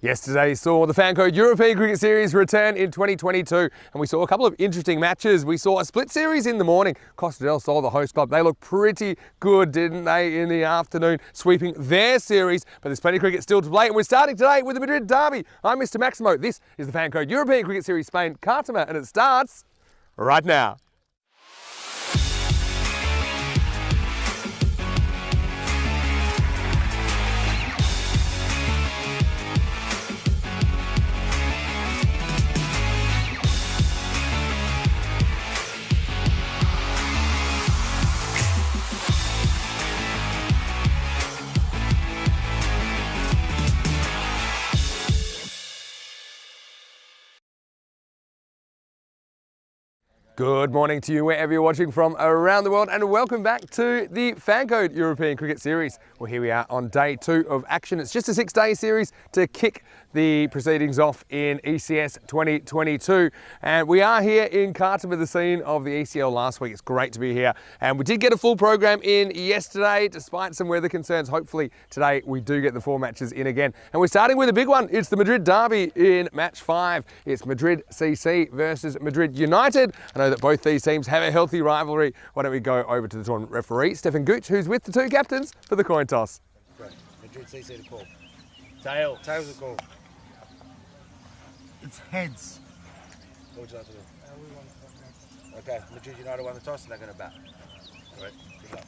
Yesterday saw the FanCode European Cricket Series return in 2022, and we saw a couple of interesting matches. We saw a split series in the morning. Costa del Sol, the host club, they looked pretty good, didn't they, in the afternoon, sweeping their series. But there's plenty of cricket still to play, and we're starting today with the Madrid derby. I'm Mr. Maximo. This is the FanCode European Cricket Series Spain Cartama, and it starts right now. Good morning to you wherever you're watching from around the world, and welcome back to the FanCode European Cricket Series. Well, here we are on day 2 of action. It's just a 6-day series to kick the proceedings off in ECS 2022, and we are here in Cartama, the scene of the ECL last week. It's great to be here, and we did get a full program in yesterday despite some weather concerns. Hopefully today we do get the 4 matches in again, and we're starting with a big one. It's the Madrid derby in match 5. It's Madrid CC versus Madrid United. I know that both these teams have a healthy rivalry. Why don't we go over to the tournament referee, Stefan Gooch, who's with the 2 captains for the coin toss. Madrid CC to call. Tails the call. It's heads. What would you like to do? Okay, Madrid United won the toss and they're going to bat. Correct. Good luck.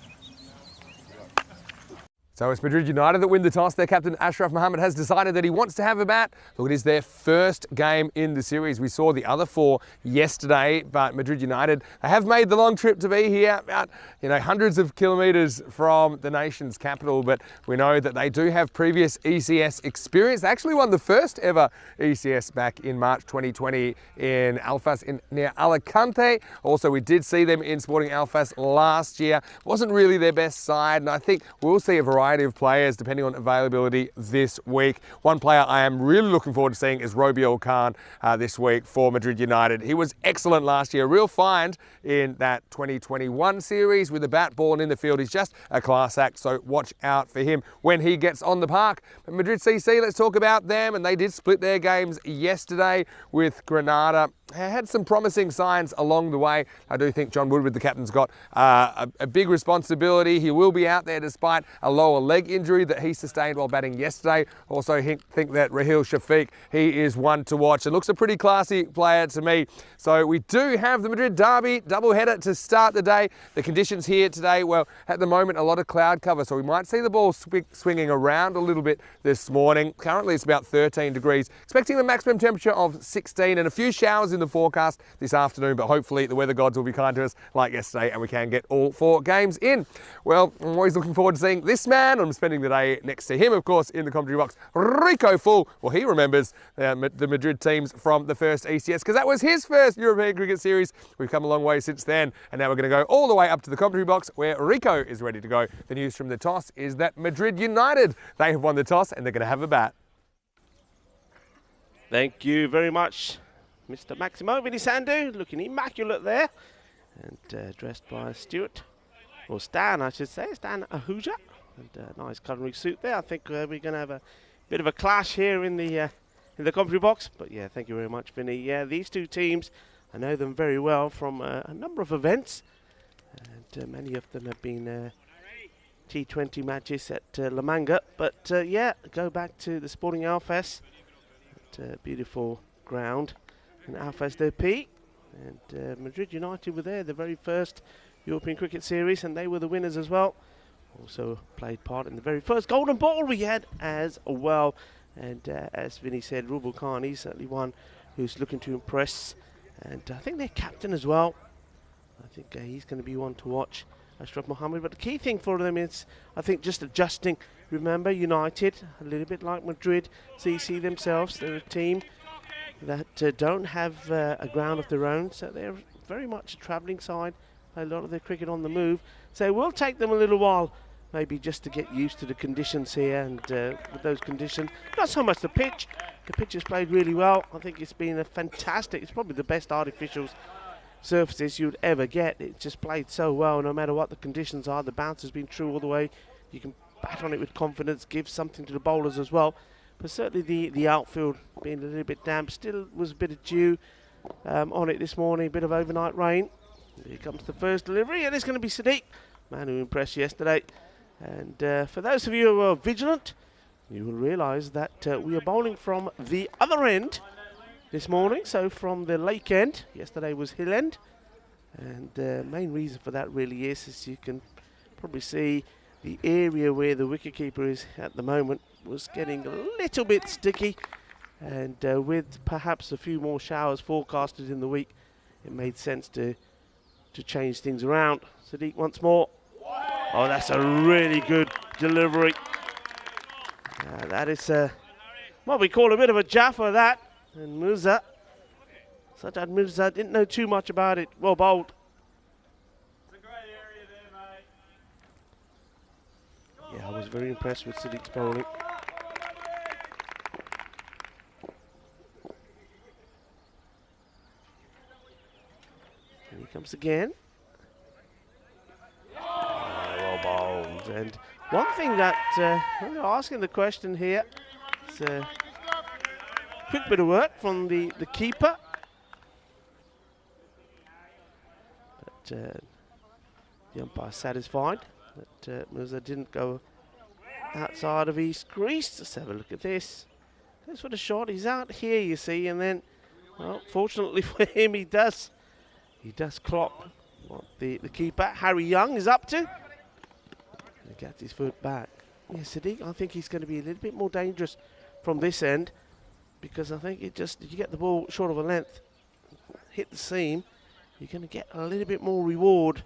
So it's Madrid United that win the toss. Their captain, Ashraf Mohammed, has decided that he wants to have a bat. Look, it is their first game in the series. We saw the other 4 yesterday, but Madrid United, they have made the long trip to be here, about hundreds of kilometres from the nation's capital, but we know that they do have previous ECS experience. They actually won the first ever ECS back in March 2020 in Alfas near Alicante. Also, we did see them in Sporting Alfas last year. Wasn't really their best side, and I think we'll see a variety of players depending on availability this week. One player I am really looking forward to seeing is Robiel Khan this week for Madrid United. He was excellent last year, a real find in that 2021 series with the bat, ball and in the field. He's just a class act, so watch out for him when he gets on the park. But Madrid CC, let's talk about them, and they did split their games yesterday with Granada. Had some promising signs along the way. I do think John Woodward, the captain's got a big responsibility. He will be out there despite a lower leg injury that he sustained while batting yesterday. Also think that Raheel Shafiq, he is one to watch. It looks a pretty classy player to me. So we do have the Madrid derby doubleheader to start the day. The conditions here today, well, at the moment, a lot of cloud cover, so we might see the ball swinging around a little bit this morning. Currently, it's about 13 degrees. Expecting a maximum temperature of 16 and a few showers in the forecast this afternoon, but hopefully the weather gods will be kind to us like yesterday and we can get all 4 games in. Well, I'm always looking forward to seeing this man. I'm spending the day next to him, of course, in the commentary box. Rico Full. Well, he remembers the Madrid teams from the first ECS because that was his first European Cricket Series. We've come a long way since then, and now we're going to go all the way up to the commentary box where Rico is ready to go. The news from the toss is that Madrid United, they have won the toss and they're going to have a bat. Thank you very much, Mr. Maximo. Vinny Sandu looking immaculate there, and dressed by Stuart, or Stan I should say, Stan Ahuja, and nice covering suit there. I think we're going to have a bit of a clash here in the commentary box, but yeah, thank you very much, Vinny. Yeah, these 2 teams, I know them very well from a number of events, and many of them have been T20 matches at La Manga, but yeah, go back to the Sporting Alfas, beautiful ground in Alfas de P, and Madrid United were there the very first European Cricket Series, and they were the winners as well. Also played part in the very first golden ball we had as well, and as Vinny said, Robiel Khan, he's certainly one who's looking to impress, and I think their captain as well. I think he's going to be one to watch, Ashraf Mohammed. But the key thing for them is, I think, just adjusting. Remember, United, a little bit like Madrid CC themselves, they're a team that don't have a ground of their own, so they're very much a travelling side, play a lot of their cricket on the move, so it will take them a little while maybe just to get used to the conditions here, and with those conditions, not so much the pitch has played really well. I think it's been a fantastic, it's probably the best artificial surfaces you'd ever get. It's just played so well no matter what the conditions are. The bounce has been true all the way. You can bat on it with confidence, give something to the bowlers as well. but certainly the outfield being a little bit damp. Still was a bit of dew on it this morning, a bit of overnight rain. Here comes the first delivery, and it's going to be Sadiq, man who impressed yesterday. And for those of you who are vigilant, you will realise that we are bowling from the other end this morning, so from the lake end. Yesterday was hill end, and the main reason for that really is you can probably see the area where the wicketkeeper is at the moment was getting a little bit sticky, and with perhaps a few more showers forecasted in the week, it made sense to change things around. Sadiq once more. Oh, that's a really good delivery. That is what we call a bit of a jaffa, that. And Mirza, Sajjad Mirza, didn't know too much about it. Well bowled. It's a great area there, mate. Yeah, I was very impressed with Sadiq's bowling. And he comes again. Well bowled. And one thing that I'm asking the question here, it's a quick bit of work from the keeper. But the umpire satisfied that Mirza didn't go outside of his crease. Let's have a look at this. Goes for the shot. He's out here, you see, and then, well, fortunately for him, he does clock what the keeper, Harry Young, is up to. He gets his foot back. Yeah, Sadiq, I think he's going to be a little bit more dangerous from this end, because I think if you get the ball short of a length, hit the seam, you're going to get a little bit more reward.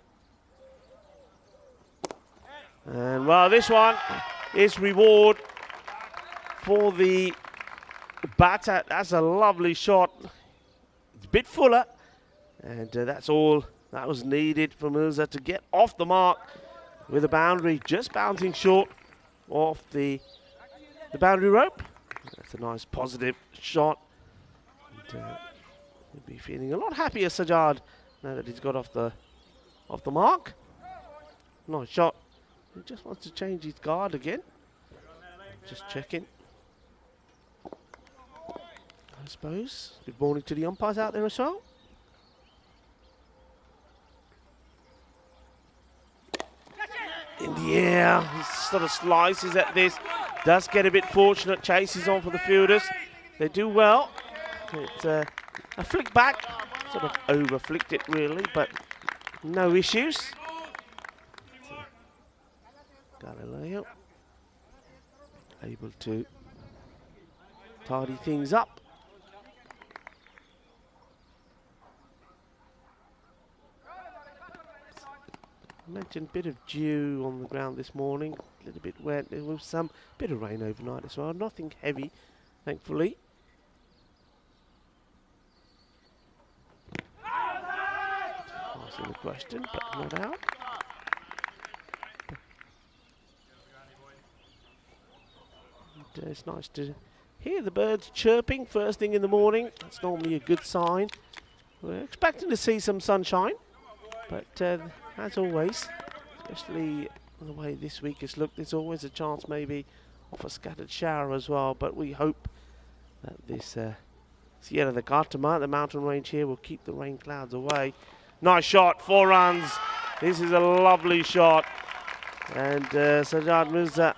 And well, this one is reward for the batter. That's a lovely shot. It's a bit fuller, and that's all that was needed for Mirza to get off the mark with a boundary, just bouncing short off the boundary rope. That's a nice positive shot. And, he'll be feeling a lot happier, Sajjad, now that he's got off the mark. Nice shot. He just wants to change his guard again. Just checking. I suppose. Good morning to the umpires out there as well. In the air, he sort of slices at this. Does get a bit fortunate, chases on for the fielders. They do well. It's a flick back, sort of over flicked it really, but no issues. Galileo able to tidy things up. I mentioned a bit of dew on the ground this morning, a little bit wet. There was some bit of rain overnight as well, nothing heavy, thankfully. Asking the question, but not out. And, it's nice to hear the birds chirping first thing in the morning. That's normally a good sign. We're expecting to see some sunshine, but as always, especially the way this week has looked, there's always a chance maybe of a scattered shower as well, but we hope that this Sierra de Cartama, the mountain range here, will keep the rain clouds away. Nice shot, 4 runs. This is a lovely shot, and Sajjad Mirza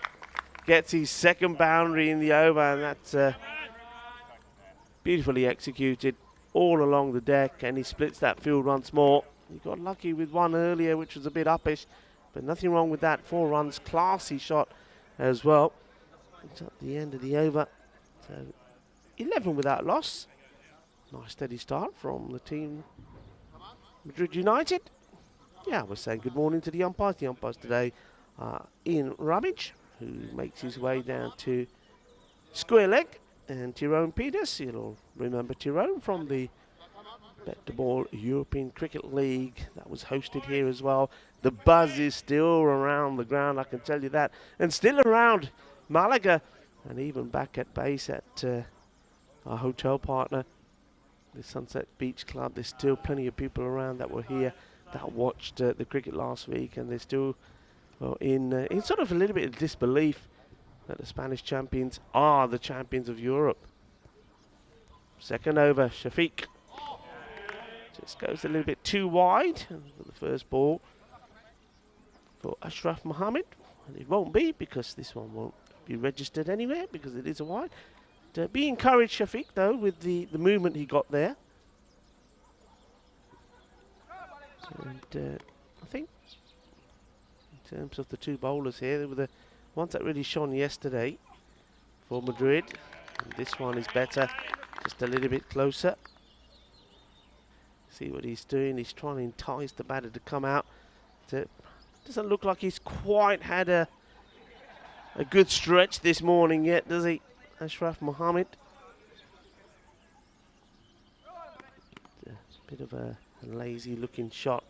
gets his second boundary in the over, and that's beautifully executed all along the deck, and he splits that field once more. He got lucky with one earlier, which was a bit uppish, but nothing wrong with that. 4 runs, classy shot as well. It's at the end of the over. So 11 without loss. Nice steady start from the team, Madrid United. Yeah, we're saying good morning to the umpires. The umpires today are Ian Rubbage, who makes his way down to square leg, and Tyrone Peters. You'll remember Tyrone from the Bet the Ball European Cricket League that was hosted here as well. The buzz is still around the ground, I can tell you that, and still around Malaga, and even back at base at our hotel partner, the Sunset Beach Club. There's still plenty of people around that were here that watched the cricket last week, and they're still in sort of a little bit of disbelief that the Spanish champions are the champions of Europe. Second over, Shafiq. Just goes a little bit too wide for the first ball for Ashraf Mohammed. And it won't be, because this one won't be registered anywhere because it is a wide. Be encouraged, Shafiq, though, with the movement he got there. And I think in terms of the two bowlers here, they were the ones that really shone yesterday for Madrid. And this one is better, just a little bit closer. See what he's doing. He's trying to entice the batter to come out. Doesn't look like he's quite had a good stretch this morning yet, does he, Ashraf Mohammed? A bit of a lazy looking shot.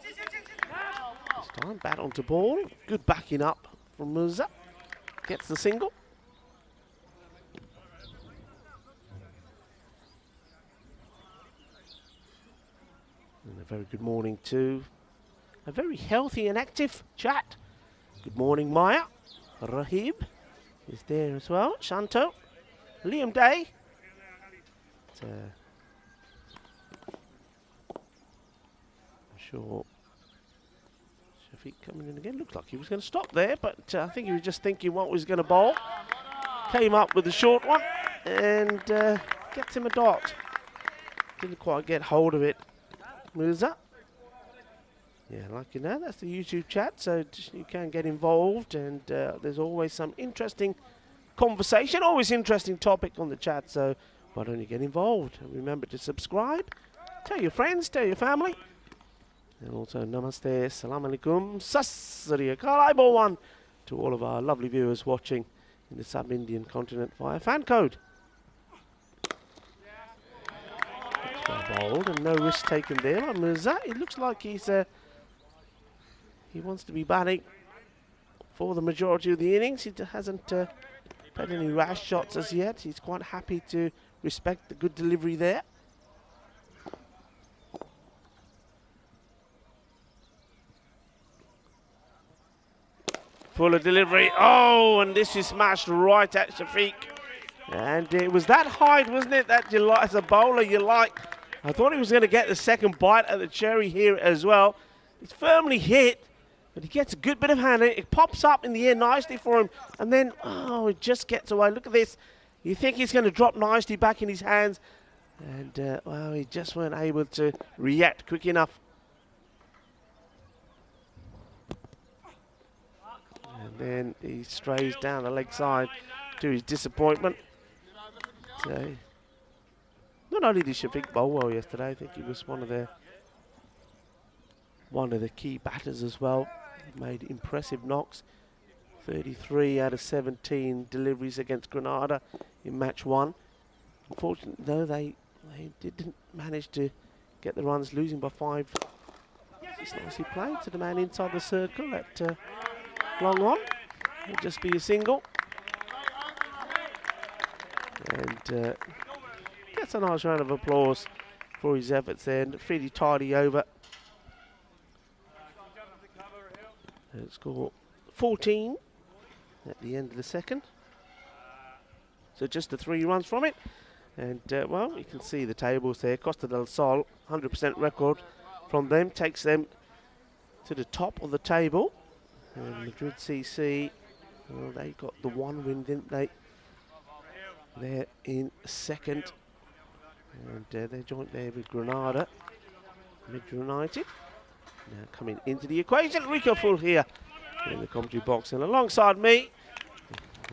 This time, bat onto ball. Good backing up from Mirza. Gets the single. And a very good morning to a very healthy and active chat. Good morning, Maya. Rahib is there as well. Shanto. Liam Day. I'm sure Shafiq coming in again. Looked like he was going to stop there, but I think he was just thinking what was going to bowl. Came up with a short one and gets him a dot. Didn't quite get hold of it. Mirza. Yeah, like you know, that's the YouTube chat, so you can get involved, and there's always some interesting conversation, always interesting topic on the chat, so why don't you get involved? And remember to subscribe, tell your friends, tell your family, and also namaste, salam alaikum, sassri akal, eyeball one to all of our lovely viewers watching in the sub-Indian continent via FanCode. Well bowled and no risk taken there by Mirza. It looks like he's he wants to be batting for the majority of the innings. He hasn't had any rash shots as yet. He's quite happy to respect the good delivery there. Fuller delivery. Oh, and this is smashed right at Shafiq. And it was that height, wasn't it, that you like as a bowler you like. I thought he was going to get the second bite at the cherry here as well. It's firmly hit, but he gets a good bit of hand. It pops up in the air nicely for him, and then, oh, it just gets away. Look at this. You think he's going to drop nicely back in his hands, and, well, he just weren't able to react quick enough. And then he strays down the leg side to his disappointment. So, not only did Shafiq bowl well yesterday, I think he was one of the key batters as well. He made impressive knocks. 33 out of 17 deliveries against Grenada in match 1. Unfortunately, though, they didn't manage to get the runs, losing by 5. It's nicely played to the man inside the circle at long on. It'll just be a single. And gets a nice round of applause for his efforts there. And pretty tidy over. Score 14 at the end of the second. So just the 3 runs from it. And, well, you can see the tables there. Costa del Sol, 100% record from them. Takes them to the top of the table. And Madrid CC, well, they got the 1 win, didn't they? They're in second. And they're joint there with Grenada. Madrid United. Now coming into the equation, Rico Full here in the commentary box. And alongside me,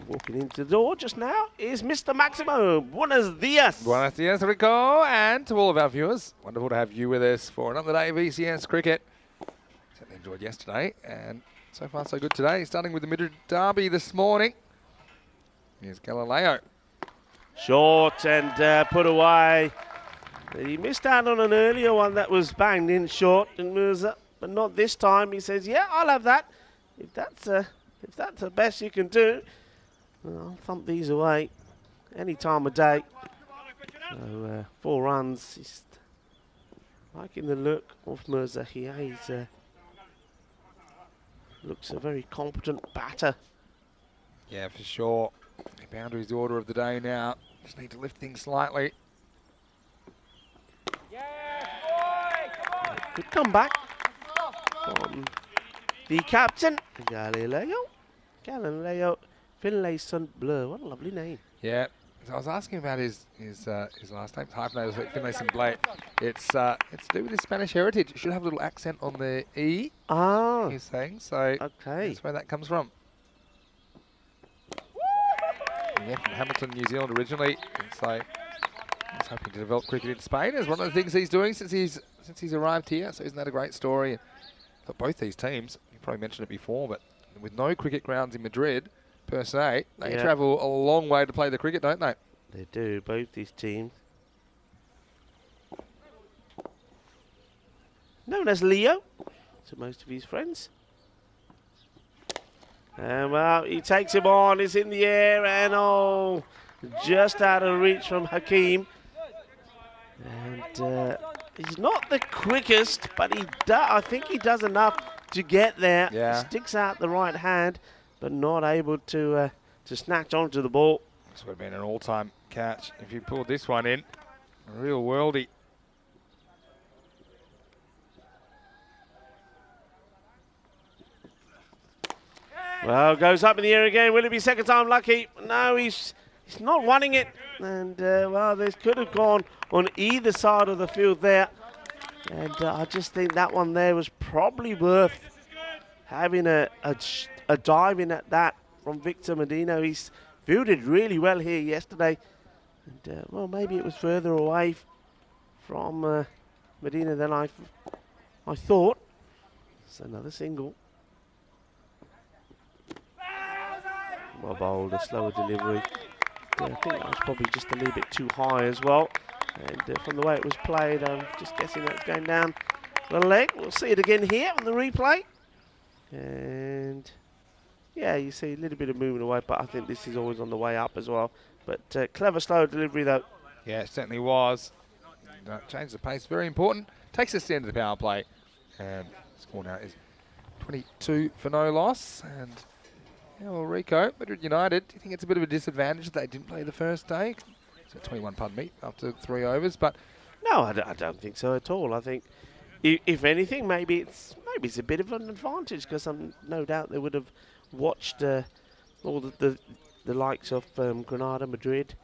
walking into the door just now, is Mr. Maximo. Buenos dias. Buenos dias, Rico. And to all of our viewers, wonderful to have you with us for another day of ECS cricket. Certainly enjoyed yesterday, and so far so good today. Starting with the Madrid derby this morning. Here's Galileo. Short and put away. He missed out on an earlier one that was banged in short, and Mirza, but not this time. He says, "Yeah, I'll have that. If that's the best you can do, I'll thump these away any time of day." So 4 runs. He's liking the look of Mirza here. He's looks a very competent batter. Yeah, for sure. The boundary's the order of the day now. Just need to lift things slightly. Good comeback from the captain, Galileo Finlayson Blur. What a lovely name. Yeah. So I was asking about his last name, hyphenated Finlayson Blake. It's to do with his Spanish heritage. It should have a little accent on the E. Ah. He's saying so. Okay. That's where that comes from. Yeah, from Hamilton, New Zealand originally. And so he's hoping to develop cricket in Spain. Is one of the things he's doing since he's arrived here. So isn't that a great story? For both these teams, you probably mentioned it before, but with no cricket grounds in Madrid per se, they travel a long way to play the cricket, don't they? They do, both these teams. Known as Leo to most of his friends. And well, he takes him on, it's in the air, and oh, just out of reach from Hakeem. And he's not the quickest, but I think he does enough to get there. Yeah. Sticks out the right hand, but not able to snatch onto the ball. This would have been an all-time catch if you pulled this one in. A real worldie. Well, goes up in the air again. Will it be second time lucky? No, he's not wanting it. And, well, this could have gone on either side of the field there. And I just think that one there was probably worth having a dive in at that from Victor Medina. He's fielded really well here yesterday. And, well, maybe it was further away from Medina than I thought. It's another single. Well bowled, a slower delivery. I think that was probably just a little bit too high as well. And from the way it was played, I'm just guessing that's going down the leg. We'll see it again here on the replay. And yeah, you see a little bit of movement away, but I think this is always on the way up as well. But clever slow delivery though. Yeah, it certainly was. Change the pace, very important. Takes us to the end of the power play. And the score now is 22 for no loss. And yeah, well, Rico, Madrid United, do you think it's a bit of a disadvantage that they didn't play the first day? So 21, pardon me, after 3 overs, but... No, I don't think so at all. I think, if anything, maybe it's a bit of an advantage, because I'm no doubt they would have watched all the likes of Granada, Madrid,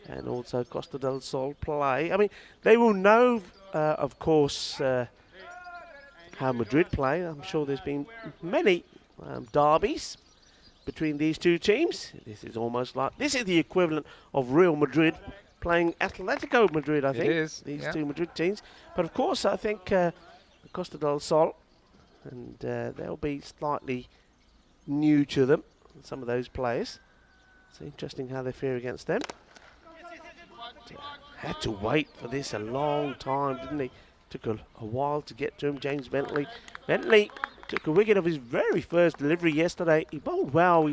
and also Costa del Sol play. I mean, they will know, of course, how Madrid play. I'm sure there's been many derbies between these two teams. This is almost like, this is the equivalent of Real Madrid playing Atletico Madrid, I think. It is, these yeah. two Madrid teams. But of course, I think Costa del Sol, and they'll be slightly new to them, some of those players. It's interesting how they fare against them. Had to wait for this a long time, didn't he? Took a while to get to him, James Bentley. Bentley took a wicket of his very first delivery yesterday. He bowled well.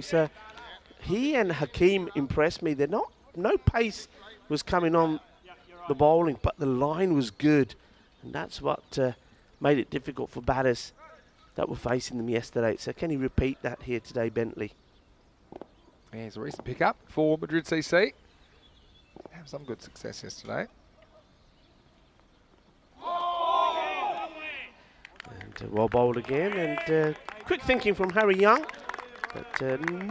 He and Hakeem impressed me. No pace was coming on the bowling, but the line was good. And that's what made it difficult for batters that were facing them yesterday. So can he repeat that here today, Bentley? Yeah, he's a recent pickup for Madrid CC. Have some good success yesterday. And well bowled again, and quick thinking from Harry Young, but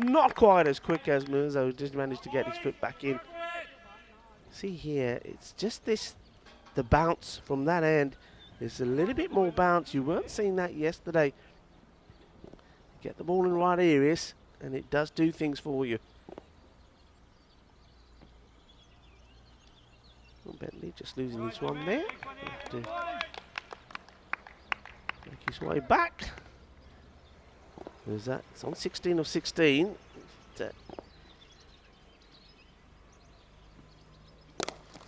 not quite as quick as Mirza, who just managed to get his foot back in. See here, it's just the bounce from that end. There's a little bit more bounce. You weren't seeing that yesterday. Get the ball in the right areas, and it does do things for you. Well, Bentley just losing his one there. Have to make his way back. Who's that? It's on 16 of 16.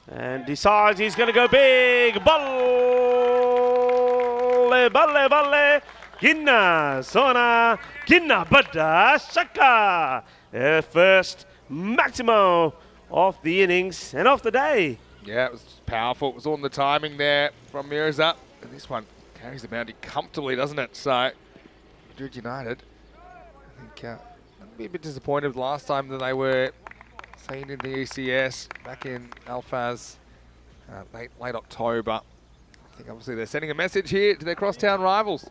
And decides he's going to go big. Balle, balle, balle. Ginna, Sona, Ginna, Bada, Shaka. First Maximo of the innings and of the day. Yeah, it was powerful. It was on the timing there from Mirza. And this one carries the boundary comfortably, doesn't it? So, Madrid United think I'd be a bit disappointed with the last time that they were seen in the ECS back in Alphaz late October. I think obviously they're sending a message here to their crosstown rivals.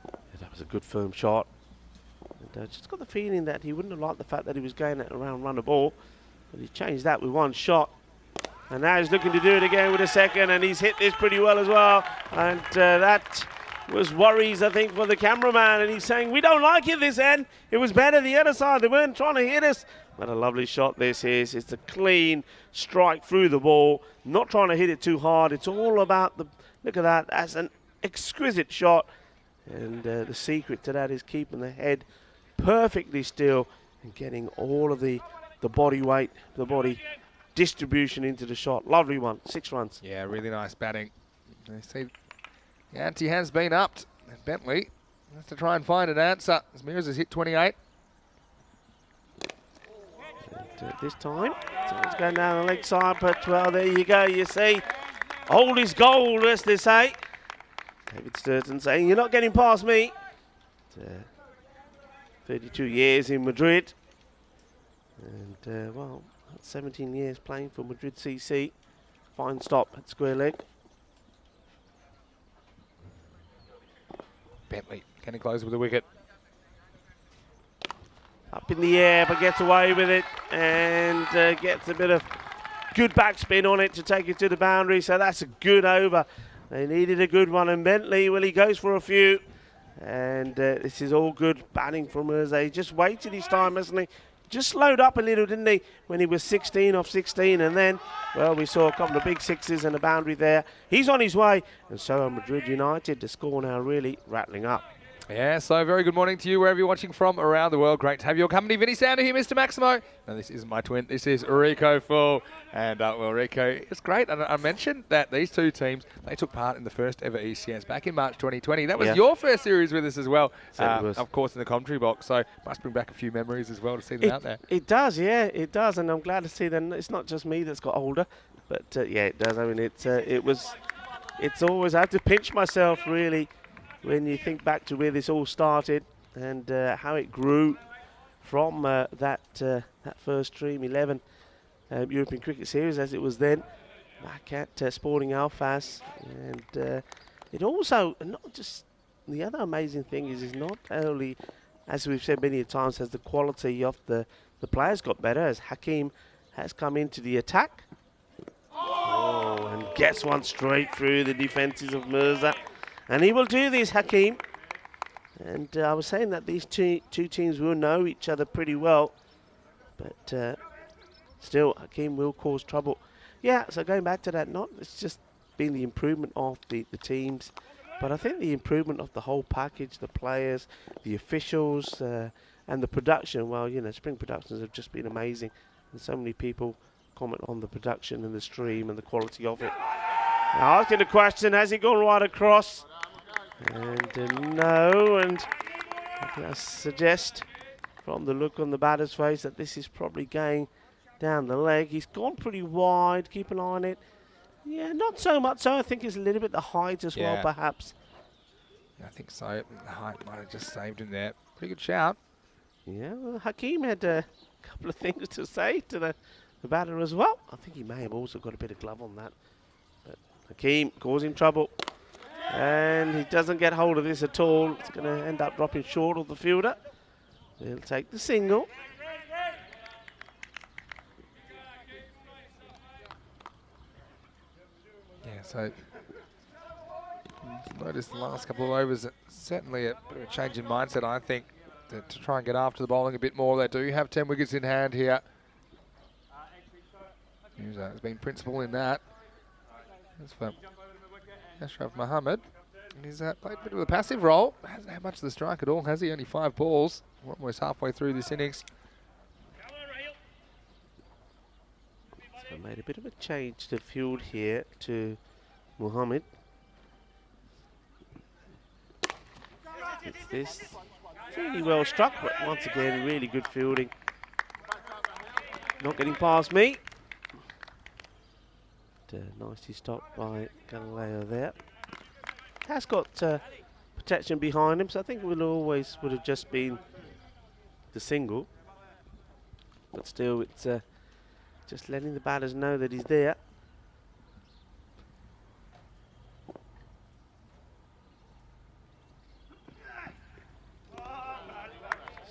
Yeah, that was a good firm shot. And, just got the feeling that he wouldn't have liked the fact that he was going around run the ball, but he changed that with one shot. And now he's looking to do it again with a second, and he's hit this pretty well as well. And that was worries, I think, for the cameraman. And he's saying, we don't like it this end. It was better the other side. They weren't trying to hit us. What a lovely shot this is. It's a clean strike through the ball. Not trying to hit it too hard. It's all about the, look at that. That's an exquisite shot. And the secret to that is keeping the head perfectly still and getting all of the body weight, the body distribution into the shot. Lovely one, 6 runs. Yeah, really nice batting. You see, the ante has been upped. And Bentley has to try and find an answer. As Mears has hit 28. And, this time, someone's going down the leg side, but well, there you go. You see, old is gold, as they say. David Sturton saying, you're not getting past me. 32 years in Madrid. And, well, 17 years playing for Madrid CC. Fine stop at square leg. Bentley getting close with the wicket. Up in the air, but gets away with it and gets a bit of good backspin on it to take it to the boundary. So that's a good over. They needed a good one, and Bentley, well, he goes for a few. And this is all good batting from He just waited his time, hasn't he? Just slowed up a little, didn't he, when he was 16 off 16. And then, well, we saw a couple of big sixes and a boundary there. He's on his way. And so are Madrid United. The score now really rattling up. Yeah, so very good morning to you wherever you're watching from around the world. Great to have your company. Vinny Sander here, Mr. Maximo. No, this isn't my twin. This is Rico Full. And, well, Rico, it's great. And I mentioned that these two teams, they took part in the first ever ECS back in March 2020. That was your first series with us as well, of course, in the commentary box. So must bring back a few memories as well to see them out there. It does, yeah, it does. And I'm glad to see them. It's not just me that's got older, but, yeah, it does. I mean, it's always, I have to pinch myself, really, when you think back to where this all started and how it grew from that first Dream 11 European Cricket Series, as it was then, back at Sporting Alphaz. And it also, not just, the other amazing thing is not only, as we've said many times, has the quality of the players got better, as Hakeem has come into the attack. Oh, and gets one straight through the defences of Mirza. And he will do this, Hakeem. And I was saying that these two teams will know each other pretty well. But still, Hakeem will cause trouble. Yeah, so going back to that, it's just been the improvement of the teams. But I think the improvement of the whole package, the players, the officials, and the production. Well, you know, Spring Productions have just been amazing. And so many people comment on the production and the stream and the quality of it. Now asking the question, has he gone right across? And no, and I suggest from the look on the batter's face that this is probably going down the leg. He's gone pretty wide, keep an eye on it. Yeah, not so much so. I think it's a little bit the height as well, perhaps. Yeah, I think so. The height might have just saved him there. Pretty good shout. Yeah, well, Hakeem had a couple of things to say to the batter as well. I think he may have also got a bit of glove on that. But Hakeem causing trouble. And he doesn't get hold of this at all. It's going to end up dropping short of the fielder. He'll take the single. Yeah, so notice the last couple of overs, certainly a bit of a change in mindset, I think, to try and get after the bowling a bit more. They do have 10 wickets in hand here. Has been principal in that. That's for Ashraf Mohammed. And he's played a bit of a passive role. Hasn't had much of the strike at all, has he? Only 5 balls. Almost halfway through this innings. So made a bit of a change to field here to Mohammed. It's this fairly well struck, but once again, really good fielding. Not getting past me. Nicely stopped by Galileo there. Has got protection behind him, so I think it would have just been the single. But still, it's just letting the batters know that he's there.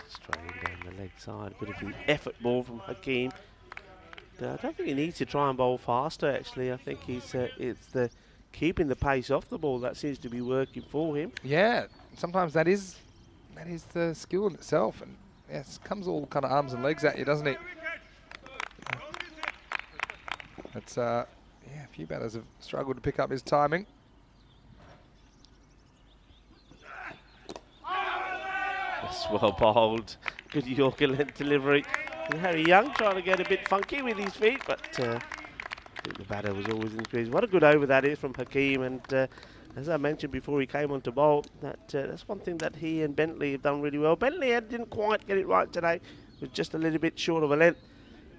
Straight down the leg side, bit of an effort ball from Hakeem. I don't think he needs to try and bowl faster. Actually, I think it's the keeping the pace off the ball that seems to be working for him. Yeah, sometimes that is the skill in itself, and yes, comes all kind of arms and legs at you, doesn't it? It's yeah, a few batters have struggled to pick up his timing. That's well bowled. Good Yorker length delivery. And Harry Young trying to get a bit funky with his feet, but I think the batter was always in the crease. What a good over that is from Hakeem, and as I mentioned before he came on to bowl, that's one thing that he and Bentley have done really well. Bentley didn't quite get it right today. It was just a little bit short of a length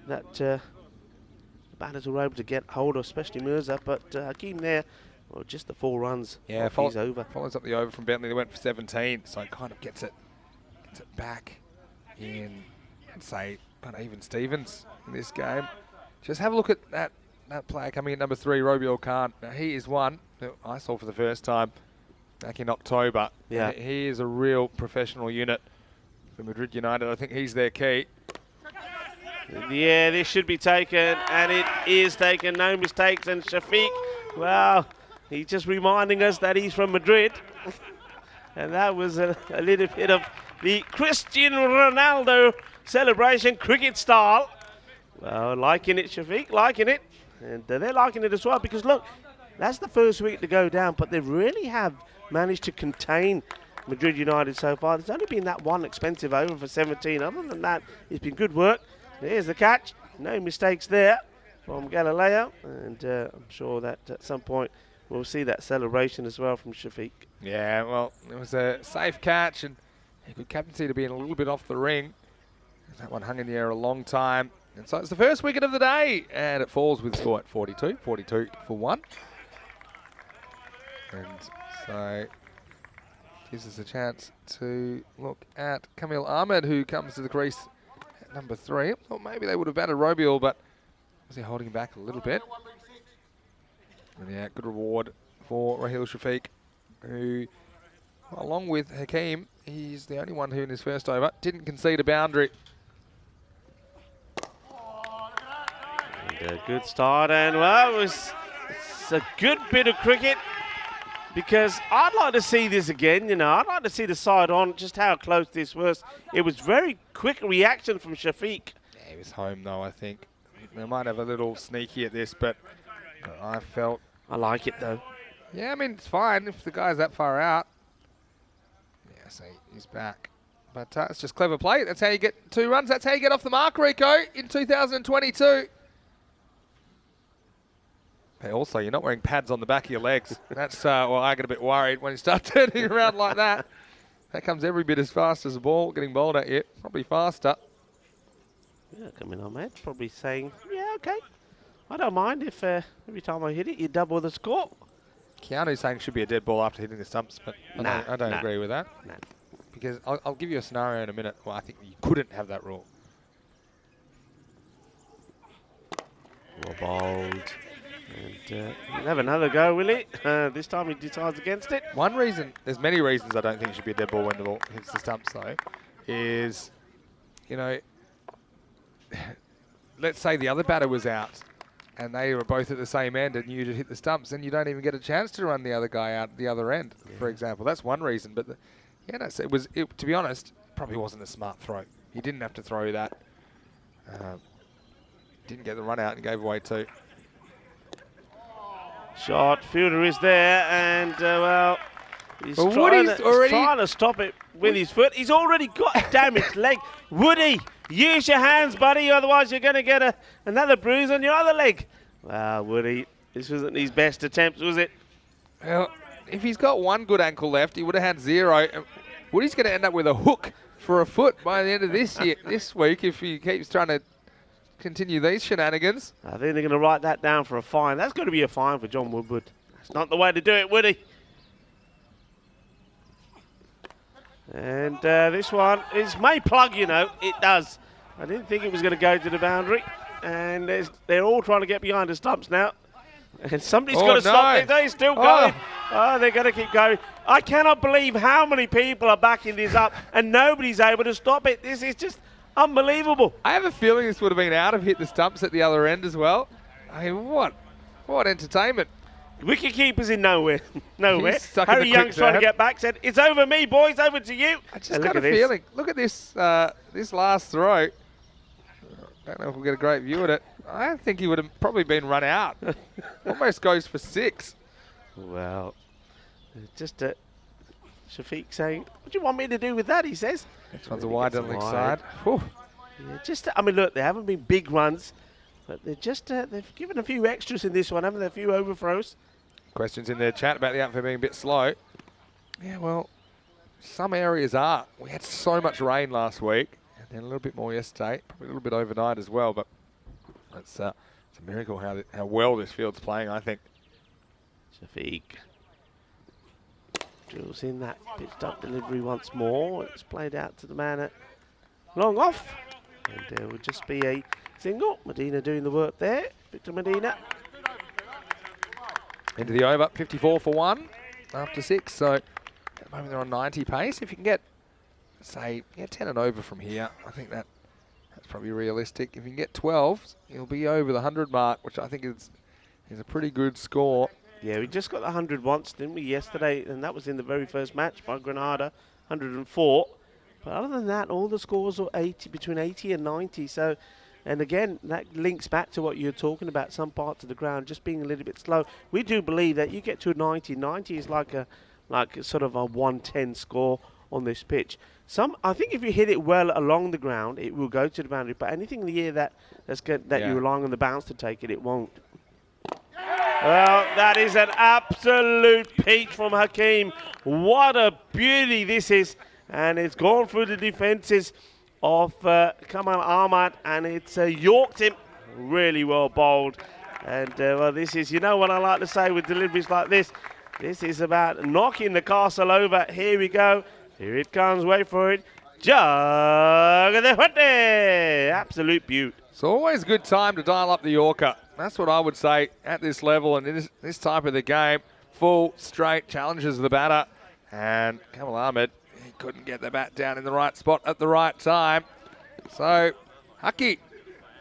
that the batters were able to get hold of, especially Mirza, but Hakeem there, well, just the 4 runs. Yeah, he's over. Follows up the over from Bentley. They went for 17, so it kind of gets it back in, I'd say, but even Stevens in this game. Just have a look at that player coming in number 3, Robiel Khan. Now, he is one that I saw for the first time back in October. Yeah. And he is a real professional unit for Madrid United. I think he's their key. Yeah, this should be taken, and it is taken. No mistakes, and Shafiq, well, he's just reminding us that he's from Madrid. And that was a little bit of the Cristiano Ronaldo celebration, cricket style. Well, liking it, Shafiq, liking it. And they're liking it as well, because look, that's the first wicket to go down, but they really have managed to contain Madrid United so far. There's only been that one expensive over for 17. Other than that, it's been good work. Here's the catch. No mistakes there from Galileo. And I'm sure that at some point we'll see that celebration as well from Shafiq. Yeah, well, it was a safe catch, and a good captaincy to be in a little bit off the ring. That one hung in the air a long time. And so it's the first wicket of the day, and it falls with score at 42 for 1. And so gives us a chance to look at Kamil Ahmed, who comes to the crease at number 3. Or maybe they would have batted Robiel, but was he holding him back a little bit? And yeah, good reward for Raheel Shafiq, who, along with Hakeem, he's the only one who in his first over didn't concede a boundary. And a good start, and well, it's a good bit of cricket, because I'd like to see this again, you know. I'd like to see the side on, just how close this was. It was very quick reaction from Shafiq. Yeah, he was home though, I think. They might have a little sneaky at this, but I felt... I like it though. Yeah, I mean, it's fine if the guy's that far out. Yeah, so he's back. But it's just clever play. That's how you get 2 runs. That's how you get off the mark, Rico, in 2022. Hey, also, you're not wearing pads on the back of your legs. That's well, I get a bit worried when you start turning around like that. That comes every bit as fast as a ball getting bowled at you. Probably faster. Yeah, coming on, mate. Probably saying, yeah, okay. I don't mind if every time I hit it, you double the score. Keanu's saying it should be a dead ball after hitting the stumps, but I don't agree with that. Nah. Because I'll give you a scenario in a minute where I think you couldn't have that rule. Well bowled. And he'll have another go, will he? This time he decides against it. One reason, there's many reasons I don't think it should be a dead ball when the ball hits the stumps though, is, you know, let's say the other batter was out and they were both at the same end and you just hit the stumps, and you don't even get a chance to run the other guy out the other end, for example. That's one reason. But yeah, no, so to be honest, probably wasn't a smart throw. He didn't have to throw that. Didn't get the run out and gave away 2. Shot, fielder is there, and well, he's Well, trying to stop it with his foot. He's already got a damaged leg. Woody, use your hands, buddy, otherwise you're going to get another bruise on your other leg. Wow, Woody, this wasn't his best attempt, was it? Well, if he's got 1 good ankle left, he would have had 0. Woody's going to end up with a hook for a foot by the end of this week if he keeps trying to continue these shenanigans. I think they're going to write that down for a fine. That's got to be a fine for John Woodward. That's not the way to do it, Woody. And this one is may plug, you know. It does. I didn't think it was going to go to the boundary. And they're all trying to get behind the stumps now. And somebody's got to stop this. They're still going. Oh, they're going to keep going. I cannot believe how many people are backing this up and nobody's able to stop it. This is just unbelievable. I have a feeling this would have been out of hit the stumps at the other end as well. I mean, what entertainment. Wicket keeper's in nowhere. Nowhere. Harry Young's trying to get back, said, it's over me, boys, over to you. I just got a feeling. Look at this this last throw. Don't know if we'll get a great view at it. I think he would have probably been run out. Almost goes for 6. Well, just Shafiq saying, what do you want me to do with that, he says. Next one's a wide on the side. Yeah, I mean, look, there haven't been big runs, but they're just, they've given a few extras in this one, haven't they? A few overthrows. Questions in their chat about the outfit being a bit slow. Yeah, well, some areas are. We had so much rain last week. And a little bit more yesterday, probably a little bit overnight as well, but it's a miracle how well this field's playing, I think. Shafiq drills in that pitched up delivery once more. It's played out to the man at long off. And there will just be a single. Medina doing the work there. Victor Medina. Into the over, 54 for 1 after 6. So at the moment they're on 90 pace. If you can get, say, 10 and over from here, I think that's probably realistic. If you can get 12, you'll be over the 100 mark, which I think is a pretty good score. Yeah, we just got the 100 once, didn't we, yesterday? And that was in the very first match by Granada, 104. But other than that, all the scores are 80, between 80 and 90. So, and again, that links back to what you're talking about, some parts of the ground just being a little bit slow. We do believe that you get to a 90. 90 is like sort of a 110 score on this pitch. I think if you hit it well along the ground, it will go to the boundary. But anything in the air that you're relying on the bounce to take it, it won't. Well, that is an absolute peach from Hakeem. What a beauty this is. And it's gone through the defences of Kamal Ahmad, and it's yorked him. Really well bowled. And, well, this is, you know what I like to say with deliveries like this? This is about knocking the castle over. Here we go. Here it comes. Wait for it. Jug of the Hutte. Absolute beaut. It's always a good time to dial up the Yorker. That's what I would say at this level and in this type of the game. Full, straight challenges the batter. And Kamal Ahmad, he couldn't get the bat down in the right spot at the right time. So, Hucky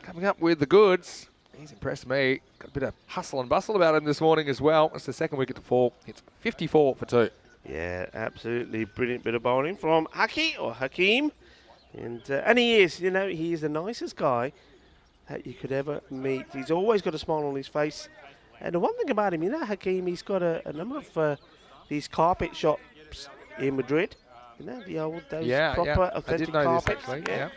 coming up with the goods. He's impressed me. Got a bit of hustle and bustle about him this morning as well. It's the second wicket to fall. It's 54 for 2. Yeah, absolutely brilliant bit of bowling from Haki or Hakeem. And he is, you know, he is the nicest guy that you could ever meet. He's always got a smile on his face. And the one thing about him, you know, Hakeem, he's got a number of these carpet shops in Madrid. You know, the old, those proper, authentic carpets. Yeah.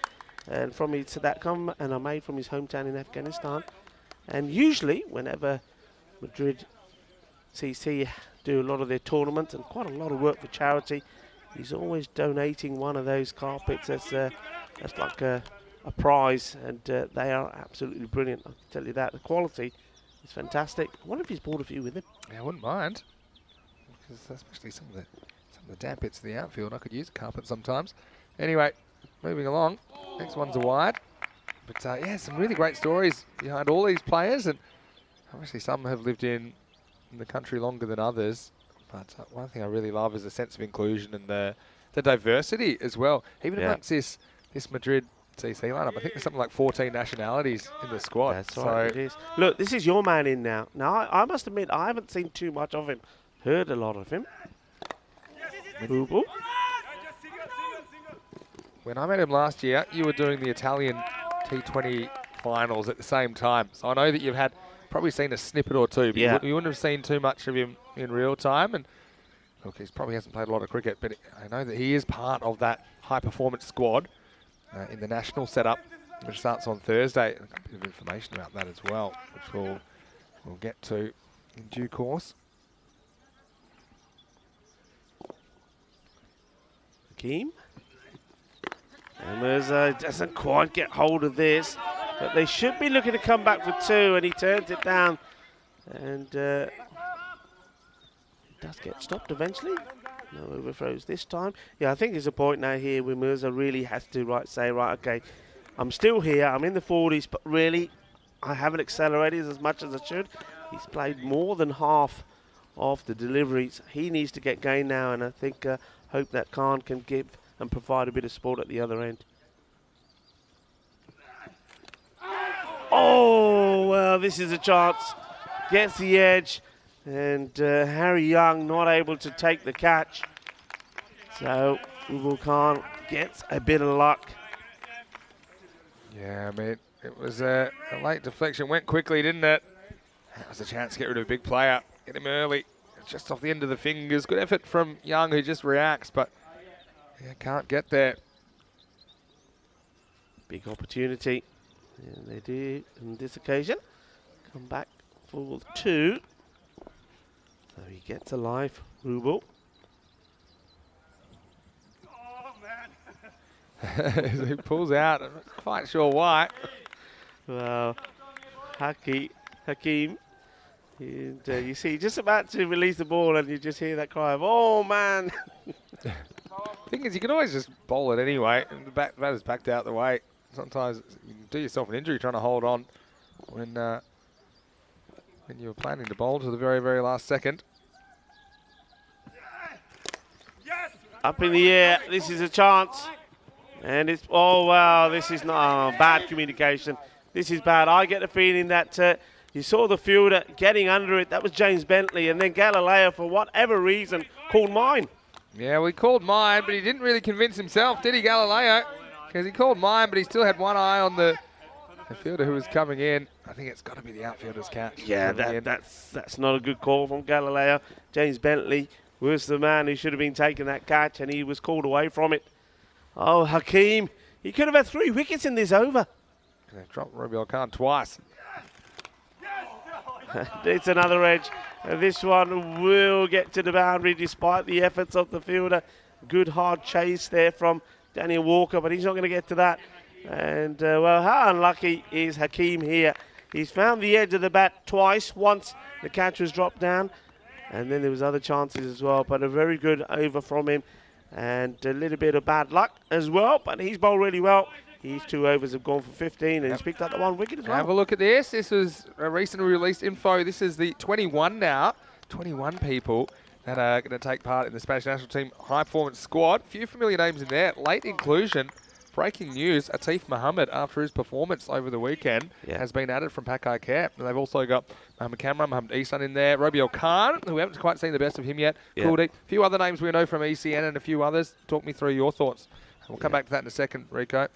And from his, that come and are made from his hometown in Afghanistan. And usually, whenever Madrid CC do a lot of their tournaments and quite a lot of work for charity, he's always donating one of those carpets as like a prize, and they are absolutely brilliant. I can tell you that. The quality is fantastic. I wonder if he's brought a few with him. Yeah, I wouldn't mind, because especially some of the damp bits of the outfield, I could use a carpet sometimes. Anyway, moving along. Next one's a wide. But yeah, some really great stories behind all these players, and obviously some have lived in the country longer than others. But one thing I really love is the sense of inclusion and the diversity as well. Even amongst this Madrid CC lineup, I think there's something like 14 nationalities in the squad. That's right, it is. Look, this is your man in now. Now, I must admit, I haven't seen too much of him. Heard a lot of him. When I met him last year, you were doing the Italian T20 finals at the same time. So I know that you've probably seen a snippet or two, but you wouldn't have seen too much of him in real time. And look, he probably hasn't played a lot of cricket, but I know that he is part of that high-performance squad in the national setup, which starts on Thursday. And a bit of information about that as well, which we'll get to in due course. Hakeem. And doesn't quite get hold of this, but they should be looking to come back for 2, and he turns it down. And it does get stopped eventually. No overthrows this time. Yeah, I think there's a point now here where Mirza really has to say, right, okay, I'm still here, I'm in the 40s, but really, I haven't accelerated as much as I should. He's played more than half of the deliveries. He needs to get gain now, and I think, hope that Khan can give and provide a bit of support at the other end. Oh, well, this is a chance. Gets the edge, and Harry Young not able to take the catch. So, Rubal Khan gets a bit of luck. Yeah, I mean, it was a late deflection. Went quickly, didn't it? That was a chance to get rid of a big player. Get him early. Just off the end of the fingers. Good effort from Young, who just reacts, but yeah, can't get there. Big opportunity. And they do on this occasion. Come back for 2. So he gets alive, Rubal. He pulls out. I'm not quite sure why. Well, Hakeem. And you see, just about to release the ball, and you just hear that cry of, oh, man. Thing is, you can always just bowl it anyway. And the batter's backed out the way. Sometimes you can do yourself an injury trying to hold on when you're planning to bowl to the very, very last second. Up in the air. This is a chance. And it's, oh, wow, this is not bad communication. This is bad. I get the feeling that you saw the fielder getting under it. That was James Bentley. And then Galileo, for whatever reason, called mine. Yeah, well, he called mine, but he didn't really convince himself, did he, Galileo? Because he called mine, but he still had one eye on the fielder who was coming in. I think it's got to be the outfielder's catch. Yeah, that's not a good call from Galileo. James Bentley was the man who should have been taking that catch, and he was called away from it. Oh, Hakeem, he could have had 3 wickets in this over. And they've dropped Rubal Khan twice. It's another edge. This one will get to the boundary despite the efforts of the fielder. Good hard chase there from Daniel Walker, but he's not going to get to that. And, well, how unlucky is Hakeem here? He's found the edge of the bat twice. Once the catch was dropped down, and then there was other chances as well. But a very good over from him, and a little bit of bad luck as well. But he's bowled really well. His 2 overs have gone for 15, and he's picked up the 1 wicket as well. Have a look at this. This was a recently released info. This is the 21 now. 21 people that are going to take part in the Spanish national team high performance squad. Few familiar names in there. Late inclusion. Breaking news, Atif Mohammed, after his performance over the weekend, has been added from Pakai Care. And they've also got Mohammed Kamran, Mohammed Isan in there, Robiel Khan, who we haven't quite seen the best of him yet, Kuldeep. A few other names we know from ECN and a few others. Talk me through your thoughts. We'll come back to that in a second, Rico.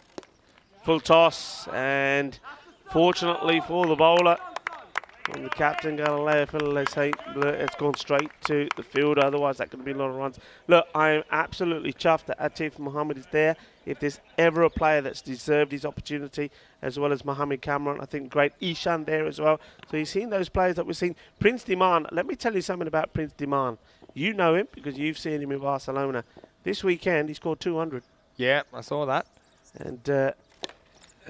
Full toss, and fortunately for the bowler, from the captain, Galileo Fililese, it's gone straight to the fielder. Otherwise, that could be a lot of runs. Look, I am absolutely chuffed that Atif Mohammed is there. If there's ever a player that's deserved his opportunity, as well as Mohammed Kamran, I think great Ishan there as well. So you've seen those players that we've seen. Prince Diman, let me tell you something about Prince Diman. You know him because you've seen him in Barcelona. This weekend, he scored 200. Yeah, I saw that. And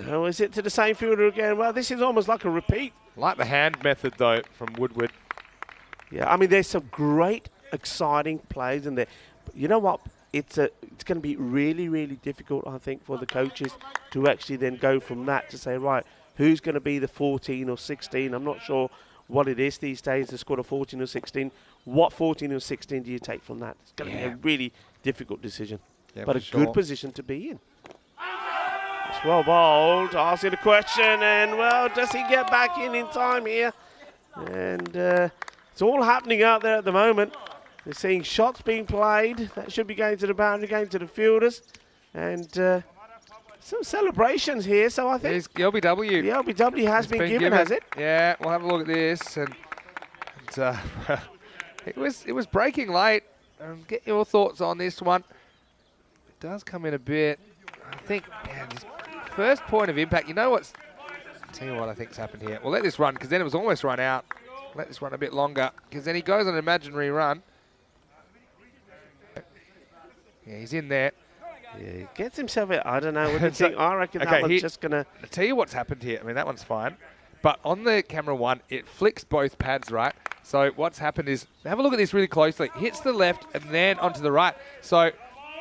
oh, is it to the same fielder again? Well, this is almost like a repeat. Like the hand method, though, from Woodward. Yeah, I mean, there's some great, exciting plays in there. But you know what? It's going to be really, really difficult, I think, for the coaches to actually then go from that to say, right, who's going to be the 14 or 16? I'm not sure what it is these days to score a 14 or 16. What 14 or 16 do you take from that? It's going to be a really difficult decision. Yeah, but a good position to be in. It's well bowled, asking the question, and well, does he get back in time here? And it's all happening out there at the moment. We're seeing shots being played. That should be going to the boundary, going to the fielders. And some celebrations here, so I think There's the LBW. the LBW has been given, has it? Yeah, we'll have a look at this. And it was breaking late. Get your thoughts on this one. It does come in a bit. I think, man, this first point of impact, you know what's... I'll tell you what I think's happened here. We'll let this run, because then it was almost run out. Let this run a bit longer, because then he goes on an imaginary run. Yeah, he's in there. Yeah, he gets himself out. I don't know what you think. I reckon okay, that one's just going to... I'll tell you what's happened here. I mean, that one's fine. But on the camera one, it flicks both pads, right? So what's happened is, have a look at this really closely. Hits the left and then onto the right. So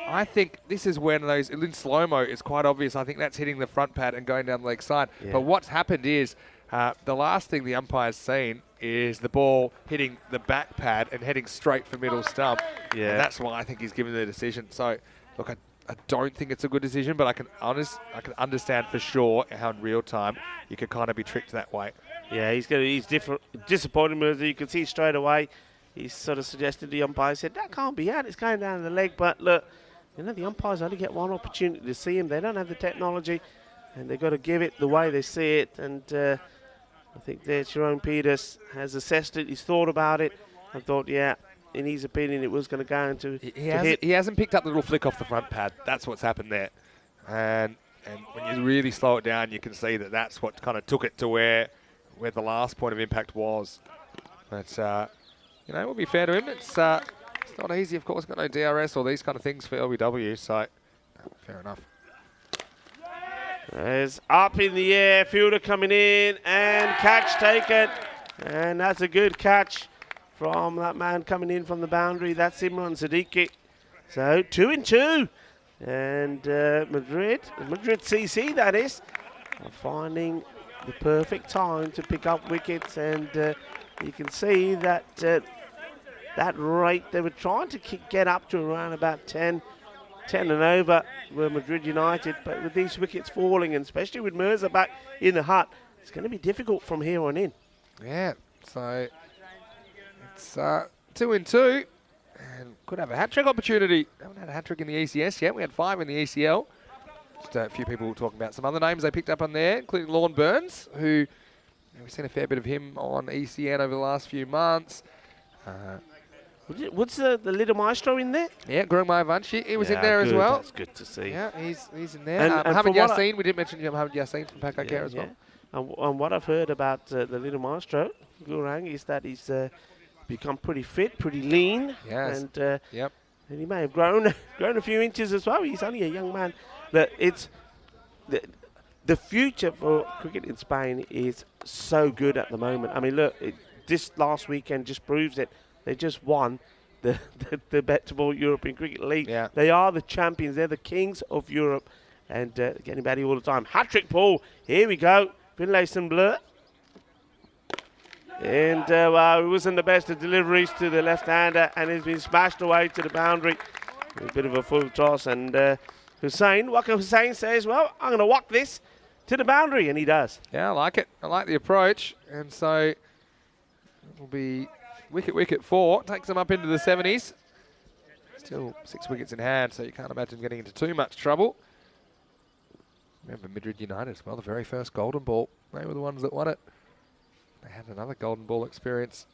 I think this is when those, in slow-mo, it's quite obvious. I think that's hitting the front pad and going down the leg side. Yeah. But what's happened is, the last thing the umpire's seen is the ball hitting the back pad and heading straight for middle stump. Yeah. And that's why I think he's given the decision. So, look, I don't think it's a good decision, but I can understand for sure how in real time you could kind of be tricked that way. Yeah, he's disappointed with it. You can see straight away. He sort of suggested the umpire said that can't be out. It's going down the leg. But look, you know the umpires only get one opportunity to see him. They don't have the technology, and they've got to give it the way they see it. And I think there, Jerome Peters has assessed it. He's thought about it and thought, yeah, in his opinion, it was going to go into hit. He hasn't picked up the little flick off the front pad. That's what's happened there. And when you really slow it down, you can see that that's what kind of took it to where the last point of impact was. But, you know, we'll be fair to him. It's not easy, of course. Got no DRS or these kind of things for LBW, so fair enough. There's up in the air, fielder coming in, and catch taken. And that's a good catch from that man coming in from the boundary. That's Imran Siddiqui. So 2-2. And Madrid CC, that is, are finding the perfect time to pick up wickets. And you can see that that rate, they were trying to get up to around about 10 and over were Madrid United, but with these wickets falling, and especially with Mirza back in the hut, it's going to be difficult from here on in. Yeah, so it's 2-2, and could have a hat-trick opportunity. Haven't had a hat-trick in the ECS yet. We had 5 in the ECL. Just a few people talking about some other names they picked up on there, including Lorne Burns, who we've seen a fair bit of him on ECN over the last few months. What's the little maestro in there? Yeah, Gurungmai Vanshi, he was in there as well. That's good to see. Yeah, he's in there. And Mohamed Yassin, we did mention Mohamed Yassin from Pakai Care as well. And what I've heard about the little maestro, Gurang, is that he's become pretty fit, pretty lean. Yes. And, and he may have grown a few inches as well. He's only a young man. But it's the future for cricket in Spain is so good at the moment. I mean, look, this last weekend just proves it. They just won the Betable European Cricket League. Yeah. They are the champions. They're the kings of Europe, and getting batty all the time. Hat-trick ball. Here we go. Finlayson Blur. And it wasn't the best of deliveries to the left-hander, and it's been smashed away to the boundary. A bit of a full toss, and Waka Hussain says, well, I'm going to walk this to the boundary, and he does. Yeah, I like it. I like the approach, and so it will be wicket 4, takes them up into the 70s. Still 6 wickets in hand, so you can't imagine getting into too much trouble. Remember Madrid United as well, the very first golden ball. They were the ones that won it. They had another golden ball experience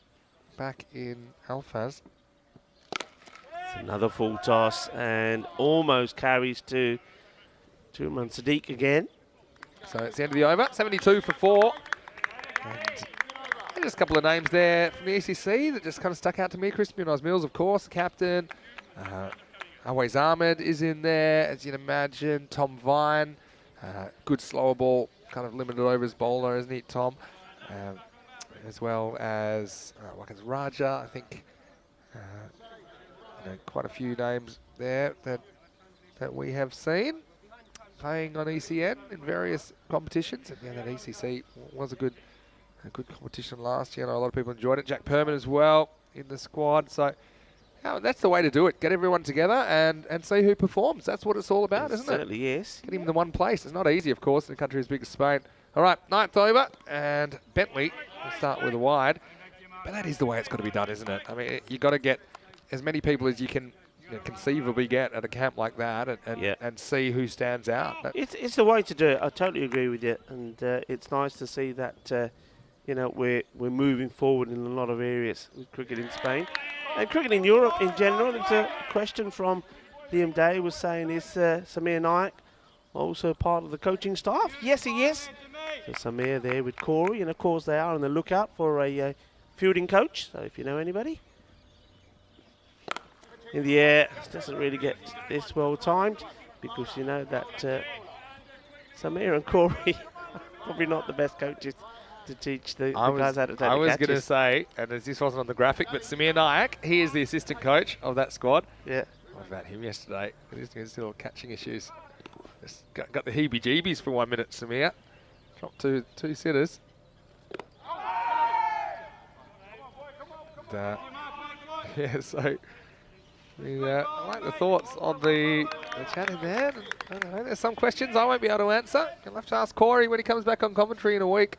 back in Alfaz. It's another full toss and almost carries to Imran Siddiq again. So it's the end of the over, 72 for 4. And just a couple of names there from the ECC that just kind of stuck out to me. Chris Munoz Mills, of course, the captain. Always Ahmed is in there, as you'd imagine. Tom Vine, good slower ball, kind of limited overs bowler, isn't he, Tom? As well as Wakans Raja, I think. Quite a few names there that we have seen playing on ECN in various competitions. And yeah, that ECC was a good competition last year. I know a lot of people enjoyed it. Jack Perman as well in the squad. So that's the way to do it. Get everyone together and see who performs. That's what it's all about, isn't it? Certainly, yes. Get him in the one place. It's not easy, of course, in a country as big as Spain. All right, 9th over, and Bentley will start with a wide. But that is the way it's got to be done, isn't it? I mean, you've got to get as many people as you can conceivably get at a camp like that and see who stands out. It's the way to do it. I totally agree with you. And it's nice to see that, we're moving forward in a lot of areas with cricket in Spain. And cricket in Europe in general. It's a question from Liam Day was saying, is Samir Naik also part of the coaching staff? Yes, he is. So Samir there with Corey, and of course they are on the lookout for a fielding coach. So if you know anybody. In the air, doesn't really get this well timed because you know that Samir and Corey probably not the best coaches to teach the guys how to take the catches. I was going to say, and this wasn't on the graphic, but Samir Nayak, he is the assistant coach of that squad. Yeah. What about him yesterday? His little catching issues. Just got the heebie-jeebies for 1 minute, Samir. Dropped two sitters. Yeah, so I like the thoughts on the chat in there. I don't know, there's some questions I won't be able to answer. You'll have to ask Corey when he comes back on commentary in a week.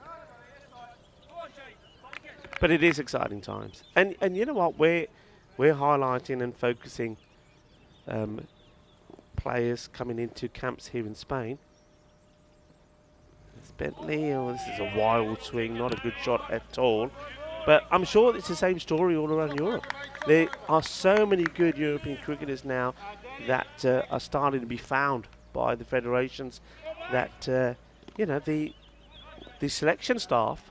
But it is exciting times. And you know what? We're highlighting and focusing players coming into camps here in Spain. It's Bentley. Oh, this is a wild swing, not a good shot at all. But I'm sure it's the same story all around Europe. There are so many good European cricketers now that are starting to be found by the federations that, you know, the selection staff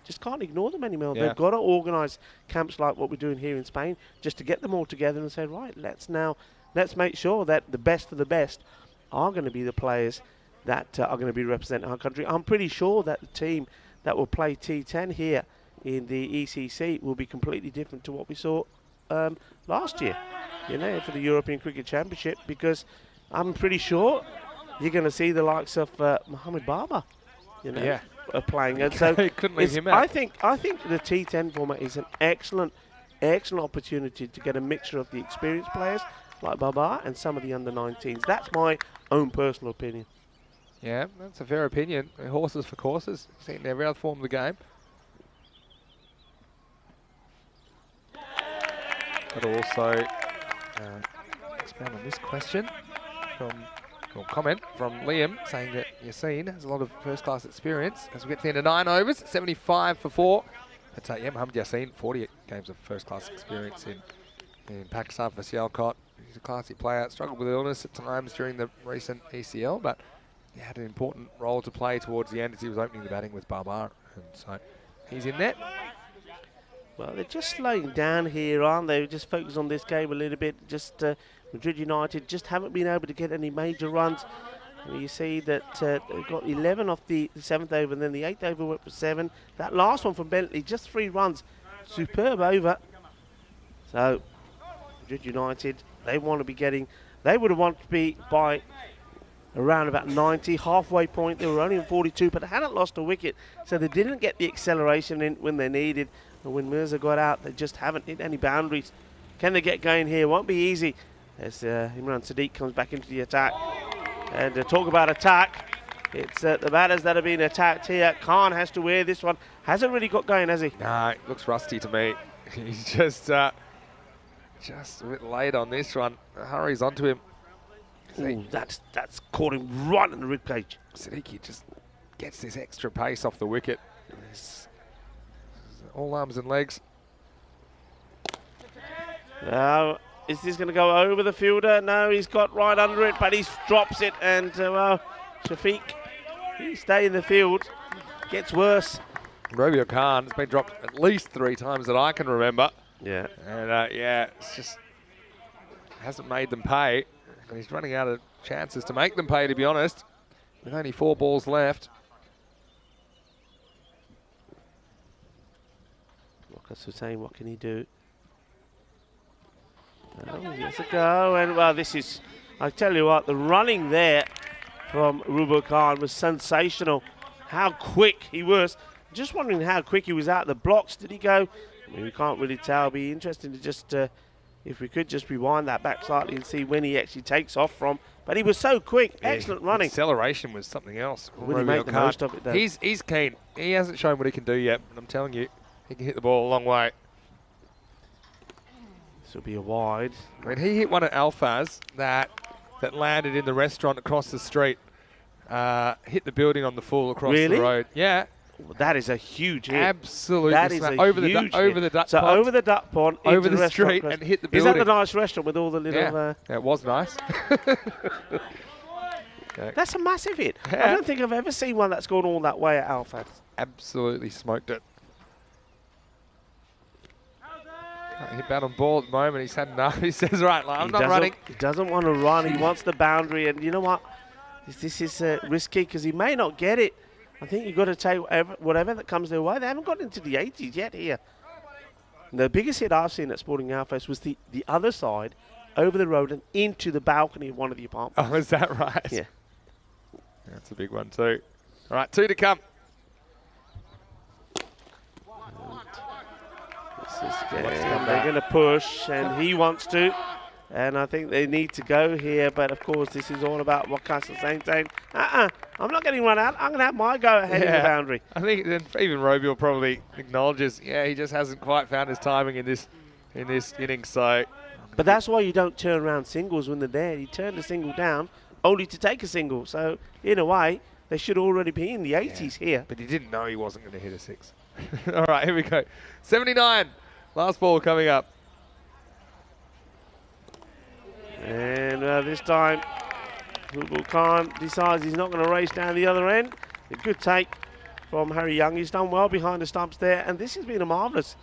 just can't ignore them anymore. Yeah. They've got to organise camps like what we're doing here in Spain just to get them all together and say, right, let's make sure that the best of the best are going to be the players that are going to be representing our country. I'm pretty sure that the team that will play T10 here in the ECC will be completely different to what we saw last year, you know, for the European Cricket Championship, because I'm pretty sure you're going to see the likes of Mohamed Barber, you know, playing. And so couldn't leave him out. I think the T10 format is an excellent opportunity to get a mixture of the experienced players like Barber and some of the under-19s. That's my own personal opinion. Yeah, that's a fair opinion. Horses for courses. Seen every other form of the game. But also expand on this question comment from Liam saying that Yassine has a lot of first-class experience as we get to the end of 9 overs, 75 for 4. But yeah, Mohamed Yassine, 48 games of first-class experience in Pakistan for Sialkot. He's a classy player. Struggled with illness at times during the recent ECL, but he had an important role to play towards the end as he was opening the batting with Barbar, and so he's in net. Well, they're just slowing down here, aren't they? Just focus on this game a little bit. Just Madrid United just haven't been able to get any major runs. And you see that they've got 11 off the 7th over, and then the 8th over went for 7. That last one from Bentley, just 3 runs. Superb over. So, Madrid United, they want to be getting, they would have wanted to be by around about 90, halfway point. They were only in 42, but they hadn't lost a wicket, so they didn't get the acceleration in when they needed. And when Mirza got out, they just haven't hit any boundaries. Can they get going here? Won't be easy as Imran Sadiq comes back into the attack. And to talk about attack, it's the batters that are being attacked here. Khan has to wear this one. Hasn't really got going, has he? Nah, it looks rusty to me. He's just a bit late on this one. Hurries onto him. Ooh, that's caught him right in the ribcage. Siddiqui just gets this extra pace off the wicket. All arms and legs. Now, is this going to go over the fielder? No, he's got right under it, but he drops it. And, well, Shafiq, he stay in the field. Gets worse. Robio Khan has been dropped at least 3 times that I can remember. Yeah. And, yeah, it's just hasn't made them pay. And he's running out of chances to make them pay, to be honest, with only 4 balls left. Marcus Hussain, what can he do? Oh, he has a go, and well, this is, I tell you what, the running there from Rubo Khan was sensational. How quick he was. Just wondering how quick he was out the blocks. Did he go? I mean, we can't really tell. It'd be interesting to just, if we could just rewind that back slightly and see when he actually takes off from. But he was so quick. Yeah, excellent running. Acceleration was something else. Will he make the most of it, though? He's keen. He hasn't shown what he can do yet, but I'm telling you, he can hit the ball a long way. This will be a wide. I mean, he hit one at Alfaz that landed in the restaurant across the street. Hit the building on the full across the road. Yeah. Well, that is a huge hit. Absolutely. That is a over huge the over the duck so pond. over the duck pond, over into the street and hit the building. Is that the nice restaurant with all the little... Yeah, it was nice. That's a massive hit. Yeah. I don't think I've ever seen one that's gone all that way at Alfaz. Absolutely smoked it. Hit bat on ball at the moment. He's had enough. He says, right, I'm not running. He doesn't want to run. He wants the boundary. And you know what? This is risky because he may not get it. I think you've got to take whatever that comes their way. They haven't got into the 80s yet here. And the biggest hit I've seen at Sporting Outfest was the other side, over the road and into the balcony of one of the apartments. Oh, is that right? Yeah. That's a big one too. All right, 2 to come. They're going to push, and he wants to. And I think they need to go here, but of course this is all about what Castle saying. I'm not getting run out. I'm going to have my go ahead in the boundary. I think then even Roby will probably acknowledges, he just hasn't quite found his timing in this inning. So, but that's why you don't turn around singles when they're there. You turn the single down only to take a single. So in a way, they should already be in the 80s here. But he didn't know he wasn't going to hit a 6. All right, here we go. 79. Last ball coming up. And this time, Google Khan decides he's not going to race down the other end. A good take from Harry Young. He's done well behind the stumps there. And this has been a marvellous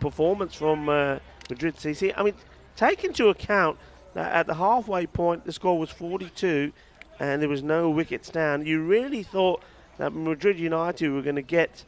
performance from Madrid CC. I mean, take into account that at the halfway point, the score was 42 and there was no wickets down. You really thought that Madrid United were going to get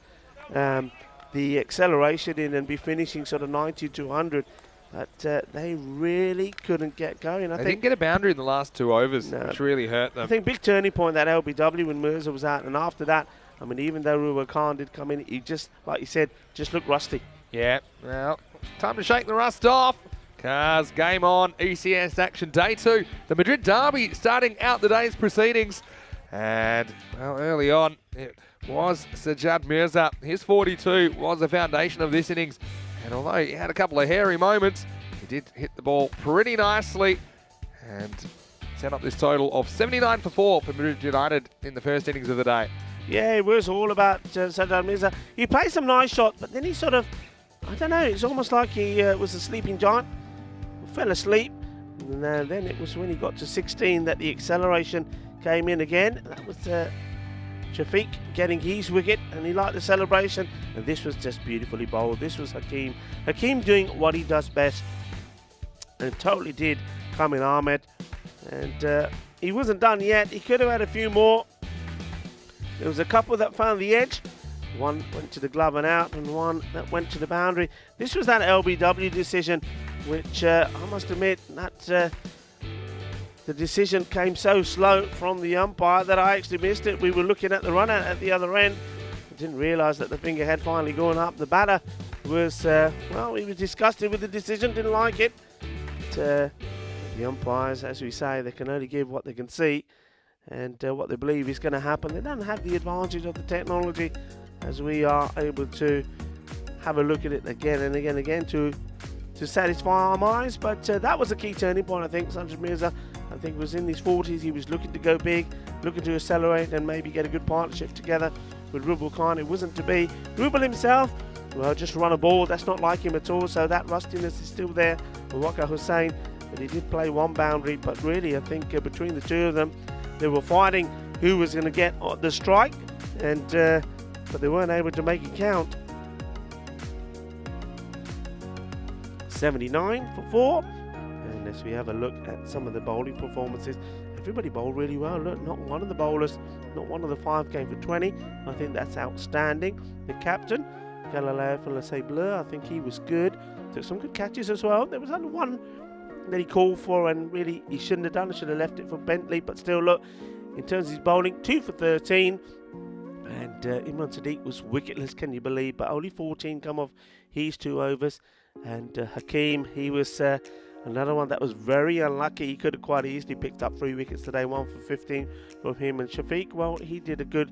the acceleration in and be finishing sort of 90 to 100. But they really couldn't get going. They didn't get a boundary in the last 2 overs, which really hurt them. I think big turning point that LBW when Mirza was out, and after that, I mean, even though Ruben Khan did come in, he just, like you said, just looked rusty. Yeah, well, time to shake the rust off. Cars, game on, ECS action, day 2. The Madrid Derby starting out the day's proceedings. And, well, early on, it was Sajjad Mirza. His 42 was the foundation of this innings. And although he had a couple of hairy moments, he did hit the ball pretty nicely and set up this total of 79 for 4 for Madrid United in the first innings of the day. Yeah, it was all about Sajjad Mirza. He played some nice shots, but then he sort of, I don't know, it's almost like he was a sleeping giant, fell asleep. And then it was when he got to 16 that the acceleration came in again. That was Shafiq getting his wicket, and he liked the celebration, and this was just beautifully bowled. This was Hakeem doing what he does best, and totally did come in Ahmed, and he wasn't done yet. He could have had a few more. There was a couple that found the edge. One went to the glove and out, and one that went to the boundary. This was that LBW decision, which I must admit that the decision came so slow from the umpire that I actually missed it. We were looking at the run out at the other end. I didn't realise that the finger had finally gone up. The batter was, well, he was disgusted with the decision, didn't like it. But, the umpires, as we say, they can only give what they can see and what they believe is going to happen. They don't have the advantage of the technology as we are able to have a look at it again and again and again to satisfy our minds. But that was a key turning point, I think. Sajjad Mirza, I think, was in his 40s. He was looking to go big, looking to accelerate and maybe get a good partnership together with Rubel Khan. It wasn't to be. Rubel himself, well, just run a ball. That's not like him at all. So that rustiness is still there with Waqar Hussain. But he did play one boundary. But really, I think between the two of them, they were fighting who was going to get the strike. And but they weren't able to make it count. 79 for 4. And as we have a look at some of the bowling performances, everybody bowled really well. Look, not one of the bowlers, not one of the 5 came for 20. I think that's outstanding. The captain, Galileo Felicé Bleu, I think he was good. Took some good catches as well. There was only one that he called for, and really he shouldn't have done it. Should have left it for Bentley. But still, look, in terms of his bowling, 2 for 13. And Imran Sadiq was wicketless, can you believe? But only 14 come off his 2 overs. And Hakeem, he was another one that was very unlucky. He could have quite easily picked up 3 wickets today, 1 for 15 from him. And Shafiq, well, he did a good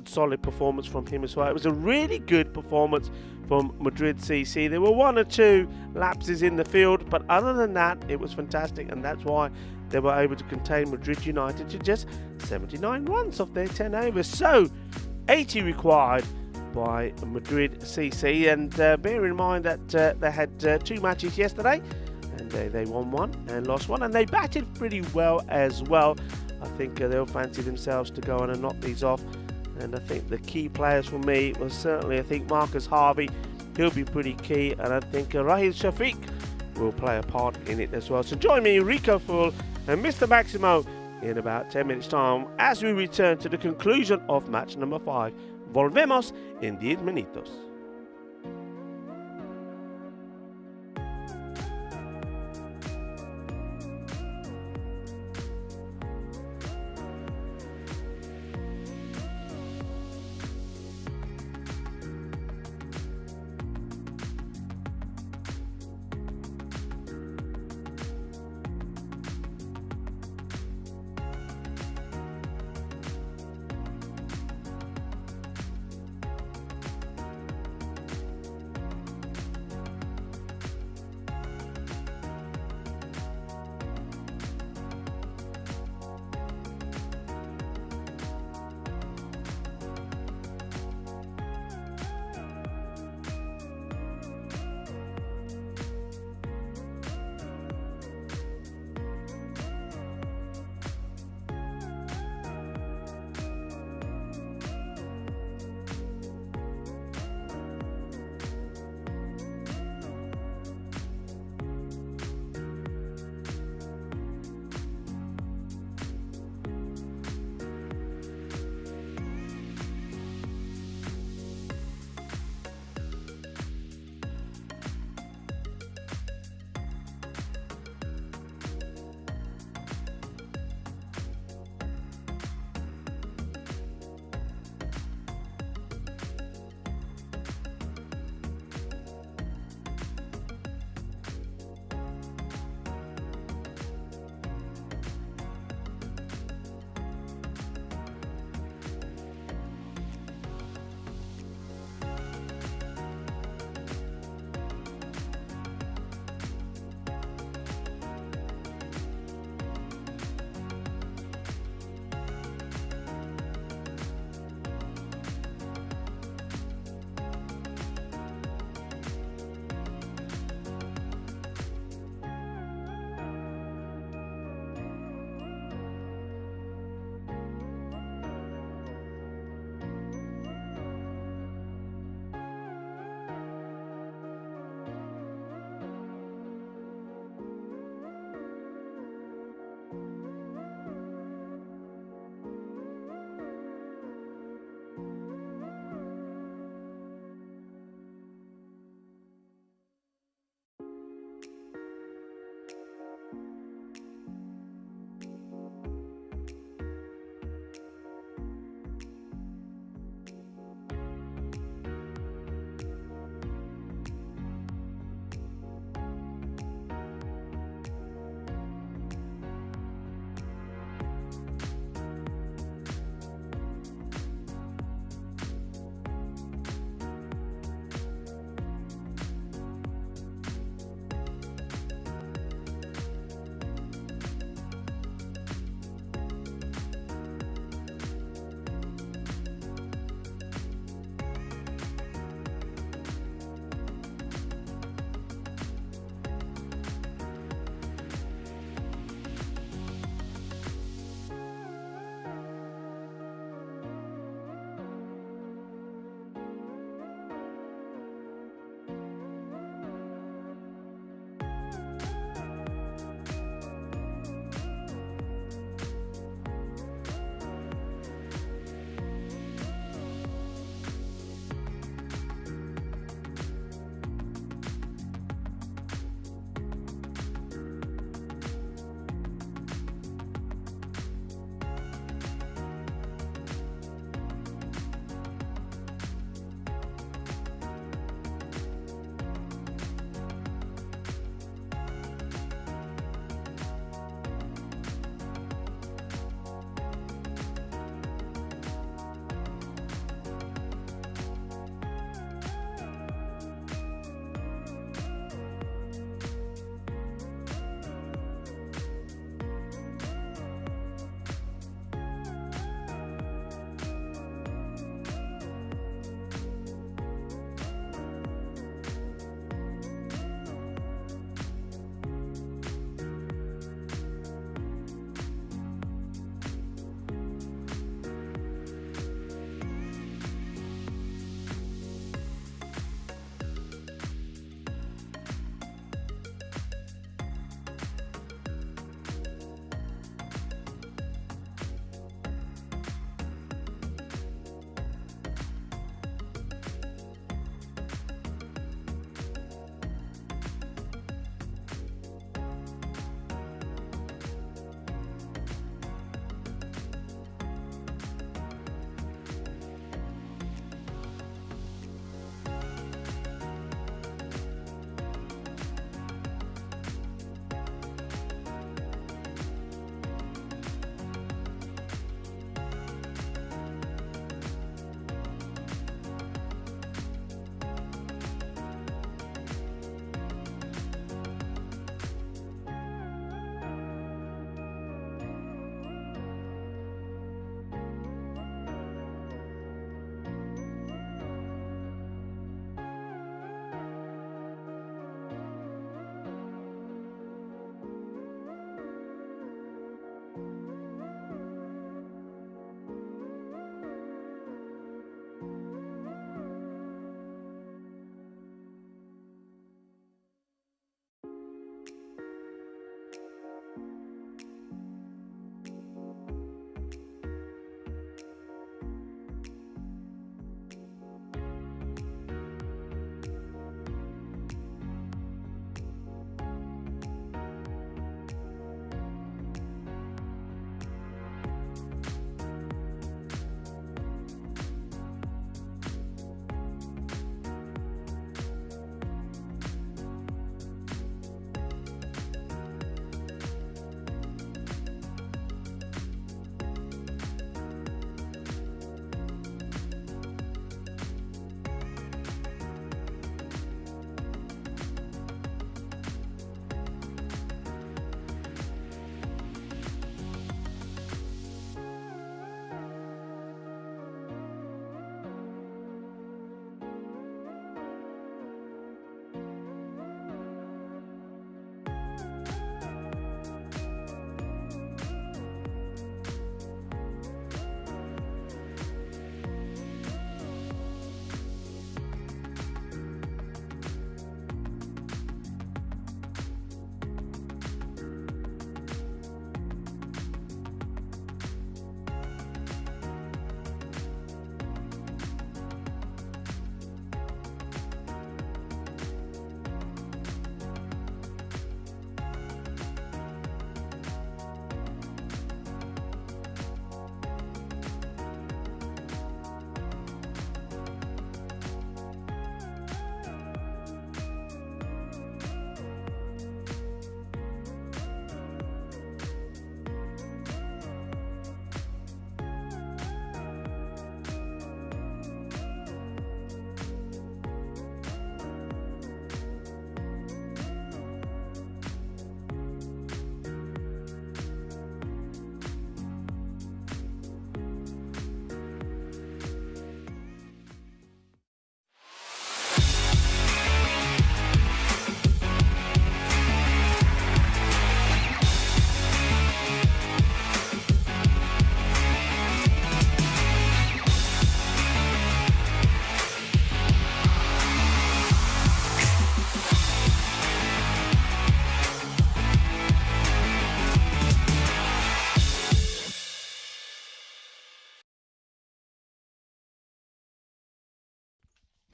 solid performance from him as well. It was a really good performance from Madrid CC. There were 1 or 2 lapses in the field, but other than that, it was fantastic, and that's why they were able to contain Madrid United to just 79 runs off their 10 overs. So 80 required by Madrid CC, and bear in mind that they had 2 matches yesterday, and they won 1 and lost 1, and they batted pretty well as well. I think they'll fancy themselves to go on and knock these off. And I think the key players for me was certainly, I think, Marcus Harvey. He'll be pretty key. And I think Rahil Shafiq will play a part in it as well. So join me, Rico Full and Mr. Maximo, in about 10 minutes' time as we return to the conclusion of match number 5. Volvemos en 10 minutos.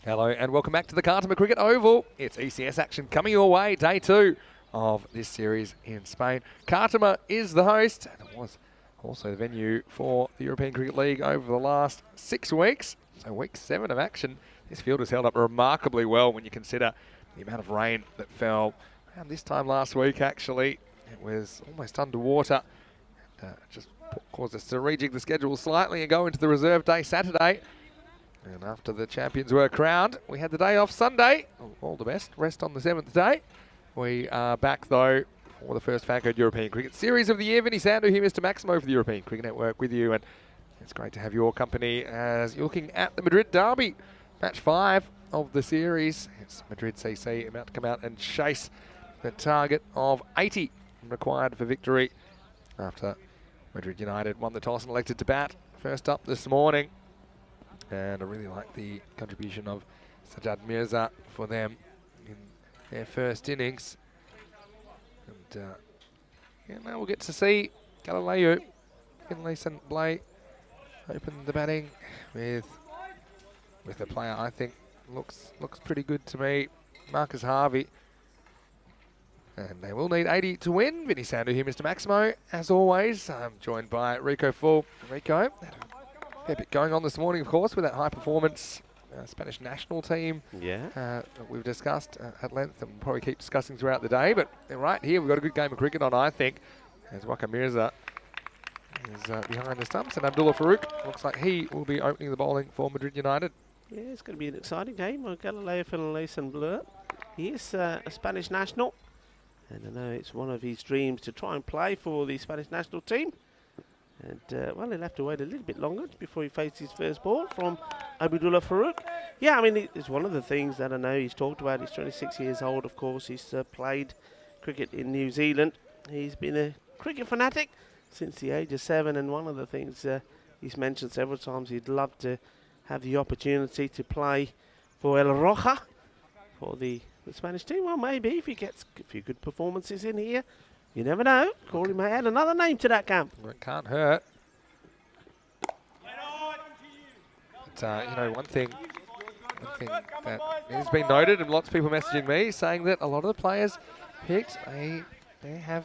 Hello and welcome back to the Cartama Cricket Oval. It's ECS action coming your way, day 2 of this series in Spain. Cartama is the host, and it was also the venue for the European Cricket League over the last 6 weeks. So week 7 of action, this field has held up remarkably well when you consider the amount of rain that fell around this time last week. Actually, it was almost underwater. And, just caused us to rejig the schedule slightly and go into the reserve day Saturday. And after the champions were crowned, we had the day off Sunday. All the best. Rest on the 7th day. We are back, though, for the first FanCode European Cricket Series of the year. Vinny Sandu here, Mr. Maximo for the European Cricket Network with you. And it's great to have your company as you're looking at the Madrid derby. Match 5 of the series. It's Madrid CC about to come out and chase the target of 80 required for victory after Madrid United won the toss and elected to bat first up this morning. And I really like the contribution of Sajjad Mirza for them in their first innings. And yeah, now we'll get to see Galileo, Finlayson, Blay open the batting with a player I think looks pretty good to me, Marcus Harvey. And they will need 80 to win. Vinny Sandu here, Mr. Maximo. As always, I'm joined by Rico Full. Rico, a bit going on this morning, of course, with that high-performance Spanish national team. Yeah. That we've discussed at length, and we'll probably keep discussing throughout the day. But right here, we've got a good game of cricket on, I think, as Waka Mirza is behind the stumps, and Abdullah Farouk looks like he will be opening the bowling for Madrid United. Yeah, it's going to be an exciting game. Galileo Finlayson Blur. He is a Spanish national, and I know it's one of his dreams to try and play for the Spanish national team. And, well, he'll have to wait a little bit longer before he faces his first ball from Abdullah Farouk. Yeah, I mean, it's one of the things that I know he's talked about. He's 26 years old, of course. He's played cricket in New Zealand. He's been a cricket fanatic since the age of 7. And one of the things he's mentioned several times, he'd love to have the opportunity to play for El Roja, for the Spanish team. Well, maybe if he gets a few good performances in here. You never know. Corey may add another name to that camp. Well, it can't hurt. But, you know, one thing that has been noted, and lots of people messaging me, saying that a lot of the players picked, they have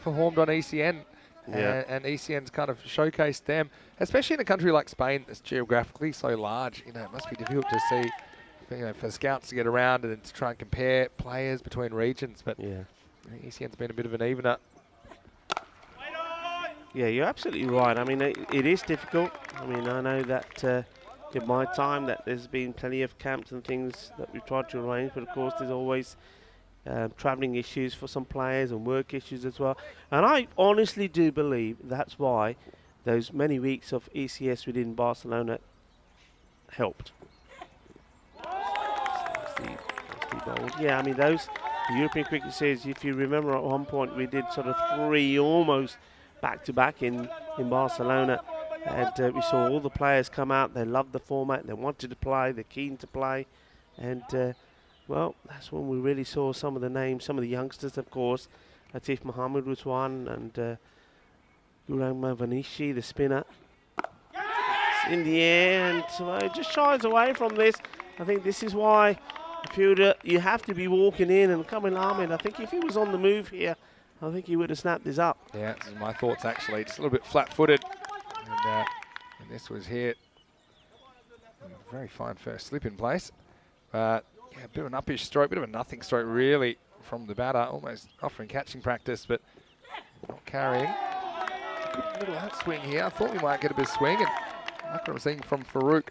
performed on ECN. Yeah. And ECN's kind of showcased them, especially in a country like Spain that's geographically so large. You know, it must be difficult to see, you know, for scouts to get around and to try and compare players between regions. But yeah, ECN's been a bit of an evener. Yeah, you're absolutely right. I mean, it is difficult. I mean, I know that in my time that there's been plenty of camps and things that we've tried to arrange, but of course there's always travelling issues for some players and work issues as well. And I honestly do believe that's why those many weeks of ECS within Barcelona helped. Yeah, I mean, the European Cricket Series, if you remember at one point we did sort of 3 almost back-to-back in Barcelona, and we saw all the players come out. They loved the format, they wanted to play, they're keen to play, and well, that's when we really saw some of the names, some of the youngsters, of course. Latif Mohammed was one, and Gurang Mavanishi, the spinner. It's in the air, and it just shies away from this. I think this is why you have to be walking in, and Kamil Ahmed, I think if he was on the move here, I think he would have snapped this up. Yeah, this is my thoughts actually. Just a little bit flat-footed, and this was hit. Very fine first slip in place, but yeah, a bit of an uppish stroke, bit of a nothing stroke really from the batter, almost offering catching practice, but not carrying. Good little outswing here. I thought we might get a bit of swing, and like what I'm seeing from Farouk,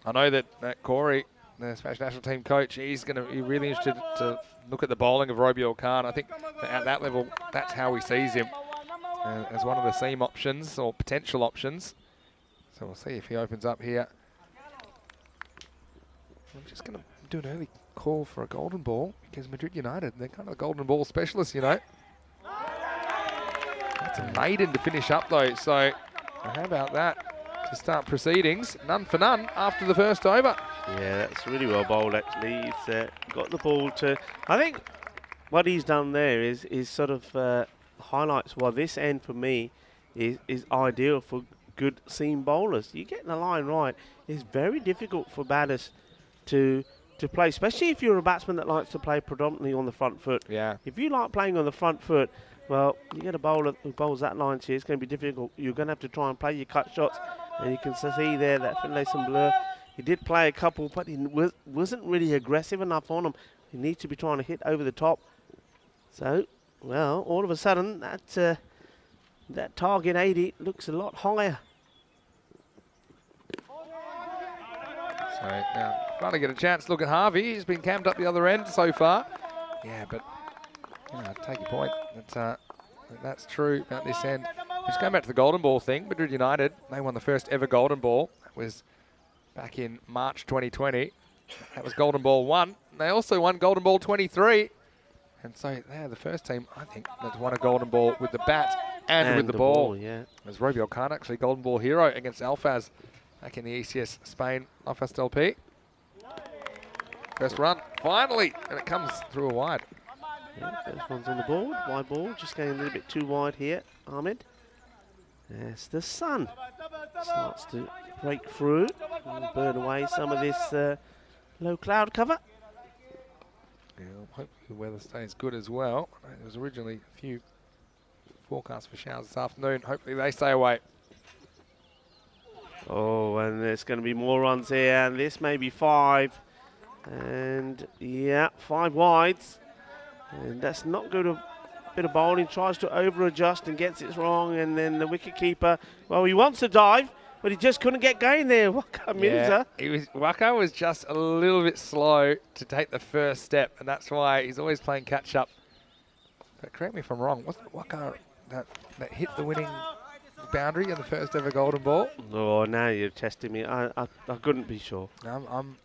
I know that Corey, the Spanish national team coach, he's going to be really interested to look at the bowling of Robiel Khan. I think that at that level, that's how he sees him, as one of the seam options or potential options. So we'll see if he opens up here. I'm just going to do an early call for a golden ball because Madrid United, they're kind of a golden ball specialists, you know. That's a maiden to finish up though, so how about that? To start proceedings, none for none after the first over. Yeah, that's really well bowled actually. He's got the ball to, I think what he's done there is sort of highlights why this end for me is ideal for good seam bowlers. You get the line right, it's very difficult for batters to to play, especially if you're a batsman that likes to play predominantly on the front foot. Yeah. If you like playing on the front foot, well, you get a bowler who bowls that line to you, it's going to be difficult. You're going to have to try and play your cut shots, and you can see there that Finlayson Blur, he did play a couple, but he wasn't really aggressive enough on them. He needs to be trying to hit over the top. So, well, all of a sudden, that target 80 looks a lot higher. So now trying to get a chance to look at Harvey. He's been camped up the other end so far. Yeah, but you know, I take your point. That's true about this end. Just going back to the golden ball thing, Madrid United, they won the first ever golden ball. That was back in March 2020. That was golden ball 1. They also won golden ball 23. And so they're the first team, I think, that's won a golden ball with the bat and with the ball. Yeah. As Robiel Khan, actually golden ball hero against Alfaz back in the ECS Spain Alfaz LP. First run, finally, and it comes through a wide. Yeah, first one's on the board, wide ball, just going a little bit too wide here, Ahmed. As the sun starts to break through and burn away some of this low cloud cover. Yeah, hopefully the weather stays good as well. There was originally a few forecasts for showers this afternoon. Hopefully they stay away. Oh, and there's going to be more runs here, and this may be 5. And yeah, 5 wides. And that's not good. A bit of bowling, tries to over-adjust and gets it wrong. And then the wicket-keeper, well, he wants to dive, but he just couldn't get going there. Waka Mirza. Waka was just a little bit slow to take the first step, and that's why he's always playing catch-up. But correct me if I'm wrong, wasn't it Waka that hit the winning boundary in the first ever golden ball? Oh, now you're testing me. I couldn't be sure. I'm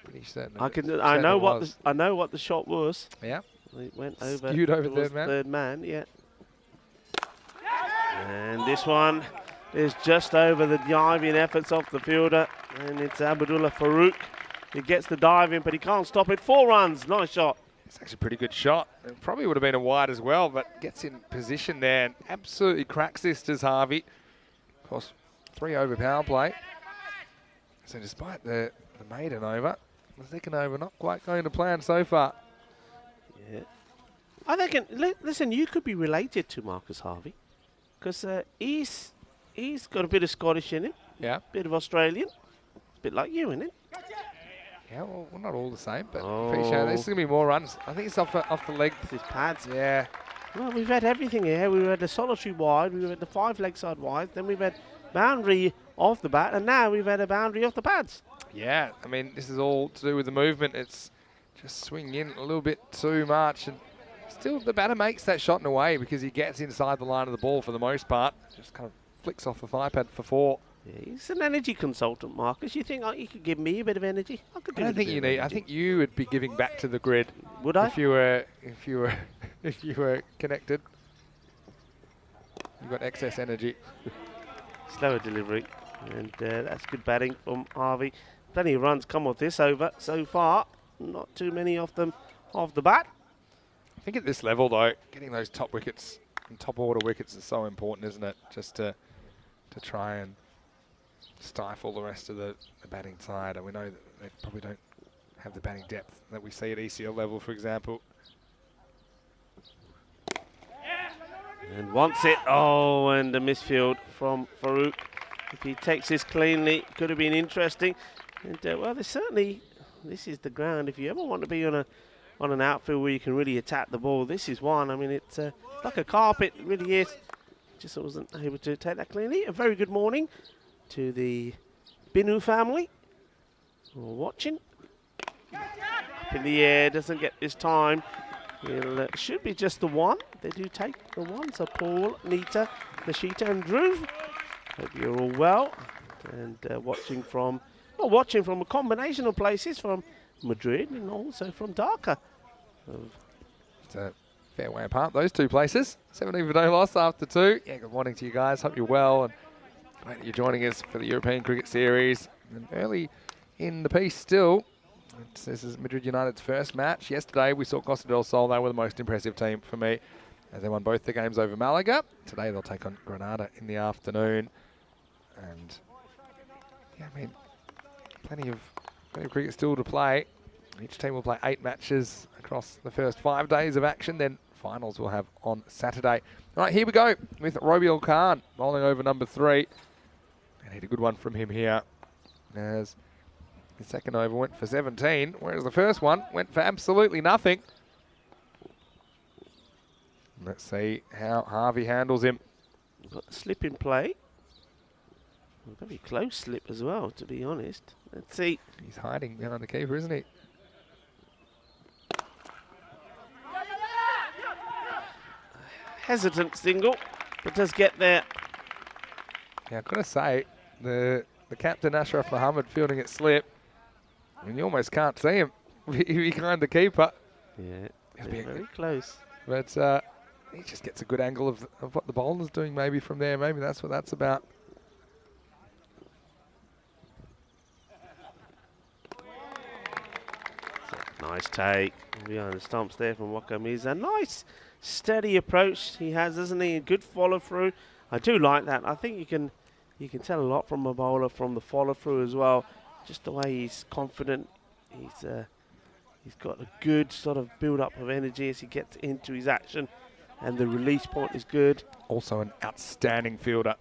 pretty certain. I know what the shot was. Yeah. It went over. Skewed over third man. Third man, yeah. And this one is just over the diving efforts of the fielder, and it's Abdullah Farouk. He gets the dive in, but he can't stop it. 4 runs. Nice shot. It's actually a pretty good shot. It probably would have been a wide as well, but gets in position there and absolutely cracks this to Harvey. Of course, 3 over power play. So despite the maiden over, the second over not quite going to plan so far. Yeah. I reckon, listen, you could be related to Marcus Harvey, because he's got a bit of Scottish in him. Yeah. Bit of Australian. A bit like you, isn't it? Yeah, well, not all the same, but pretty sure there's going to be more runs. I think it's off the leg. His pads. Yeah. Well, we've had everything here. We've had the solitary wide, we've had the 5 leg side wide, then we've had boundary off the bat, and now we've had a boundary off the pads. Yeah, I mean, this is all to do with the movement. It's just swinging in a little bit too much, and still the batter makes that shot in a way because he gets inside the line of the ball for the most part. Just kind of flicks off the thigh pad for 4. Yeah, he's an energy consultant, Marcus. You think you could give me a bit of energy? I could do I don't think you need. I think you would be giving back to the grid. Would I? If you were connected. You've got excess energy. Slower delivery, and that's good batting from Harvey. Plenty of runs come off this over so far. Not too many of them off the bat. I think at this level, though, getting those top wickets and top order wickets is so important, isn't it? Just to try and stifle the rest of the batting side. And we know that they probably don't have the batting depth that we see at ECL level, for example. And wants it. Oh, and a misfield from Farouk. If he takes this cleanly, could have been interesting. And well, there's certainly, this is the ground. If you ever want to be on an outfield where you can really attack the ball, this is one. I mean, it's like a carpet. It really is. Just wasn't able to take that cleanly. A very good morning to the Binu family who are watching. Up in the air, doesn't get this time. It should be just the 1. They do take the 1. So Paul, Nita, Nashita and Dhruv. Hope you're all well. And watching from a combination of places, from Madrid and also from Dhaka. It's a fair way apart, those 2 places. 17 for no loss after 2. Yeah, good morning to you guys. Hope you're well, and great that you're joining us for the European Cricket Series. And early in the piece still, this is Madrid United's first match. Yesterday we saw Costa del Sol. They were the most impressive team for me, as they won both the games over Malaga. Today they'll take on Granada in the afternoon. And yeah, I mean, plenty of cricket still to play. Each team will play 8 matches across the first 5 days of action, then finals we'll have on Saturday. All right, here we go with Robiel Khan bowling over number 3. And hit a good one from him here, as the second over went for 17, whereas the first one went for absolutely nothing. Let's see how Harvey handles him. Got the slip in play. A very close slip as well, to be honest. Let's see. He's hiding behind the keeper, isn't he? Hesitant single, but does get there. Yeah, I've got to say, the captain Ashraf Mohammed fielding it slip, and you almost can't see him behind the keeper. Yeah, very close. But he just gets a good angle of what the bowler's doing maybe from there. Maybe that's what that's about. Nice take behind the stumps there from Wakamiza. Nice steady approach he has, doesn't he? Good follow through. I do like that. I think you can tell a lot from a bowler from the follow through as well. Just the way he's confident. He's got a good sort of build up of energy as he gets into his action, and the release point is good. Also an outstanding fielder.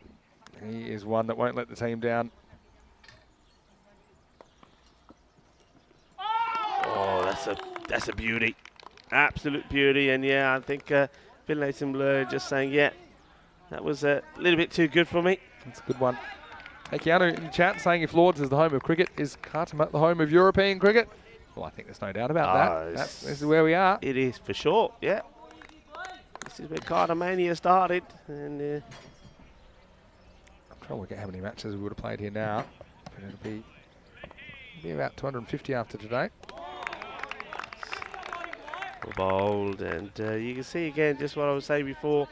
He is one that won't let the team down. Oh, that's a beauty, absolute beauty. And yeah, I think Finlay Simbler just saying, yeah, that was a little bit too good for me. That's a good one. Hey, Keanu in the chat saying if Lords is the home of cricket, is Cartama the home of European cricket? Well, I think there's no doubt about that. This is where we are. It is for sure, yeah. This is where Cartamania started. And I'm trying to work out how many matches we would have played here now. But it'll be about 250 after today. Bowled, and you can see again just what I was saying before.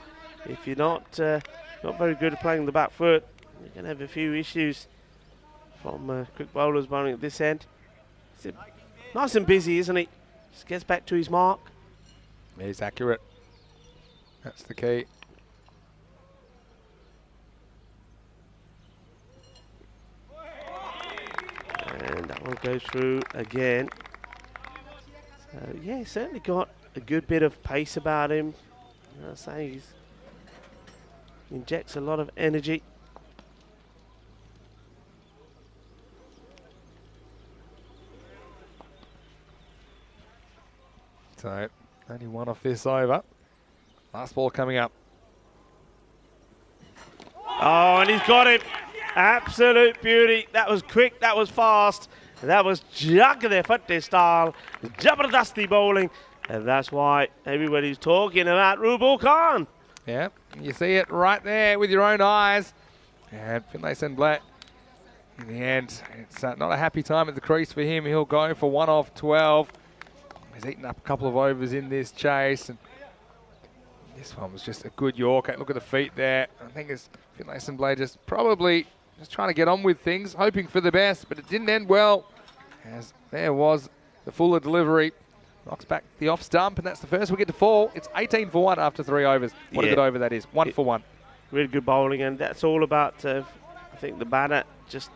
If you're not very good at playing the back foot, you're going to have a few issues from quick bowlers bowling at this end. He's nice and busy, isn't he? Just gets back to his mark. He's accurate. That's the key. And that one goes through again. So yeah, he's certainly got a good bit of pace about him. I say he injects a lot of energy. So only one off this over. Last ball coming up. Oh, and he's got it. Absolute beauty. That was quick, that was fast. That was Jagde Fatte style. Jabardasti bowling. And that's why everybody's talking about Robiel Khan. Yeah, you see it right there with your own eyes. And Finlay Simbler, in the end, it's not a happy time at the crease for him. He'll go for 1 off 12. He's eaten up a couple of overs in this chase. And this one was just a good Yorker. Look at the feet there. I think it's Finlay Simbler just probably just trying to get on with things, hoping for the best, but it didn't end well. As there was the fuller delivery. Knocks back the off stump, and that's the first wicket to fall. It's 18 for 1 after 3 overs. What a good over that is. 1 for 1. Really good bowling, and that's all about, I think, the batter just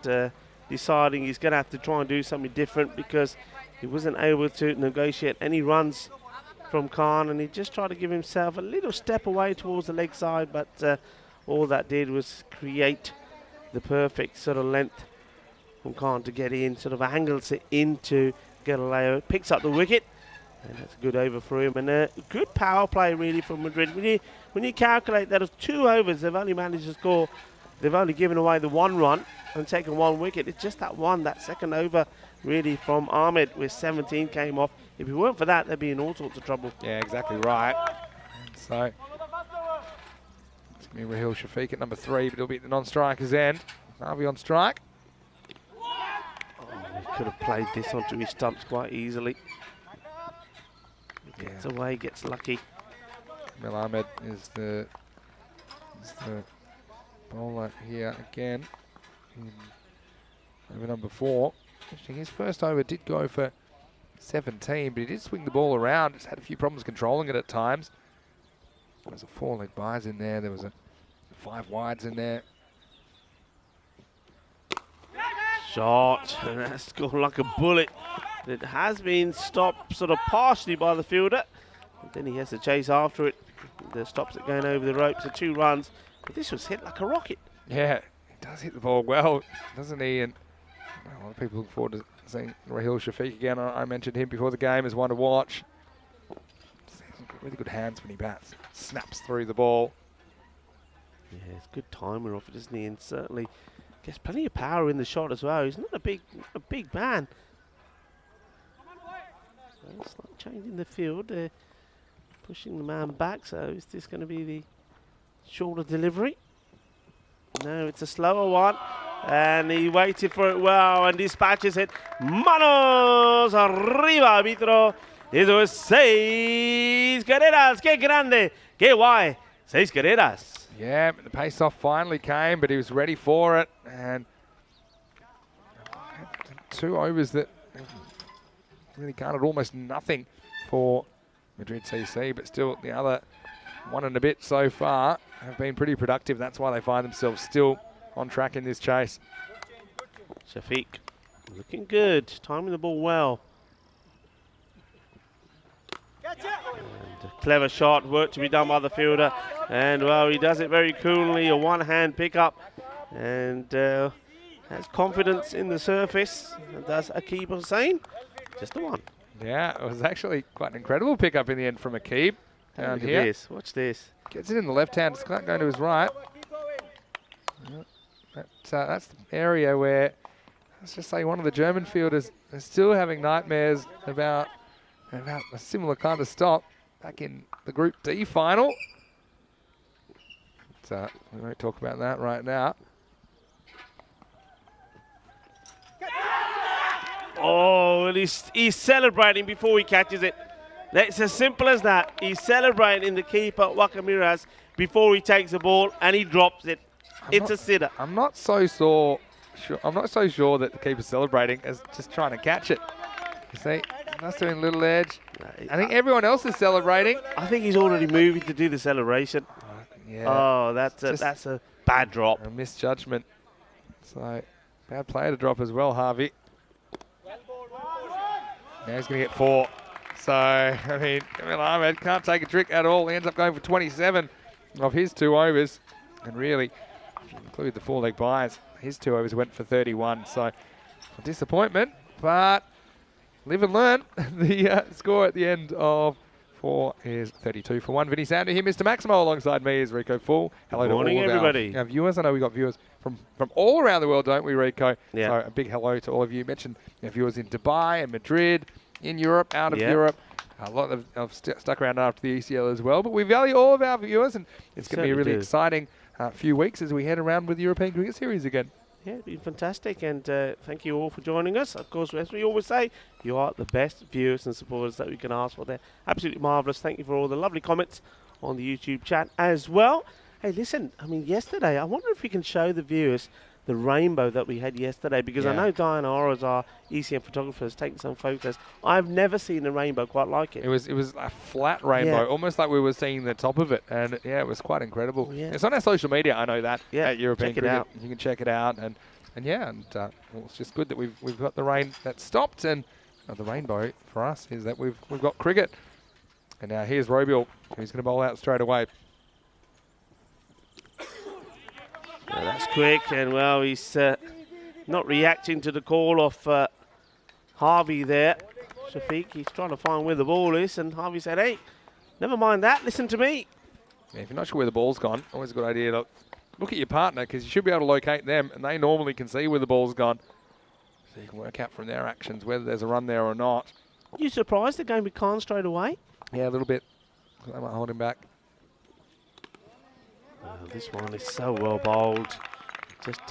deciding he's going to have to try and do something different because he wasn't able to negotiate any runs from Khan, and he just tried to give himself a little step away towards the leg side, but all that did was create the perfect sort of length from Khan to get in, sort of angles it into Galileo, picks up the wicket, and that's a good over for him, and a good power play really from Madrid. When you calculate that of 2 overs, they've only managed to score, they've only given away the 1 run and taken 1 wicket. It's just that second over really from Ahmed where 17 came off. If it weren't for that, they'd be in all sorts of trouble. Yeah, exactly right. And so it's going to be Raheel Shafiq at number 3, but he'll be at the non-striker's end. Harvey on strike. Oh, he could have played this onto his stumps quite easily. He gets away, gets lucky. Mel Ahmed is the bowler here again. Over number 4. Actually, his first over did go for 17, but he did swing the ball around. Just had a few problems controlling it at times. There was a 4-leg buys in there. There was a 5 wides in there. Shot, and that's gone like a bullet It has been stopped sort of partially by the fielder. But then he has to chase after it. The stops it going over the ropes, the 2 runs. But this was hit like a rocket. Yeah, he does hit the ball well, doesn't he? And a lot of people look forward to seeing Rahil Shafiq again. I mentioned him before the game as one to watch. He's got really good hands when he bats. Snaps through the ball. Yeah, it's good timer off it, isn't he? And certainly gets plenty of power in the shot as well. He's not a big man. It's like changing the field, pushing the man back. So is this going to be the shorter delivery? No, it's a slower one. And he waited for it well and dispatches it. Manos arriba, arbitro. Eso es 6 carreras. Qué grande. Qué guay. 6 carreras. Yeah, the pace-off finally came, but he was ready for it. And 2 overs that really garnered almost nothing for Madrid CC, but still the other 1 and a bit so far have been pretty productive. That's why they find themselves still on track in this chase. Shafiq looking good, timing the ball well. And a clever shot, work to be done by the fielder. And well, he does it very coolly, a one-hand pickup. And has confidence in the surface. And does Akib Hussain, just the one. Yeah, it was actually quite an incredible pickup in the end from Akib. Down Look at here. this, watch this. Gets it in the left hand, it's not going to his right. That's the area where, let's just say, one of the German fielders is still having nightmares about a similar kind of stop back in the Group D final. But, we won't talk about that right now. Oh, and he's celebrating before he catches it. It's as simple as that. He's celebrating the keeper, Wakamiras, before he takes the ball and he drops it. It's a sitter. I'm not so sure that the keeper's celebrating as just trying to catch it. You see, that's doing a little edge. I think everyone else is celebrating. I think he's already moving to do the celebration. Yeah. Oh, that's a bad drop. A misjudgment. So, bad player to drop as well, Harvey. Now he's going to get 4. So, I mean, Kamil Ahmed can't take a trick at all. He ends up going for 27 of his 2 overs. And really, if you include the 4-leg buys, his 2 overs went for 31. So, a disappointment, but live and learn. The score at the end of 4 is 32 for 1. Vinny Sander here, Mr. Maximo, alongside me is Rico Full. Hello to all of everybody. our viewers. I know we've got viewers from all around the world, don't we, Rico? Yeah. So a big hello to all of you. You mentioned viewers in Dubai and Madrid, in Europe, out of Europe. A lot of stuck around after the ECL as well. But we value all of our viewers, and it's going to be a really exciting few weeks as we head around with the European Cricket Series again. Yeah, it's been fantastic, and thank you all for joining us. Of course, as we always say, you are the best viewers and supporters that we can ask for. They're absolutely marvellous. Thank you for all the lovely comments on the YouTube chat as well. Hey, listen, I mean, yesterday, I wonder if we can show the viewers the rainbow that we had yesterday, because I know Diana Oro's our ECM photographer has taken some photos. I've never seen a rainbow quite like it. It was a flat rainbow, almost like we were seeing the top of it, and it was quite incredible. Yeah. It's on our social media, I know that, at European Cricket. You can check it out, and well, it's just good that we've got the rain that stopped, and the rainbow for us is that we've got cricket. And now here's Robiel, who's going to bowl out straight away. Yeah, that's quick, and well, he's not reacting to the call of Harvey there. Shafiq, he's trying to find where the ball is, and Harvey said, hey, never mind that, listen to me. Yeah, if you're not sure where the ball's gone, always a good idea to look at your partner, because you should be able to locate them, and they normally can see where the ball's gone. So you can work out from their actions whether there's a run there or not. You surprised the game with Khan straight away? Yeah, a little bit. They might hold him back. This one is so well bowled. Just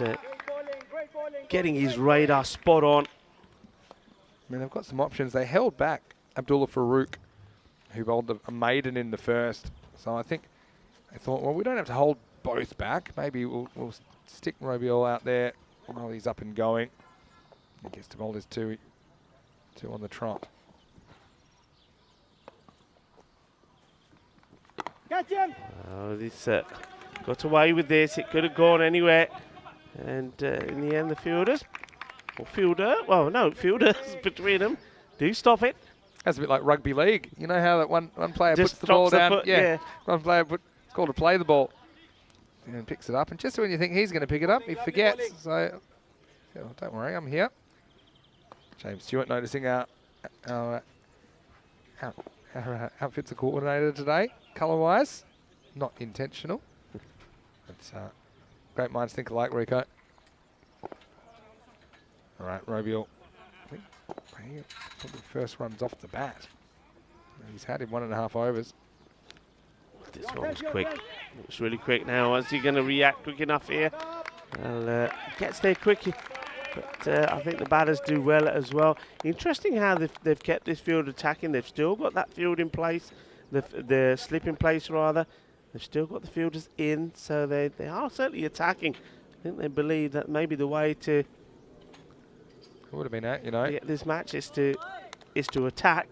getting his radar spot on. I mean, they've got some options. They held back Abdullah Farooq, who bowled a maiden in the first. So I think they thought, well, we don't have to hold both back. Maybe we'll stick Robiel out there while he's up and going. He gets to bowl his two on the trot. Catch him! Oh, this got away with this. It could have gone anywhere. And in the end, the fielders, fielders between them, Do stop it. That's a bit like rugby league. You know how that one player Just puts the ball drops the down? foot, yeah. One player it's called to play the ball. And picks it up. And just when you think he's going to pick it up, he forgets. So, yeah, don't worry, I'm here. James Stewart noticing our outfits are coordinated today, colour-wise. Not intentional. But great minds think alike, Rico. All right, Robiel. I think probably first runs off the bat. He's had him 1.5 overs. This one was quick. It was really quick now. Is he going to react quick enough here? Well, gets there quickly. But I think the batters do well as well. Interesting how they've kept this field attacking. They've still got that field in place, the slip in place rather. They've still got the fielders in, so they are certainly attacking. I think they believe that maybe the way to It would have been out, you know. get this match is to attack.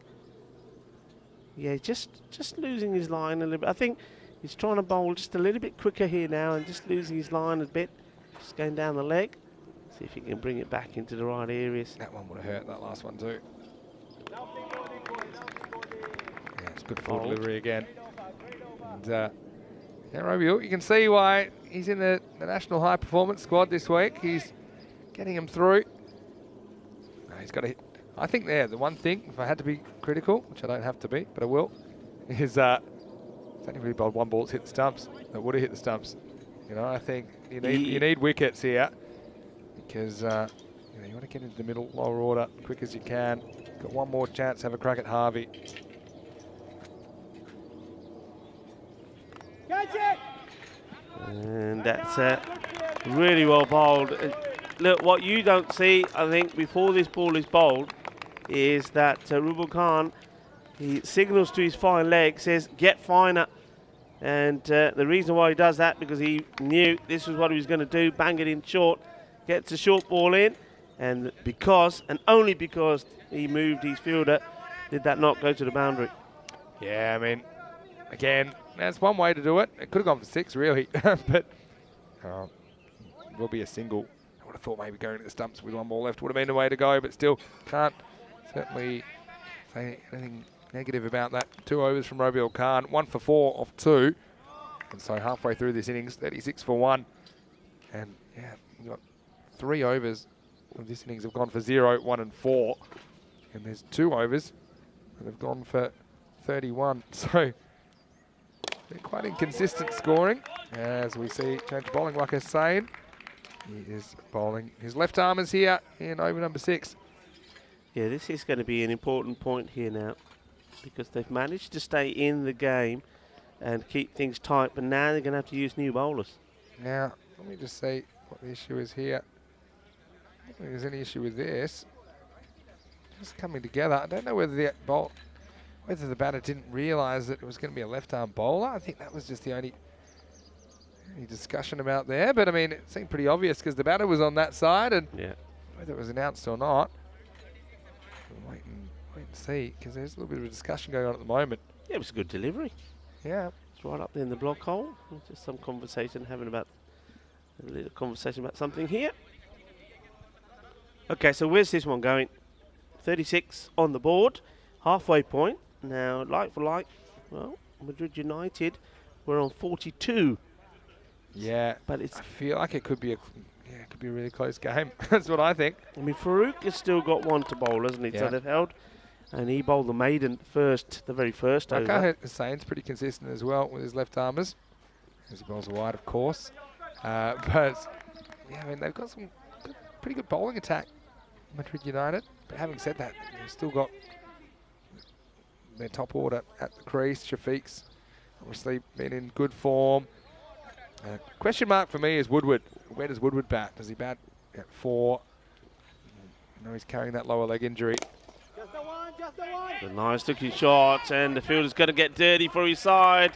Yeah, just losing his line a little bit. I think he's trying to bowl just a little bit quicker here now and just losing his line a bit. Just going down the leg. See if he can bring it back into the right areas. That one would have hurt, that last one too. Yeah, it's good full delivery again. And yeah, Robiel, you can see why he's in the national high performance squad this week. He's getting him through. No, he's got to hit. I think there, the one thing, if I had to be critical, which I don't have to be, but I will, is he's only really bowled one ball that's hit the stumps. That would have hit the stumps. You know, I think you need wickets here because you want to get into the middle, lower order, quick as you can. Got one more chance, have a crack at Harvey. And that's really well bowled. Look, what you don't see, I think, before this ball is bowled, is that Rubal Khan, he signals to his fine leg, says, get finer. And the reason why he does that, because he knew this was what he was going to do, bang it in short, gets a short ball in, and because, and only because he moved his fielder, did that not go to the boundary. Yeah, I mean, again, that's one way to do it. It could have gone for 6, really, but will be a single. I would have thought maybe going to the stumps with one ball left would have been the way to go, but still can't certainly say anything negative about that. 2 overs from Robiel Khan, 1 for 4 off 2. And so halfway through this innings, 36 for 1. And yeah, you got 3 overs of this innings have gone for 0, 1 and 4. And there's 2 overs that have gone for 31. So they're quite inconsistent scoring. As we see change bowling, like I was saying. He is bowling his left armers here in over number 6. Yeah, this is going to be an important point here now, because they've managed to stay in the game and keep things tight, but now they're going to have to use new bowlers. Now, let me just see what the issue is here. I don't think there's any issue with this. Just coming together. I don't know whether the batter didn't realise that it was going to be a left-arm bowler. I think that was just the only discussion about there. But, I mean, it seemed pretty obvious because the batter was on that side, and whether it was announced or not, we'll wait and see, because there's a little bit of a discussion going on at the moment. Yeah, it was a good delivery. Yeah. It's right up there in the block hole. Just some conversation, a little conversation about something here. Okay, so where's this one going? 36 on the board, halfway point. Now, like for like, well, Madrid United, we're on 42. Yeah, but I feel like it could be a really close game. That's what I think. I mean, Farouk has still got one to bowl, hasn't he? Yeah. So they've held, and he bowled the maiden first, the very first over. Like Hussein's pretty consistent as well with his left armers. As he bowls wide, of course. But yeah, I mean, they've got some pretty good bowling attack, Madrid United. But having said that, they've still got their top order at the crease. Shafiq's obviously been in good form. Question mark for me is Woodward. Where does Woodward bat? Does he bat at 4? No, he's carrying that lower leg injury. Just the one. A nice looking shot, and the fielder's going to get dirty for his side.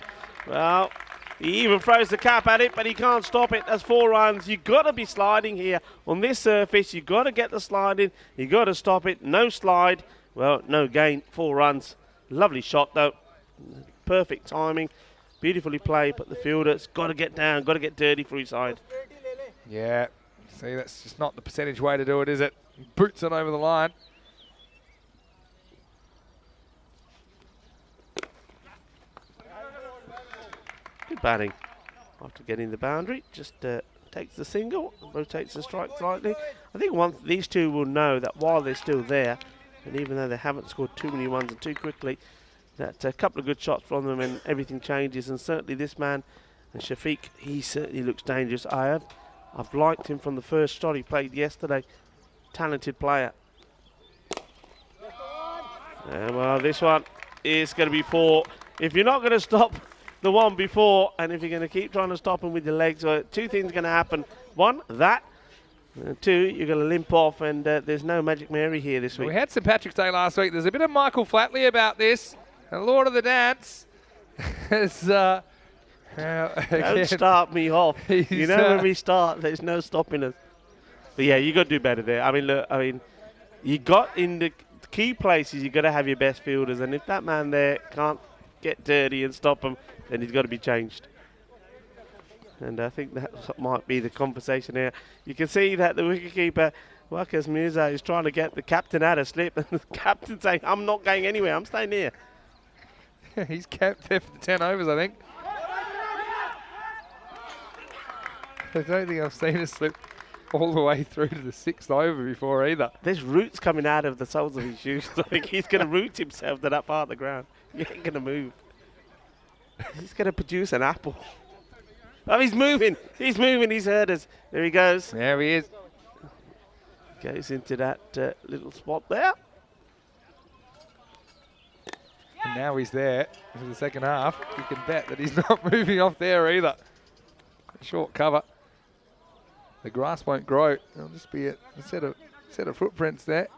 Well, he even throws the cap at it, but he can't stop it. That's 4 runs. You've got to be sliding here on this surface. You've got to get the slide in. You've got to stop it. No slide. Well, no gain. 4 runs. Lovely shot, though. Perfect timing. Beautifully played, but the fielder's got to get down, got to get dirty for his side. Yeah, see, that's just not the percentage way to do it, is it? Boots it over the line. Good batting. After getting the boundary, just takes the single, rotates the strike slightly. I think these two will know that while they're still there, and even though they haven't scored too many runs and too quickly, that a couple of good shots from them and everything changes. And certainly this man, and Shafiq, he certainly looks dangerous. I've liked him from the first shot he played yesterday. Talented player. And well, this one is going to be 4. If you're not going to stop the one before, and if you're going to keep trying to stop him with your legs, two things are going to happen. one, that. Two, you're going to limp off, and there's no Magic Mary here this week. We had St. Patrick's Day last week. There's a bit of Michael Flatley about this. And Lord of the Dance. Don't start me off. You know when we start, there's no stopping us. But yeah, you got to do better there. I mean, look, you got in the key places, you got to have your best fielders, and if that man there can't get dirty and stop him, then he's got to be changed. And I think that might be the conversation here. You can see that the wicketkeeper, Wakas Mirza, is trying to get the captain out of slip, and the captain saying, I'm not going anywhere, I'm staying here. He's kept there for the 10 overs, I think. I don't think I've seen a slip all the way through to the 6th over before either. There's roots coming out of the soles of his shoes. I think he's going to root himself to that part of the ground. He ain't going to move. He's going to produce an apple. Oh, he's moving. He's moving. He's heard us. There he goes. There he is. Goes into that little spot there. And now he's there for the second half. You can bet that he's not moving off there either. Short cover. The grass won't grow. It'll just be a set of footprints there.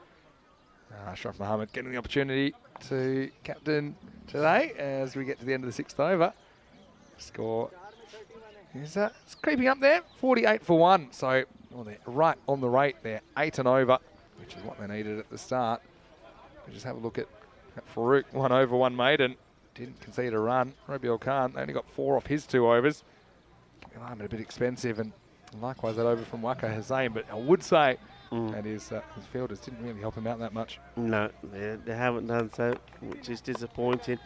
Ashraf Mohammed getting the opportunity to captain today as we get to the end of the 6th over. Score is it's creeping up there. 48 for 1. So they're right on the rate there. 8 and over, which is what they needed at the start. We just have a look at Farouk. 1 over, 1 maiden. Didn't concede a run. Rabiul Khan only got 4 off his 2 overs. I'm a bit expensive, and likewise that over from Waka Hussain, but I would say that his fielders didn't really help him out that much. No, they haven't done so, which is disappointing.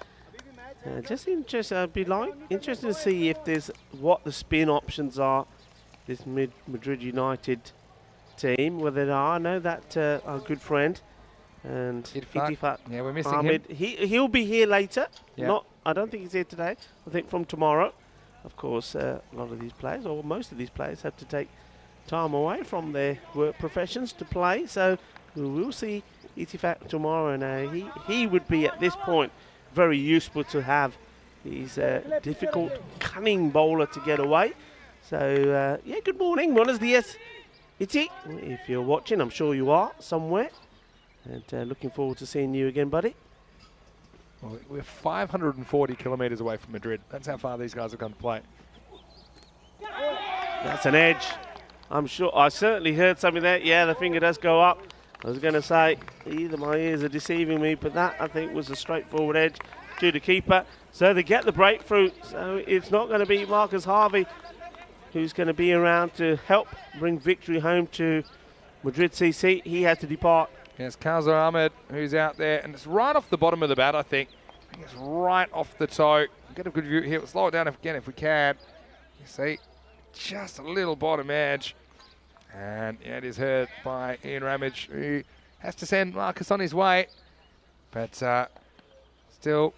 Just interested, I'd be interested to see if there's what the spin options are. This Madrid United team, whether they are. I know that our good friend and Itifak, yeah, we're missing Ahmed, him. He'll be here later. Yeah. I don't think he's here today. I think from tomorrow. Of course, a lot of these players, or most of these players, have to take time away from their work professions to play. So we will see Itifak tomorrow, and he would be at this point very useful to have. He's a difficult, cunning bowler to get away. So yeah, good morning. Buenos dias, Iti. If you're watching, I'm sure you are somewhere, and looking forward to seeing you again, buddy. Well, we're 540 kilometres away from Madrid. That's how far these guys have come to play. That's an edge. I'm sure. I certainly heard something there. Yeah, the finger does go up. I was going to say, either my ears are deceiving me, but that, I think, was a straightforward edge to the keeper. So they get the breakthrough. So it's not going to be Marcus Harvey who's going to be around to help bring victory home to Madrid CC. He had to depart. Yes, Kaza Ahmed, who's out there, and it's right off the bottom of the bat, I think. I think it's right off the toe. Get a good view here. We'll slow it down again if we can. You see, just a little bottom edge. And yeah, it is heard by Ian Ramage, who has to send Marcus on his way. But still,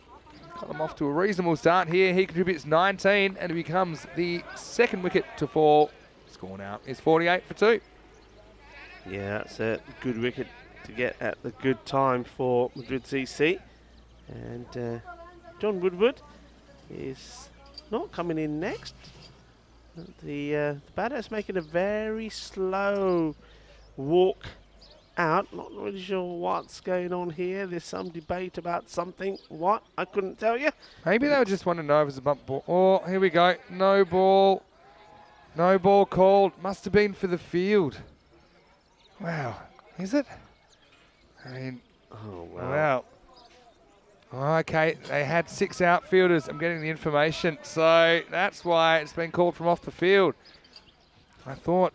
got them off to a reasonable start here. He contributes 19, and it becomes the 2nd wicket to fall. Score now is 48 for 2. Yeah, that's a good wicket to get at the good time for Madrid CC. And John Woodward is not coming in next. The batter's making a very slow walk out. Not really sure what's going on here. There's some debate about something. What? I couldn't tell you. Maybe they just want to know if it's a bump ball. Oh, here we go. No ball. No ball called. Must have been for the field. Wow. Is it? I mean, oh, wow. Wow. Okay, they had 6 outfielders. I'm getting the information. So that's why it's been called from off the field. I thought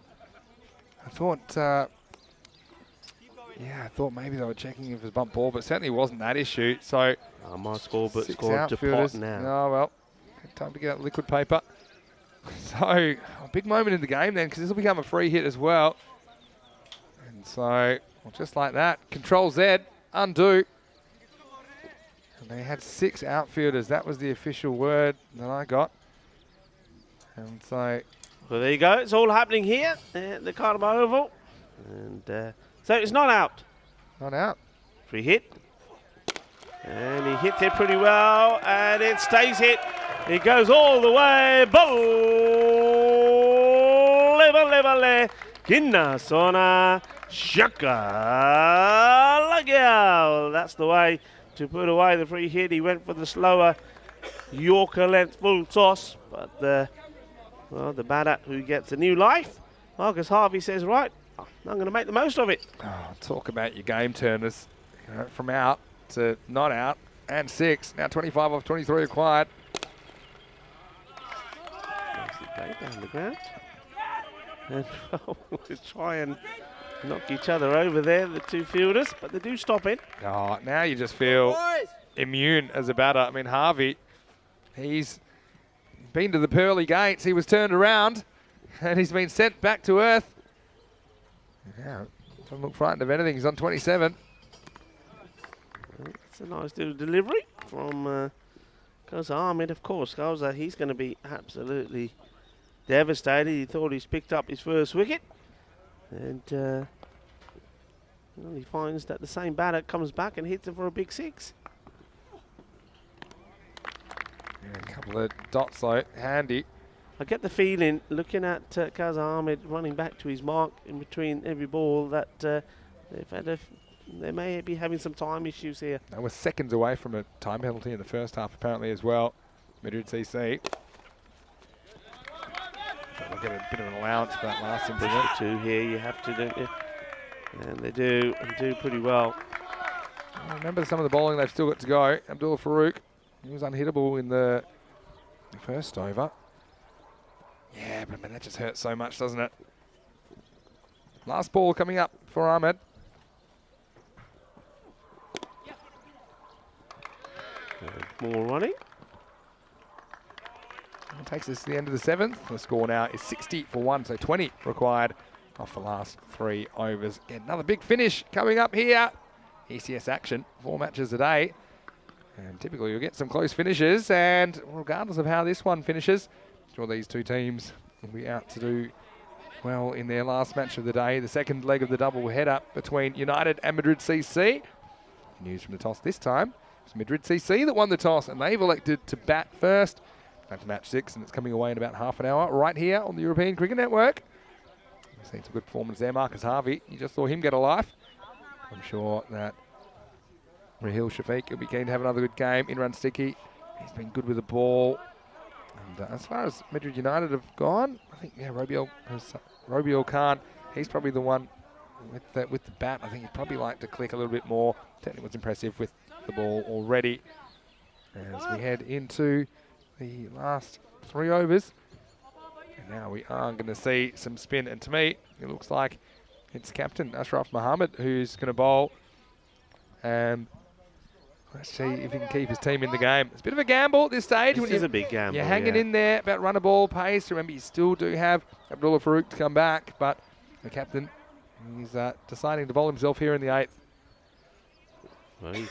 maybe they were checking if it was bump ball, but certainly wasn't that issue. So my scoreboard six scored to pot outfielders. now. Oh, well, Time to get out liquid paper. So, a big moment in the game then, because this will become a free hit as well. And so, well, just like that, Control Z, undo. And they had 6 outfielders. That was the official word that I got. And so, well, there you go. It's all happening here at the Cartama Oval. And so it's not out. not out. Free hit. And he hits it pretty well, and it stays hit. It goes all the way. Bole, Kinna Sona Shaka Lagyao. That's the way to put away the free hit. He went for the slower Yorker length full toss, but well, the batter who gets a new life, Marcus Harvey, says, right, I'm going to make the most of it. Oh, talk about your game turners. You know, from out to not out and 6. Now 25 off 23 acquired. Down the ground. And we'll try and knock each other over there, the two fielders, but they do stop it. Oh, now you just feel immune as a batter. I mean, Harvey, he's been to the pearly gates. He was turned around and he's been sent back to earth. Now, doesn't look frightened of anything. He's on 27. It's a nice little delivery from Koza Ahmed, of course. Koza, he's going to be absolutely devastated. He thought he's picked up his first wicket. And well, he finds that the same batter comes back and hits him for a big 6. Yeah, a couple of dots though, handy. I get the feeling, looking at Koza Ahmed running back to his mark in between every ball, that they may be having some time issues here. They were seconds away from a time penalty in the first half apparently as well. Madrid CC. They'll get a bit of an allowance for that last incident. Push the 2 here, you have to, don't you? And they do, and do pretty well. I remember some of the bowling they've still got to go. Abdullah Farouk, he was unhittable in the first over. Yeah, but man, that just hurts so much, doesn't it? Last ball coming up for Ahmed. More running. It takes us to the end of the 7th. The score now is 60 for 1, so 20 required off the last 3 overs. Again, another big finish coming up here. ECS action, 4 matches a day. And typically you'll get some close finishes, and regardless of how this one finishes, I'm sure these two teams will be out to do well in their last match of the day, the second leg of the double header between United and Madrid CC. News from the toss this time. It's Madrid CC that won the toss, and they've elected to bat first. Back to match 6, and it's coming away in about half an hour right here on the European Cricket Network. We've seen some good performance there. Marcus Harvey, you just saw him get a life. I'm sure that Rahil Shafiq will be keen to have another good game. In-run sticky. He's been good with the ball. And as far as Madrid United have gone, I think, yeah, Robiel Khan, he's probably the one with the bat. I think he'd probably like to click a little bit more. Technically was impressive with the ball already. As we head into the last 3 overs. And now we are going to see some spin. And to me, it looks like it's captain Ashraf Mohammed who's going to bowl. And let's see if he can keep his team in the game. It's a bit of a gamble at this stage. This is a big gamble. You're hanging in there about run a ball pace. Remember, you still do have Abdullah Farouk to come back, but the captain is deciding to bowl himself here in the 8th. Well, he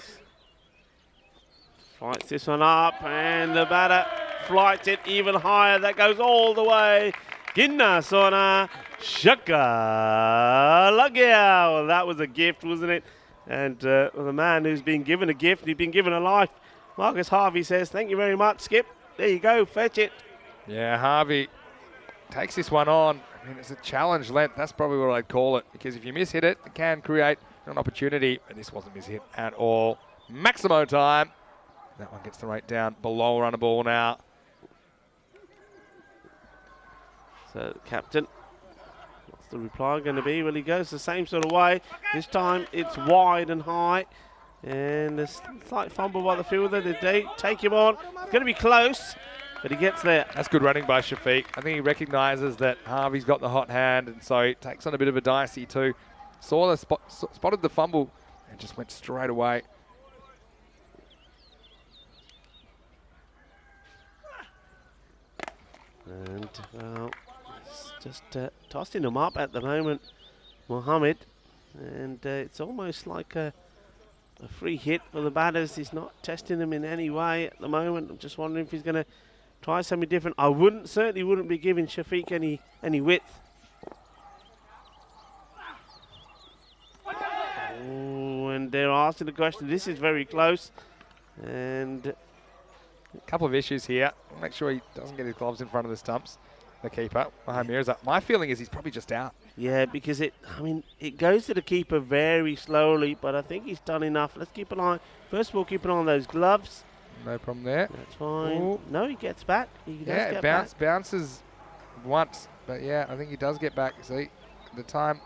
flights this one up, and the batter flights it even higher. That goes all the way. Ginna Sona Shaka Lagyao. Well, that was a gift, wasn't it? And the man who's been given a gift, he's been given a life. Marcus Harvey says, thank you very much, Skip. There you go, fetch it. Yeah, Harvey takes this one on. I mean, it's a challenge length. That's probably what I'd call it, because if you miss hit it, it can create an opportunity. And this wasn't miss hit at all. Maximo time. That one gets the rate down below run a ball now. So, captain, what's the reply going to be? Well, he goes the same sort of way. This time it's wide and high. And a slight fumble by the fielder. They take him on. It's going to be close, but he gets there. That's good running by Shafiq. I think he recognises that Harvey's got the hot hand, and so he takes on a bit of a dicey too. Saw the spotted the fumble and just went straight away. And, well, it's just tossing them up at the moment, Mohammed. And it's almost like a free hit for the batters. He's not testing them in any way at the moment. I'm just wondering if he's going to try something different. I certainly wouldn't be giving Shafiq any width. Oh, and they're asking the question. This is very close. And A couple of issues here. Make sure he doesn't get his gloves in front of the stumps. The keeper, Mirza. My feeling is he's probably just out. yeah, because it goes to the keeper very slowly, but I think he's done enough. Let's keep an eye. First of all, keep an eye on those gloves. No problem there. That's fine. Ooh. No, he gets back. He does Yeah, get bounces once, but yeah, I think he does get back. See, at the time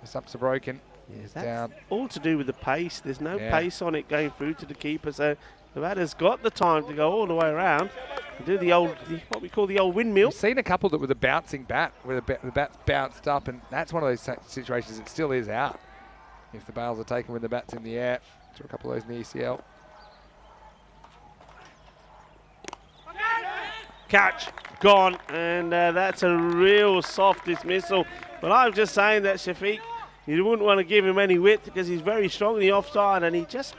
the stumps are broken. He's that's down. all to do with the pace. There's no Yeah. pace on it going through to the keeper, so the batter's got the time to go all the way around and do what we call the old windmill. We've seen a couple that with a bouncing bat, where the bat's bounced up, and that's one of those situations that still is out. If the bails are taken when the bat's in the air, through a couple of those in the ECL. Catch, gone, and that's a real soft dismissal. But I'm just saying that Shafiq, you wouldn't want to give him any width because he's very strong in the offside, and he just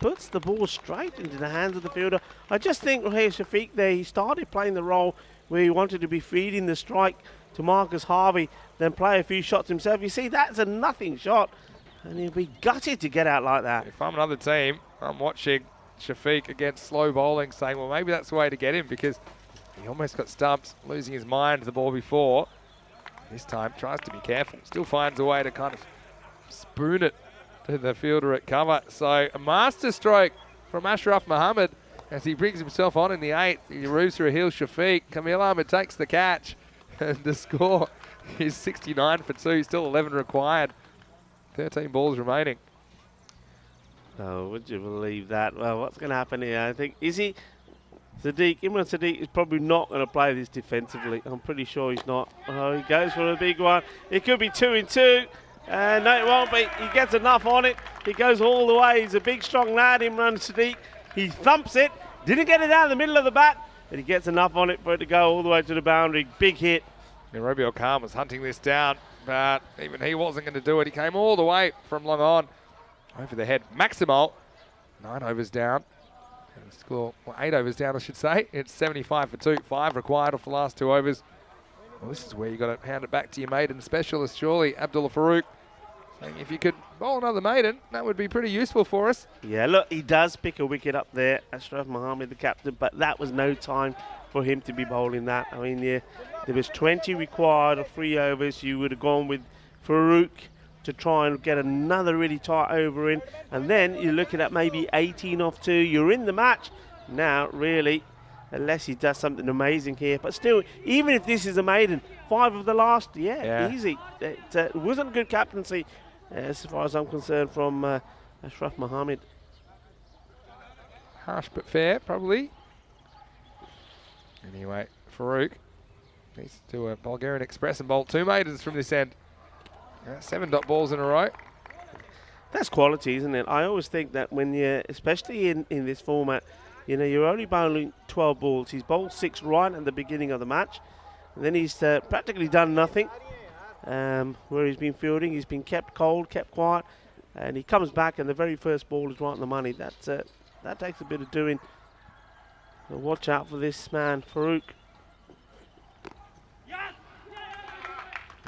puts the ball straight into the hands of the fielder. I just think here Shafiq there, he started playing the role where he wanted to be feeding the strike to Marcus Harvey, then play a few shots himself. You see, that's a nothing shot, and he'll be gutted to get out like that. If I'm another team, I'm watching Shafiq against slow bowling, saying, well, maybe that's the way to get him, because he almost got stumped, losing his mind to the ball before. This time tries to be careful, still finds a way to kind of spoon it to the fielder at cover. So a master stroke from Ashraf Mohammed as he brings himself on in the 8th. He roos through a heel Shafiq. Kamil Ahmed takes the catch, and the score is 69 for 2, still 11 required. 13 balls remaining. Oh, would you believe that? Well, what's going to happen here? I think, Imran Sadiq is probably not going to play this defensively. I'm pretty sure he's not. Oh, he goes for a big one. It could be 2 and 2. No, it won't be. He gets enough on it. He goes all the way. He's a big, strong lad, Imran Sadiq. He thumps it. Didn't get it down the middle of the bat, but he gets enough on it for it to go all the way to the boundary. Big hit. Robbie Khan was hunting this down, but even he wasn't going to do it. He came all the way from long on. Over the head. Maximo, 9 overs down. And the score, well, 8 overs down, I should say. It's 75 for 2. 5 required off the last 2 overs. Well, this is where you got to hand it back to your maiden specialist, surely, Abdullah Farouk. Saying if you could bowl another maiden, that would be pretty useful for us. Yeah, look, he does pick a wicket up there, Ashraf Mohammed, the captain, but that was no time for him to be bowling that. I mean, yeah, there was 20 required of 3 overs. You would have gone with Farouk to try and get another really tight over in, and then you're looking at maybe 18 off 2. You're in the match now, really, unless he does something amazing here. But still, even if this is a maiden, 5 of the last, yeah. Easy. It wasn't good captaincy, as far as I'm concerned, from Ashraf Mohammed. Harsh but fair, probably. Anyway, Farouk needs to do a Bulgarian Express and bowl 2 maidens from this end. 7 dot balls in a row. That's quality, isn't it? I always think that when you, especially in this format, you know, you're only bowling 12 balls. He's bowled 6 right at the beginning of the match, and then he's practically done nothing. Where he's been fielding, he's been kept cold, kept quiet, and he comes back, and the very first ball is right on the money. That takes a bit of doing. So watch out for this man, Farouk.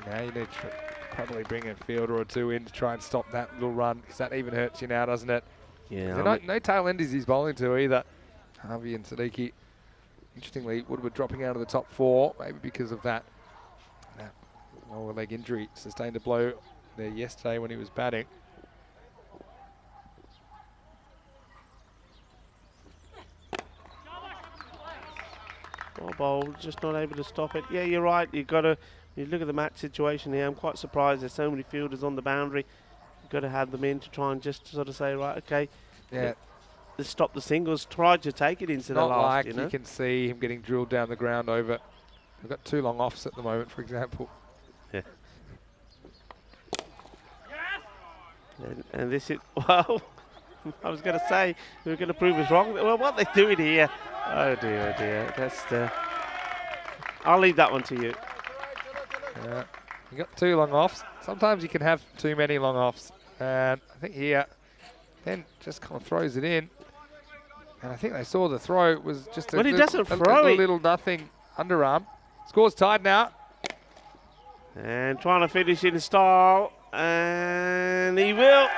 Now you need to probably bring a fielder or 2 in to try and stop that little run, because that even hurts you now, doesn't it? Yeah. No tail enders he's bowling to either. Harvey and Siddiqui. Interestingly, Woodward dropping out of the top 4, maybe because of that lower leg injury. Sustained a blow there yesterday when he was batting. Well bowled, just not able to stop it. Yeah, you're right. You look at the match situation here. I'm quite surprised there's so many fielders on the boundary. You've got to have them in to try and just sort of say, right, okay, Yeah. let's stop the singles. Tried to take it into the Not last. like you know? you can see him getting drilled down the ground over. We've got 2 long offs at the moment, for example. Yeah. And this is, well, I was going to say, we were going to prove us wrong. Well, what they're doing here, oh dear, that's the... I'll leave that one to you. Yeah, you got 2 long offs. Sometimes you can have too many long offs. And I think here, then just kind of throws it in. And I think they saw the throw was just a, Well, he little, doesn't throw a it. little nothing underarm. Score's tied now. And trying to finish in style. And he will.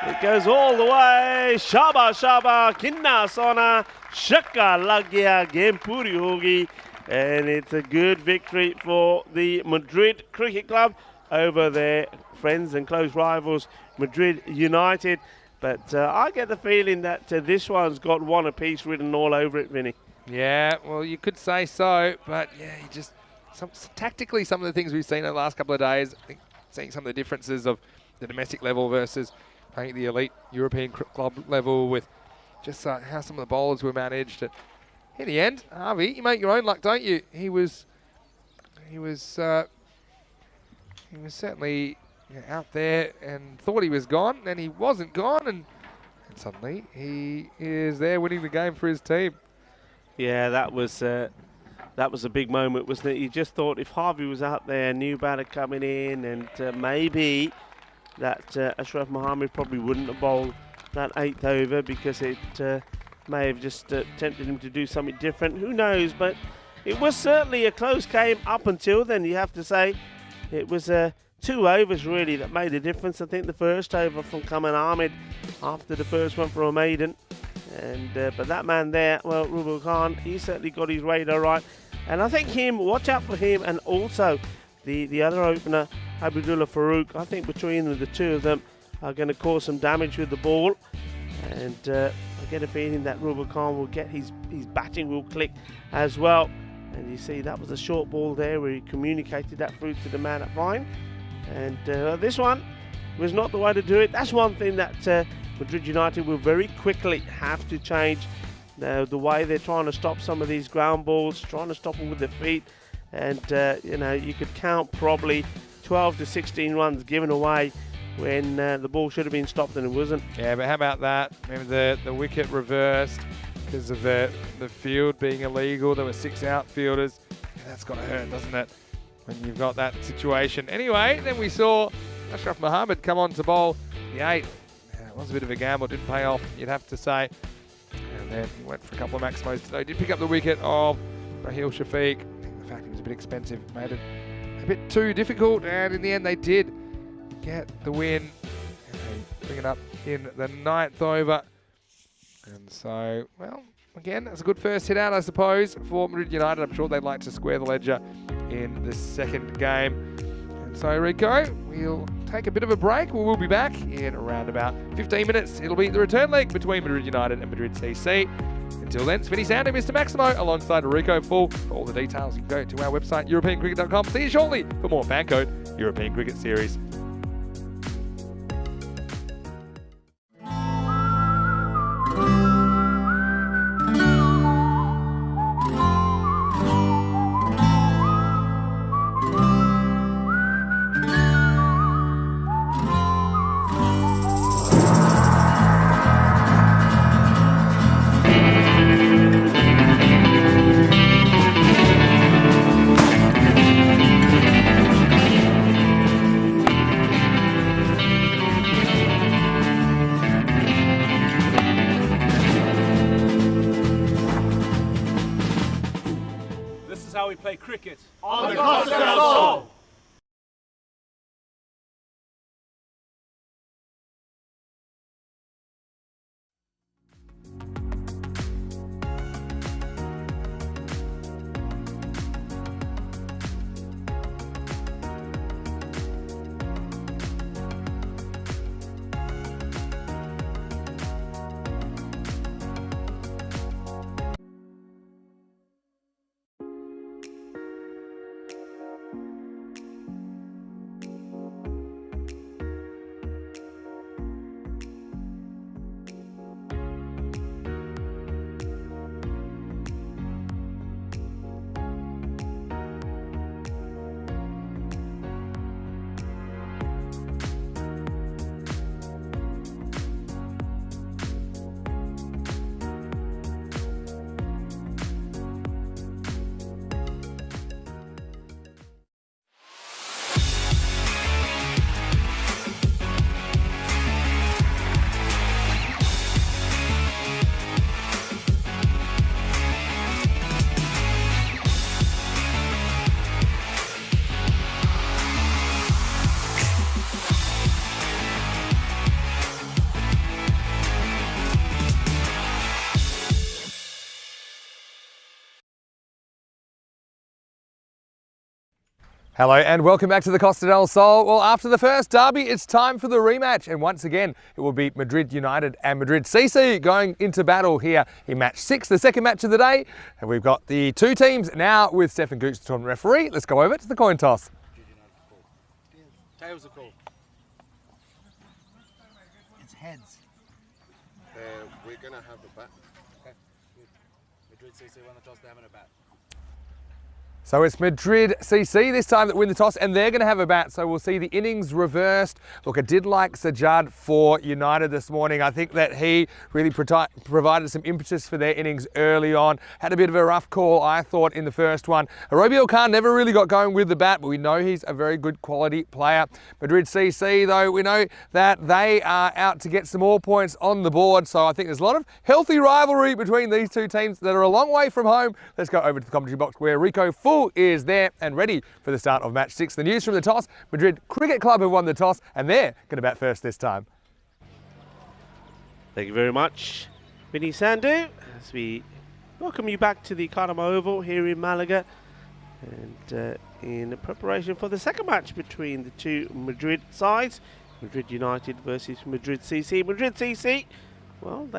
It goes all the way. Shaba Shaba Kinna Sona Shaka Lagya Game Puri Hogi. And it's a good victory for the Madrid Cricket Club over their friends and close rivals, Madrid United. But I get the feeling that this one's got 1 apiece written all over it, Vinny. Yeah, well, you could say so, but yeah, you just tactically some of the things we've seen in the last couple of days. I think seeing some of the differences of the domestic level versus I think the elite European club level with just how some of the bowlers were managed. And in the end, Harvey, you make your own luck, don't you? He was certainly out there and thought he was gone, and he wasn't gone, and suddenly he is there winning the game for his team. Yeah, that was a big moment, wasn't it? You just thought if Harvey was out there, new batter coming in, and maybe that Ashraf Mohammed probably wouldn't have bowled that 8th over because it may have just tempted him to do something different. Who knows? But it was certainly a close game up until then, you have to say. It was 2 overs really that made a difference. I think the first over from Kamal Ahmed after the first one from a maiden. And but that man there, well, Rubal Khan, he certainly got his radar right. And I think watch out for him, and also the other opener, Abdullah Farooq. I think between the 2 of them are going to cause some damage with the ball. And I get a feeling that Rubal Khan will get his batting will click as well. And you see that was a short ball there where he communicated that through to the man at Vine. And this one was not the way to do it. That's one thing that Madrid United will very quickly have to change. The way they're trying to stop some of these ground balls, trying to stop them with their feet. And, you could count probably 12 to 16 runs given away when the ball should have been stopped and it wasn't. Yeah, but how about that? Remember the wicket reversed because of the field being illegal. There were 6 outfielders. Yeah, that's got to hurt, doesn't it, when you've got that situation. Anyway, then we saw Ashraf Mohammed come on to bowl the 8th. Yeah, it was a bit of a gamble, didn't pay off, you'd have to say. And then he went for a couple of maximos today. Did pick up the wicket of Raheel Shafiq. I think the fact he was a bit expensive made it a bit too difficult, and in the end they did get the win. And they bring it up in the 9th over. And so, well, again, that's a good first hit out, I suppose, for Madrid United. I'm sure they'd like to square the ledger in the second game. And so, Rico, we'll take a bit of a break. We will be back in around about 15 minutes. It'll be the return leg between Madrid United and Madrid CC. Until then, it's Vinny Sandu, Mr. Maximo, alongside Rico Full. For all the details, you can go to our website, EuropeanCricket.com. See you shortly for more FanCode European Cricket Series. How we play cricket on the Costa del Sol. Hello and welcome back to the Costa del Sol. Well, after the first derby, it's time for the rematch. And once again, it will be Madrid United and Madrid CC going into battle here in match 6, the second match of the day. And we've got the two teams now with Stefan Gooch, the tournament referee. Let's go over to the coin toss. Tails are called. It's heads. We're going to have a bat. Okay. Madrid CC won the toss, they're having a bat. So it's Madrid CC this time that win the toss, and they're going to have a bat, so we'll see the innings reversed. Look, I did like Sajjad for United this morning. I think that he really provided some impetus for their innings early on. Had a bit of a rough call, I thought, in the first one. Robiel Khan never really got going with the bat, but we know he's a very good quality player. Madrid CC, though, we know that they are out to get some more points on the board, so I think there's a lot of healthy rivalry between these two teams that are a long way from home. Let's go over to the commentary box where Rico Full is there and ready for the start of match 6. The news from the toss: Madrid Cricket Club have won the toss and they're going to bat first this time. Thank you very much, Vinny Sandu, as we welcome you back to the Cartama Oval here in Malaga, and in preparation for the second match between the two Madrid sides, Madrid United versus Madrid CC. Madrid CC, well,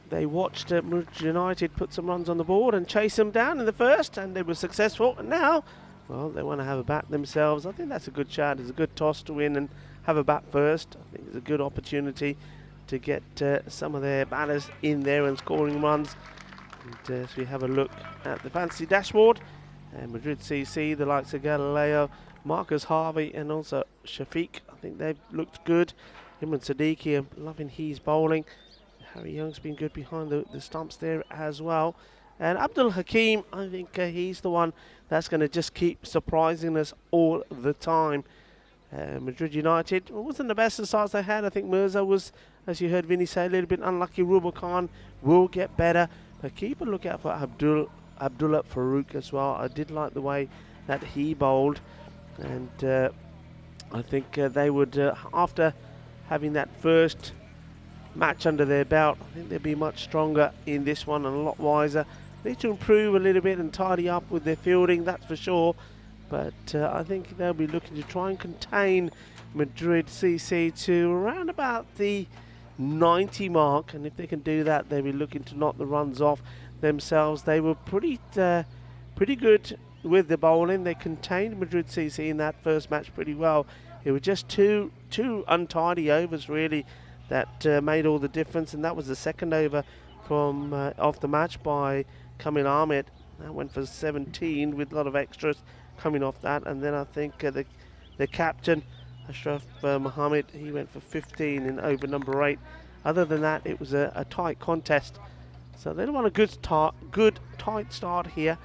they watched Madrid United put some runs on the board and chase them down in the first, and they were successful. And now, well, they want to have a bat themselves. I think that's a good shot. It's a good toss to win and have a bat first. I think it's a good opportunity to get some of their batters in there and scoring runs. And as we have a look at the fantasy dashboard, Madrid CC, the likes of Galileo, Marcus Harvey, and also Shafiq, I think they've looked good. Him and Siddiqui, I'm loving his bowling. Harry Young's been good behind the stumps there as well. And Abdul Hakim, I think he's the one that's going to just keep surprising us all the time. Madrid United wasn't the best of starts they had. I think Mirza was, as you heard Vinny say, a little bit unlucky. Ruben Khan will get better. But keep a look out for Abdullah Farooq as well. I did like the way that he bowled. And I think they would, after having that first match under their belt, I think they'll be much stronger in this one and a lot wiser. Need to improve a little bit and tidy up with their fielding, that's for sure. But I think they'll be looking to try and contain Madrid CC to around about the 90 mark. And if they can do that, they'll be looking to knock the runs off themselves. They were pretty good with the bowling. They contained Madrid CC in that first match pretty well. It was just two untidy overs, really, that made all the difference, and that was the second over from off the match by Kamil Ahmed. That went for 17 with a lot of extras coming off that, and then I think the captain Ashraf Mohammed, he went for 15 in over number 8. Other than that, it was a tight contest, so they want a good tight start here,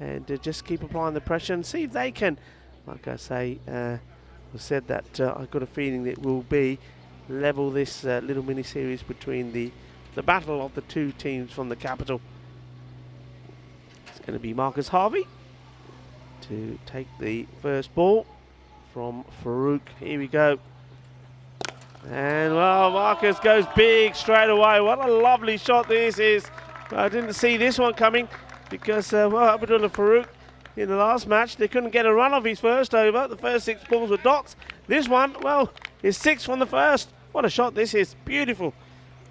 and just keep applying the pressure and see if they can, like I say, said that I've got a feeling that it will be level this little mini series between the battle of the two teams from the capital. It's going to be Marcus Harvey to take the first ball from Farooq. Here we go. And well, Marcus goes big straight away. What a lovely shot this is. I didn't see this one coming because well, Abdullah Farooq in the last match, they couldn't get a run off his first over. The first 6 balls were dots. This one, well, is 6 from the first. What a shot this is. Beautiful.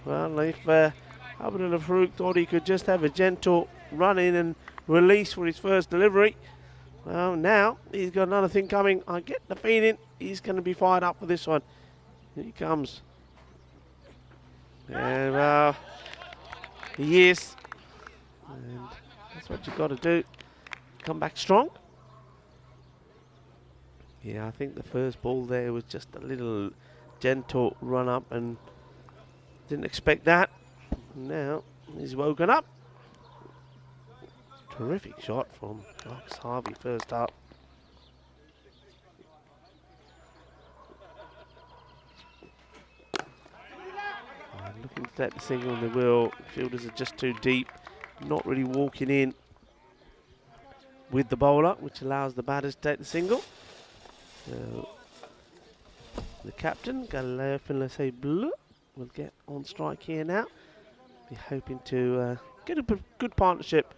Well, if Abdullah Farooq thought he could just have a gentle run in and release for his first delivery, well, now he's got another thing coming. I get the feeling he's going to be fired up for this one. Here he comes. And well, he is. And that's what you've got to do. Come back strong. Yeah, I think the first ball there was just a little gentle run up and didn't expect that. Now he's woken up. Terrific shot from Marcus Harvey first up. Looking to take the single on the wheel. Fielders are just too deep, not really walking in with the bowler, which allows the batters to take the single. So the captain, Galileo Finlese Bleu, will get on strike here now. Be hoping to get a good partnership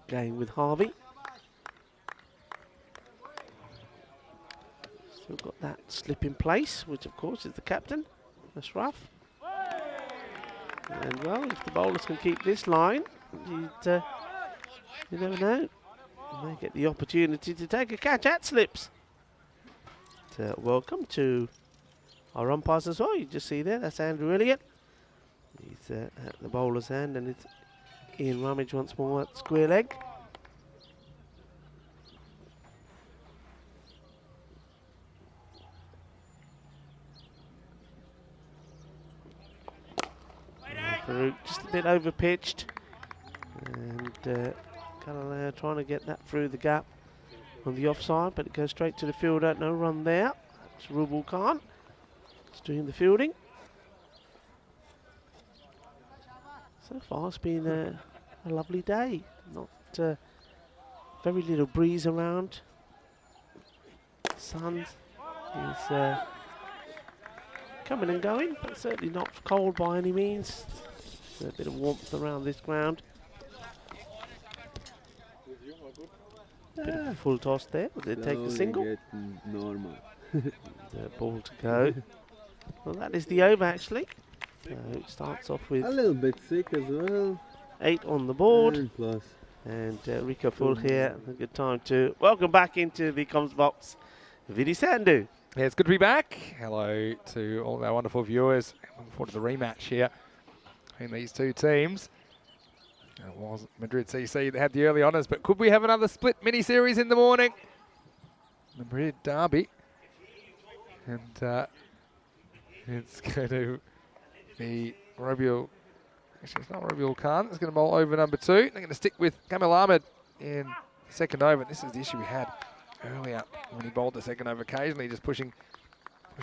going with Harvey. got that slip in place, which of course is the captain. That's rough. And well, if the bowlers can keep this line, you never know. You may get the opportunity to take a catch at slips. Welcome to our umpires as well. You just see there, that's Andrew Elliott. He's at the bowler's hand, and it's Ian Rummage once more at square leg. Farouk just a bit over pitched, and Kalala trying to get that through the gap on the offside, but it goes straight to the fielder. No run there. It's Rubul Khan. He's doing the fielding. So far, it's been a lovely day. Not very little breeze around. Sun is coming and going, but certainly not cold by any means. There's a bit of warmth around this ground. Bit of a full toss there. Will they take the single? Normal. The ball to go. Well, that is the over actually. So it starts off with A little bit sick as well. 8 on the board. And plus. And Rico Full here. A good time to welcome back into the comms box, Vidi Sandhu. Yeah, it's good to be back. Hello to all of our wonderful viewers. Looking forward to the rematch here between these two teams. It was Madrid CC that had the early honours, but could we have another split mini-series in the morning? Madrid derby. And it's going to be Robiul. Actually, it's not Robiul Khan. It's going to bowl over number 2. They're going to stick with Kamil Ahmed in the second over. This is the issue we had earlier when he bowled the second over, occasionally just pushing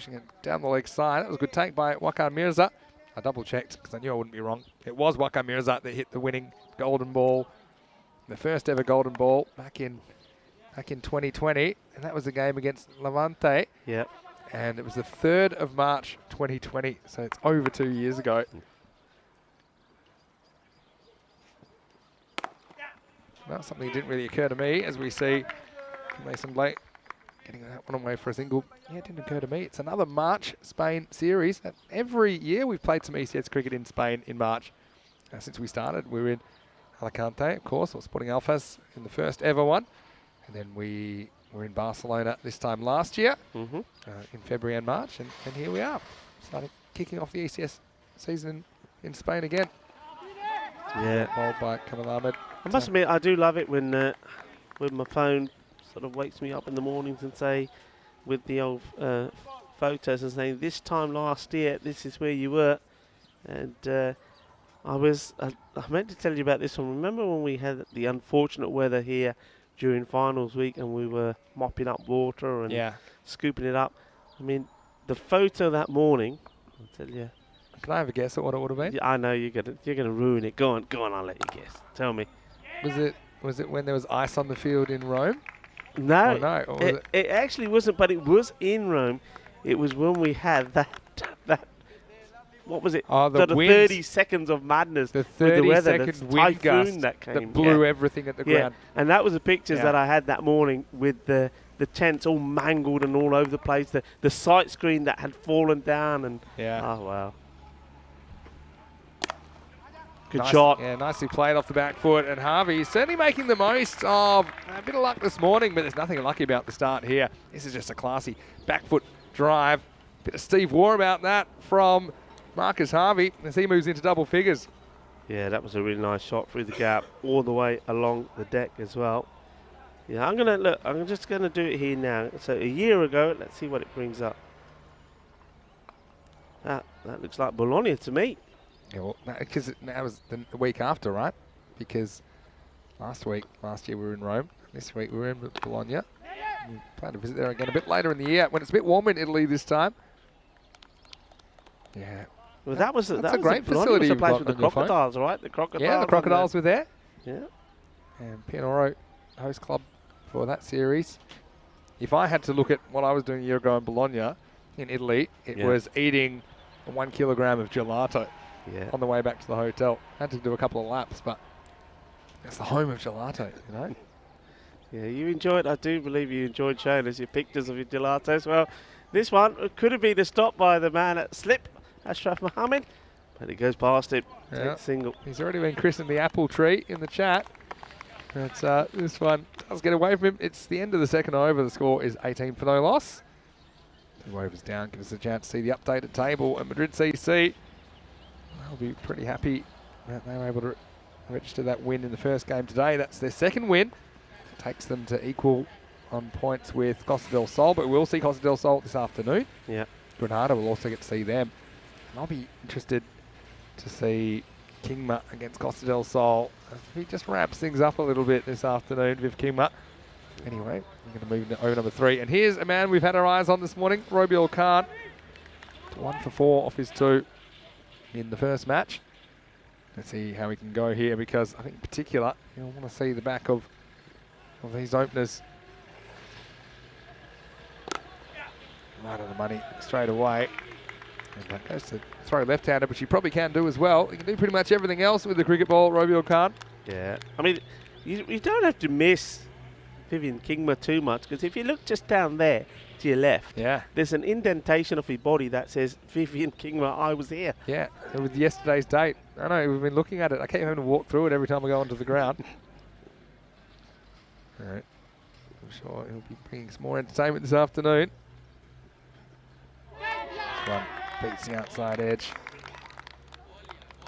it down the leg side. That was a good take by Waqar Mirza. I double checked because I knew I wouldn't be wrong. It was Waqar Mirza that hit the winning golden ball, the first ever golden ball back in 2020, and that was the game against Levante. Yep. And it was the 3rd of March 2020, so it's over 2 years ago. Well, something that didn't really occur to me as we see Mason Blake getting that one away for a single. Yeah, it didn't occur to me. It's another March Spain series. Every year we've played some ECS cricket in Spain in March. Since we started, we were in Alicante, of course, or Sporting Alphas in the first ever one. And then we were in Barcelona this time last year, in February and March. And here we are, kicking off the ECS season in Spain again. Yeah. Bowled by Kamil Ahmed. I must admit, I do love it when my phone sort of wakes me up in the mornings and say, with the old photos and saying, this time last year, this is where you were. And I meant to tell you about this one. Remember when we had the unfortunate weather here during finals week and we were mopping up water and scooping it up? I mean, the photo that morning, I'll tell you. Can I have a guess at what it would have been? Yeah, I know you're gonna ruin it. Go on, I'll let you guess. Tell me. Was it when there was ice on the field in Rome? No, oh, no. Or was it actually wasn't, but it was in Rome. It was when we had that what was it? Oh, the sort of 30 seconds of madness. The 30-second wind gust that came. That blew everything at the ground. And that was the pictures that I had that morning with the tents all mangled and all over the place. The sight screen that had fallen down and oh wow. Good shot. Yeah, nicely played off the back foot. And Harvey is certainly making the most of a bit of luck this morning, but there's nothing lucky about the start here. This is just a classy back foot drive. Bit of Steve Waugh about that from Marcus Harvey as he moves into double figures. Yeah, that was a really nice shot through the gap all the way along the deck as well. Yeah, I'm just gonna do it here now. So a year ago, let's see what it brings up. That looks like Bologna to me. Yeah, well, because that was the week after, right? Because last year we were in Rome. This week we were in Bologna. We plan to visit there again a bit later in the year when it's a bit warmer in Italy this time. Yeah. Well, that was a great facility. Was a place with the crocodiles, right? The crocodiles. Yeah, the crocodiles were there. Yeah. And Pianoro host club for that series. If I had to look at what I was doing a year ago in Bologna, in Italy, it was eating 1 kilogram of gelato on the way back to the hotel. Had to do a couple of laps, but it's the home of gelato, you know. Yeah, you enjoyed. I do believe you enjoyed showing us your pictures of your gelatos. Well, this one could have been a stop by the man at slip, Ashraf Mohammed, but it goes past him. Yeah. Takes single. He's already been christened the apple tree in the chat. But this one does get away from him. It's the end of the second over. The score is 18 for no loss. 2 overs down. Give us a chance to see the updated table. And Madrid CC, they'll be pretty happy that they were able to register that win in the first game today. That's their second win. Takes them to equal on points with Costa del Sol, but we'll see Costa del Sol this afternoon. Yeah. Granada will also get to see them. And I'll be interested to see Kingma against Costa del Sol. He just wraps things up a little bit this afternoon with Kingma. Anyway, we're going to move into over number 3. And here's a man we've had our eyes on this morning, Robiel Khan. 1 for 4 off his 2 in the first match. Let's see how we can go here, because I think in particular, you'll want to see the back of these openers. Right on the money straight away. And that goes to throw left-hander, which you probably can do as well. You can do pretty much everything else with the cricket ball, Robiel Khan. Yeah. I mean, you don't have to miss Vivian Kingma too much, because if you look just down there to your left, Yeah. there's an indentation of his body that says Vivian Kingma, I was here. Yeah, with yesterday's date. I know, we've been looking at it. I keep having to walk through it every time I go onto the ground. All right. I'm sure he'll be bringing some more entertainment this afternoon. This one beats the outside edge.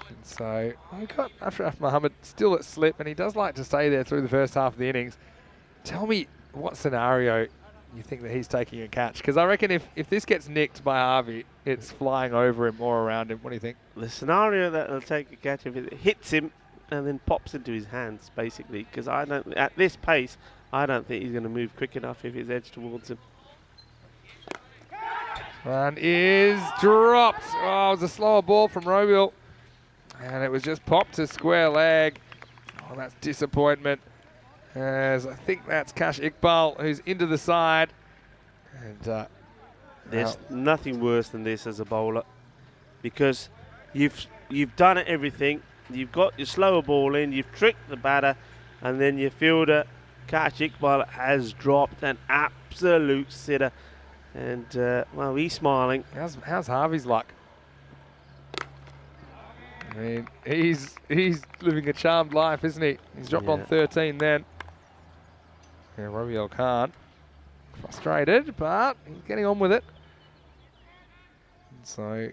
And so we've got Ashraf Mohammed still at slip, and he does like to stay there through the first half of the innings. Tell me what scenario you think that he's taking a catch, because I reckon if this gets nicked by Harvey, it's flying over him or around him. What do you think? The scenario that will take a catch, if it hits him and then pops into his hands, basically, because I don't, at this pace, I don't think he's going to move quick enough if it's edged towards him. One is dropped. Oh, it was a slower ball from Robiel, and it was just popped to square leg. Oh, that's disappointment. As I think that's Kash Iqbal, who's into the side. And there's nothing worse than this as a bowler, because you've done everything. You've got your slower ball in, you've tricked the batter, and then your fielder, Kash Iqbal, has dropped an absolute sitter. And, well, he's smiling. How's Harvey's luck? I mean, he's living a charmed life, isn't he? He's dropped on 13 then. Yeah, Robiel Khan, frustrated, but he's getting on with it. And so,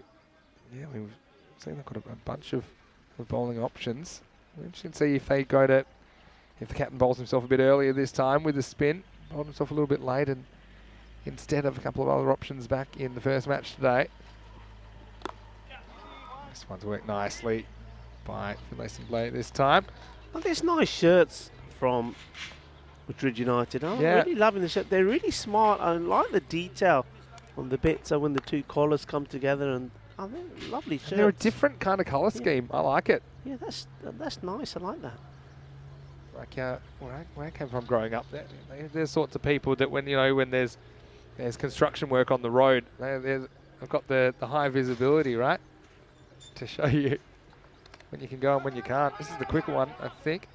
yeah, we've seen they've got a bunch of bowling options. We're interested to see if they go to, if the captain bowls himself a bit earlier this time with the spin, bowled himself a little bit late, and instead of a couple of other options back in the first match today. This one's worked nicely by Finlayson Blay this time. Oh, there's nice shirts from Madrid United. I'm really loving the shirt. They're really smart. I like the detail on the bit, so when the two collars come together, and they're lovely shirts. They're a different kind of colour scheme. I like it. Yeah, that's nice. I like that. Like where I came from growing up, there's sorts of people that when there's construction work on the road, they've got the high visibility, right, to show you when you can go and when you can't. This is the quicker one, I think.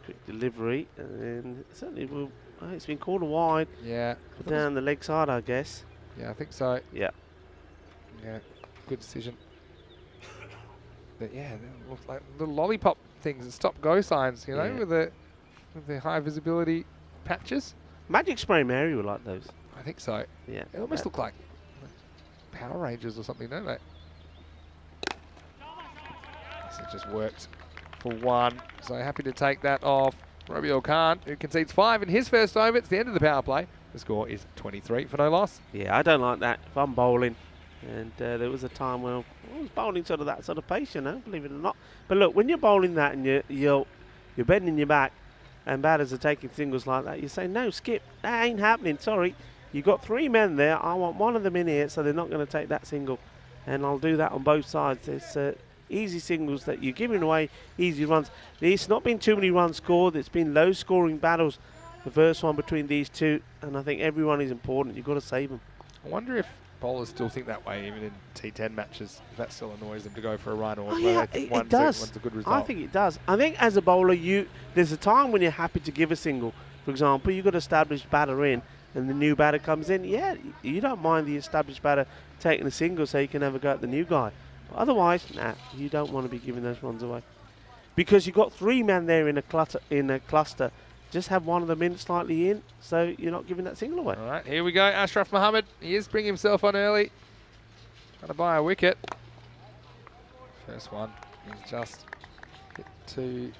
Quick delivery, and certainly will. It's been called a wide. Yeah. Down the leg side, I guess. Yeah, I think so. Yeah. Yeah, good decision. But yeah, they look like little lollipop things and stop-go signs, with the high visibility patches. Magic Spray Mary will like those. I think so. Yeah. They almost look like Power Rangers or something, don't they? This has just worked for 1. So happy to take that off Robiel Khan, who concedes 5 in his first over. It's the end of the power play. The score is 23 for no loss. Yeah, I don't like that if I'm bowling. And there was a time when I was bowling sort of that sort of pace, believe it or not. But look, when you're bowling that and you're bending your back and batters are taking singles like that, you say, no, skip, that ain't happening, sorry. You've got 3 men there, I want one of them in here, so they're not going to take that single. And I'll do that on both sides. It's easy singles that you're giving away, easy runs. There's not been too many runs scored. It's been low-scoring battles, the first one between these two, and I think everyone is important. You've got to save them. I wonder if bowlers still think that way, even in T10 matches. If that still annoys them to go for a run, or Yeah, they think it does. one's a good result. I think it does. I think as a bowler, there's a time when you're happy to give a single. For example, you've got an established batter in, and the new batter comes in. Yeah, you don't mind the established batter taking a single so you can have a go at the new guy. But otherwise, nah, you don't want to be giving those runs away. Because you've got 3 men there in a cluster. Just have one of them in slightly in, so you're not giving that single away. All right, here we go. Ashraf Mohammed. He is bringing himself on early. Trying to buy a wicket. First one is just hit too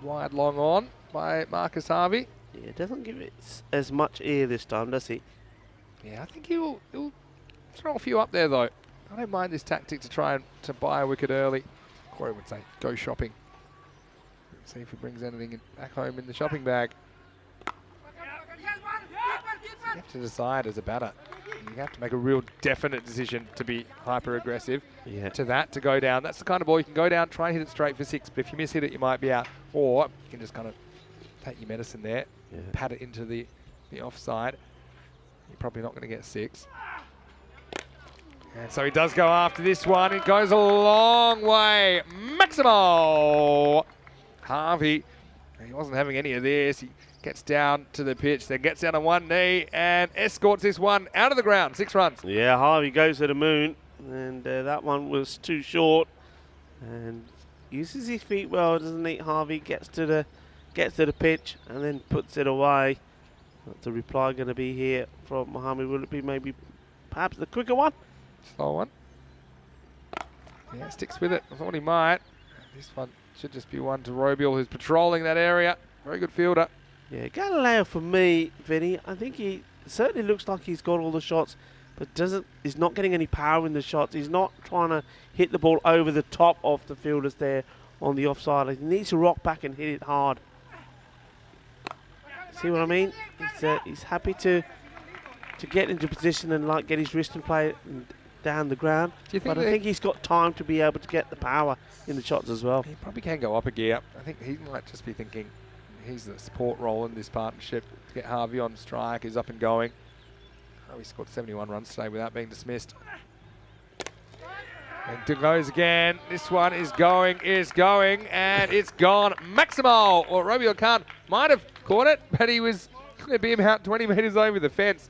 wide long on by Marcus Harvey. Yeah, doesn't give it as much air this time, does he? Yeah, I think he'll throw a few up there, though. I don't mind this tactic to try and to buy a wicket early. Corey would say, go shopping. See if he brings anything back home in the shopping bag. You have to decide as a batter. You have to make a real definite decision to be hyper aggressive. Yeah. To go down. That's the kind of ball you can go down, try and hit it straight for 6, but if you miss hit it, you might be out. Or you can just kind of take your medicine there, pat it into the offside. You're probably not going to get 6. And so he does go after this one. It goes a long way. Maximo Harvey, he wasn't having any of this. He gets down to the pitch, then gets down on one knee and escorts this one out of the ground. 6 runs. Yeah, Harvey goes to the moon, and that one was too short. And uses his feet well, doesn't he? Harvey gets to the pitch and then puts it away. What's the reply going to be here from Mohammed? Will it be maybe perhaps the quicker one? Slow one. Yeah, sticks with it. I thought he might. This one should just be one to Robiel, who's patrolling that area. Very good fielder. Yeah, Galileo for me, Vinny. I think he certainly looks like he's got all the shots, but he's not getting any power in the shots. He's not trying to hit the ball over the top of the fielders there on the offside. He needs to rock back and hit it hard. See what I mean? He's happy to get into position and get his wrist and play it down the ground. But I think he's got time to be able to get the power in the shots as well. He probably can go up a gear. I think he might just be thinking he's the support role in this partnership to get Harvey on strike. He's up and going. Oh, he scored 71 runs today without being dismissed. And it goes again. This one is going, and it's gone. Maximo, or Robiel Khan might have caught it, but he was going to be about 20 metres over the fence.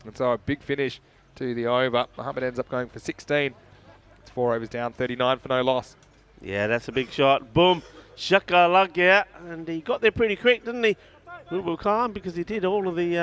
And so a big finish to the over. Mohammed ends up going for 16. It's 4 overs down, 39 for no loss. Yeah, that's a big shot. Boom. Shakalaka. And he got there pretty quick, didn't he? Robiel Khan, because he did all of the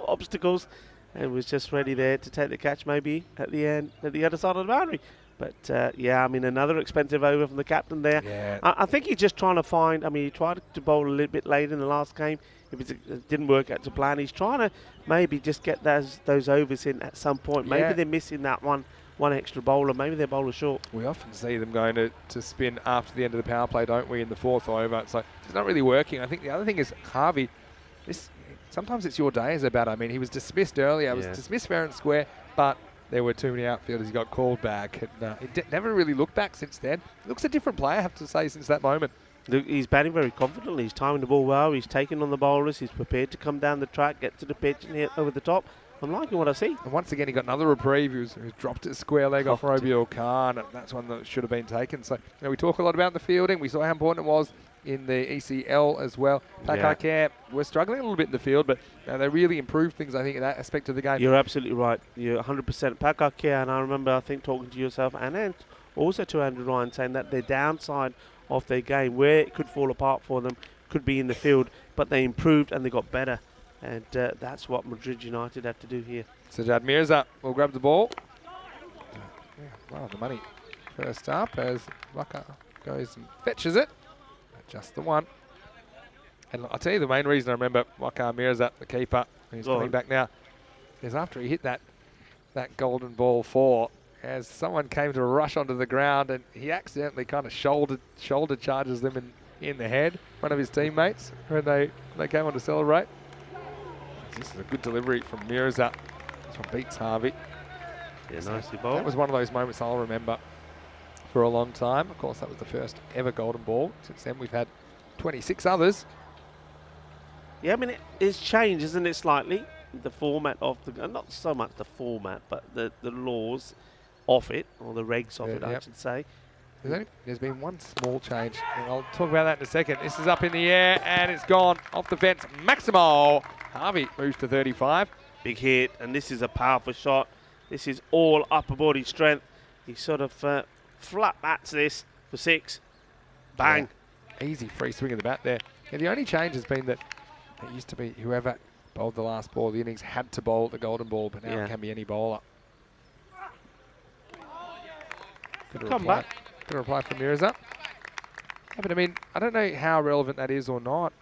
obstacles and was just ready there to take the catch maybe at the end, at the other side of the boundary. But, yeah, I mean, another expensive over from the captain there. Yeah. I think he's just trying to find, I mean, he tried to bowl a little bit late in the last game. If it didn't work out to plan, he's trying to maybe just get those overs in at some point. Maybe they're missing that one extra bowler. Maybe they're bowler short. We often see them going to spin after the end of the power play, don't we, in the 4th over. So it's not really working. I think the other thing is Harvey, sometimes it's your day as a batter. I mean, he was dismissed earlier. He was dismissed fair and square, but there were too many outfielders. He got called back. And, he never really looked back since then. Looks a different player, I have to say, since that moment. Look, he's batting very confidently. He's timing the ball well. He's taking on the bowlers. He's prepared to come down the track, get to the pitch and hit over the top. I'm liking what I see. And once again, he got another reprieve. He was dropped it square leg off Robiel Khan. And that's one that should have been taken. So we talk a lot about the fielding. We saw how important it was in the ECL as well. Pakai Care were struggling a little bit in the field, but they really improved things, I think, in that aspect of the game. You're absolutely right. You're 100%. Pakai Care, and I remember, I think, talking to yourself and also to Andrew Ryan, saying that the downside of their game, where it could fall apart for them, could be in the field, but they improved and they got better. And that's what Madrid United have to do here. Sajjad Mirza will grab the ball. Wow, the money first up as Waka goes and fetches it. Just the one. And I'll tell you the main reason I remember Waka Mirza, the keeper, who's coming back now, is after he hit that golden ball 4, as someone came to rush onto the ground and he accidentally kind of shoulder charges them in the head, one of his teammates, when they came on to celebrate. This is a good delivery from Mirza. This one beats Harvey. Yeah, nicely bowled. That was one of those moments I'll remember for a long time. Of course, that was the first ever golden ball. Since then, we've had 26 others. Yeah, I mean, it's changed, isn't it, slightly? the format of the, not so much the format, but the laws of it, or the regs of it, I should say. There's been one small change, and I'll talk about that in a second. This is up in the air, and it's gone off the fence. Maximo Harvey moves to 35. Big hit, and this is a powerful shot. This is all upper body strength. He sort of flat bats this for 6. Bang. Yeah. Easy free swing of the bat there. Yeah, the only change has been that it used to be whoever bowled the last ball of the innings had to bowl the golden ball, but now it can be any bowler. Good comeback. Good reply from Mirza. Yeah, but I mean, I don't know how relevant that is or not,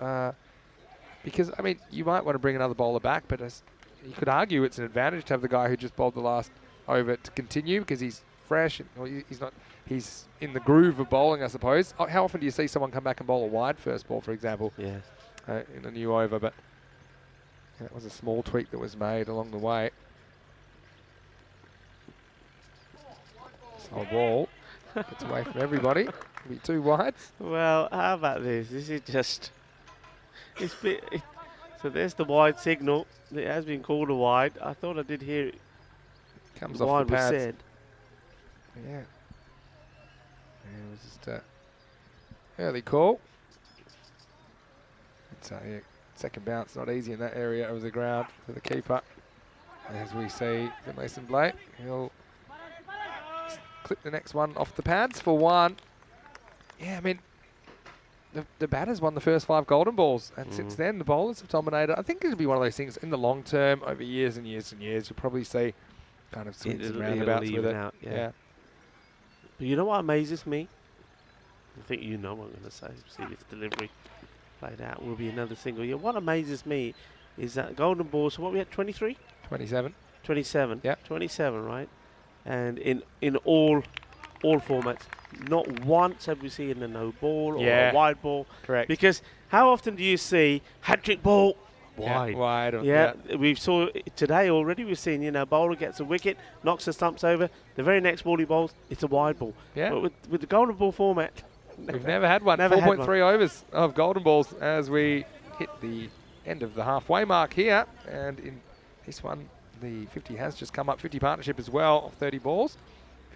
because I mean, you might want to bring another bowler back, but you could argue it's an advantage to have the guy who just bowled the last over to continue because he's fresh, or he's in the groove of bowling, I suppose. How often do you see someone come back and bowl a wide first ball, for example, in a new over? But yeah, that was a small tweak that was made along the way. So ball gets away from everybody. It'll be 2 wides. Well, how about this? This is just... so there's the wide signal. It has been called a wide. I thought I did hear it. Comes wide off the pads. was said. Yeah. It was just an early call. So yeah, second bounce, not easy in that area of the ground for the keeper. As we see the Mason Blake, he'll clip the next one off the pads for 1. Yeah, I mean, the batters won the first 5 golden balls, and since then the bowlers have dominated. I think it'll be one of those things in the long term, over years and years and years, you'll probably see kind of swings and roundabouts with it. Out, yeah. But you know what amazes me? I think you know what I'm going to say. See this delivery played out will be another single. Yeah, what amazes me is that golden balls, so what we had, 23? 27. 27. Yeah. 27, right? And in all formats, not once have we seen a no ball or a wide ball. Correct. Because how often do you see hat-trick ball wide? Yeah, wide. We saw it today already. We've seen, bowler gets a wicket, knocks the stumps over. The very next ball he bowls, it's a wide ball. Yeah. But with the golden ball format, we've never had one. 4.3 overs of golden balls as we hit the end of the halfway mark here. And in this one, the 50 has just come up. 50 partnership as well of 30 balls.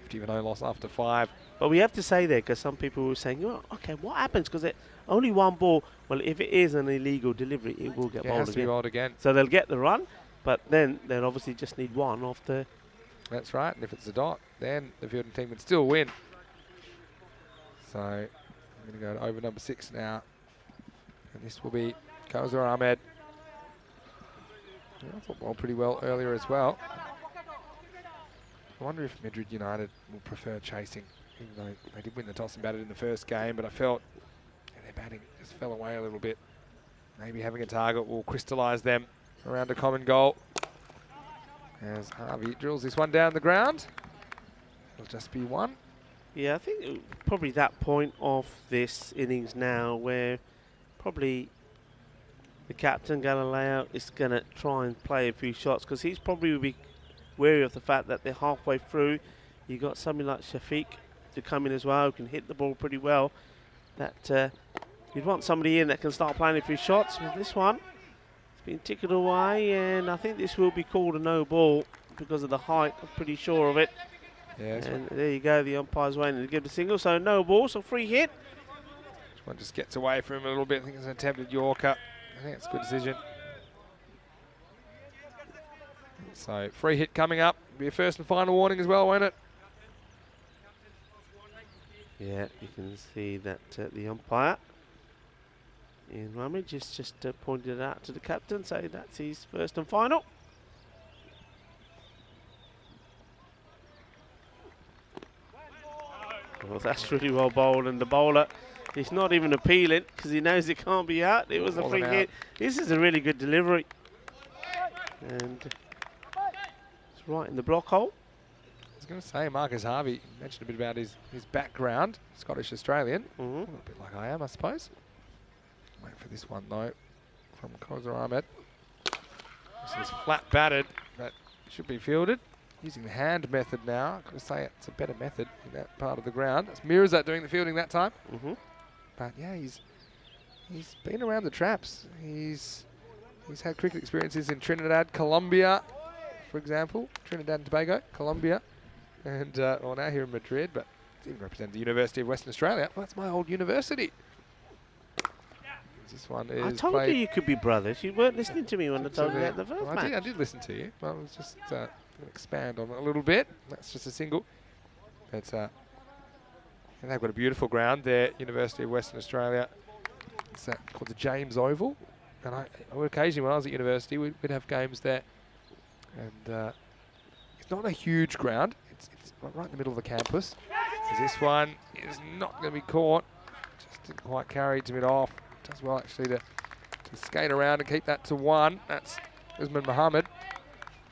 50 with no loss after 5. But we have to say there, because some people were saying, okay, what happens? Because only 1 ball. Well, if it is an illegal delivery, it will get bowled again. It has to be bowled again. So they'll get the run, but then they'll obviously just need 1 off the... That's right. And if it's a dot, then the fielding team would still win. So I'm going to go to over number 6 now. And this will be Kazir Ahmed. I thought bowled pretty well earlier as well. I wonder if Madrid United will prefer chasing, even though they did win the toss and batted in the first game, but I felt their batting just fell away a little bit. Maybe having a target will crystallise them around a common goal. As Harvey drills this one down the ground. It'll just be 1. Yeah, I think probably that point of this innings now where probably the captain, Galileo, is going to try and play a few shots, because he's probably will be wary of the fact that they're halfway through. You got somebody like Shafiq to come in as well, who can hit the ball pretty well. That you'd want somebody in that can start playing a few shots. With this one, it's been ticketed away, and I think this will be called a no ball because of the height. I'm pretty sure of it. Yeah, and there you go. The umpire's waiting to give the single, so no ball, so free hit. This one just gets away from him a little bit. I think it's an attempted Yorker. I think it's a good decision. So free hit coming up. Be a first and final warning as well, won't it? Yeah, you can see that the umpire in Ramage just pointed it out to the captain, so that's his first and final. Well, that's really well bowled, and the bowler is not even appealing because he knows it can't be out. It was a free hit. This is a really good delivery. And it's right in the block hole. I was going to say, Marcus Harvey mentioned a bit about his background, Scottish-Australian. A little bit like I am, I suppose. Wait for this one, though, from Kazir Ahmed. This is flat batted, but should be fielded. Using the hand method now. I've got to say it's a better method in that part of the ground. That's Mirzat doing the fielding that time. But yeah, he's been around the traps. He's He's had cricket experiences in Trinidad, Colombia, for example. Trinidad and Tobago, Colombia. And well, now here in Madrid, but he's even represented the University of Western Australia. Well, that's my old university. This one is I told you you could be brothers. You weren't listening to me when I told you that in the first match. I did listen to you. Well, I was just going to expand on it a little bit. That's just a single. But and they've got a beautiful ground there, University of Western Australia. It's called the James Oval. And I occasionally, when I was at university, we'd have games there. And it's not a huge ground. It's right in the middle of the campus. This one is not going to be caught. Just didn't quite carry to mid-off. Does well, actually, to skate around and keep that to 1. That's Usman Mohammed.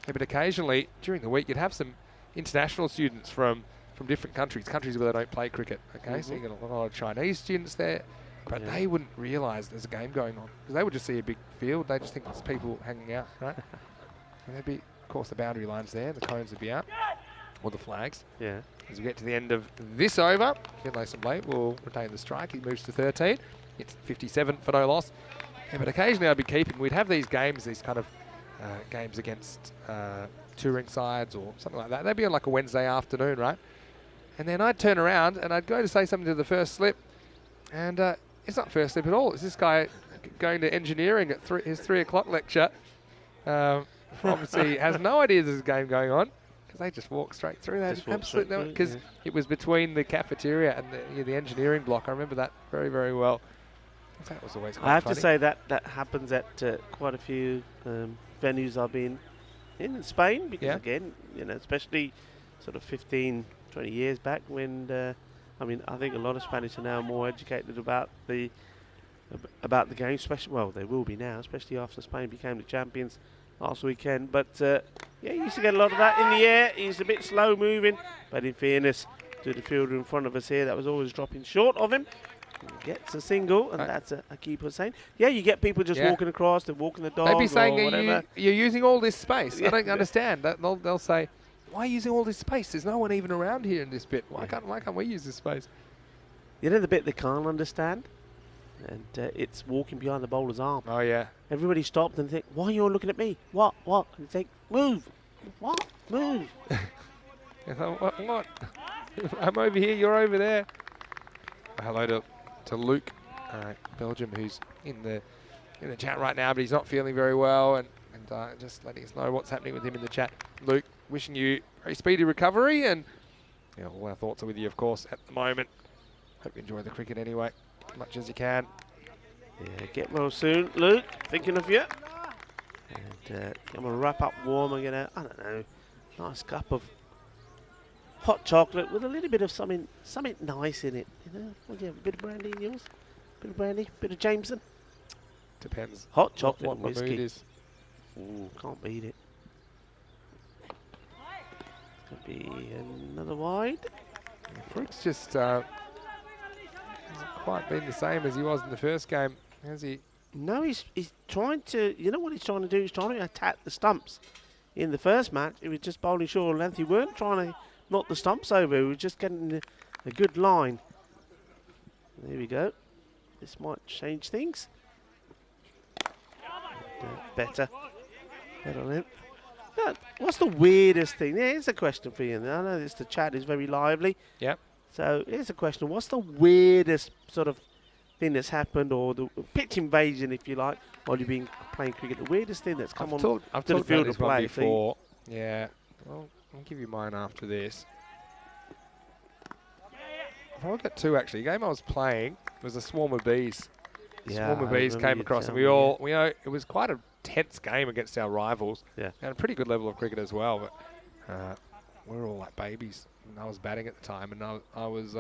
Yeah, but occasionally, during the week, you'd have some international students from different countries where they don't play cricket. Okay, so you get a lot of Chinese students there, but they wouldn't realise there's a game going on because they would just see a big field. They just think there's people hanging out, right? And there'd be, of course, the boundary lines there. The cones would be out, or the flags. Yeah. As we get to the end of this over, Finlayson Blake will retain the strike. He moves to 13. It's 57 for no loss. Yeah, but occasionally I'd be keeping. We'd have these games, these kind of games against touring sides or something like that. They'd be on like a Wednesday afternoon, right? And then I'd turn around and I'd go to say something to the first slip, and it's not first slip at all. It's this guy going to engineering at his 3 o'clock lecture. Obviously has no idea there's a game going on because they just walk straight through that. Because it was between the cafeteria and the engineering block. I remember that very, very well. That was always quite I have funny. to say that happens at quite a few venues I've been in Spain because again, especially sort of 15, 20 years back when I think a lot of Spanish are now more educated about the game, especially, well, they will be now, especially after Spain became the champions last weekend. But you used to get a lot of that in the air. He's a bit slow moving, but in fairness to the fielder in front of us here, that was always dropping short of him. He gets a single, and that's a keeper saying. Yeah, you get people just walking across, they're walking the dog. They'd be saying or whatever. You're using all this space. I don't understand. They'll say, why are you using all this space? There's no one even around here in this bit. Why can't we use this space? You know the bit they can't understand? And it's walking behind the bowler's arm. Oh, yeah. Everybody stopped and think, why are you all looking at me? What? And you think, move. What? Move. What? I'm over here, you're over there. Hello to Luke, Belgium, who's in the chat right now, but he's not feeling very well, and just letting us know what's happening with him in the chat. Luke, wishing you very speedy recovery, and all our thoughts are with you, of course, at the moment. Hope you enjoy the cricket anyway, as much as you can. Yeah, get well soon, Luke. Thinking of you. And I'm gonna wrap up warm. I'm gonna, I don't know, nice cup of hot chocolate with a little bit of something nice in it. What do you have? A bit of brandy in yours? Bit of brandy, bit of Jameson. Depends. Hot chocolate what and my whiskey. mood is. Ooh, can't beat it. Could be another wide. Fruit's just hasn't quite been the same as he was in the first game, has he? No, he's trying to. You know what he's trying to do? He's trying to attack the stumps. In the first match, he was just bowling short length. He weren't trying to knock the stumps over. He was just getting a good line. There we go. This might change things. Better length. Now, what's the weirdest thing? Here's a question for you. I know the chat is very lively. Yep. So here's a question. What's the weirdest sort of thing that's happened, or the pitch invasion, if you like, while you've been playing cricket? The weirdest thing that's come I've talked to the field about of this one play before. Yeah. Well, I'll give you mine after this. I've got two actually. The game I was playing was a swarm of bees. Yeah, Swarm of bees came across, and we know it was quite a tense game against our rivals. Yeah. And a pretty good level of cricket as well, but we were all like babies. And I was batting at the time, and I was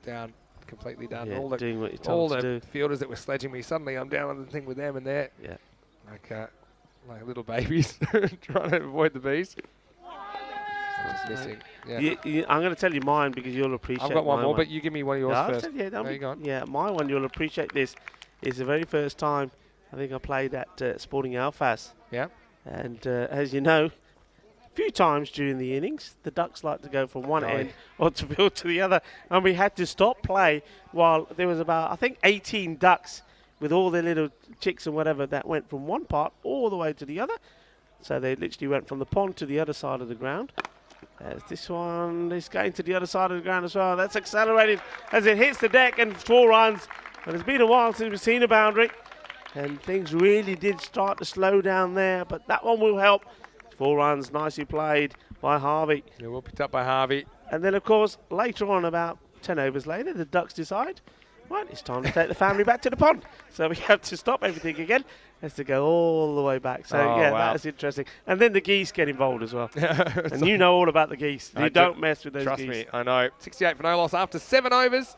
down, completely down. Yeah, all the, doing what you're all told the to do. fielders that were sledging me, suddenly I'm down on the thing with them, and they're like little babies trying to avoid the bees. Just missing. Yeah. I'm going to tell you mine because you'll appreciate. I've got one my more, but you give me one of yours first. There you go. Yeah, my one, you'll appreciate this. It's the very first time I think I played at Sporting Alfas. Yeah. And as you know, a few times during the innings, the ducks like to go from one end or to field to the other, and we had to stop play while there was about, I think, 18 ducks with all their little chicks and whatever that went from one part all the way to the other. So they literally went from the pond to the other side of the ground. As this one is going to the other side of the ground as well. That's accelerating as it hits the deck and 4 runs. And it's been a while since we've seen a boundary. And things really did start to slow down there. But that one will help. 4 runs, nicely played by Harvey. Yeah, well picked up by Harvey. And then, of course, later on, about 10 overs later, the Ducks decide, well, it's time to take the family back to the pond. So we have to stop everything again. Has to go all the way back. So, yeah, wow. that is interesting. And then the geese get involved as well. And you know all about the geese. You don't mess with those Trust geese. me, I know. 68 for no loss after 7 overs.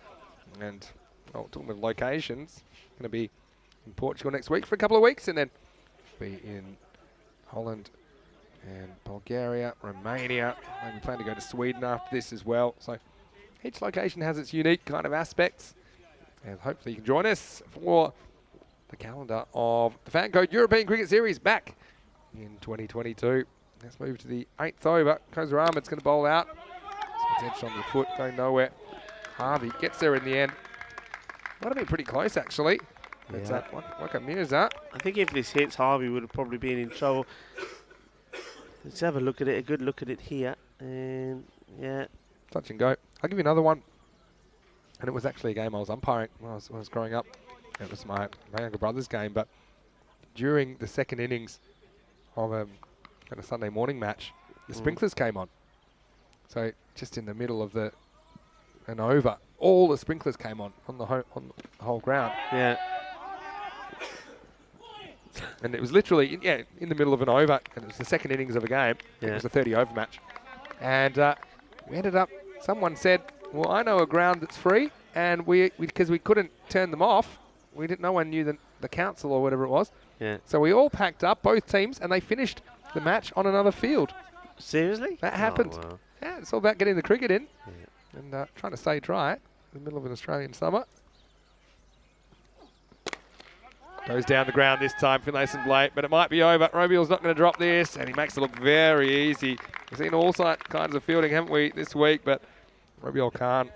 And, talking of locations, going to be in Portugal next week for a couple of weeks. And then be in Holland and Bulgaria, Romania. Maybe plan to go to Sweden after this as well. So each location has its unique kind of aspects. And hopefully you can join us for the calendar of the FanCode European Cricket Series back in 2022. Let's move to the 8th over. Koza Ahmed's going to bowl out. It's edged on the foot, going nowhere. Harvey gets there in the end. Might have been pretty close, actually. It's like a Mirza. I think if this hits, Harvey would have probably been in trouble. Let's have a look at it, a good look at it here. And, yeah. Touch and go. I'll give you another one. And it was actually a game I was umpiring when I was growing up. It was my younger brother's game, but during the second innings of a Sunday morning match, the sprinklers came on. So just in the middle of an over, all the sprinklers came on the whole ground. Yeah. And it was literally in the middle of an over, and it was the second innings of a game. Yeah. It was a 30-over match. And we ended up, someone said, well, I know a ground that's free, and because we couldn't turn them off, no one knew the council or whatever it was. Yeah. So we all packed up, both teams, and they finished the match on another field. Seriously? That happened. Oh, wow. Yeah, it's all about getting the cricket in and trying to stay dry in the middle of an Australian summer. Goes down the ground this time, Finlayson Blake, but it might be over. Robiel's not going to drop this, and he makes it look very easy. We've seen all kinds of fielding, haven't we, this week, but Robiel can't.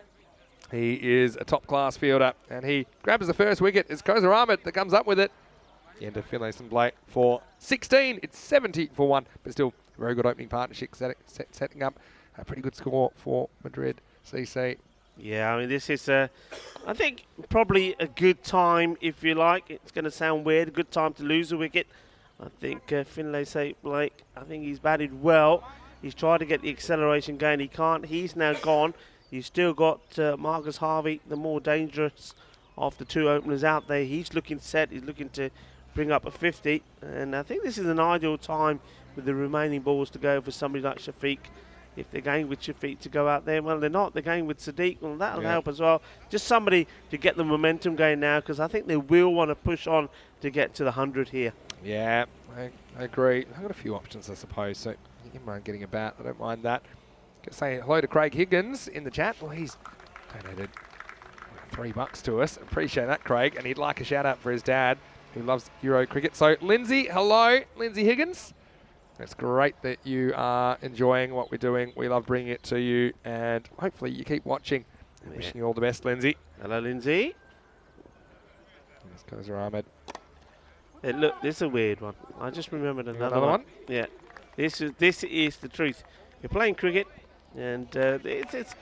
He is a top-class fielder, and he grabs the first wicket. It's Koza Ahmed that comes up with it. The end of Finlayson Blake for 16. It's 70 for 1, but still a very good opening partnership, setting up a pretty good score for Madrid CC. Yeah, I mean, this is, I think, probably a good time, if you like. It's going to sound weird, a good time to lose a wicket. I think Finlayson Blake, I think he's batted well. He's tried to get the acceleration going. He can't. He's now gone. You've still got Marcus Harvey, the more dangerous of the 2 openers out there. He's looking set. He's looking to bring up a 50. And I think this is an ideal time with the remaining balls to go for somebody like Shafiq. If they're going with Shafiq to go out there, well, they're not. They're going with Sadiq. Well, that'll help as well. Just somebody to get the momentum going now, because I think they will want to push on to get to the 100 here. Yeah, I agree. I've got a few options, I suppose, so you can mind getting a bat. I don't mind that. Say hello to Craig Higgins in the chat. Well, he's donated $3 to us. Appreciate that, Craig. And he'd like a shout out for his dad, who loves Euro cricket. So, Lindsay, hello, Lindsay Higgins. It's great that you are enjoying what we're doing. We love bringing it to you, and hopefully you keep watching. Wishing you all the best, Lindsay. Hello, Lindsay. This goes Ahmed. Hey, look, this is a weird one. I just remembered another one. Yeah, this is the truth. You're playing cricket. And it's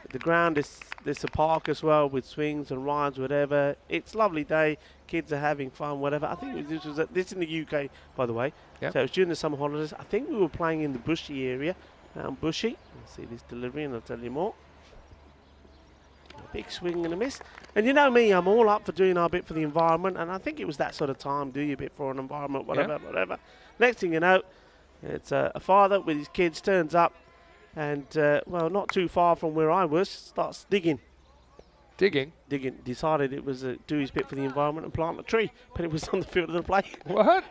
the ground is, there's a park as well with swings and rides, whatever. It's a lovely day. Kids are having fun, whatever. I think this was this in the UK, by the way. Yep. So it was during the summer holidays. I think we were playing in the Bushy area, Bushy. Let's see this delivery and I'll tell you more. A big swing and a miss. And you know me, I'm all up for doing our bit for the environment. And I think it was that sort of time, do your bit for an environment, whatever. Next thing you know, it's a father with his kids turns up. And, well, not too far from where I was, starts digging. Digging? Digging. Decided it was do his bit for the environment and plant a tree. But it was on the field of the play. What?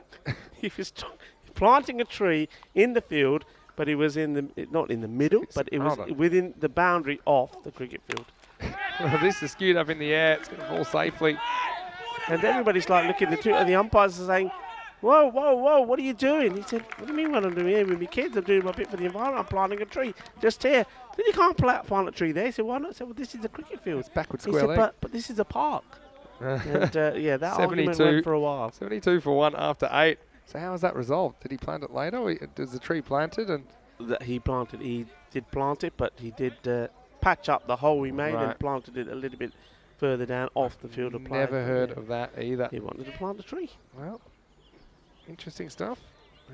He was planting a tree in the field, but it was not in the middle, but it was within the boundary of the cricket field. Well, this is skewed up in the air. It's going to fall safely. And everybody's like looking at the umpires are saying, whoa, what are you doing? He said, what do you mean what I'm doing here with my kids? I'm doing my bit for the environment. I'm planting a tree just here. Then you can't plant a tree there. He said, why not? I said, well, this is a cricket field. It's backward He square said, leg. but this is a park. And yeah, that argument went for a while. 72 for 1 after 8. So how was that resolved? Did he plant it later? Or was the tree planted? And He did plant it, but he did patch up the hole we made Right. and planted it a little bit further down off the field of play. never heard of that either. He wanted to plant a tree. Well, interesting stuff.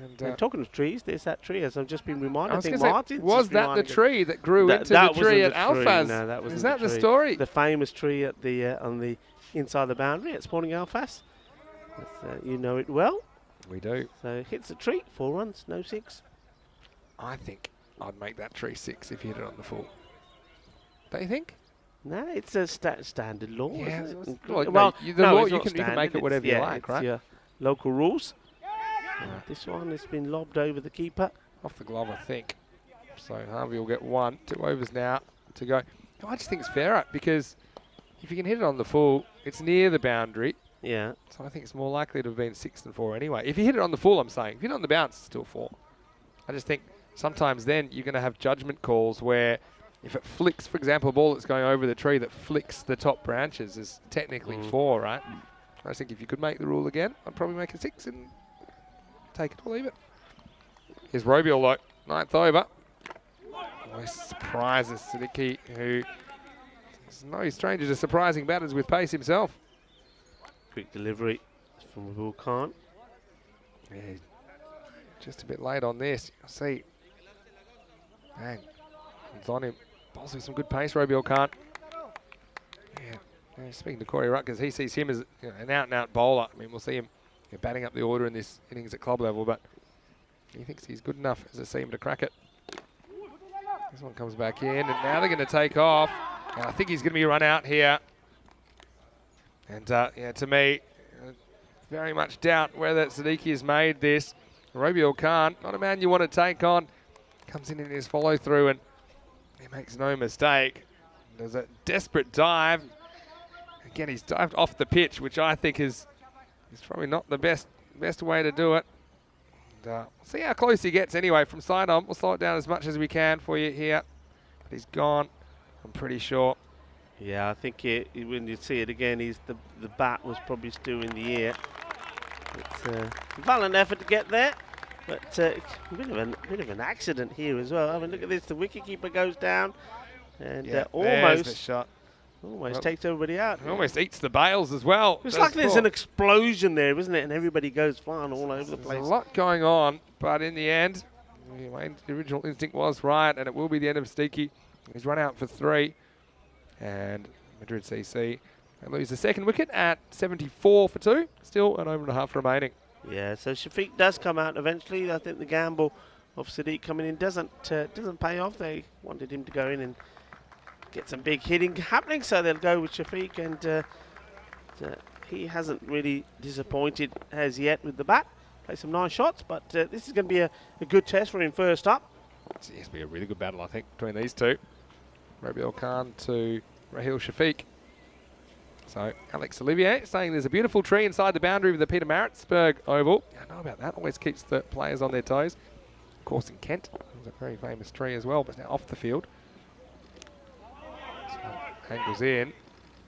And talking of trees, there's that tree, as I've just been reminded. I was I think gonna say, Martin's was just that the reminded me. tree that grew into the That tree at wasn't the tree. Alphaz? No, that wasn't Is that the tree. story? The famous tree at the on the inside the boundary at Sporting Alphaz. You know it well. We do. So hits the tree, 4 runs, no 6. I think I'd make that tree 6 if you hit it on the full. Don't you think? No, it's a standard law. Yeah, isn't it? well, no, Well, the law, it's you not can make standard, it whatever it's- you yeah, like, it's right? your local rules. This one has been lobbed over the keeper. Off the glove, I think. So Harvey will get 1. 2 overs now to go. I just think it's fairer because if you can hit it on the full, it's near the boundary. Yeah. So I think it's more likely to have been 6 than 4 anyway. If you hit it on the full, I'm saying. If you hit it on the bounce, it's still 4. I just think sometimes then you're going to have judgment calls where if it flicks, for example, a ball that's going over the tree that flicks the top branches is technically 4, right? I just think if you could make the rule again, I'd probably make it 6 and take it or leave it. Here's Robiel, though. 9th over. Always surprises Siddiqui, who is no stranger to surprising batters with pace himself. Quick delivery from Will Khan. Yeah, just a bit late on this. You'll see. Bang. It's on him. Bowls with some good pace, Robiel Khan. Yeah. Speaking to Corey Rutgers, he sees him as an out-and-out bowler. I mean, we'll see him batting up the order in this innings at club level, but he thinks he's good enough as a seam to crack it. This one comes back in, and now they're going to take off. And I think he's going to be run out here. And yeah, to me, very much doubt whether Siddiqui has made this. Robiel Khan, not a man you want to take on. Comes in his follow-through, and he makes no mistake. There's a desperate dive. Again, he's dived off the pitch, which I think is probably not the best way to do it. And, we'll see how close he gets anyway from side on. We'll slow it down as much as we can for you here. But he's gone, I'm pretty sure. Yeah, I think when you see it again, the bat was probably still in the air. It's a valiant effort to get there, but a bit of an accident here as well. I mean, look at this, the wicketkeeper goes down and There's the shot. almost takes everybody out. It almost eats the bails as well. It's like there's an explosion there, isn't it? And everybody goes flying all over the place. There's a lot going on, but in the end, the original instinct was right, and it will be the end of Siddiqui. He's run out for 3, and Madrid CC they lose the second wicket at 74 for 2. Still an over and a half remaining. Yeah, so Shafiq does come out eventually. I think the gamble of Sadiq coming in doesn't pay off. They wanted him to go in and get some big hitting happening, so they'll go with Shafiq, and he hasn't really disappointed as yet with the bat. Play some nice shots, but this is going to be a good test for him first up. It's going to be a really good battle, I think, between these two. Robiel Khan to Rahil Shafiq. So Alex Olivier saying there's a beautiful tree inside the boundary of the Peter Maritzburg Oval. I know about that. Always keeps the players on their toes. Of course, in Kent, there's a very famous tree as well, but it's now off the field. This one angles in,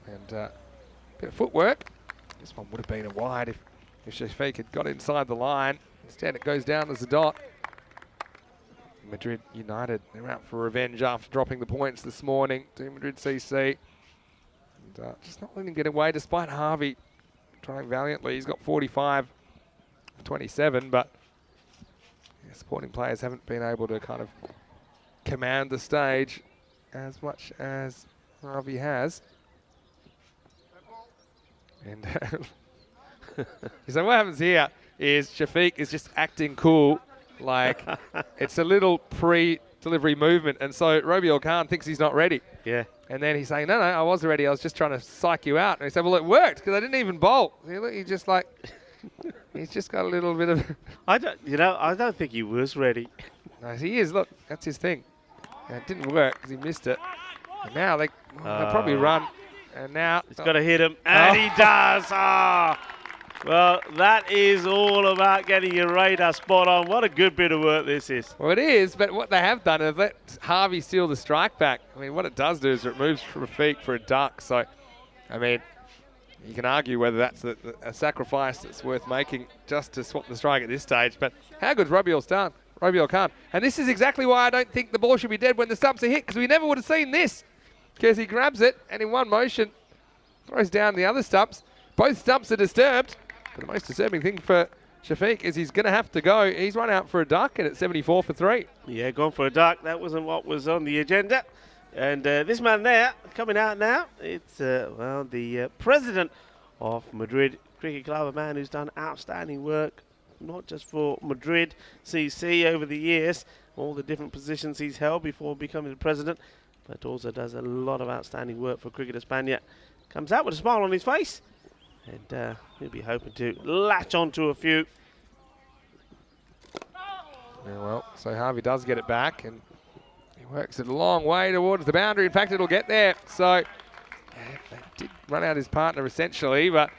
and a bit of footwork. This one would have been a wide if Shafiq had got inside the line. Instead, it goes down as a dot. Madrid United, they're out for revenge after dropping the points this morning to Madrid CC. And just not letting him get away despite Harvey trying valiantly. He's got 45 of 27, but supporting players haven't been able to kind of command the stage as much as Harvey has. And so what happens here is Shafiq is just acting cool, like it's a little pre-delivery movement, and so Robiel Khan thinks he's not ready. Yeah. And then he's saying, no, I was ready. I was just trying to psych you out. And he said, well, it worked because I didn't even bowl. He's just like, he's just got a little bit of... I don't think he was ready. No, he is. Look, that's his thing. And it didn't work because he missed it. And now they'll probably run. And now... He's got to hit him. And he does. Well, that is all about getting your radar spot on. What a good bit of work this is. Well, it is, but what they have done is let Harvey steal the strike back. I mean, what it does do is it moves Rafiq for a duck. So, I mean, You can argue whether that's a sacrifice that's worth making just to swap the strike at this stage. But how good's Robiel Khan? And this is exactly why I don't think the ball should be dead when the stumps are hit, because we never would have seen this. Because he grabs it and in one motion throws down the other stumps. Both stumps are disturbed. But the most disturbing thing for Shafiq is he's going to have to go. He's run out for a duck and it's 74 for 3. Yeah, gone for a duck. That wasn't what was on the agenda. And this man there, coming out now, it's, well, the president of Madrid Cricket Club, a man who's done outstanding work, not just for Madrid CC over the years, all the different positions he's held before becoming the president, but also does a lot of outstanding work for Cricket España. Comes out with a smile on his face, and he'll be hoping to latch onto a few. Yeah, well, so Harvey does get it back, and he works it a long way towards the boundary. In fact, it'll get there. So, yeah, they did run out his partner essentially, but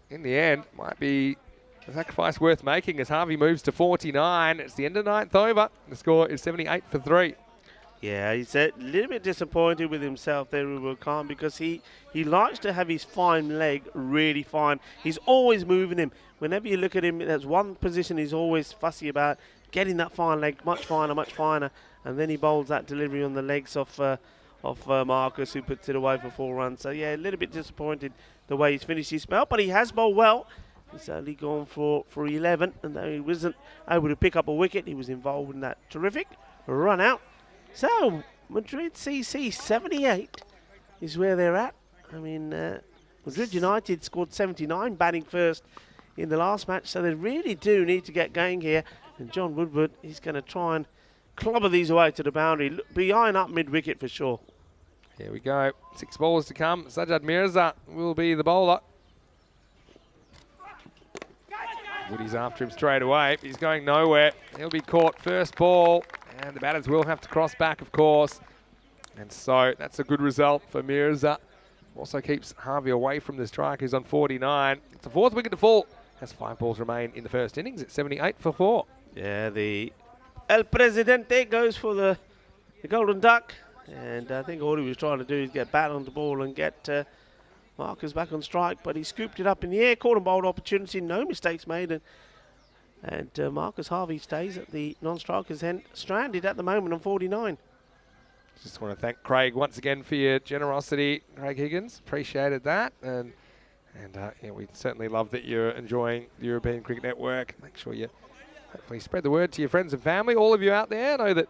in the end, might be a sacrifice worth making as Harvey moves to 49. It's the end of 9th over. The score is 78 for 3. Yeah, he's a little bit disappointed with himself there, Robiel Khan, because he likes to have his fine leg really fine. He's always moving him. Whenever you look at him, there's one position he's always fussy about, getting that fine leg much finer, and then he bowls that delivery on the legs of Marcus, who puts it away for 4 runs. So, yeah, a little bit disappointed the way he's finished his spell, but he has bowled well. He's only gone for 11, and though he wasn't able to pick up a wicket, he was involved in that terrific run out. So, Madrid CC 78 is where they're at. I mean, Madrid United scored 79, batting first in the last match, so they really do need to get going here. And John Woodward, he's going to try and clobber these away to the boundary. Be eyeing up mid-wicket for sure. Here we go. 6 balls to come. Sajjad Mirza will be the bowler. Woody's after him straight away. He's going nowhere. He'll be caught first ball. And the batters will have to cross back, of course. And so that's a good result for Mirza. Also keeps Harvey away from the strike, who's on 49. It's the 4th wicket to fall. Has 5 balls remain in the first innings. It's 78 for 4. Yeah, the El Presidente goes for the golden duck. And I think all he was trying to do is get bat on the ball and get Marcus back on strike. But he scooped it up in the air, caught and bowled opportunity, no mistakes made. And Marcus Harvey stays at the non-strikers end, stranded at the moment on 49. Just want to thank Craig once again for your generosity, Craig Higgins. Appreciated that. And yeah, we certainly love that you're enjoying the European Cricket Network. Make sure you hopefully spread the word to your friends and family. All of you out there know that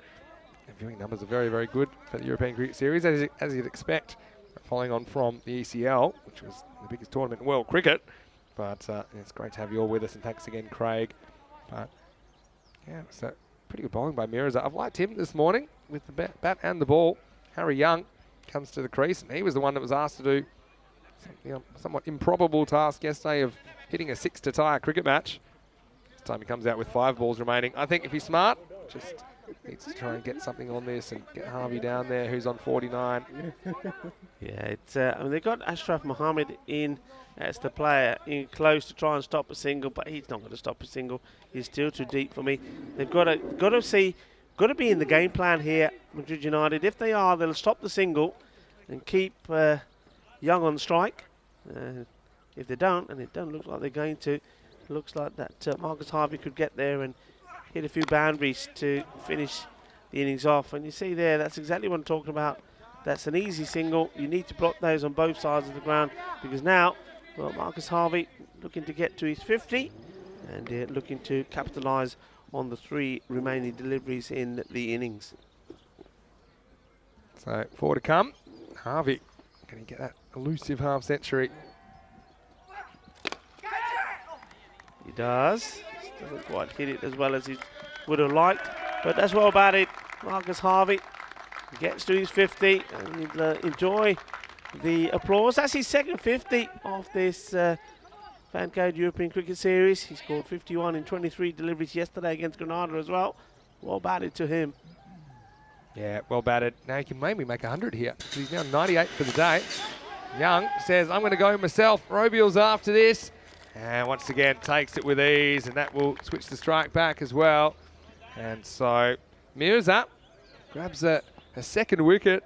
the viewing numbers are very, very good for the European Cricket Series, as you'd expect, following on from the ECL, which was the biggest tournament in world cricket. But it's great to have you all with us, and thanks again, Craig. But yeah, so pretty good bowling by Mirza. I've liked him this morning with the bat and the ball. Harry Young comes to the crease, and he was the one that was asked to do somewhat improbable task yesterday of hitting a 6 to tie a cricket match. This time he comes out with 5 balls remaining. I think if he's smart, just needs to try and get something on this and get Harvey down there, who's on 49. Yeah, it's I mean, they've got Ashraf Mohammed in as the player in close to try and stop a single, but he's not going to stop a single. He's still too deep for me. They've got to be in the game plan here, Madrid United. If they are, they'll stop the single and keep Young on strike. If they don't, and it doesn't look like they're going to, looks like that Marcus Harvey could get there and hit a few boundaries to finish the innings off. And you see there, that's exactly what I'm talking about. That's an easy single. You need to block those on both sides of the ground, because now, well, Marcus Harvey looking to get to his 50 and looking to capitalise on the 3 remaining deliveries in the innings. So 4 to come. Harvey, can he get that elusive half century? He does. Doesn't quite hit it as well as he would have liked, but that's well batted. Marcus Harvey gets to his 50, and he'll enjoy the applause. That's his second 50 of this FanCode European Cricket Series. He scored 51 in 23 deliveries yesterday against Grenada as well. Well batted to him. Yeah, well batted. Now he can maybe make 100 here. He's now 98 for the day. Young says, I'm going to go myself. Robiel's after this. And once again, takes it with ease, and that will switch the strike back as well. And so Mirza grabs a second wicket.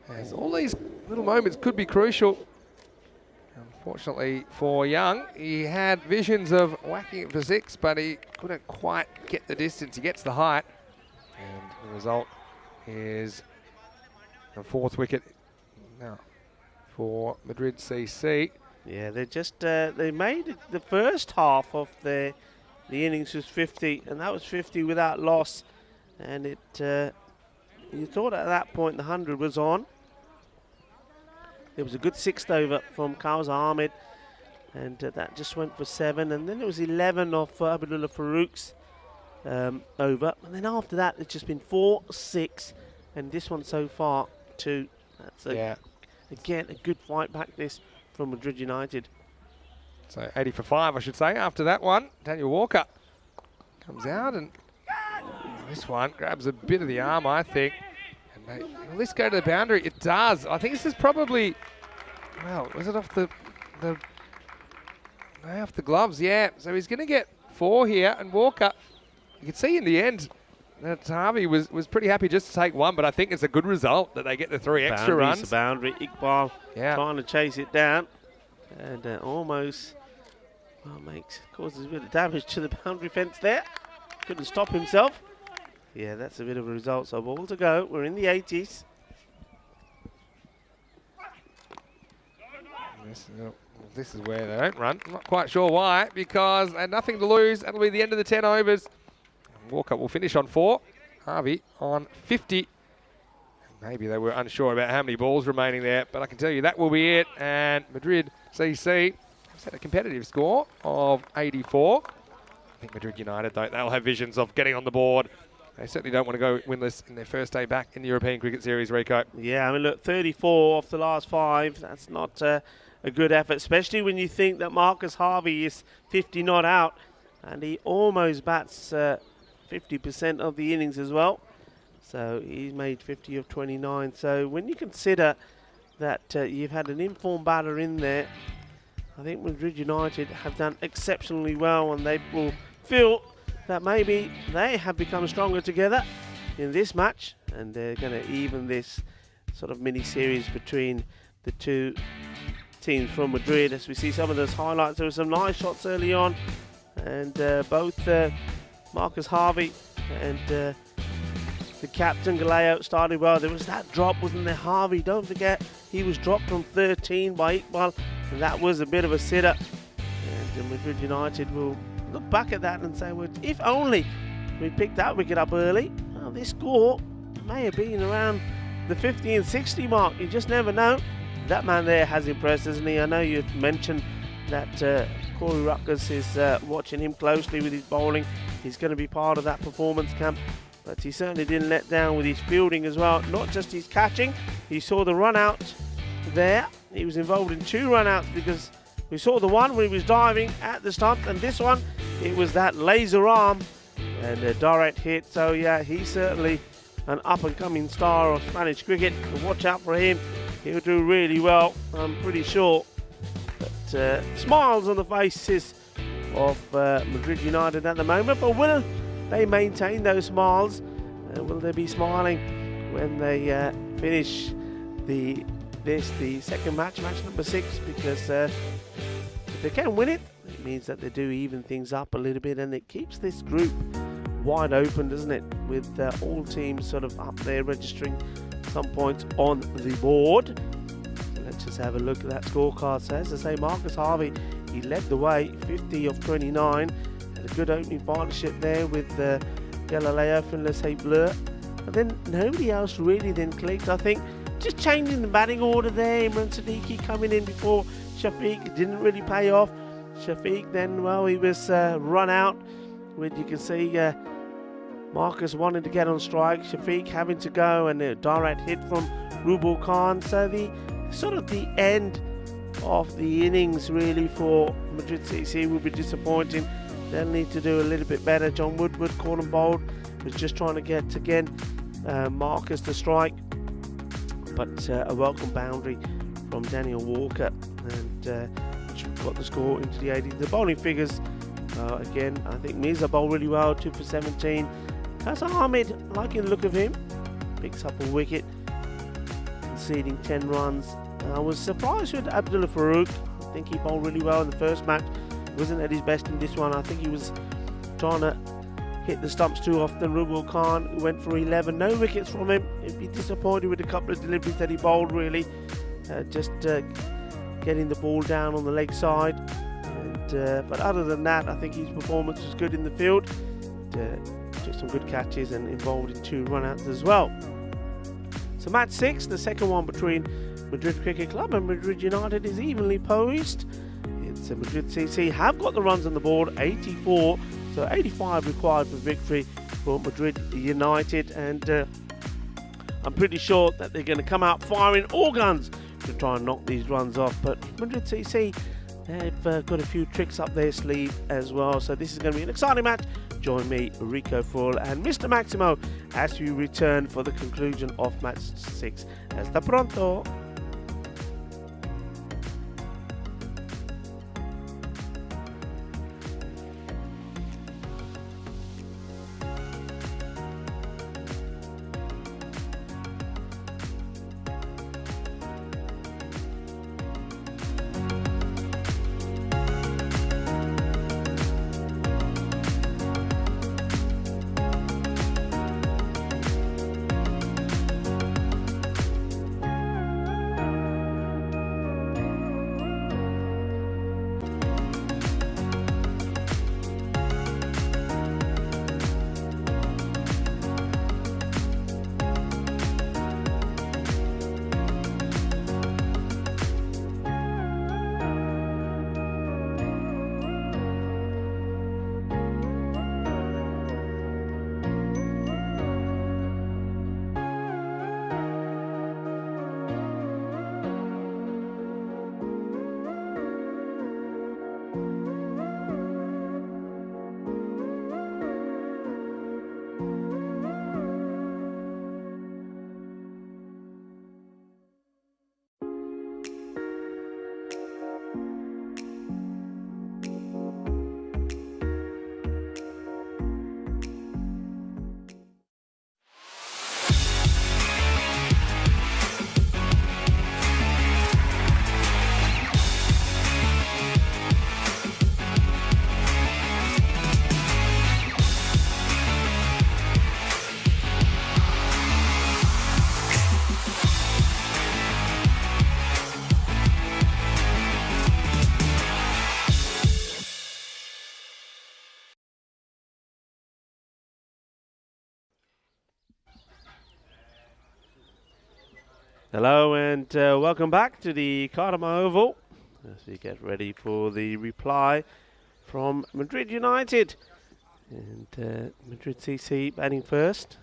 As all these little moments could be crucial. Unfortunately for Young, he had visions of whacking it for 6, but he couldn't quite get the distance. He gets the height, and the result is a 4th wicket for Madrid CC. Yeah, they just they made it, the first half of the innings was 50, and that was 50 without loss. And it you thought at that point the 100 was on. There was a good 6th over from Kawsa Ahmed, and that just went for 7. And then there was 11 of Abdullah Farooq's over. And then after that, it's just been 4, 6, and this one so far 2. That's again a good fight back this from Madrid United. So 80 for 5, I should say. After that one, Daniel Walker comes out, and this one grabs a bit of the arm, I think. And will this go to the boundary? It does. I think this is probably, well, was it off the off the gloves? Yeah. So he's going to get 4 here, and Walker, you can see in the end that Harvey was pretty happy just to take 1, but I think it's a good result that they get the 3 extra runs. The boundary. Iqbal trying to chase it down, and almost causes a bit of damage to the boundary fence there. Couldn't stop himself. Yeah, that's a bit of a result. So ball to go. We're in the 80s. This is where they don't run. I'm not quite sure why, because they had nothing to lose. That'll be the end of the 10 overs. Walker will finish on 4. Harvey on 50. Maybe they were unsure about how many balls remaining there, but I can tell you that will be it. And Madrid CC has had a competitive score of 84. I think Madrid United, though, they'll have visions of getting on the board. They certainly don't want to go winless in their first day back in the European Cricket Series, Rico. Yeah, I mean, look, 34 off the last 5. That's not a good effort, especially when you think that Marcus Harvey is 50 not out, and he almost bats 50% of the innings as well. So he's made 50 of 29. So when you consider that you've had an informed batter in there, I think Madrid United have done exceptionally well, and they will feel that maybe they have become stronger together in this match, and they're going to even this sort of mini-series between the 2 teams from Madrid. As we see some of those highlights, there were some nice shots early on, and both Marcus Harvey and the captain Galeo started well. There was that drop, wasn't there? Harvey, don't forget, he was dropped from 13 by Iqbal, and that was a bit of a sitter. And Madrid United will look back at that and say, well, if only we picked that wicket up early, well, this score may have been around the 50 and 60 mark. You just never know. That man there has impressed, hasn't he? I know you mentioned that Corey Ruckers is watching him closely with his bowling. He's going to be part of that performance camp, but he certainly didn't let down with his fielding as well, not just his catching. You saw the run out there. He was involved in 2 run outs, because we saw the one when he was diving at the stump, and this one, it was that laser arm and a direct hit. So yeah, he's certainly an up-and-coming star of Spanish cricket. So watch out for him. He'll do really well, I'm pretty sure. But smiles on the faces of Madrid United at the moment. But will they maintain those smiles? Will they be smiling when they finish the second match number 6? Because if they can win it, it means that they do even things up a little bit, and it keeps this group wide open, doesn't it? With all teams sort of up there registering some points on the board. So let's just have a look at that scorecard. So as I say, Marcus Harvey, he led the way, 50 of 29. Had a good opening partnership there with Galileo and Les Bleu. But then nobody else really then clicked. I think just changing the batting order there, Imran Siddiqui coming in before Shafiq didn't really pay off. Shafiq then, well, he was run out. When you can see Marcus wanting to get on strike, Shafiq having to go, and a direct hit from Rubal Khan. So the sort of the end of the innings really for Madrid CC will be disappointing. They'll need to do a little bit better. John Woodward, caught and bowled, was just trying to get again Marcus to strike, but a welcome boundary from Daniel Walker, and which got the score into the 80s. The bowling figures, again, I think Mirza bowled really well, 2 for 17. Kawsa Ahmed, liking the look of him, picks up a wicket, conceding 10 runs. I was surprised with Abdullah Farooq. I think he bowled really well in the first match. He wasn't at his best in this one. I think he was trying to hit the stumps too often. Rugul Khan went for 11. No wickets from him. He'd be disappointed with a couple of deliveries that he bowled, really. Just getting the ball down on the leg side. But other than that, I think his performance was good in the field. Took some good catches and involved in 2 run-outs as well. So match 6, the second one between Madrid Cricket Club and Madrid United, is evenly posed. It's Madrid CC have got the runs on the board, 84, so 85 required for victory for Madrid United, and I'm pretty sure that they're going to come out firing all guns to try and knock these runs off. But Madrid CC, they've got a few tricks up their sleeve as well, so this is going to be an exciting match. Join me, Rico Full and Mr. Maximo, as we return for the conclusion of match 6. Hasta pronto! Hello and welcome back to the Cartama Oval as we get ready for the reply from Madrid United. And Madrid CC batting first.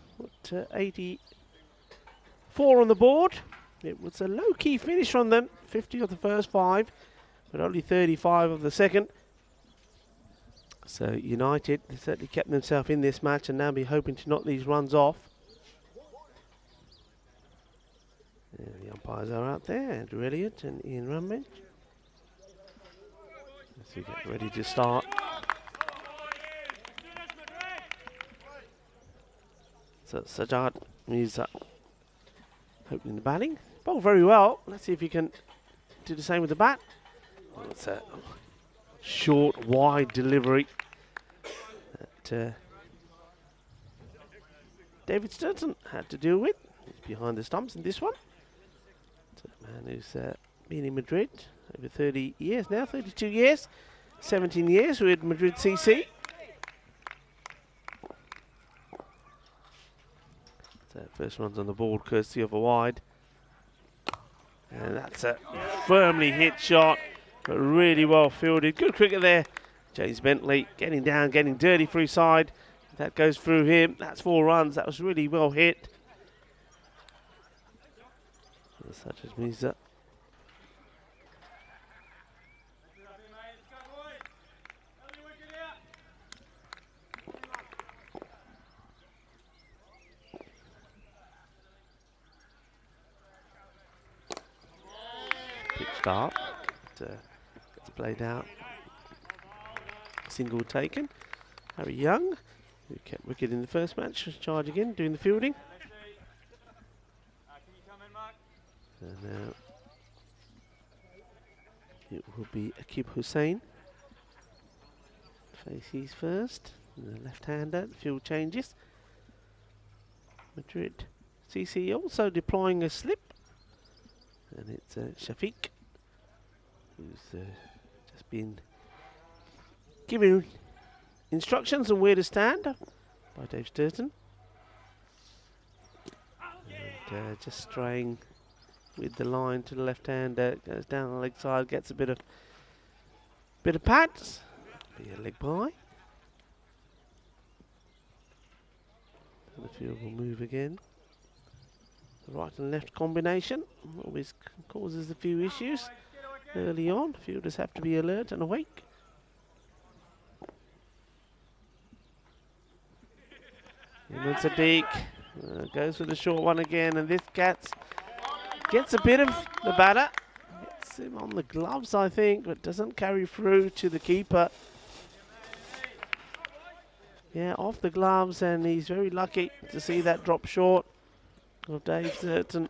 84 on the board. It was a low-key finish from them. 50 of the first 5, but only 35 of the second. So United, they certainly kept themselves in this match and now be hoping to knock these runs off. The umpires are out there, Andrew Elliott and Ian Runbridge. As we get ready to start. So Sajjad Mirza opening the batting. Bowled very well. Let's see if he can do the same with the bat. It's a short, wide delivery that David Sturton had to deal with. He's behind the stumps in this one. A man who's been in Madrid over 30 years now, 32 years, 17 years with Madrid CC. So first one's on the board, courtesy of a wide. And that's a firmly hit shot, but really well fielded. Good cricket there. James Bentley getting down, getting dirty through side. That goes through him. That's 4 runs. That was really well hit. Such as Mirza. Pitched up. Gets played out. Single taken. Harry Young, who kept wicket in the first match, was charged again, doing the fielding. And now it will be Akib Hussain. Faces first. The left-hander. Field changes. Madrid CC also deploying a slip. And it's Shafiq, who's just been given instructions on where to stand by Dave Sturton. And just straying with the line to the left hand, goes down the leg side, gets a bit of pat. Be a leg by. And the field will move again. The right and left combination always causes a few issues early on. Fielders have to be alert and awake. Imran Sadiq goes for the short one again, and this gets a bit of the batter. Gets him on the gloves, I think, but doesn't carry through to the keeper. Yeah, off the gloves, and he's very lucky to see that drop short of Dave Sturton.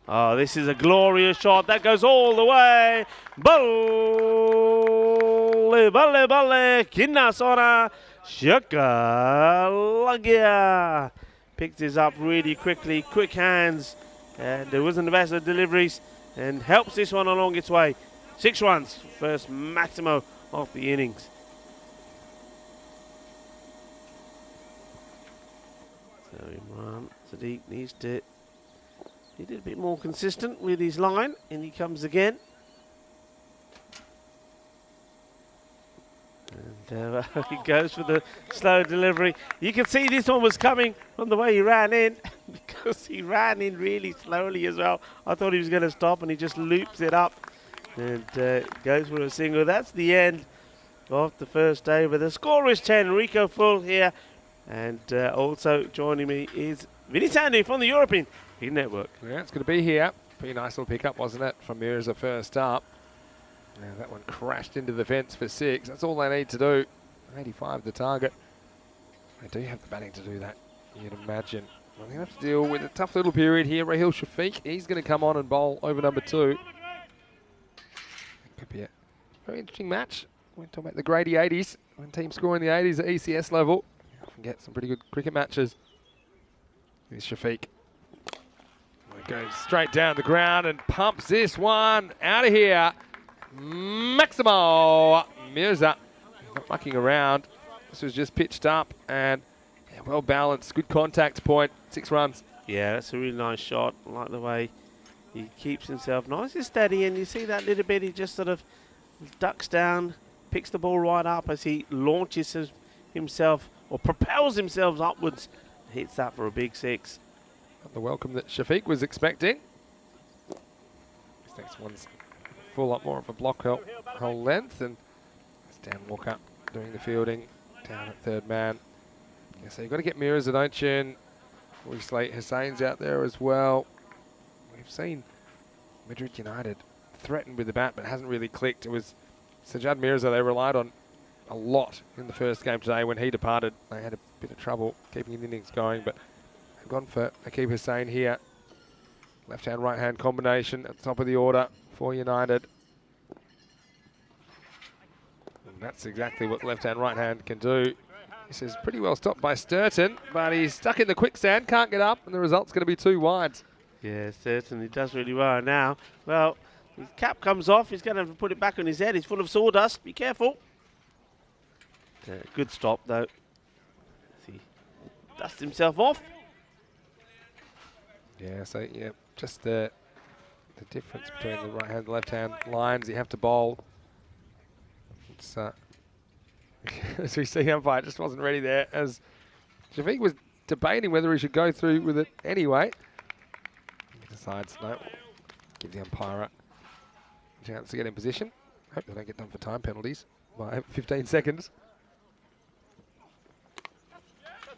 Oh, this is a glorious shot. That goes all the way. Balle, balle, balle. Kinna sora. Shaka Lagia. Picked this up really quickly. Quick hands. And it wasn't the best of deliveries. And helps this one along its way. 6 runs. First Maximo of the innings. So Imran Sadiq needs to... He did a bit more consistent with his line, and he comes again. And he goes for the slow delivery. You can see this one was coming from the way he ran in, because he ran in really slowly as well. I thought he was going to stop, and he just loops it up and goes for a single. That's the end of the first over. The score is 10. Rico Full here, and also joining me is Vinny Sandy from the European Network. Yeah, it's going to be here. Pretty nice little pickup, wasn't it, from Mirza first up. Now that one crashed into the fence for 6. That's all they need to do. 85 the target. They do have the batting to do that, you'd imagine. Well, they have to deal with a tough little period here. Rahil Shafiq, he's going to come on and bowl over number 2. Could be a very interesting match. We're talking about the Grady 80s. When teams score in the 80s at ECS level, you often get some pretty good cricket matches. Here's Shafiq. Goes straight down the ground and pumps this one out of here. Maximo Mirza. Not mucking around. This was just pitched up and yeah, well balanced. Good contact point. 6 runs. Yeah, that's a really nice shot. I like the way he keeps himself nice and steady, and you see that little bit, he just sort of ducks down, picks the ball right up as he launches himself or propels himself upwards. Hits that for a big 6. The welcome that Shafiq was expecting. This next one's full up more of a block whole length, and it's Dan Walker doing the fielding down at third man. Yeah, so you've got to get Mirza, don't you? And we slate Hussein's out there as well. We've seen Madrid United threatened with the bat, but hasn't really clicked. It was Sajjad Mirza they relied on a lot in the first game today. When he departed, they had a bit of trouble keeping the innings going, but they've gone for Akib Hussain here. Left-hand, right-hand combination at the top of the order for United. And that's exactly what left-hand, right-hand can do. This is pretty well stopped by Sturton, but he's stuck in the quicksand, can't get up, and the result's going to be 2 wides. Yeah, certainly does really well now. Well, his cap comes off. He's going to have to put it back on his head. He's full of sawdust. Be careful. Good stop, though. He dusts himself off. Yeah, so yeah, just the difference between the right hand and left hand lines you have to bowl. It's as we see umpire just wasn't ready there, as Shafiq was debating whether he should go through with it anyway. He decides no, give the umpire a chance to get in position. Hope they don't get done for time penalties by 15 seconds.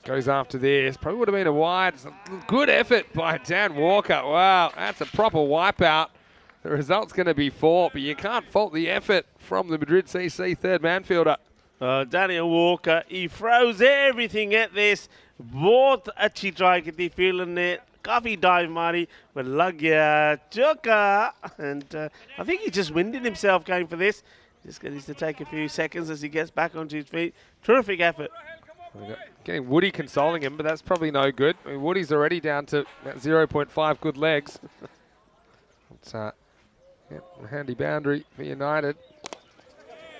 Goes after this. Probably would have been a wide. It's a good effort by Dan Walker. Wow, that's a proper wipeout. The result's going to be 4, but you can't fault the effort from the Madrid CC third man fielder. Daniel Walker, he throws everything at this. बहुत अच्छी try की थी fielder ने, काफी dive मारी, but लग गया चौका. And I think he just winded himself going for this. Just needs to take a few seconds as he gets back onto his feet. Terrific effort. Getting Woody consoling him, but that's probably no good. I mean, Woody's already down to 0.5 good legs. It's a handy boundary for United.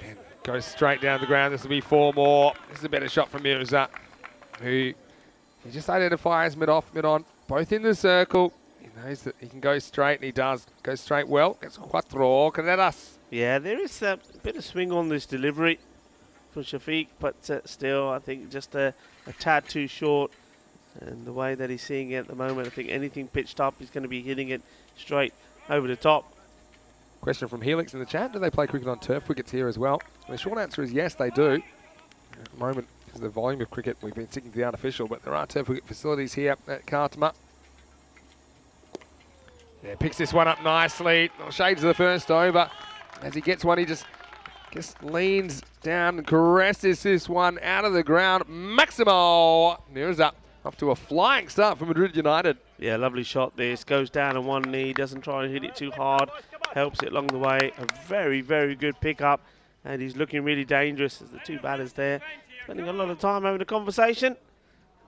And goes straight down the ground. This will be 4 more. This is a better shot from Mirza, who he just identifies mid-off, mid-on, both in the circle. He knows that he can go straight, and he does. Goes straight well. It's cuatro carreras. Yeah, there is a bit of swing on this delivery for Shafiq, but still, I think just a tad too short. And the way that he's seeing it at the moment, I think anything pitched up, he's going to be hitting it straight over the top. Question from Helix in the chat: do they play cricket on turf wickets here as well? And the short answer is yes, they do. At the moment, because of the volume of cricket, we've been sticking to the artificial, but there are turf wicket facilities here at Cartama. Yeah, picks this one up nicely. Shades of the first over. As he gets one, he just leans down and caresses this one out of the ground. Maximo Mirza off to a flying start for Madrid United. Yeah, lovely shot this. Goes down on one knee, doesn't try and hit it too hard. Helps it along the way. A very, very good pickup. And he's looking really dangerous as the two batters there. Spending a lot of time having a conversation.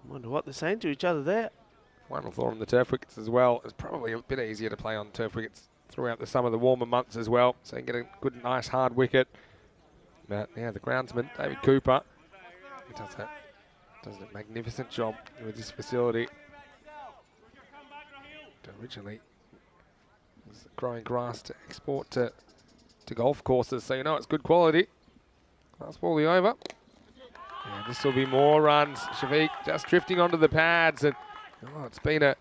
I wonder what they're saying to each other there. Final thought on the turf wickets as well. It's probably a bit easier to play on turf wickets throughout the summer, the warmer months as well. So you get a good, nice, hard wicket. But yeah, the groundsman, David Cooper, he does a magnificent job with this facility. Originally, was growing grass to export to golf courses, so you know it's good quality. Last ball the over. And this will be more runs. Shafiq just drifting onto the pads, and it's been a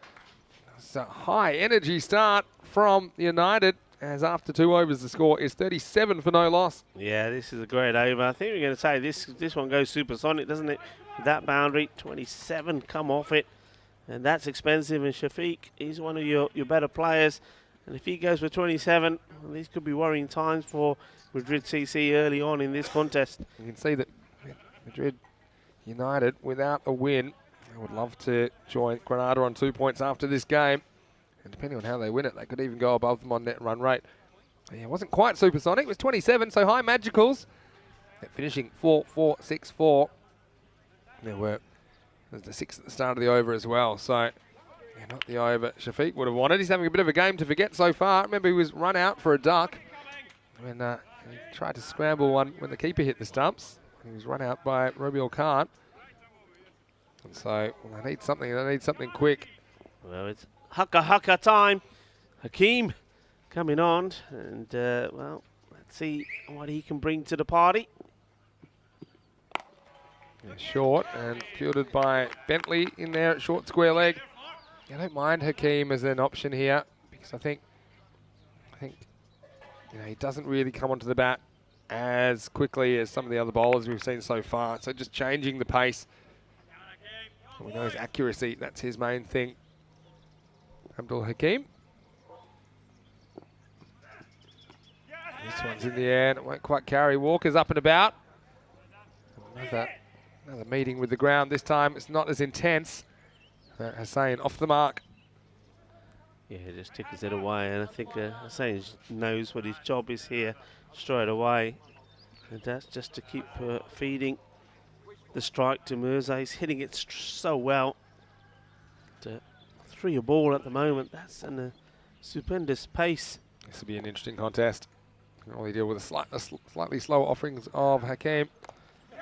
high energy start from United, as after 2 overs the score is 37 for no loss. Yeah, this is a great over. I think we're going to say this one goes supersonic, doesn't it? That boundary, 27 come off it, and that's expensive. And Shafiq, he's one of your better players, and if he goes for 27, well, these could be worrying times for Madrid CC early on in this contest. You can see that Madrid United, without a win, they would love to join Granada on 2 points after this game. And depending on how they win it, they could even go above them on net run rate. Yeah, it wasn't quite supersonic. It was 27, so high magicals. They're finishing 4-4-6-4. There's the 6 at the start of the over as well. So, yeah, not the over Shafiq would have wanted. He's having a bit of a game to forget so far. Remember, he was run out for a duck when he tried to scramble one when the keeper hit the stumps. He was run out by Robiel Khan. And so, well, they need something quick. Well, it's Haka time. Hakeem coming on, and well, let's see what he can bring to the party. Yeah, short and fielded by Bentley in there at short square leg. Yeah, I don't mind Hakeem as an option here, because I think you know, he doesn't really come onto the bat as quickly as some of the other bowlers we've seen so far. So just changing the pace. We know his accuracy, that's his main thing. Abdul Hakeem. This one's in the air, and it won't quite carry. Walker's up and about. Another meeting with the ground. This time it's not as intense. Hussain off the mark. Yeah, just tickles it away, and I think Hussain knows what his job is here straight away. And that's just to keep feeding the strike to Mirza. He's hitting it so well. 3 a ball at the moment. That's a stupendous pace. This will be an interesting contest. You can only deal with the slightly slower offerings of Hakeem.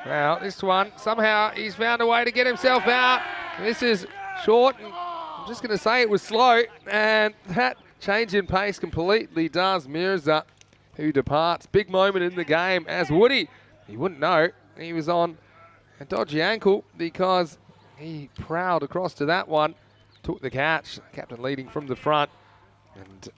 Well, this one, somehow he's found a way to get himself out. This is short, and I'm just going to say it was slow, and that change in pace completely does Mirza, who departs. Big moment in the game, as Woody, he wouldn't know, he was on a dodgy ankle because he prowled across to that one, took the catch, captain leading from the front, and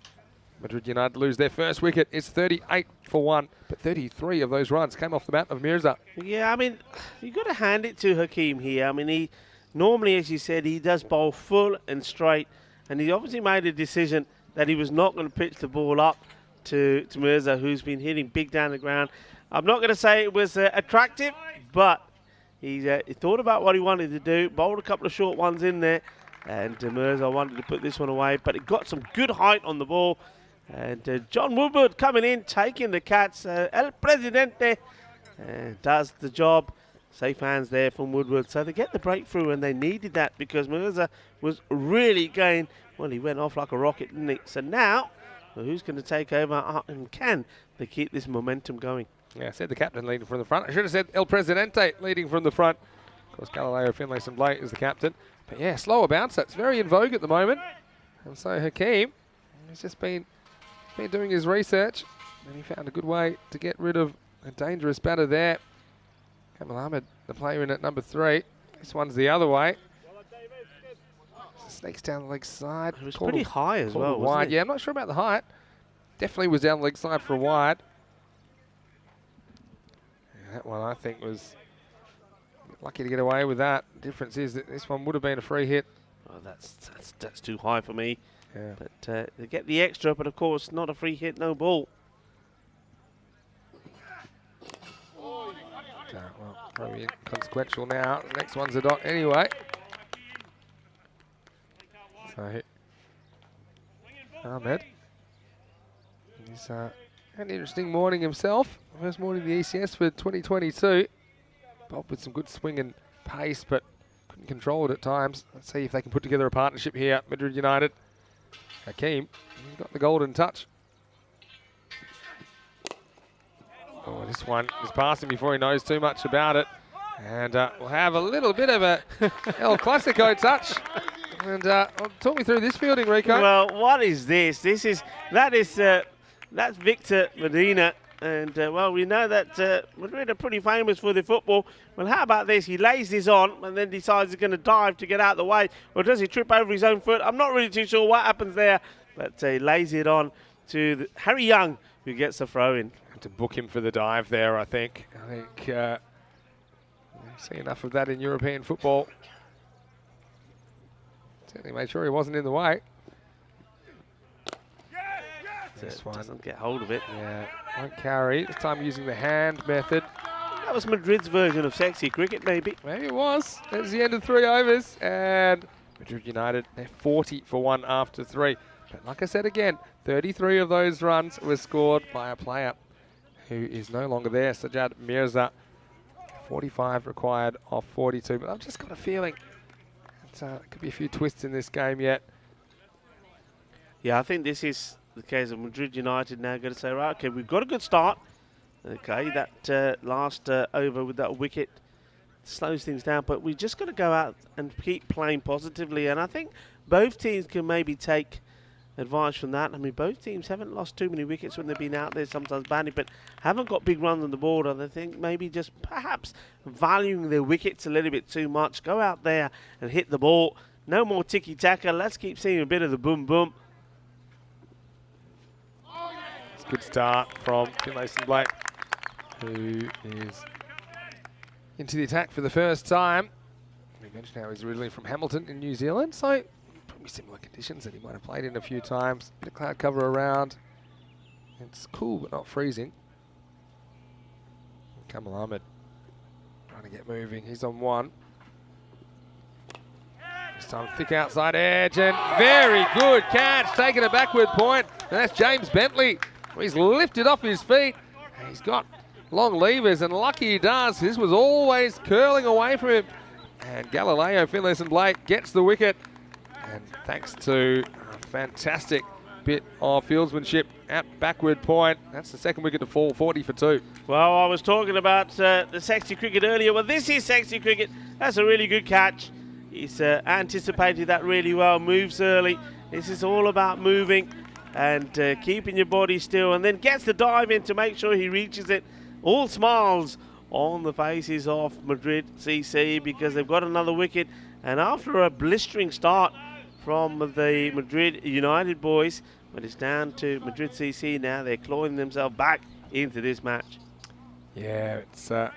Madrid United lose their first wicket. It's 38 for 1, but 33 of those runs came off the bat of Mirza. Yeah, I mean, you've got to hand it to Hakeem here. I mean, he normally, as you said, he does bowl full and straight, and he obviously made a decision that he was not going to pitch the ball up to Mirza, who's been hitting big down the ground. I'm not going to say it was attractive, but he thought about what he wanted to do, bowled a couple of short ones in there, and Mirza wanted to put this one away, but it got some good height on the ball. And John Woodward coming in, taking the catch. El Presidente does the job. Safe hands there from Woodward. So they get the breakthrough, and they needed that because Mirza was really going, well, he went off like a rocket, didn't he? So now, well, who's going to take over, and can they keep this momentum going? Yeah, I said the captain leading from the front. I should have said El Presidente leading from the front. Of course, Galileo Finlayson-Blake is the captain. But yeah, slower bouncer. It's very in vogue at the moment. And so Hakeem, he's just been doing his research, and he found a good way to get rid of a dangerous batter there. Kamal Ahmed, the player in at number 3. This one's the other way. Sneaks down the leg side. It was pretty high as well, wasn't wide. it? Yeah, I'm not sure about the height. Definitely was down the leg side for a wide. Yeah, that one I think was lucky to get away with that. The difference is that this one would have been a free hit. Oh, that's too high for me. Yeah. But they get the extra, but of course not a free hit, no ball. Well, probably inconsequential now. The next one's a dot anyway. So Ahmed, he's had an interesting morning himself. First morning in the ECS for 2022. Bob with some good swing and pace, but couldn't control it at times. Let's see if they can put together a partnership here. Madrid United. Hakeem, he's got the golden touch. Oh, this one is passing before he knows too much about it. And we'll have a little bit of a El Clasico touch. And talk me through this fielding, Rico. Well, what is this? That's Victor Medina. And, well, we know that Madrid are pretty famous for their football. Well, how about this? He lays this on and then decides he's going to dive to get out of the way. Or does he trip over his own foot? I'm not really too sure what happens there. But he lays it on to Harry Young, who gets the throw in. Have to book him for the dive there, I think. I think you see enough of that in European football. Certainly made sure he wasn't in the way. This one doesn't get hold of it. Yeah, won't carry. This time using the hand method. That was Madrid's version of sexy cricket, maybe. Maybe it was. That's the end of 3 overs. And Madrid United, they're 40 for 1 after 3. But like I said again, 33 of those runs were scored by a player who is no longer there, Sajjad Mirza. 45 required off 42. But I've just got a feeling there could be a few twists in this game yet. Yeah, I think this is the case of Madrid United now going to say, right, okay, we've got a good start. Okay, that last over with that wicket slows things down, but we just got to go out and keep playing positively. And I think both teams can maybe take advice from that. I mean, both teams haven't lost too many wickets when they've been out there, sometimes banding, but haven't got big runs on the board. And I think maybe just perhaps valuing their wickets a little bit too much. Go out there and hit the ball. No more tiki-taka. Let's keep seeing a bit of the boom-boom. It's a good start from Finlayson-Blake, who is into the attack for the first time. We mentioned how he's originally from Hamilton in New Zealand, so probably similar conditions that he might have played in a few times. Bit of cloud cover around. It's cool but not freezing. Kamal Ahmed trying to get moving. He's on 1. This time thick outside edge and very good catch, taking a backward point. And that's James Bentley. He's lifted off his feet. He's got long levers and lucky he does. This was always curling away from him. And Galileo Finlayson-Blake gets the wicket. And thanks to a fantastic bit of fieldsmanship at backward point. That's the second wicket to fall, 40 for 2. Well, I was talking about the sexy cricket earlier. Well, this is sexy cricket. That's a really good catch. He's anticipated that really well, moves early. This is all about moving and keeping your body still, and then gets the dive in to make sure he reaches it. All smiles on the faces of Madrid CC because they've got another wicket. And after a blistering start from the Madrid United boys, but it's down to Madrid CC now. They're clawing themselves back into this match. Yeah, it's a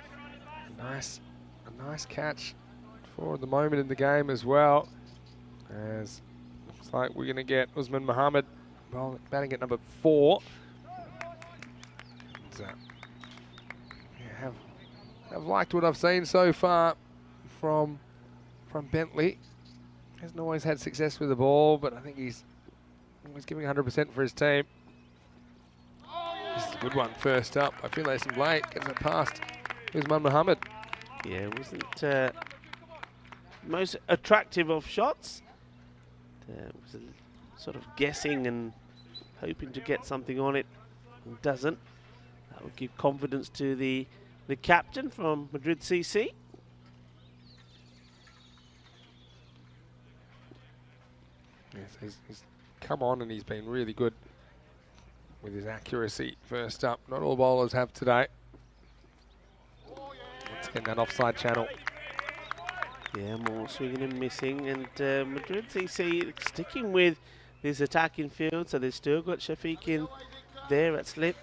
nice catch for the moment in the game as well. As looks like we're going to get Usman Mohammed batting at number 4. I've liked what I've seen so far from Bentley. Hasn't always had success with the ball, but I think he's always giving 100% for his team. This is a good one. First up, I feel like some Blake gets it past Usman Mohammed. Yeah, it wasn't most attractive of shots. It was sort of guessing and hoping to get something on it. And doesn't. That would give confidence to the captain from Madrid CC. Yes, he's come on and he's been really good with his accuracy first up. Not all bowlers have today. Once again, that offside channel. Yeah, more swinging and missing. And Madrid CC sticking with this attacking field. So they've still got Shafiq in there at slip.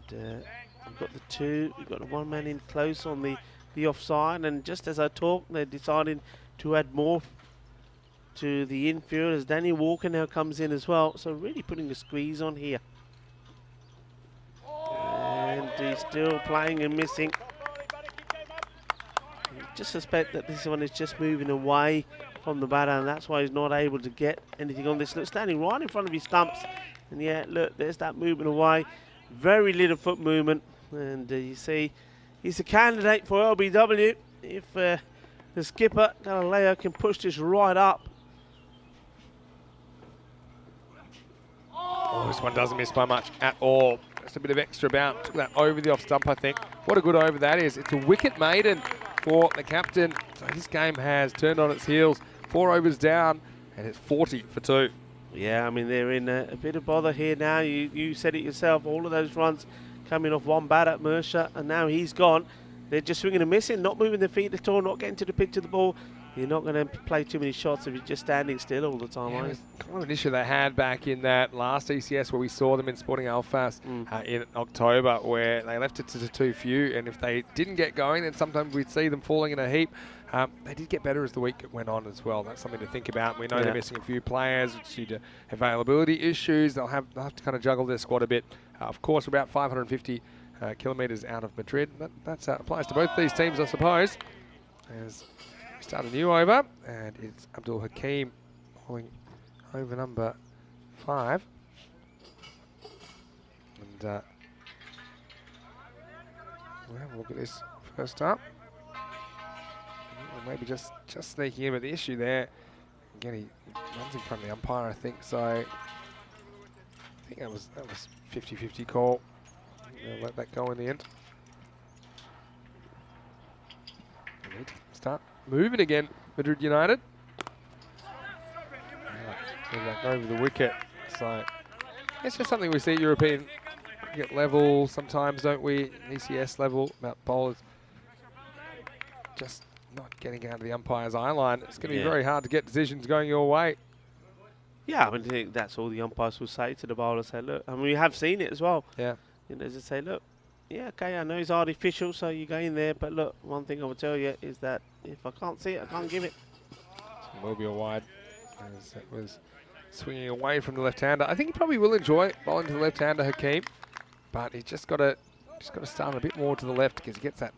And we've got the two. We've got the one man in close on the offside. And just as I talk, they're deciding to add more to the infield as Danny Walker now comes in as well. So really putting a squeeze on here. And he's still playing and missing. Just suspect that this one is just moving away from the batter, and that's why he's not able to get anything on this. Look, standing right in front of his stumps, and yeah, look, there's that movement away. Very little foot movement, and you see he's a candidate for LBW. If the skipper, Galileo, can push this right up. Oh, this one doesn't miss by much at all. Just a bit of extra bounce. Took that over the off stump, I think. What a good over that is. It's a wicket maiden for the captain. So this game has turned on its heels. 4 overs down, and it's 40 for 2. Yeah, I mean, they're in a bit of bother here now. You said it yourself. All of those runs coming off one bat at Mercer, and now he's gone. They're just swinging and missing, not moving their feet at all, not getting to the pitch of the ball. You're not going to play too many shots if you're just standing still all the time, Yeah, are it you? was kind of an issue they had back in that last ECS where we saw them in Sporting Alfas in October, where they left it to too few, and if they didn't get going, then sometimes we'd see them falling in a heap. They did get better as the week went on as well. That's something to think about. We know they're missing a few players due to availability issues. They'll have to kind of juggle their squad a bit. Of course, we're about 550 kilometres out of Madrid. That applies to both these teams, I suppose. As we start a new over, and it's Abdul Hakim holding over number 5. And we'll have a look at this first up. Or maybe just sneaking in, but the issue there, again, he runs in front of the umpire, I think. So I think that was 50-50 call. They'll let that go in the end. They need to start moving again, Madrid United. Back over the wicket. So it's just something we see at European cricket level sometimes, don't we? ECS level, about bowlers just not getting out of the umpire's eye line. It's going to be very hard to get decisions going your way. Yeah, I mean, I think that's all the umpires will say to the bowler. Say, look, I mean, we have seen it as well. Yeah. You know, just say, look, yeah, okay, I know it's artificial, so you go in there, but look, one thing I will tell you is that if I can't see it, I can't give it. So will be a wide, as it was swinging away from the left-hander. I think he probably will enjoy bowling to the left-hander, Hakim, but he's just got to start a bit more to the left because he gets that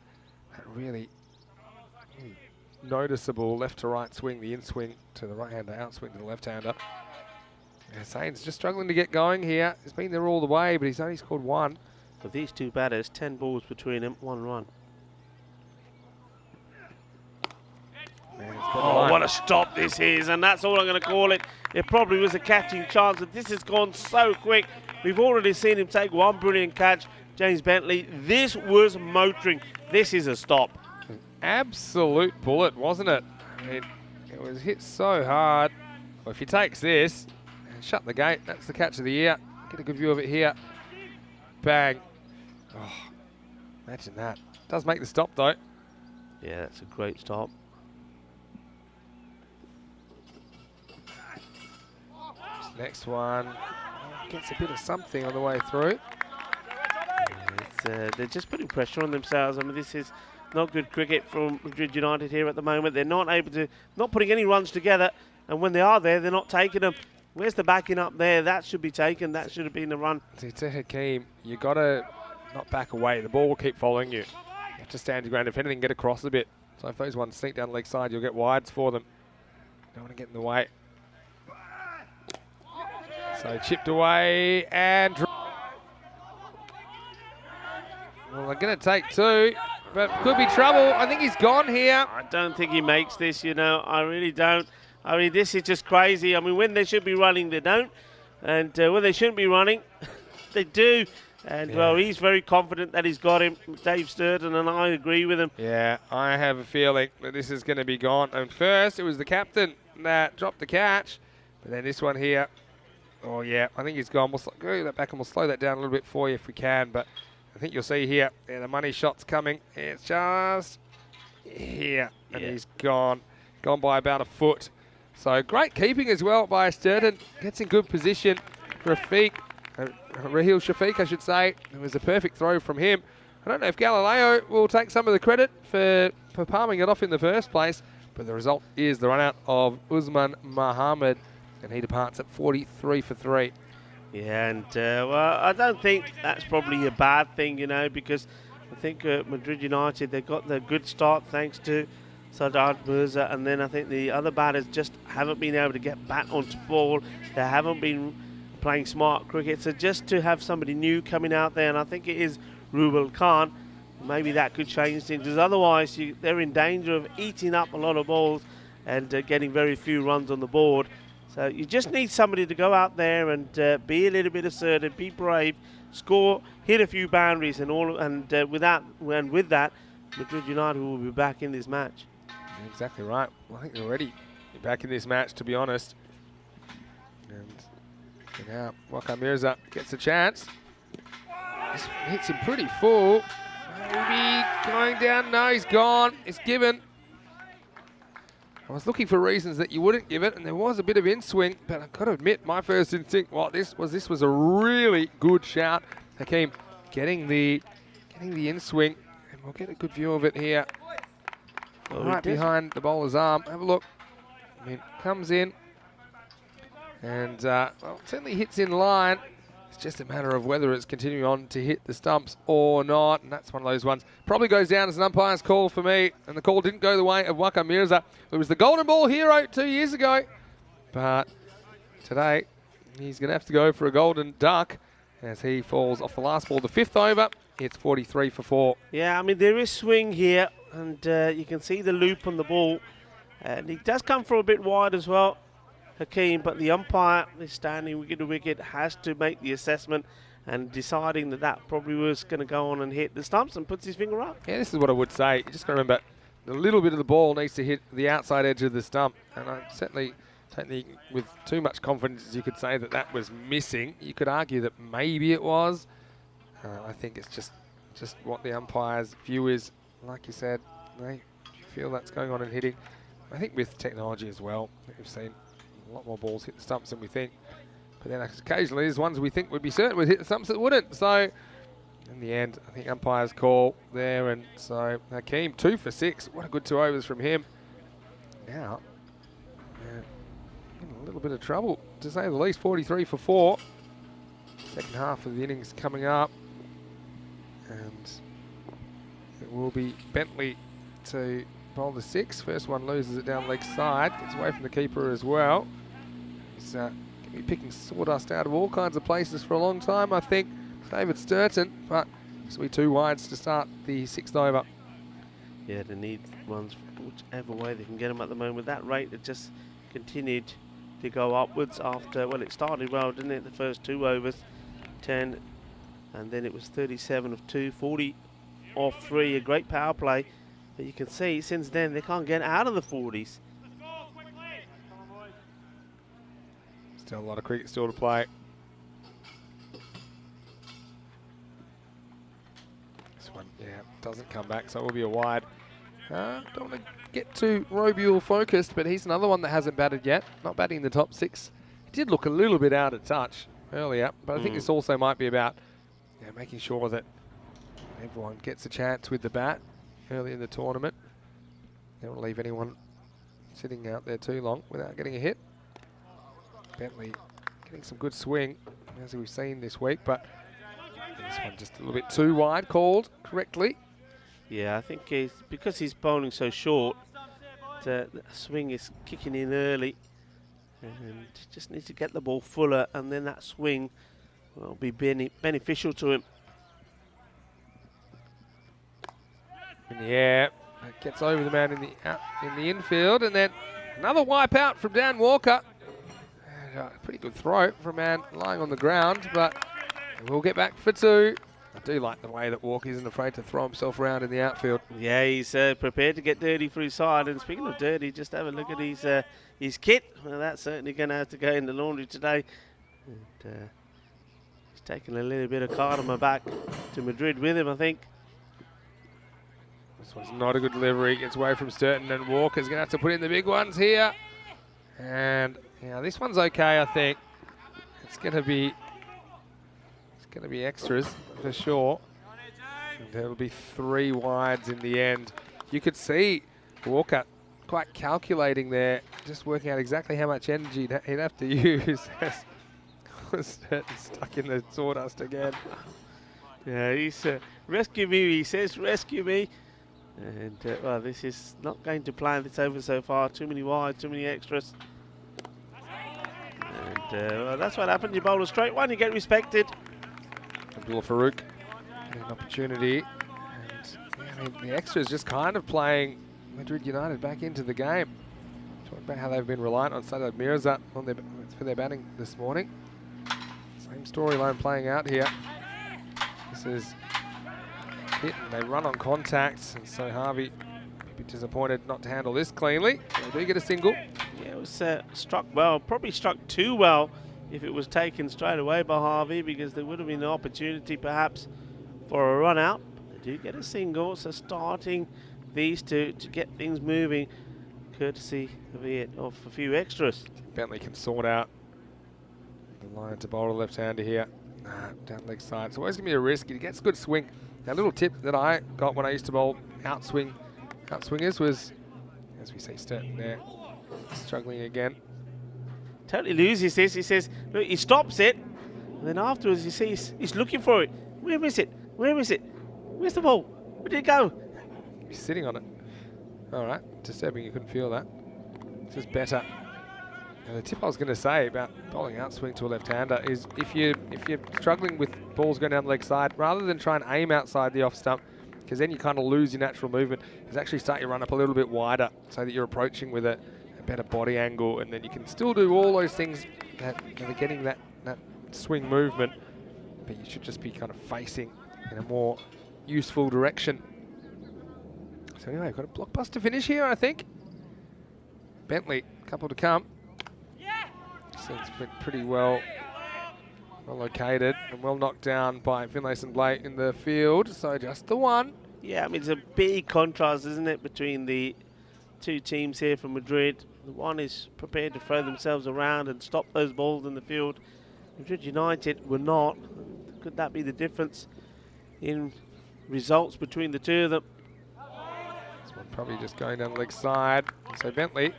really noticeable left to right swing, the in-swing to the right-hander, out-swing to the left-hander. Yeah, Sain's just struggling to get going here. He's been there all the way, but he's only scored 1. For these two batters, 10 balls between them, 1 run. Oh, what a stop this is, and that's all I'm going to call it. It probably was a catching chance, but this has gone so quick. We've already seen him take 1 brilliant catch, James Bentley. This was motoring. This is a stop. An absolute bullet, wasn't it? I mean, it was hit so hard. Well, if he takes this and shut the gate, that's the catch of the year. Get a good view of it here. Bang. Oh, imagine that. Does make the stop, though. Yeah, that's a great stop. This next one gets a bit of something on the way through. They're just putting pressure on themselves. I mean, this is not good cricket from Madrid United here at the moment. They're not able to, not putting any runs together, and when they are there, they're not taking them. Where's the backing up there? That should be taken. That should have been the run. To Hakim, you got to not back away. The ball will keep following you. You have to stand your ground. If anything, get across a bit. So if those ones sneak down the leg side, you'll get wides for them. Don't want to get in the way. So chipped away and... Well, they're going to take two, but could be trouble. I think he's gone here. I don't think he makes this, you know. I really don't. I mean, this is just crazy. I mean, when they should be running, they don't. And when they shouldn't be running, they do. And, well, he's very confident that he's got him, Dave Sturton, and I agree with him. Yeah, I have a feeling that this is going to be gone. And first, it was the captain that dropped the catch. But then this one here, oh, yeah, I think he's gone. We'll go that back and we'll slow that down a little bit for you if we can. But I think you'll see here, the money shot's coming. It's just here. And he's gone. Gone by about a foot. So great keeping as well by Sturton. Gets in good position. Raheel Shafiq, I should say. It was a perfect throw from him. I don't know if Galileo will take some of the credit for palming it off in the first place, but the result is the run out of Usman Mohammed, and he departs at 43 for 3. Yeah, and well, I don't think that's probably a bad thing, you know, because I think Madrid United, they got the good start thanks to Sadat Mirza, and then I think the other batters just haven't been able to get back onto ball. They haven't been playing smart cricket, so just to have somebody new coming out there, and I think it is Rubel Khan, maybe that could change things, because otherwise they're in danger of eating up a lot of balls and getting very few runs on the board. So you just need somebody to go out there and be a little bit assertive, be brave, score, hit a few boundaries, and all. And with that, Madrid United will be back in this match. Exactly right. Well, I think they're already back in this match, to be honest. And now Waka Mirza gets a chance. This hits him pretty full. Maybe going down. No, he's gone. It's given. I was looking for reasons that you wouldn't give it, and there was a bit of in-swing, but I've got to admit, my first instinct, well, this was a really good shout. Hakeem getting the in-swing, and we'll get a good view of it here. Right behind the bowler's arm. Have a look. I mean, comes in, and well, certainly hits in line. It's just a matter of whether it's continuing on to hit the stumps or not, and that's one of those ones. Probably goes down as an umpire's call for me, and the call didn't go the way of Waka Mirza. It was the golden ball hero 2 years ago, but today he's going to have to go for a golden duck as he falls off the last ball. The 5th over, it's 43 for 4. Yeah, I mean, there is swing here, and you can see the loop on the ball, and he does come from a bit wide as well, Hakeem, but the umpire is standing wicket to wicket, has to make the assessment and deciding that probably was going to go on and hit the stumps, and puts his finger up. Yeah, this is what I would say. You just got to remember, a little bit of the ball needs to hit the outside edge of the stump, and I certainly don't think with too much confidence you could say that was missing. You could argue that maybe it was. I think it's just what the umpire's view is. Like you said, they feel that's going on and hitting. I think with technology as well, we've seen a lot more balls hit the stumps than we think. But then occasionally there's ones we think would be certain would hit the stumps that wouldn't. So in the end, I think umpire's call there. And so Hakeem, 2 for 6. What a good 2 overs from him. Now, in a little bit of trouble, to say the least. 43 for 4. Second half of the innings coming up. And it will be Bentley to bowl the 6. First one loses it down leg side. Gets away from the keeper as well. He's going to be picking sawdust out of all kinds of places for a long time, I think. David Sturton, but this will be 2 wides to start the 6th over. Yeah, they need runs whichever way they can get them at the moment. That rate, it just continued to go upwards after, well, it started well, didn't it? The first 2 overs, 10, and then it was 37 of 2, 40 off 3, a great power play. But you can see since then they can't get out of the 40s. Still a lot of cricket still to play. This one, yeah, doesn't come back, so it will be a wide. Don't want to get too Robuel focused, but he's another one that hasn't batted yet. Not batting in the top 6. He did look a little bit out of touch earlier, but I think this also might be about making sure that everyone gets a chance with the bat early in the tournament. Don't want to leave anyone sitting out there too long without getting a hit. Bentley getting some good swing, as we've seen this week, but this one just a little bit too wide, called correctly. Yeah, I think because he's bowling so short, the swing is kicking in early, and just needs to get the ball fuller, and then that swing will be beneficial to him. In the air, it gets over the man in the infield, and then another wipe out from Dan Walker. And, pretty good throw for a man lying on the ground, but we'll get back for 2. I do like the way that Walker isn't afraid to throw himself around in the outfield. Yeah, he's prepared to get dirty for his side. And speaking of dirty, just have a look at his kit. Well, that's certainly going to have to go in the laundry today. And, he's taking a little bit of Cartama back to Madrid with him, I think. This one's not a good delivery. Gets away from Sturton, and Walker's going to have to put in the big ones here. And yeah, this one's okay, I think. It's going to be extras for sure. And there'll be 3 wides in the end. You could see Walker quite calculating there, just working out exactly how much energy he'd have to use. Sturton stuck in the sawdust again. Yeah, he's rescue me. He says, rescue me. And well, this is not going to plan this over so far. Too many wides, too many extras. And well, that's what happened. You bowl a straight one, you get respected. Abdul Farouk an opportunity. And yeah, I mean, the extras just kind of playing Madrid United back into the game. Talking about how they've been reliant on Sadad Mirza for their batting this morning. Same storyline playing out here. This is hit and they run on contacts, and so Harvey a bit disappointed not to handle this cleanly. They do get a single. Yeah, it was struck well, probably struck too well if it was taken straight away by Harvey, because there would have been an opportunity perhaps for a run out. They do get a single, so starting these two to get things moving, courtesy of a few extras. Bentley can sort out the line to bowl a left-hander here. Down leg side. It's always going to be a risk. He gets a good swing. That little tip that I got when I used to bowl outswingers was, as we say, Sturton there, struggling again. Totally loses this. He says, look, he stops it, and then afterwards you see he's looking for it. Where is it? Where is it? Where's the ball? Where did it go? He's sitting on it. All right, disturbing. You couldn't feel that. This is better. And the tip I was going to say about bowling outswing to a left-hander is if you're struggling with balls going down the leg side, rather than try and aim outside the off stump, because then you kind of lose your natural movement, is actually start your run up a little bit wider so that you're approaching with a better body angle, and then you can still do all those things that are getting that swing movement, but you should just be kind of facing in a more useful direction. So anyway, got a blockbuster finish here, I think. Bentley, couple to come. So it's been pretty well located and well knocked down by Finlayson Blake in the field. So just the one. Yeah, I mean, it's a big contrast, isn't it, between the two teams here from Madrid. The one is prepared to throw themselves around and stop those balls in the field. Madrid United were not. Could that be the difference in results between the two of them? This one probably just going down the leg side. So Bentley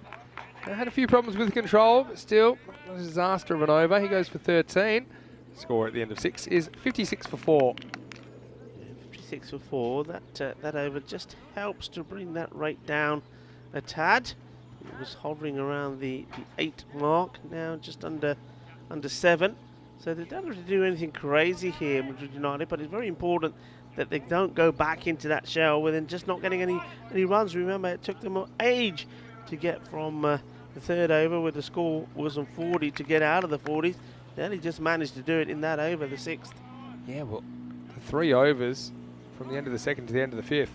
had a few problems with control, but still not a disaster of an over. He goes for 13. Score at the end of 6 is 56 for 4. Yeah, 56 for 4. That over just helps to bring that rate down a tad. It was hovering around the 8 mark, now just under 7. So they don't have to do anything crazy here, Madrid United, but it's very important that they don't go back into that shell within just not getting any runs. Remember, it took them an age to get from the third over, where the score was on 40, to get out of the 40s. They only just managed to do it in that over, the 6th. Yeah, well, the 3 overs from the end of the 2nd to the end of the 5th,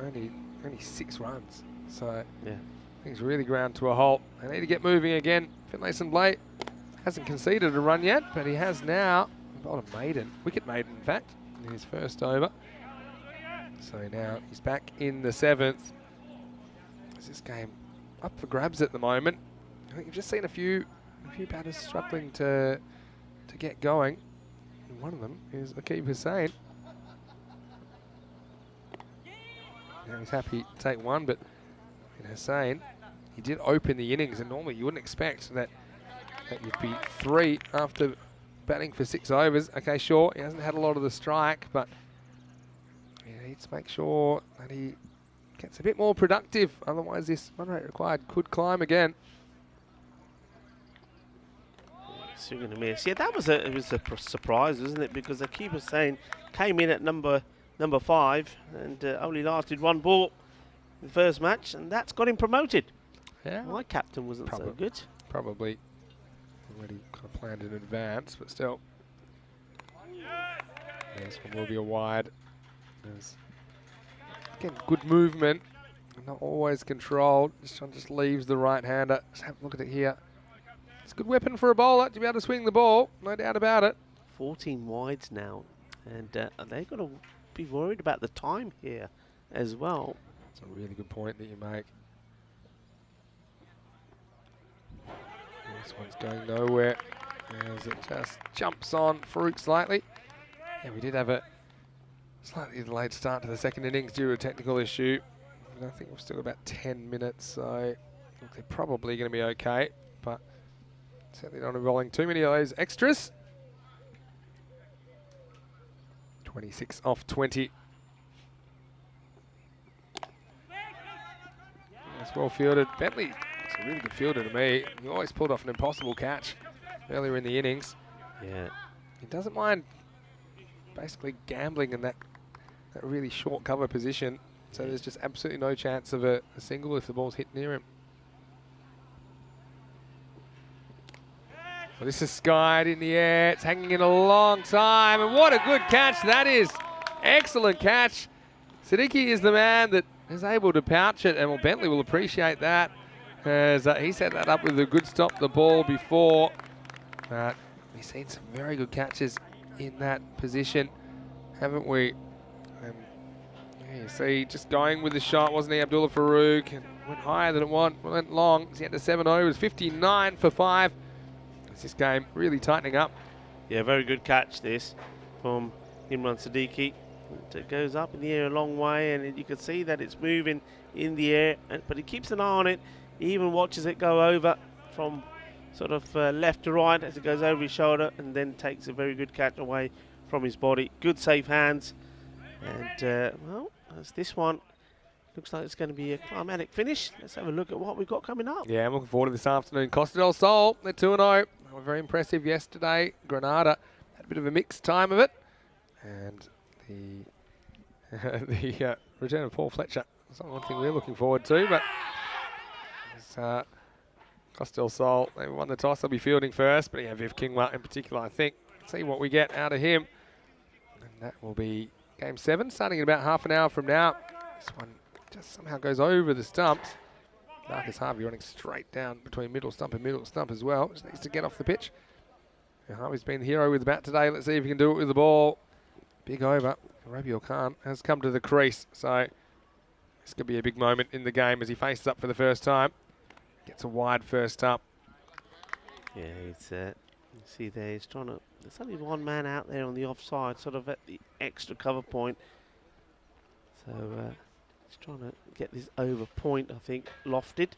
only 6 runs. So yeah, things really ground to a halt. They need to get moving again. Finlayson Blake hasn't conceded a run yet, but he has now bowled a maiden, wicket maiden in fact, in his first over. So now he's back in the 7th. Is this game up for grabs at the moment? I think you've just seen a few batters struggling to get going. And one of them is Aqib Hussain. Now he's happy to take one, but Hussain, he did open the innings, and normally you wouldn't expect that you'd be 3 after batting for 6 overs. Okay, sure, he hasn't had a lot of the strike, but He needs to make sure that he gets a bit more productive. Otherwise, this run rate required could climb again. Swing and a miss. Yeah, it was a surprise, wasn't it? Because the keeper saying came in at number 5 and only lasted 1 ball in the first match, and that's got him promoted. Yeah, My captain wasn't so good. Probably already kind of planned in advance, but still. This one will be a wide. There's, again, good movement, not always controlled. This one just leaves the right-hander. Just have a look at it here. It's a good weapon for a bowler to be able to swing the ball, no doubt about it. 14 wides now, and they've got to be worried about the time here as well. It's a really good point that you make. This one's going nowhere as it just jumps on Farouk slightly. Yeah, we did have a slightly delayed start to the second innings due to a technical issue. And I think we've still got about 10 minutes, so look, they're probably going to be okay, but certainly not involving too many of those extras. 26 off 20. That's well fielded. Bentley, it's a really good fielder to me. He always pulled off an impossible catch earlier in the innings. Yeah. He doesn't mind basically gambling in that really short cover position. So there's just absolutely no chance of a single if the ball's hit near him. Well, this is skied in the air. It's hanging in a long time. And what a good catch that is. Excellent catch. Siddiqui is the man that is able to pouch it, and well, Bentley will appreciate that, as he set that up with a good stop the ball before. We've seen some very good catches in that position, haven't we? Yeah, you see, just going with the shot, wasn't he, Abdullah Farouk? And went higher than it went long. He had to 7 overs, 59 for 5. It's this game really tightening up. Yeah, very good catch this from Imran Siddiqui. It goes up in the air a long way, and you can see that it's moving in the air, but he keeps an eye on it. He even watches it go over from sort of left to right as it goes over his shoulder, and then takes a very good catch away from his body. Good safe hands, and well, as this one looks like it's going to be a climatic finish. Let's have a look at what we've got coming up. Yeah, I'm looking forward to this afternoon. Costa del Sol, they're 2-0. They were very impressive yesterday. Granada had a bit of a mixed time of it, and the return of Paul Fletcher. That's not one thing we're looking forward to, but Costa del Sol, they won the toss. They'll be fielding first, but yeah, Viv Kingwa in particular, I think. Let's see what we get out of him. And that will be Game 7, starting in about half an hour from now. This one just somehow goes over the stumps. Marcus Harvey running straight down between middle stump and middle stump as well. Just needs to get off the pitch. And Harvey's been the hero with the bat today. Let's see if he can do it with the ball. Big over. Rabiul Khan has come to the crease, so this could be a big moment in the game as he faces up for the first time. Gets a wide first up. Yeah, it's you see there, he's trying to. There's only one man out there on the offside, sort of at the extra cover point. So he's trying to get this over point, I think, lofted.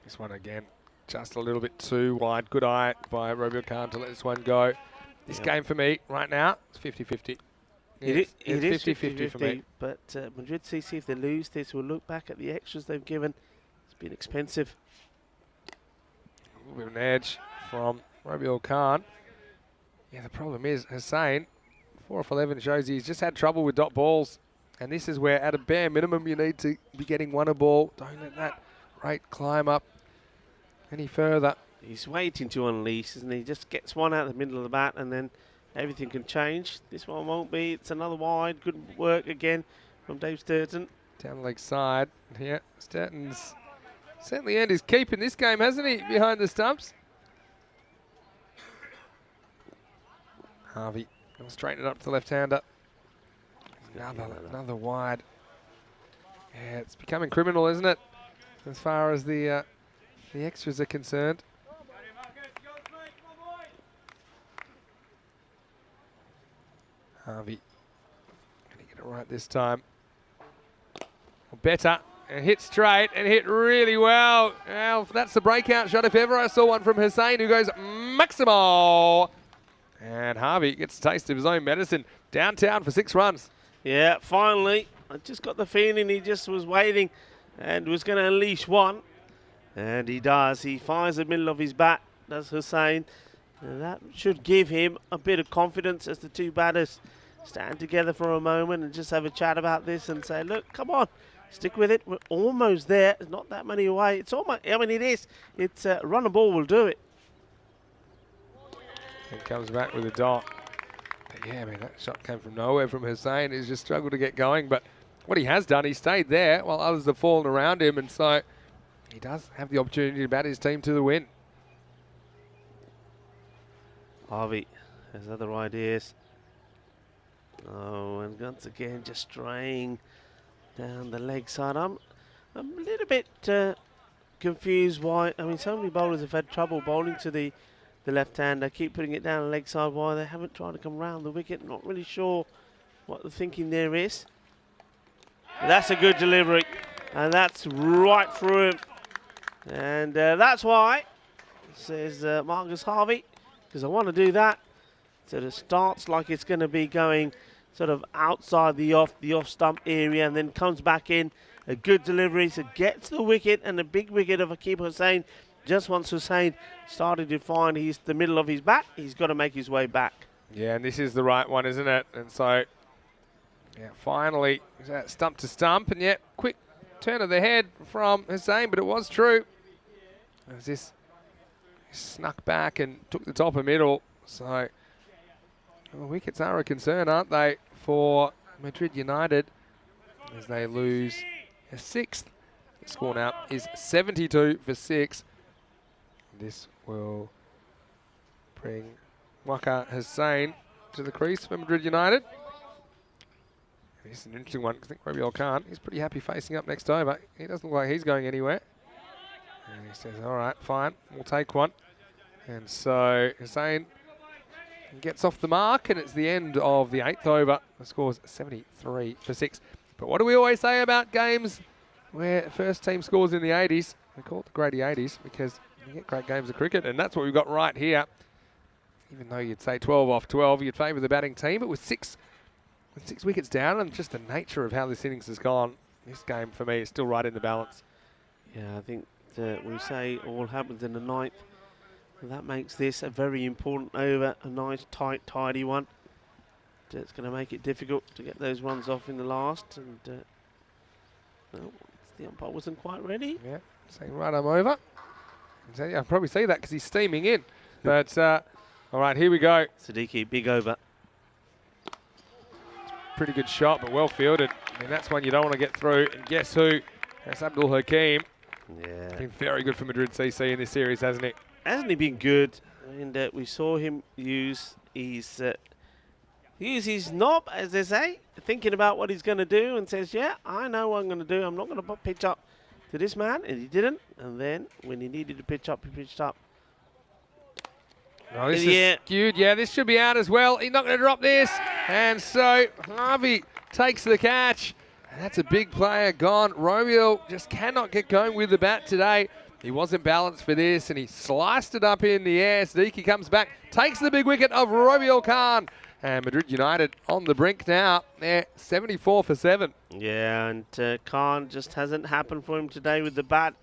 This one again, just a little bit too wide. Good eye by Rabiul Khan to let this one go. This game for me right now, it's 50-50. It is 50-50 for me. But Madrid CC, if they lose this, will look back at the extras they've given. It's been expensive. A little bit of an edge from Rabiul Khan. Yeah, the problem is, Hussain, 4 off 11 shows he's just had trouble with dot balls. And this is where, at a bare minimum, you need to be getting 1 a ball. Don't let that rate climb up any further. He's waiting to unleash, isn't he? Just gets one out of the middle of the bat, and then everything can change. This one won't be. It's another wide. Good work again from Dave Sturton. Down leg side here. Sturton's certainly earned his keep in this game, hasn't he? Behind the stumps. Harvey will straighten it up to the left-hander. Another wide. Yeah, it's becoming criminal, isn't it? As far as the extras are concerned. Harvey going to get it right this time. Better, and hit straight and hit really well. Well, that's the breakout shot if ever I saw one from Hussain, who goes Maximo. And Harvey gets a taste of his own medicine. Downtown for 6 runs. Yeah, finally. I just got the feeling he just was waiting and was going to unleash one. And he does. He fires the middle of his bat, does Hussain. And that should give him a bit of confidence as the two batters stand together for a moment and just have a chat about this and say, look, come on, stick with it. We're almost there. There's not that many away. It's almost, I mean, it is. It's run a ball will do it. And comes back with a dot. But yeah, I mean, that shot came from nowhere from Hussain. He's just struggled to get going. But what he has done, he stayed there while others have fallen around him. And so he does have the opportunity to bat his team to the win. Harvey has other ideas. Oh, and once again, just straying down the leg side. I'm a little bit confused why. I mean, so many bowlers have had trouble bowling to the left hand. They keep putting it down the leg side. Why they haven't tried to come round the wicket? Not really sure what the thinking there is. But that's a good delivery, and that's right through him. And that's why, says Marcus Harvey, because I want to do that. So it starts like it's going to be going sort of outside the off stump area and then comes back in. A good delivery, so gets the wicket, and the big wicket of Aqib Hussain. Just once Hussain started to find the middle of his bat, he's got to make his way back. Yeah, and this is the right one, isn't it? And so, yeah, finally, stump to stump, and yet quick turn of the head from Hussain, but it was true. As this snuck back and took the top of middle. So, well, wickets are a concern, aren't they, for Madrid United as they lose a 6th. The score now is 72 for 6. This will bring Waqar Hussain to the crease for Madrid United. This is an interesting one. I think Rabiul Khan, he's pretty happy facing up next over. He doesn't look like he's going anywhere. And he says, all right, fine, we'll take one. And so Hussain gets off the mark, and it's the end of the 8th over. The score's 73 for 6. But what do we always say about games where first team scores in the 80s? We call it the Grady 80s because you get great games of cricket, and that's what we've got right here. Even though you'd say 12 off 12, you'd favour the batting team, but with six wickets down and just the nature of how this innings has gone, this game for me is still right in the balance. Yeah, I think we say all happens in the 9th. And that makes this a very important over, a nice, tight, tidy one. It's going to make it difficult to get those runs off in the last. And well, the umpire wasn't quite ready. Yeah, saying right arm over. So, yeah, I'll probably see that because he's steaming in. But, all right, here we go. Siddiqui, big over. Pretty good shot, but well fielded. I mean, that's one you don't want to get through. And guess who? That's Abdul Hakim. Yeah. Been very good for Madrid CC in this series, hasn't he? Hasn't he been good? And we saw him use his knob, as they say, thinking about what he's going to do, and says, yeah, I know what I'm going to do. I'm not going to pitch up to this man, and he didn't. And then when he needed to pitch up, he pitched up. Oh, this is skewed. Yeah, this should be out as well. He's not going to drop this. And so Harvey takes the catch. And that's a big player gone. Romeo just cannot get going with the bat today. He wasn't balanced for this, and he sliced it up in the air. Siddiqui comes back, takes the big wicket of Rabiul Khan. And Madrid United on the brink now. They're 74 for 7. Yeah, and Khan just hasn't happened for him today with the bat.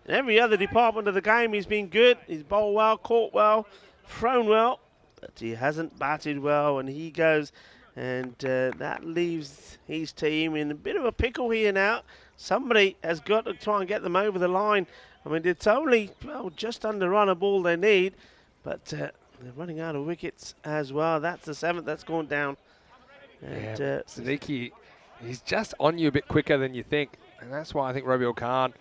In every other department of the game, he's been good. He's bowled well, caught well, thrown well, but he hasn't batted well, and he goes, and that leaves his team in a bit of a pickle here now. Somebody has got to try and get them over the line. I mean, it's only just under run a ball they need, but they're running out of wickets as well. That's the 7th that's gone down. And yeah, Siddiqui, he's just on you a bit quicker than you think, and that's why I think Rabiul Khan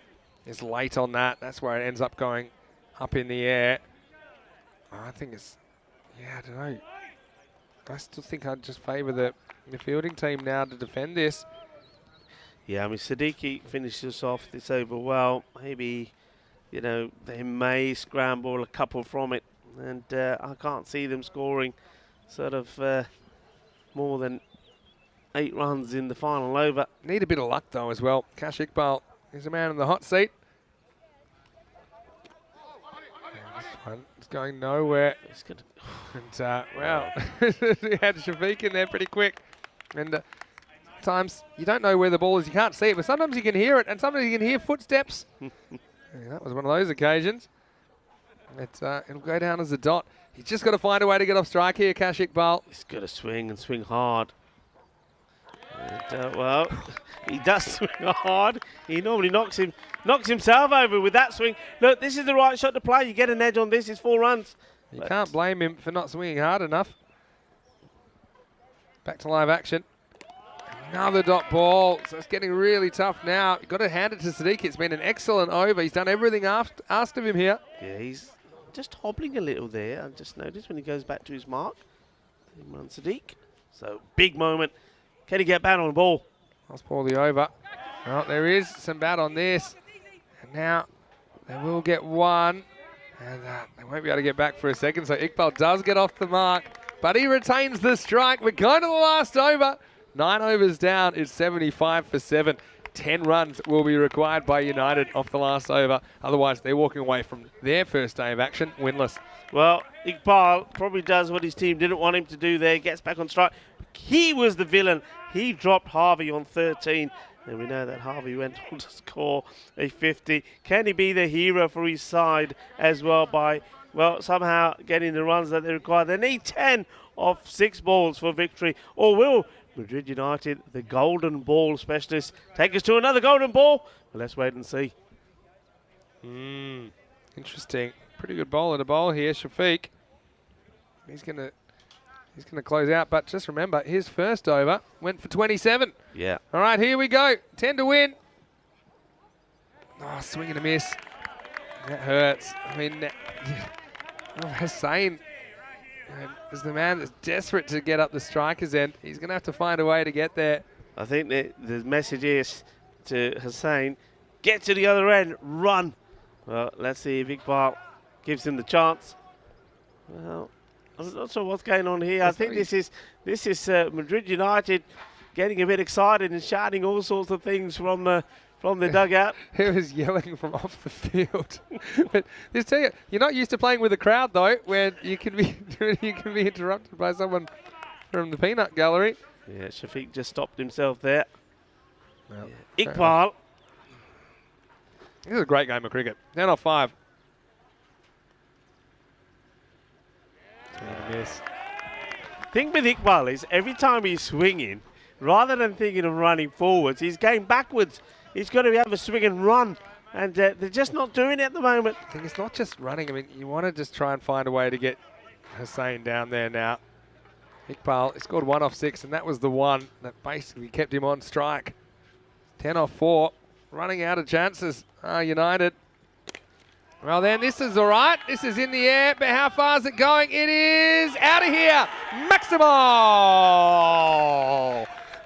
is late on that. That's where it ends up going up in the air. I think it's, yeah, I don't know. I still think I'd just favour the fielding team now to defend this. Yeah, I mean, Siddiqui finishes off this over well. Maybe, you know, they may scramble a couple from it. And I can't see them scoring sort of more than 8 runs in the final over. Need a bit of luck, though, as well. Kash Iqbal is a man in the hot seat. And this one going nowhere. He's gonna. And, well, he had Shafiq in there pretty quick. And sometimes you don't know where the ball is. You can't see it, but sometimes you can hear it, and sometimes you can hear footsteps. Yeah, that was one of those occasions. It'll go down as a dot. He's just got to find a way to get off strike here, Cash Iqbal. He's got to swing and swing hard. And, well, he does swing hard. He normally knocks himself over with that swing. Look, this is the right shot to play. You get an edge on this. It's 4 runs. You can't blame him for not swinging hard enough. Back to live action. Another dot ball. So it's getting really tough now. You've got to hand it to Sadiq. It's been an excellent over. He's done everything asked of him here. Yeah, he's just hobbling a little there. I've just noticed when he goes back to his mark. Imran Sadiq. So, big moment. Can he get bat on the ball? Let's pull the over. Oh, there is some bat on this. And now they will get one. And they won't be able to get back for a second. So Iqbal does get off the mark. But he retains the strike. We're going to the last over. 9 overs down. It's 75 for 7. 10 runs will be required by United off the last over. Otherwise, they're walking away from their first day of action winless. Well, Iqbal probably does what his team didn't want him to do there. Gets back on strike. He was the villain. He dropped Harvey on 13. And we know that Harvey went on to score a 50. Can he be the hero for his side as well by, well, somehow getting the runs that they require? They need 10 off 6 balls for victory. Or will Madrid United, the golden ball specialists, take us to another golden ball? Well, let's wait and see. Interesting. Pretty good bowler to bowl here, Shafiq. He's gonna close out, but just remember, his first over went for 27. Yeah. All right, here we go. 10 to win. Oh, swing and a miss. That hurts. I mean, Hussain is the man that's desperate to get up the striker's end. He's going to have to find a way to get there. I think the message is to Hussain, get to the other end, run. Well, let's see if Iqbal gives him the chance. Well, I'm not sure what's going on here. I think this is Madrid United getting a bit excited and shouting all sorts of things from the dugout. He was yelling from off the field. But just tell you, you're not used to playing with a crowd though, where you can be interrupted by someone from the peanut gallery. Yeah, Shafiq just stopped himself there. Well, yeah. Iqbal. This is a great game of cricket. 10 off 5. Miss. Thing with Iqbal is every time he's swinging, rather than thinking of running forwards, he's going backwards. He's got to have a swing and run, and they're just not doing it at the moment. I think it's not just running. I mean, you want to just try and find a way to get Hussain down there now. Iqbal, he scored 1 off 6, and that was the one that basically kept him on strike. 10 off 4, running out of chances. United. Well then, this is all right. This is in the air, but how far is it going? It is out of here. Maximo!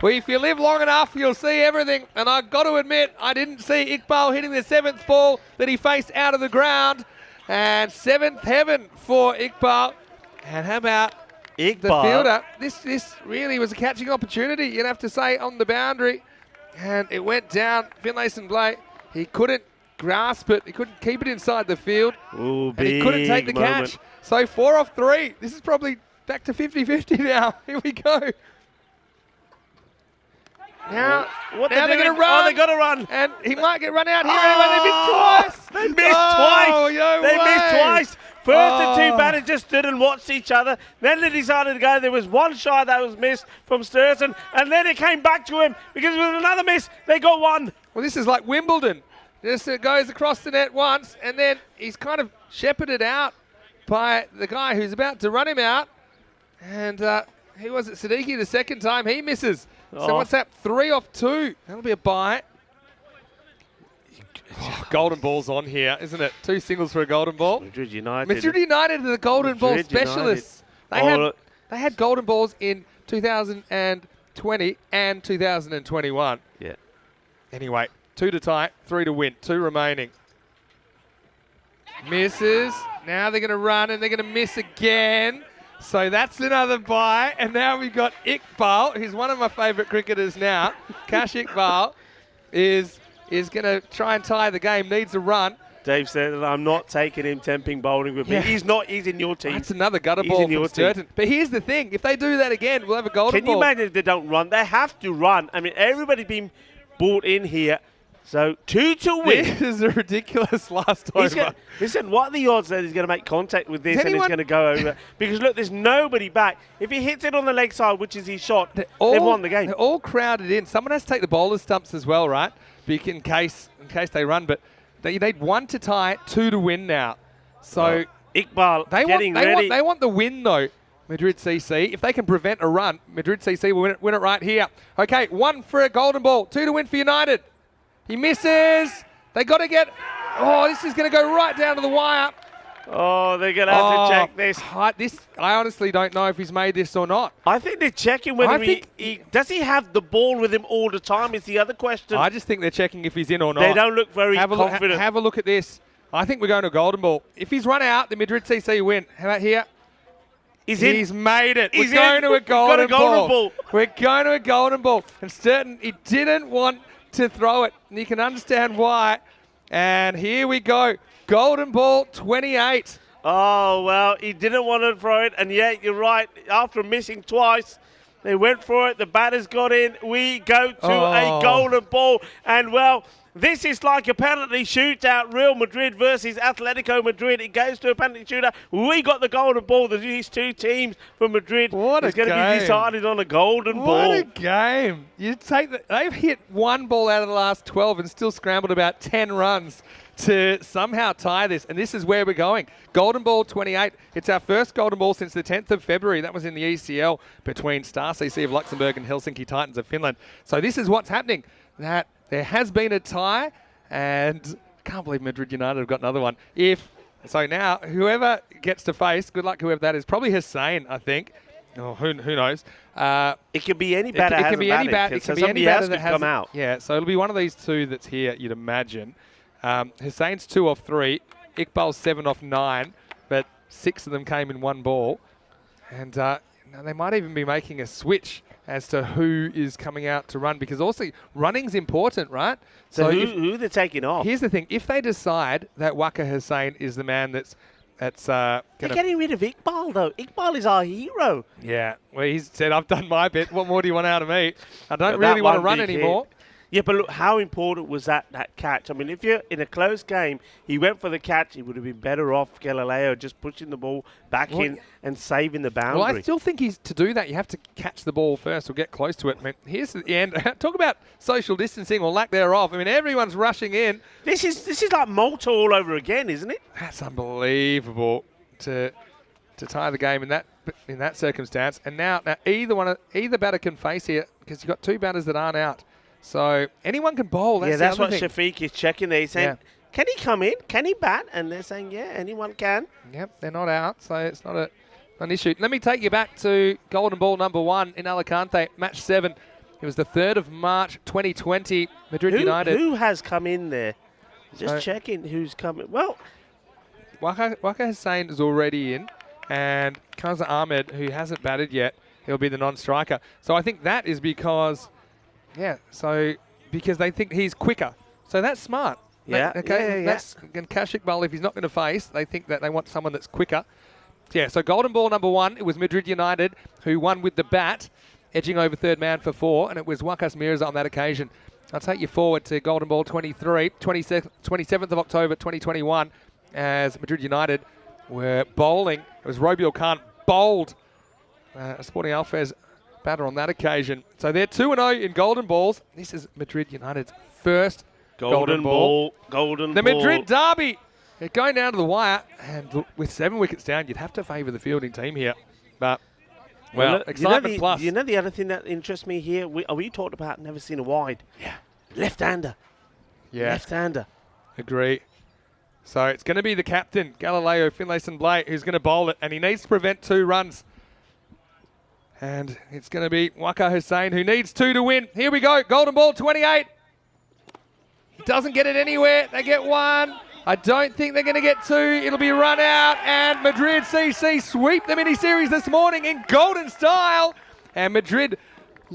Well, if you live long enough, you'll see everything. And I've got to admit, I didn't see Iqbal hitting the 7th ball that he faced out of the ground. And 7th heaven for Iqbal. And how about Iqbal? The fielder? This really was a catching opportunity, you'd have to say, on the boundary. And it went down. Finlayson Blake, he couldn't grasp it. He couldn't keep it inside the field. Ooh, and he couldn't take the catch. So 4 off 3. This is probably back to 50-50 now. Here we go. Now, what now they're going to run. Oh, they've got to run. And he might get run out here anyway. They missed twice. They missed twice. No they way. missed twice. First, the two batters just stood and watched each other. Then they decided to go. There was one shot that was missed from Sturgeon. And then it came back to him because with another miss, they got one. Well, this is like Wimbledon. Just goes across the net once, and then he's kind of shepherded out by the guy who's about to run him out. And he was at Siddiqui the second time. He misses. So what's that? 3 off 2. That'll be a bye. Oh, golden ball's on here, isn't it? 2 singles for a golden ball. Madrid United. Madrid United are the golden ball specialists. They had golden balls in 2020 and 2021. Yeah. Anyway, 2 to tie, 3 to win, 2 remaining. Misses. Now they're going to run and they're going to miss again. So that's another bye. And now we've got Iqbal, who's one of my favourite cricketers now. Cash Iqbal is going to try and tie the game, needs a run. Dave said that I'm not taking him temping bowling with me. Yeah. He's not. He's in your team. That's another gutter He's ball in from your Sturton. team. But here's the thing. If they do that again, we'll have a golden Can ball. you imagine if they don't run? They have to run. I mean, everybody's been brought in here. So 2 to win. This is a ridiculous last over. Listen, what are the odds that he's going to make contact with this Is and it's anyone- going to go over? Because look, there's nobody back. If he hits it on the leg side, which is his shot, they've won the game. They're all crowded in. Someone has to take the bowler stumps as well, right? In case they run. But you need 1 to tie, 2 to win now. So Iqbal getting ready. They want the win though. Madrid CC. If they can prevent a run, Madrid CC will win it right here. Okay, 1 for a golden ball, 2 to win for United. He misses. They got to get. Oh, this is going to go right down to the wire. Oh, they're going to have to check this. I honestly don't know if he's made this or not. I think they're checking whether does he have the ball with him all the time is the other question. I just think they're checking if he's in or not. They don't look very confident. Have a look at this. I think we're going to a golden ball. If he's run out, the Madrid CC win. How about here? He's made it. We're going to a golden ball. We're going to a golden ball. And Sturton, he didn't want to throw it. And you can understand why. And here we go. Golden ball 28. Oh, well, he didn't want to throw it. And yet, you're right. After missing twice, they went for it. The batters got in. We go to a golden ball. And, well, this is like a penalty shootout. Real Madrid versus Atletico Madrid. It goes to a penalty shootout. We got the golden ball. These two teams from Madrid What a going to be decided on a golden ball. What a game. You take they've hit 1 ball out of the last 12 and still scrambled about 10 runs to somehow tie this. And this is where we're going. Golden ball 28. It's our first golden ball since the 10th of February. That was in the ECL between Star CC of Luxembourg and Helsinki Titans of Finland. So this is what's happening. That there has been a tie, and I can't believe Madrid United have got another one. So now, whoever gets to face, good luck whoever that is, probably Hussein, I think. Oh, who knows? It could be any batter. It can be any batter. It can be any batter that has come out. Yeah, so it'll be one of these two that's here, you'd imagine. Hussein's 2 off 3, Iqbal's 7 off 9, but 6 of them came in 1 ball. And they might even be making a switch as to who is coming out to run, because also running's important, right? So who they're taking off? Here's the thing. If they decide that Waka Hussein is the man that's they're getting rid of Iqbal, though. Iqbal is our hero. Yeah. Well, he's said, I've done my bit. What more do you want out of me? I don't really want to run anymore. Yeah, but look, how important was that catch? I mean, if you're in a close game, he went for the catch. He would have been better off, Galileo, just pushing the ball back in and saving the boundary. Well, I still think to do that, you have to catch the ball first or get close to it. I mean, here's the end. Talk about social distancing or lack thereof. I mean, everyone's rushing in. This is like Malta all over again, isn't it? That's unbelievable to tie the game in that circumstance. And now either batter can face here, because you've got 2 batters that aren't out. So anyone can bowl. That's what Shafiq is checking there. He's saying, can he come in? Can he bat? And they're saying, yeah, anyone can. Yep, they're not out, so it's not an issue. Let me take you back to golden ball number 1 in Alicante, match 7. It was the 3rd of March, 2020, Madrid United. Who has come in there? Just checking who's coming. Well, Waka Hussein is already in, and Kaza Ahmed, who hasn't batted yet, he'll be the non-striker. So I think that is because... because they think he's quicker. So that's smart. Yeah. That's Cash Iqbal, if he's not going to face, they think that they want someone that's quicker. Yeah, so golden ball number 1, it was Madrid United who won with the bat, edging over 3rd man for 4, and it was Wakas Mirza on that occasion. I'll take you forward to golden ball 23, 27th of October 2021, as Madrid United were bowling. It was Robiel Khan bowled Sporting Alfez batter on that occasion. So they're 2-0 in golden balls. This is Madrid United's first golden ball. The Madrid derby. They're going down to the wire, and with 7 wickets down, you'd have to favour the fielding team here. But, excitement plus. You know the other thing that interests me here? We talked about never seen a wide. Yeah. Left-hander. Yeah. Left-hander. Agree. So it's going to be the captain, Galileo Finlayson-Blake, who's going to bowl it, and he needs to prevent 2 runs. And it's going to be Waka Hussein, who needs 2 to win. Here we go. Golden ball 28. He doesn't get it anywhere. They get 1. I don't think they're going to get 2. It'll be run out. And Madrid CC sweep the mini-series this morning in golden style. And Madrid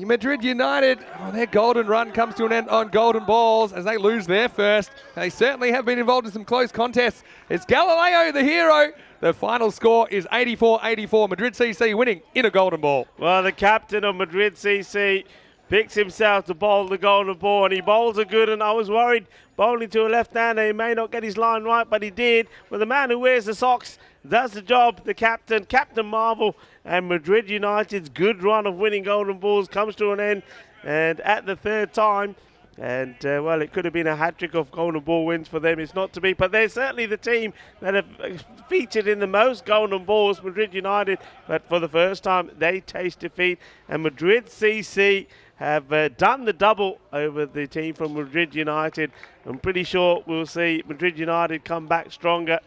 Madrid United, their golden run comes to an end on golden balls as they lose their first. They certainly have been involved in some close contests. It's Galileo, the hero. The final score is 84-84. Madrid CC winning in a golden ball. Well, the captain of Madrid CC picks himself to bowl the golden ball, and he bowls a good, and I was worried bowling to a left-hander, he may not get his line right, but he did. Well, the man who wears the socks does the job, the captain, Captain Marvel, and Madrid United's good run of winning golden balls comes to an end, and at the third time, and well, it could have been a hat-trick of golden ball wins for them. It's not to be, but they're certainly the team that have featured in the most golden balls, Madrid United, but for the first time, they taste defeat, and Madrid CC have done the double over the team from Madrid United. I'm pretty sure we'll see Madrid United come back stronger,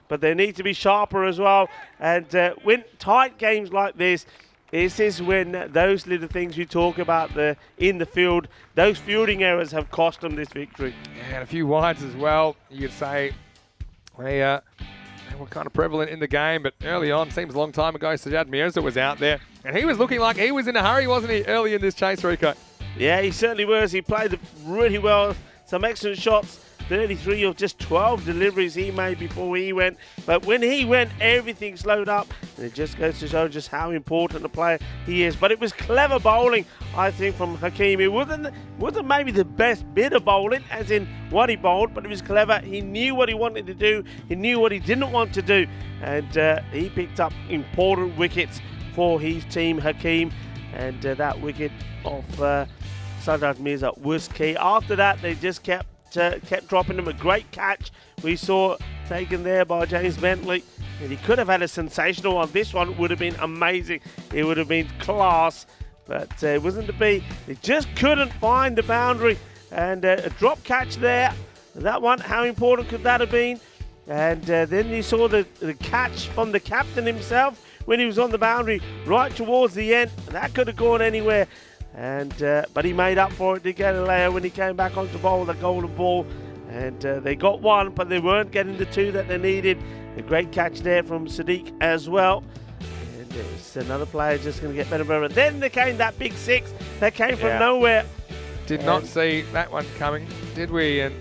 but they need to be sharper as well. And win tight games like this is when those little things you talk about in the field, those fielding errors have cost them this victory. Yeah, and a few wides as well. You could say they were kind of prevalent in the game, but early on, seems a long time ago, Sajjad Mirza was out there, and he was looking like he was in a hurry, wasn't he, early in this chase, Rico? Yeah, he certainly was. He played really well. Some excellent shots. 33 of just 12 deliveries he made before he went. But when he went, everything slowed up. And it just goes to show just how important a player he is. But it was clever bowling, I think, from Hakeem. It wasn't maybe the best bit of bowling, as in what he bowled, but it was clever. He knew what he wanted to do. He knew what he didn't want to do. And he picked up important wickets for his team, Hakeem. And that wicket of Sajjad Mirza was key. After that, they just kept dropping him. A great catch we saw taken there by James Bentley, and he could have had a sensational one. This one would have been amazing. It would have been class, but it wasn't to be. They just couldn't find the boundary, and a drop catch there. That one, how important could that have been? And then you saw the catch from the captain himself when he was on the boundary right towards the end. That could have gone anywhere. And but he made up for it to Galileo when he came back onto bowl with a golden ball, and they got one, but they weren't getting the two that they needed. A great catch there from Sadiq as well, and it's another player just going to get better and better. Then there came that big six that came from nowhere. Did not see that one coming, did we? And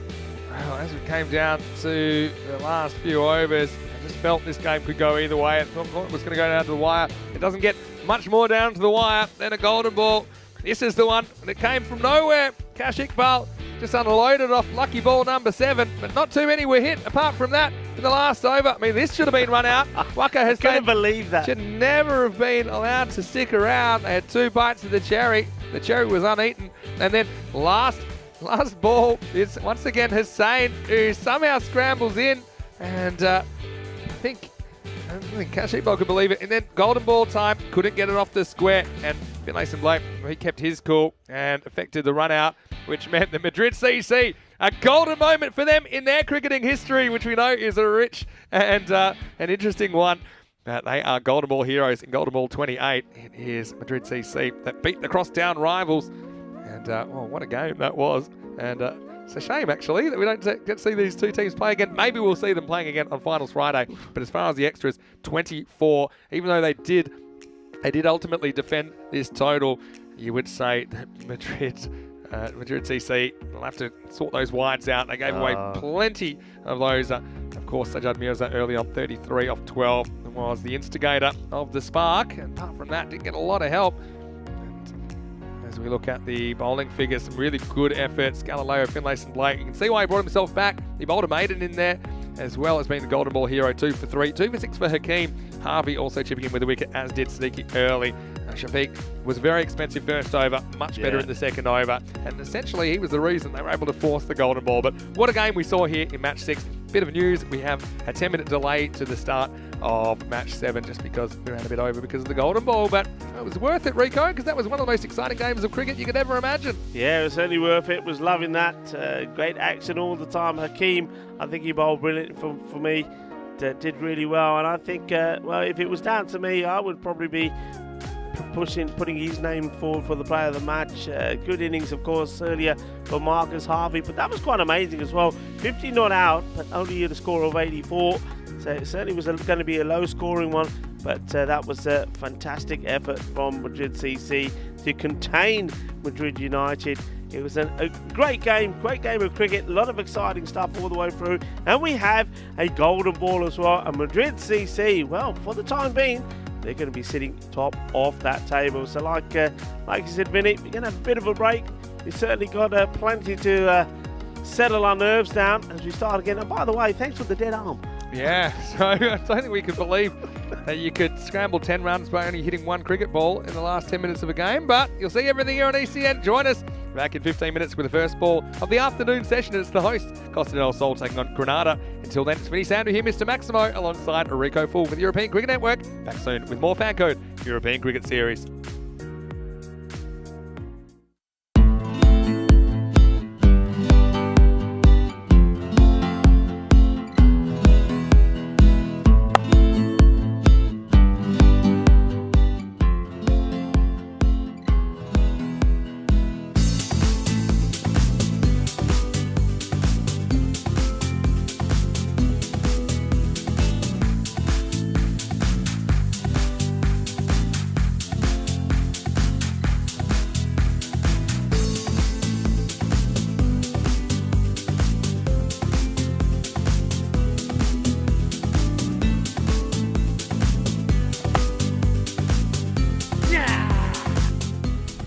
well, as we came down to the last few overs, I just felt this game could go either way. I thought it was going to go down to the wire. It doesn't get much more down to the wire than a golden ball. This is the one, and it came from nowhere. Kash Iqbal just unloaded off lucky ball number 7, but not too many were hit apart from that in the last over. I mean, this should have been run out. Waka has couldn't believe that. Should never have been allowed to stick around. They had 2 bites of the cherry. The cherry was uneaten. And then last ball is once again Hussain, who somehow scrambles in, and I think Kash Iqbal could believe it. And then golden ball time, couldn't get it off the square, and Finlayson Blake, he kept his cool and affected the run out, which meant the Madrid CC, a golden moment for them in their cricketing history, which we know is a rich and an interesting one. They are golden ball heroes in golden ball 28. It is Madrid CC that beat the crosstown rivals. And well, what a game that was. And it's a shame, actually, that we don't get to see these two teams play again. Maybe we'll see them playing again on Finals Friday. But as far as the extras, 24, even though they did ultimately defend this total, you would say that Madrid CC will have to sort those wides out. They gave away plenty of those. Of course, Sajjad Mirza early on, 33 off 12, was the instigator of the spark. And apart from that, didn't get a lot of help. And as we look at the bowling figures, some really good efforts. Galileo, Finlayson Blake, you can see why he brought himself back. He bowled a maiden in there, as well as being the golden ball hero. 2 for 3, 2 for 6 for Hakeem. Harvey also chipping in with a wicket, as did Siddiqui early. Shafiq was very expensive first over, much better in the second over, and essentially he was the reason they were able to force the golden ball. But what a game we saw here in match 6. Bit of news, we have a 10-minute delay to the start of match 7 just because we ran a bit over because of the golden ball, but it was worth it, Rico, because that was one of the most exciting games of cricket you could ever imagine. Yeah, it was certainly worth it. Was loving that. Great action all the time. Hakeem, I think he bowled brilliant for me. Did really well, and I think, well, if it was down to me, I would probably be putting his name forward for the player of the match. Good innings, of course, earlier for Marcus Harvey, but that was quite amazing as well. 50 not out, but only at a score of 84, so it certainly was going to be a low-scoring one. But that was a fantastic effort from Madrid CC to contain Madrid United. It was a great game of cricket, a lot of exciting stuff all the way through. And we have a golden ball as well. And Madrid CC, well, for the time being, they're going to be sitting top of that table. So like you said, Vinny, we're going to have a bit of a break. We've certainly got plenty to settle our nerves down as we start again. And by the way, thanks for the dead arm. Yeah, so I don't think we could believe that you could scramble 10 runs by only hitting one cricket ball in the last 10 minutes of a game, but you'll see everything here on ECN. Join us back in 15 minutes with the first ball of the afternoon session. It's the host, Costa del Sol, taking on Granada. Until then, it's Vinny Sandu here, Mr. Maximo, alongside Rico Full with the European Cricket Network. Back soon with more FanCode European Cricket Series.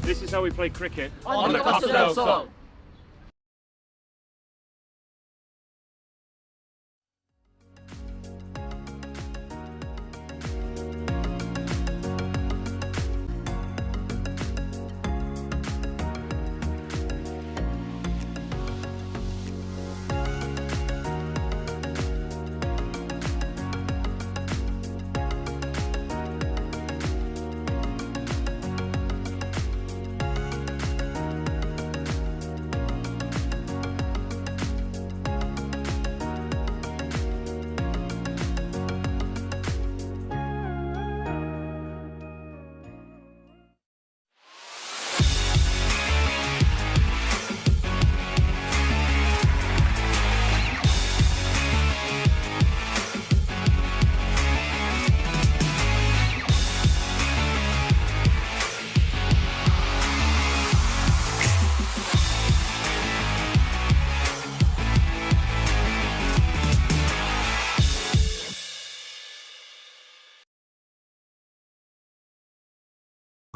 This is how we play cricket On the Costa del Sol.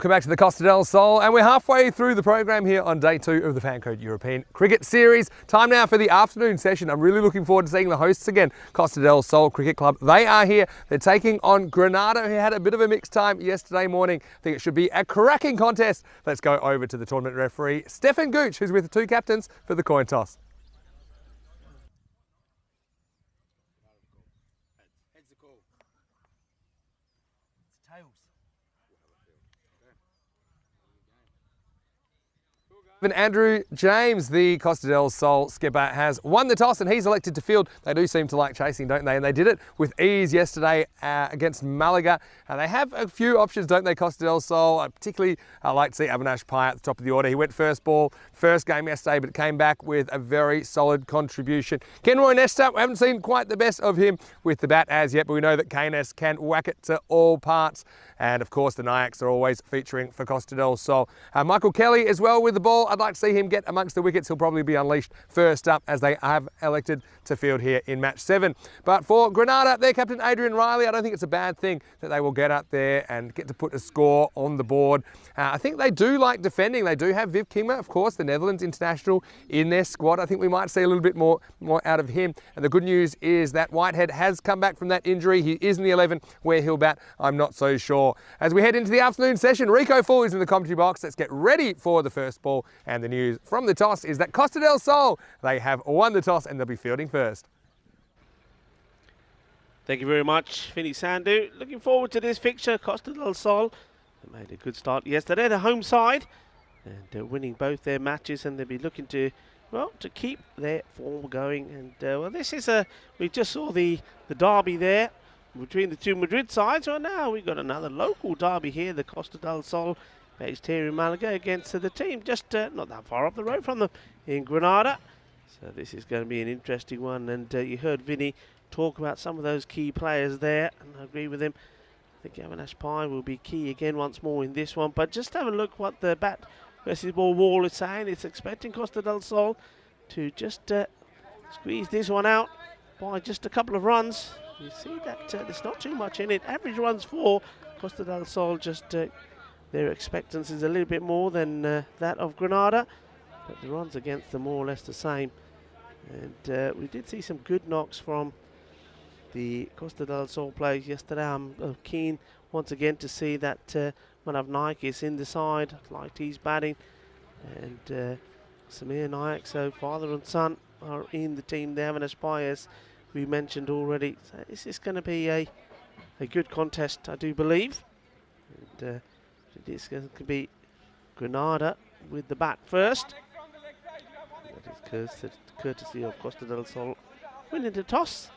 Welcome back to the Costa del Sol, and we're halfway through the program here on day 2 of the FanCode European Cricket Series. Time now for the afternoon session. I'm really looking forward to seeing the hosts again, Costa del Sol Cricket Club. They are here. They're taking on Granada, who had a bit of a mixed time yesterday morning. I think it should be a cracking contest. Let's go over to the tournament referee, Stefan Gooch, who's with the 2 captains for the coin toss. Heads the call. It's tails. Andrew James, the Costa del Sol skipper, has won the toss and he's elected to field. They do seem to like chasing, don't they? And they did it with ease yesterday against Malaga. They have a few options, don't they, Costa del Sol? Particularly, I like to see Avinash Pai at the top of the order. He went first ball, first game yesterday, but came back with a very solid contribution. Kenroy Nesta, we haven't seen quite the best of him with the bat as yet, but we know that KNS can whack it to all parts. And of course, the Nayaks are always featuring for Costa del Sol. Michael Kelly as well with the ball. I'd like to see him get amongst the wickets. He'll probably be unleashed first up as they have elected to field here in match 7. But for Granada, their captain Adrian Riley, I don't think it's a bad thing that they will get up there and get to put a score on the board. I think they do like defending. They do have Viv Kingma, of course, the Netherlands international, in their squad. I think we might see a little bit more out of him. And the good news is that Whitehead has come back from that injury. He is in the 11. Where he'll bat, I'm not so sure. As we head into the afternoon session, Rico Full is in the commentary box. Let's get ready for the first ball. And the news from the toss is that Costa del Sol, they have won the toss and they'll be fielding first. Thank you very much, Vinny Sandu. Looking forward to this fixture. Costa del Sol, they made a good start yesterday, the home side, and they're winning both their matches, and they'll be looking to, well, to keep their form going. And well, this is we just saw the derby there between the 2 Madrid sides. Well, now we've got another local derby here, the Costa del Sol based here in Malaga against the team just not that far up the road from them in Granada. So this is going to be an interesting one. And you heard Vinny talk about some of those key players there, and I agree with him. think Avinash Pai will be key again once more in this one. But just have a look what the bat versus ball wall is saying. It's expecting Costa del Sol to just squeeze this one out by just a couple of runs. You see that there's not too much in it. Average runs for Costa del Sol, just their expectancy is a little bit more than that of Granada, but the runs against them more or less the same. And we did see some good knocks from the Costa del Sol players yesterday. I'm keen once again to see that Manav Naik is in the side, like he's batting, and Samir Naik, so father and son, are in the team. The Avinash Pai, as we mentioned already. So this is going to be a good contest, I do believe. And it is going to be Granada with the bat first. That is courtesy of Costa del Sol winning the toss,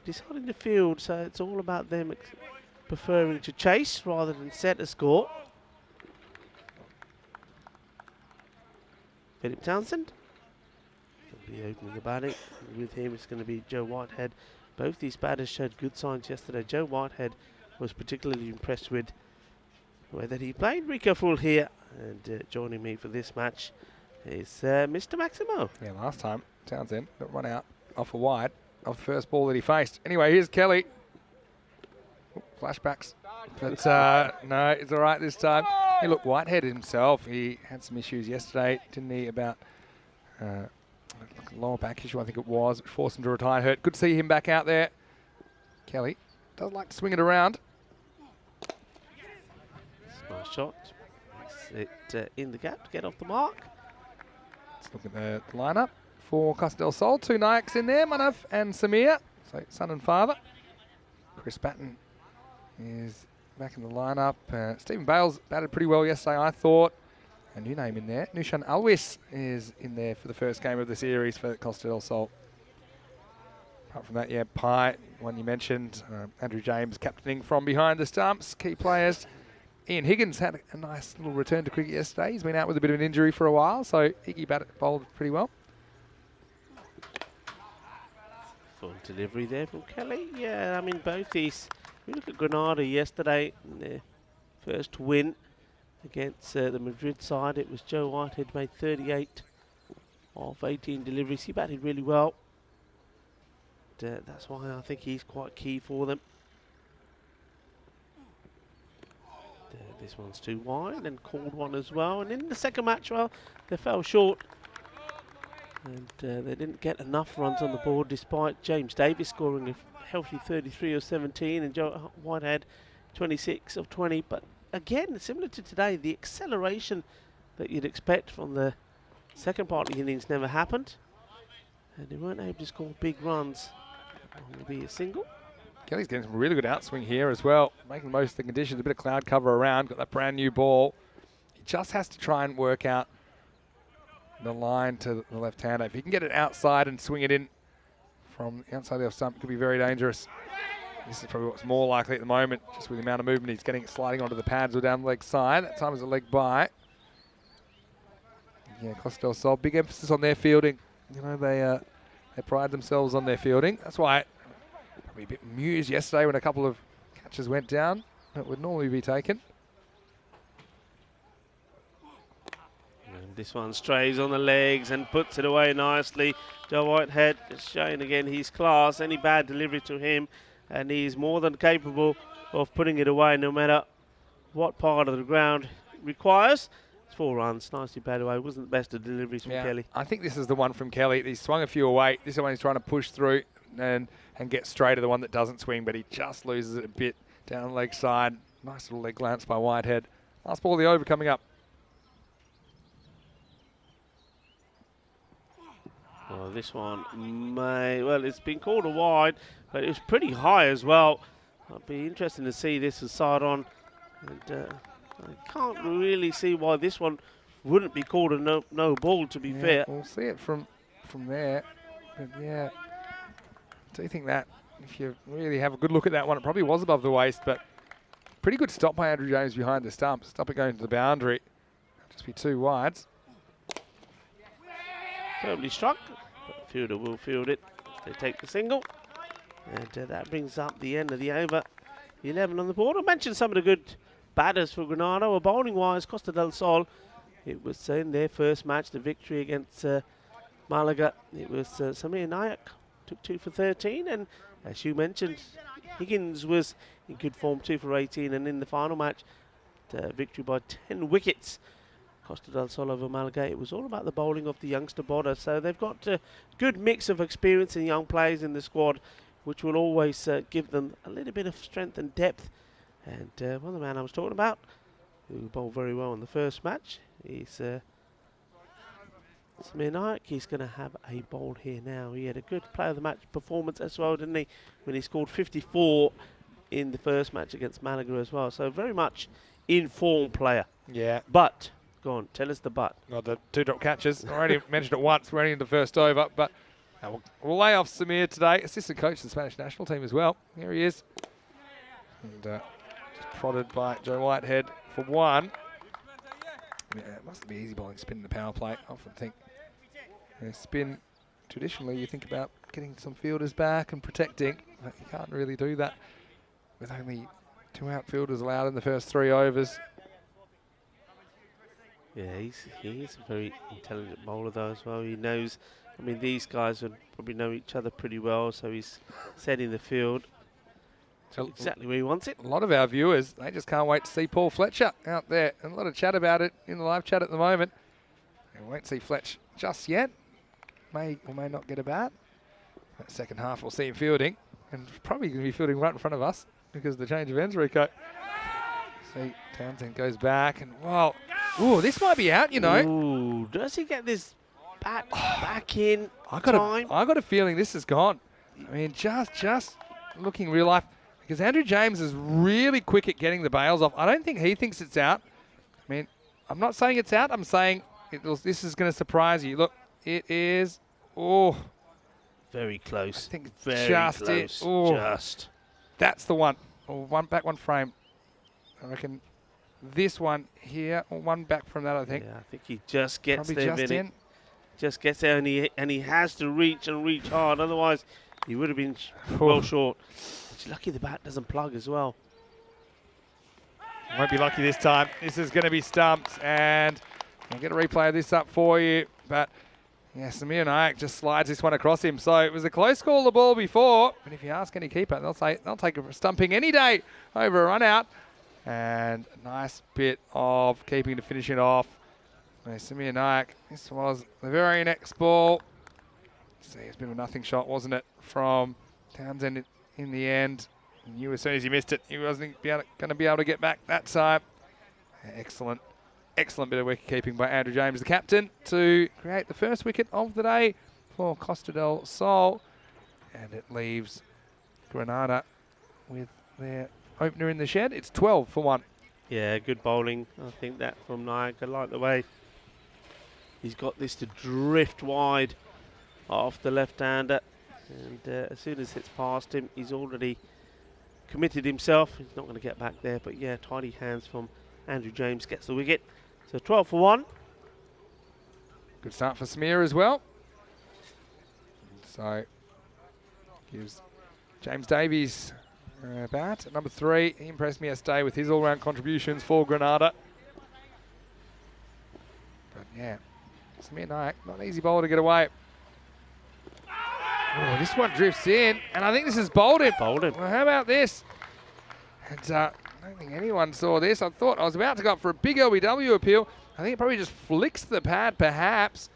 deciding the field. So it's all about them preferring to chase rather than set a score. Philip Townsend will be opening the batting. With him it's going to be Joe Whitehead. Both these batters showed good signs yesterday. Joe Whitehead was particularly impressed with the way that he played. Rico Full here, and joining me for this match is Mr. Maximo. Yeah, last time Townsend got run out off a wide off the first ball that he faced. Anyway, here's Kelly. Ooh, flashbacks. But no, it's all right this time. Hey, look, Whitehead himself, he had some issues yesterday, didn't he, about lower back issue, I think it was, which forced him to retire hurt. Good to see him back out there. Kelly does like to swing it around. Nice shot. Makes it in the gap to get off the mark. Let's look at the lineup for Costa del Sol. Two Naiks in there, Manav and Samir, so son and father. Chris Batten is back in the lineup. Stephen Bales batted pretty well yesterday, I thought. A new name in there. Nushan Alwis is in there for the first game of the series for Costa del Sol. Apart from that, yeah, Pai, one you mentioned. Andrew James captaining from behind the stumps. Key players. Ian Higgins had a nice little return to cricket yesterday. He's been out with a bit of an injury for a while, so Iggy bowled pretty well. Full delivery there from Kelly. Yeah, I mean, both these. We look at Granada yesterday in their first win against the Madrid side. It was Joe Whitehead made 38 of 18 deliveries. He batted really well. That's why I think he's quite key for them. This one's too wide and called one as well. And in the second match, well, they fell short. And they didn't get enough runs on the board despite James Davis scoring a healthy 33 of 17 and Joe Whitehead 26 of 20. But again, similar to today, the acceleration that you'd expect from the second part of the innings never happened. And they weren't able to score big runs. It will be a single. Kelly's getting some really good outswing here as well, making the most of the conditions. A bit of cloud cover around, got that brand new ball. He just has to try and work out the line to the left-hander. If he can get it outside and swing it in from the outside of the off stump, it could be very dangerous. This is probably what's more likely at the moment, just with the amount of movement he's getting, sliding onto the pads or down the leg side. That time is a leg by. Yeah, Costa del Sol, big emphasis on their fielding. You know, they pride themselves on their fielding. That's why probably a bit amused yesterday when a couple of catches went down that would normally be taken. And this one strays on the legs and puts it away nicely. Joe Whitehead is showing again his class. Any bad delivery to him, and he's more than capable of putting it away no matter what part of the ground requires. It's 4 runs, nicely batted away. Wasn't the best of deliveries from Kelly. I think this is the one from Kelly. He swung a few away. This is the one he's trying to push through and get straight to the one that doesn't swing, but he just loses it a bit down the leg side. Nice little leg glance by Whitehead. Last ball of the over coming up. Well, this one well, it's been called a wide, but it was pretty high as well. It'll be interesting to see this as side on. And I can't really see why this one wouldn't be called a no ball, to be fair. We'll see it from there. But yeah, do you think that if you really have a good look at that one, it probably was above the waist, but pretty good stop by Andrew James behind the stump. Stop it going to the boundary. Just be 2 wides. Firmly struck, but the fielder will field it if they take the single. And that brings up the end of the over. 11 on the board. I mentioned some of the good batters for Granada. Well, bowling-wise, Costa del Sol, it was in their first match, the victory against Malaga. It was Samir Nayak, took 2 for 13, and as you mentioned, Higgins was in good form, 2 for 18, and in the final match, victory by 10 wickets. Costa del Sol over Malaga. It was all about the bowling of the youngster bowler, so they've got a good mix of experience and young players in the squad, which will always give them a little bit of strength and depth. And one of the man I was talking about, who bowled very well in the first match, is Samir Nayak. He's going to have a bowl here now. He had a good player of the match performance as well, didn't he? When he scored 54 in the first match against Malaga as well. So very much in form player. Yeah. But, go on, tell us the but. Well, the 2-drop catches. I already mentioned it once. We're only in the first over, but we'll lay off Samir today. Assistant coach of the Spanish national team as well. Here he is. And just prodded by Joe Whitehead for 1. Yeah, it must be easy bowling spin in the power play. I often think spin, traditionally you think about getting some fielders back and protecting, but you can't really do that with only 2 outfielders allowed in the first 3 overs. Yeah, he's a very intelligent bowler though as well. He knows, I mean, these guys would probably know each other pretty well, so he's setting the field exactly where he wants it. A lot of our viewers, they just can't wait to see Paul Fletcher out there. And a lot of chat about it in the live chat at the moment. We won't see Fletch just yet. May or may not get a bat. That second half we'll see him fielding. And probably going to be fielding right in front of us because of the change of ends, Rico. See, Townsend goes back and, wow. Ooh, this might be out, you know. Ooh, does he get this bat back in I time? got a feeling this is gone. I mean, just looking real life. Because Andrew James is really quick at getting the bails off. I don't think he thinks it's out. I mean, I'm not saying it's out. I'm saying this is going to surprise you. Look, it is. Oh. Very close. I think it's very just close. it. Oh. Just. That's the one. Oh, one frame. I reckon this one here, or one back from that, I think. Yeah, I think he just gets Probably there, just Vinny. in. Just gets there, and he has to reach hard. Otherwise, he would have been well short. It's lucky the bat doesn't plug as well. Won't be lucky this time. This is going to be stumped, and I'll get a replay of this up for you. But yeah, Samir Nayak just slides this one across him. So it was a close call the ball before, but if you ask any keeper, they'll take a stumping any day over a run out. And a nice bit of keeping to finish it off. Samir Nayak, this was the very next ball. See, it's a bit of a nothing shot, wasn't it, from Townsend in the end. He knew as soon as he missed it, he wasn't going to be able to get back that time. Excellent bit of wicket keeping by Andrew James, the captain, to create the first wicket of the day for Costa del Sol. And it leaves Granada with their opener in the shed. It's 12 for 1. Yeah, good bowling. I think that from Nayak. I like the way he's got this to drift wide off the left-hander. And as soon as it's past him, he's already committed himself. He's not going to get back there. But yeah, tidy hands from Andrew James gets the wicket. So 12 for 1. Good start for Samir as well. So gives James Davies bat at number 3. He impressed me yesterday with his all-round contributions for Granada. But yeah, Samir Nayak, not an easy bowler to get away. Oh, this one drifts in, and I think this is bowled him. Bowled him. Well, how about this? And I don't think anyone saw this. I thought I was about to go up for a big LBW appeal. I think it probably just flicks the pad, perhaps,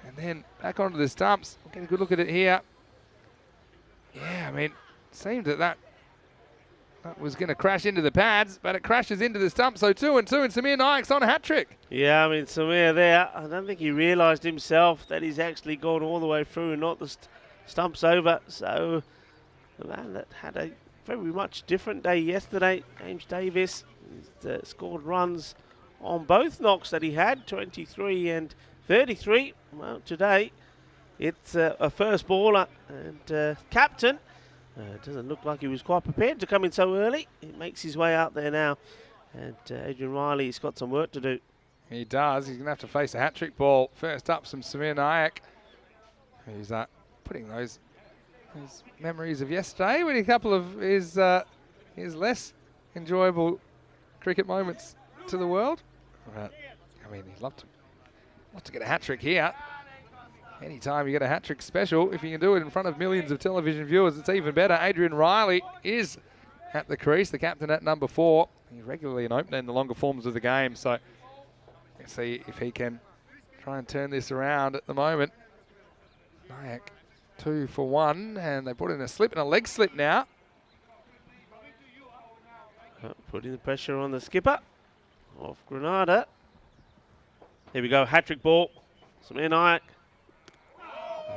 and then back onto the stumps. We'll get a good look at it here. Yeah, I mean, it seemed that was going to crash into the pads, but it crashes into the stump. So 2 and 2, and Samir Nayak's on a hat-trick. Yeah, I mean, Samir there, I don't think he realised himself that he's actually gone all the way through and not the stumps over. So the man that had a very much different day yesterday, James Davis, scored runs on both knocks that he had, 23 and 33. Well, today it's a first baller and captain. Doesn't look like he was quite prepared to come in so early. He makes his way out there now. And Adrian Riley's got some work to do. He does. He's going to have to face a hat-trick ball. First up, some Samir Nayak. He's putting those memories of yesterday with a couple of his his less enjoyable cricket moments to the world. But, I mean, he'd love to get a hat-trick here. Anytime you get a hat-trick special, if you can do it in front of millions of television viewers, it's even better. Adrian Riley is at the crease, the captain at number 4. He's regularly an opener in the longer forms of the game, so let's see if he can try and turn this around at the moment. Nayak 2 for 1, and they put in a slip and a leg slip now. Putting the pressure on the skipper of Granada. Here we go, hat-trick ball. Samir Nayak.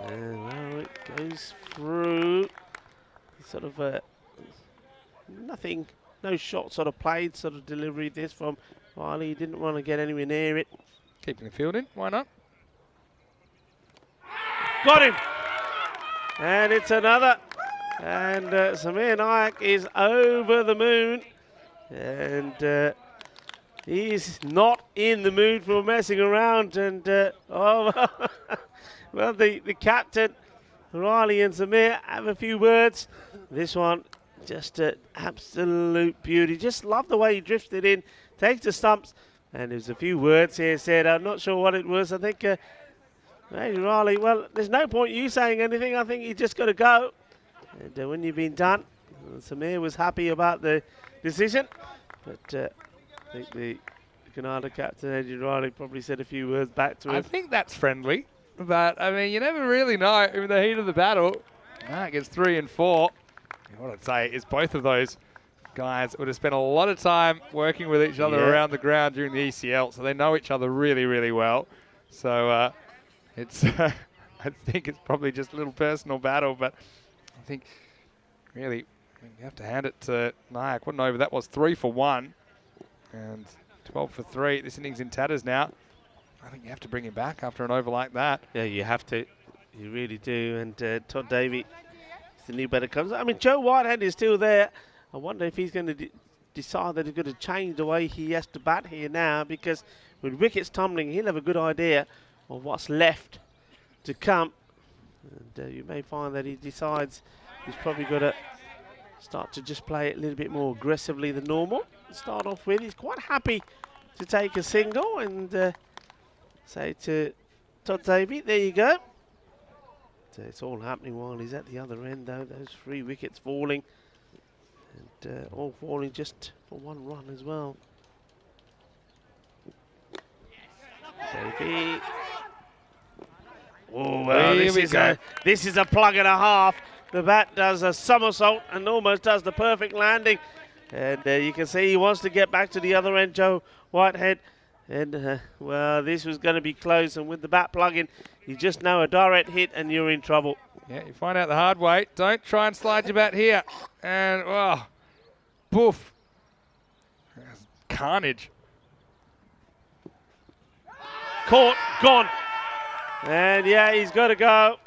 And well, it goes through. Sort of nothing, no shot sort of played, sort of delivery this from Riley. He didn't want to get anywhere near it. Keeping the field in, why not? Got him! And it's another. And Samir Nayak is over the moon. And he's not in the mood for messing around. And oh, well, the captain, Riley and Samir, have a few words. This one, just an absolute beauty. Just love the way he drifted in, takes the stumps, and there's a few words here said. I'm not sure what it was. I think, hey, Riley, well, there's no point you saying anything. I think you just got to go. And when you've been done, Samir was happy about the decision, but I think the Granada captain, Adrian Riley, probably said a few words back to him. I think that's friendly, but I mean, you never really know in the heat of the battle. It gets 3 and 4. And what I'd say is both of those guys would have spent a lot of time working with each other around the ground during the ECL, so they know each other really, really well. So it's, I think it's probably just a little personal battle, but I think really you have to hand it to Nayak. What an over that was, 3 for 1 and 12 for 3. This innings in tatters now. I think you have to bring him back after an over like that. Yeah, you have to. You really do. And Todd Davey is the new batter comes. I mean, Joe Whitehead is still there. I wonder if he's going to decide that he's going to change the way he has to bat here now, because with wickets tumbling, he'll have a good idea of what's left to come. And you may find that he decides he's probably got to start to just play it a little bit more aggressively than normal. To start off with, he's quite happy to take a single and say to Todd Davey, there you go. So it's all happening while he's at the other end, though. Those 3 wickets falling, and all falling just for 1 run as well. Davey. Oh, well, this is a plug and a half. The bat does a somersault and almost does the perfect landing. And you can see he wants to get back to the other end, Joe Whitehead. And, well, this was going to be close. And with the bat plugging, you just know a direct hit and you're in trouble. Yeah, you find out the hard way. Don't try and slide your bat here. And, oh, poof. Carnage. Caught, gone. And, yeah, he's got to go.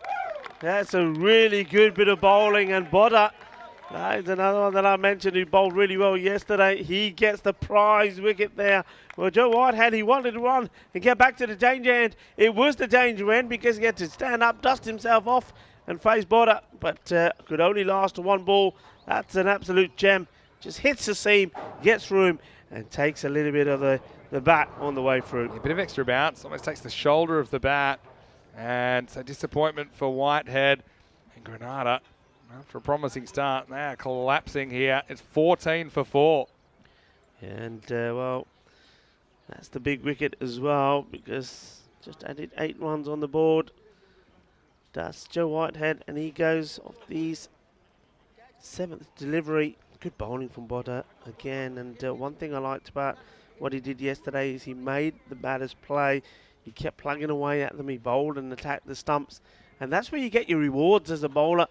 That's a really good bit of bowling. And Bodder, that's another one that I mentioned who bowled really well yesterday. He gets the prize wicket there. Well, Joe Whitehead, he wanted to run and get back to the danger end. It was the danger end because he had to stand up, dust himself off and face Bodder, but could only last to 1 ball. That's an absolute gem. Just hits the seam, gets through him, and takes a little bit of the bat on the way through. A bit of extra bounce, almost takes the shoulder of the bat. And so disappointment for Whitehead and Granada. After a promising start, they are collapsing here. It's 14 for 4. And, well, that's the big wicket as well, because just added 8 runs on the board. That's Joe Whitehead, and he goes off these 7th delivery. Good bowling from Bodder again. And one thing I liked about what he did yesterday is he made the batters play. He kept plugging away at them. He bowled and attacked the stumps. And that's where you get your rewards as a bowler.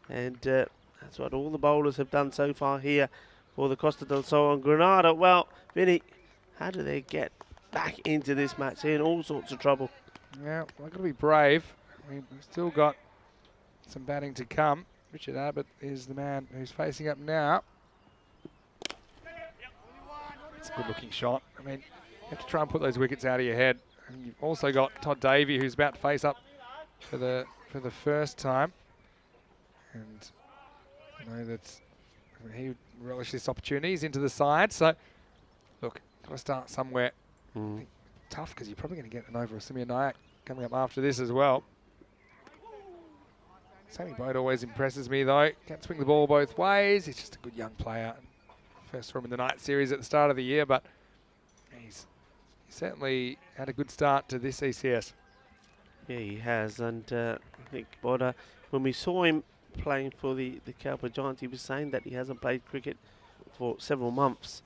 And that's what all the bowlers have done so far here for the Costa del Sol and Granada. Well, Vinny, how do they get back into this match? They're in all sorts of trouble. Yeah, they've got to be brave. I mean, we've still got some batting to come. Richard Abbott is the man who's facing up now. It's a good-looking shot. I mean, you have to try and put those wickets out of your head. And you've also got Todd Davey, who's about to face up for the first time. And I know that he relished this opportunity. He's into the side. So, look, got to start somewhere. I think tough because you're probably going to get an over Simeon Nyack coming up after this as well. Sammy Boat always impresses me though. Can swing the ball both ways. He's just a good young player. First saw him in the night series at the start of the year, but he's certainly had a good start to this ECS. Yeah, he has, and I think when we saw him playing for the Cowboy Giants, he was saying that he hasn't played cricket for several months.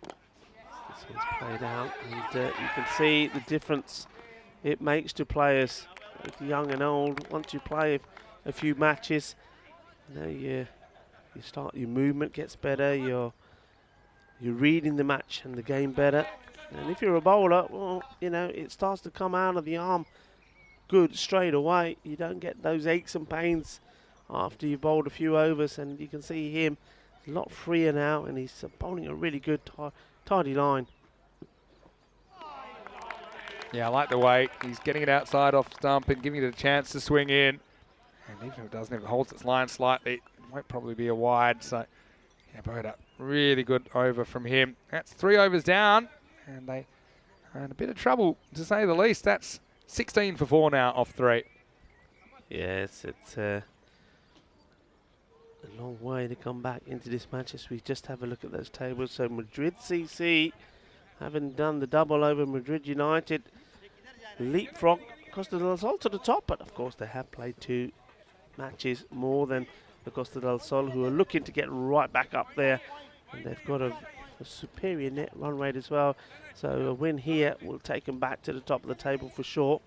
This one's played out, and you can see the difference it makes to players, both young and old. Once you play a few matches, you know, you start, your movement gets better, you're reading the match and the game better. And if you're a bowler, well, you know, it starts to come out of the arm good straight away. You don't get those aches and pains after you've bowled a few overs, and you can see him a lot freer now, and he's bowling a really good tidy line. Yeah, I like the way he's getting it outside off stump and giving it a chance to swing in. And even if it doesn't, if it holds its line slightly, it won't probably be a wide. So, yeah, Boda, really good over from him. That's 3 overs down, and they are in a bit of trouble, to say the least. That's 16 for 4 now off 3. Yes, it's a long way to come back into this match as we just have a look at those tables. So Madrid CC having done the double over Madrid United, leapfrog Costa del Sol to the top, but of course they have played 2 matches more than the Costa del Sol, who are looking to get right back up there, and they've got a superior net run rate as well. So a win here will take them back to the top of the table for sure.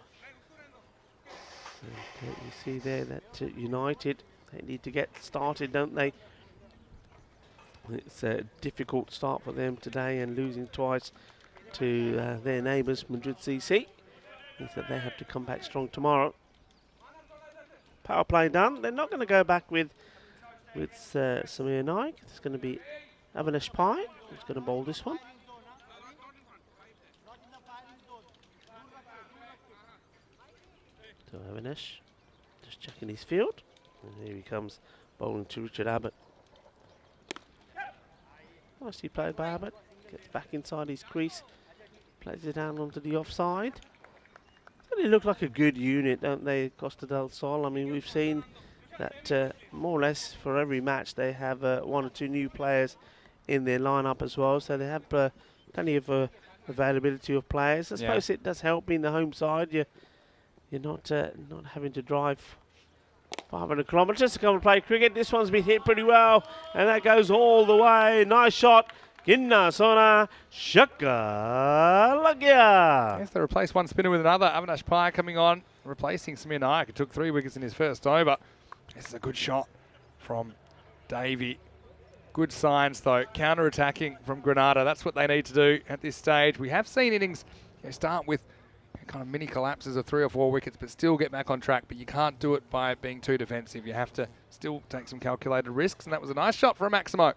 And, you see there that United, they need to get started, don't they? It's a difficult start for them today, and losing twice to their neighbours, Madrid CC, means that they have to come back strong tomorrow. Power play done. They're not going to go back with Samir Naik. It's going to be Avinash Pai who's going to bowl this one. So Avinash just checking his field. And here he comes bowling to Richard Abbott. Nicely played by Abbott. Gets back inside his crease. Plays it down onto the offside. They look like a good unit, don't they, Costa del Sol? I mean, we've seen that more or less for every match they have 1 or 2 new players in their lineup as well. So they have plenty of availability of players. I suppose it does help being the home side. You're not having to drive 500 kilometres to come and play cricket. This one's been hit pretty well, and that goes all the way. Nice shot. Ginna Sona Shaka Lagya. Yes, they replaced one spinner with another. Avinash Pai coming on, replacing Samir Naik, who took 3 wickets in his first over. This is a good shot from Davey. Good signs, though. Counter-attacking from Granada. That's what they need to do at this stage. We have seen innings start with kind of mini collapses of 3 or 4 wickets, but still get back on track. But you can't do it by being too defensive. You have to still take some calculated risks, and that was a nice shot for a Maximo.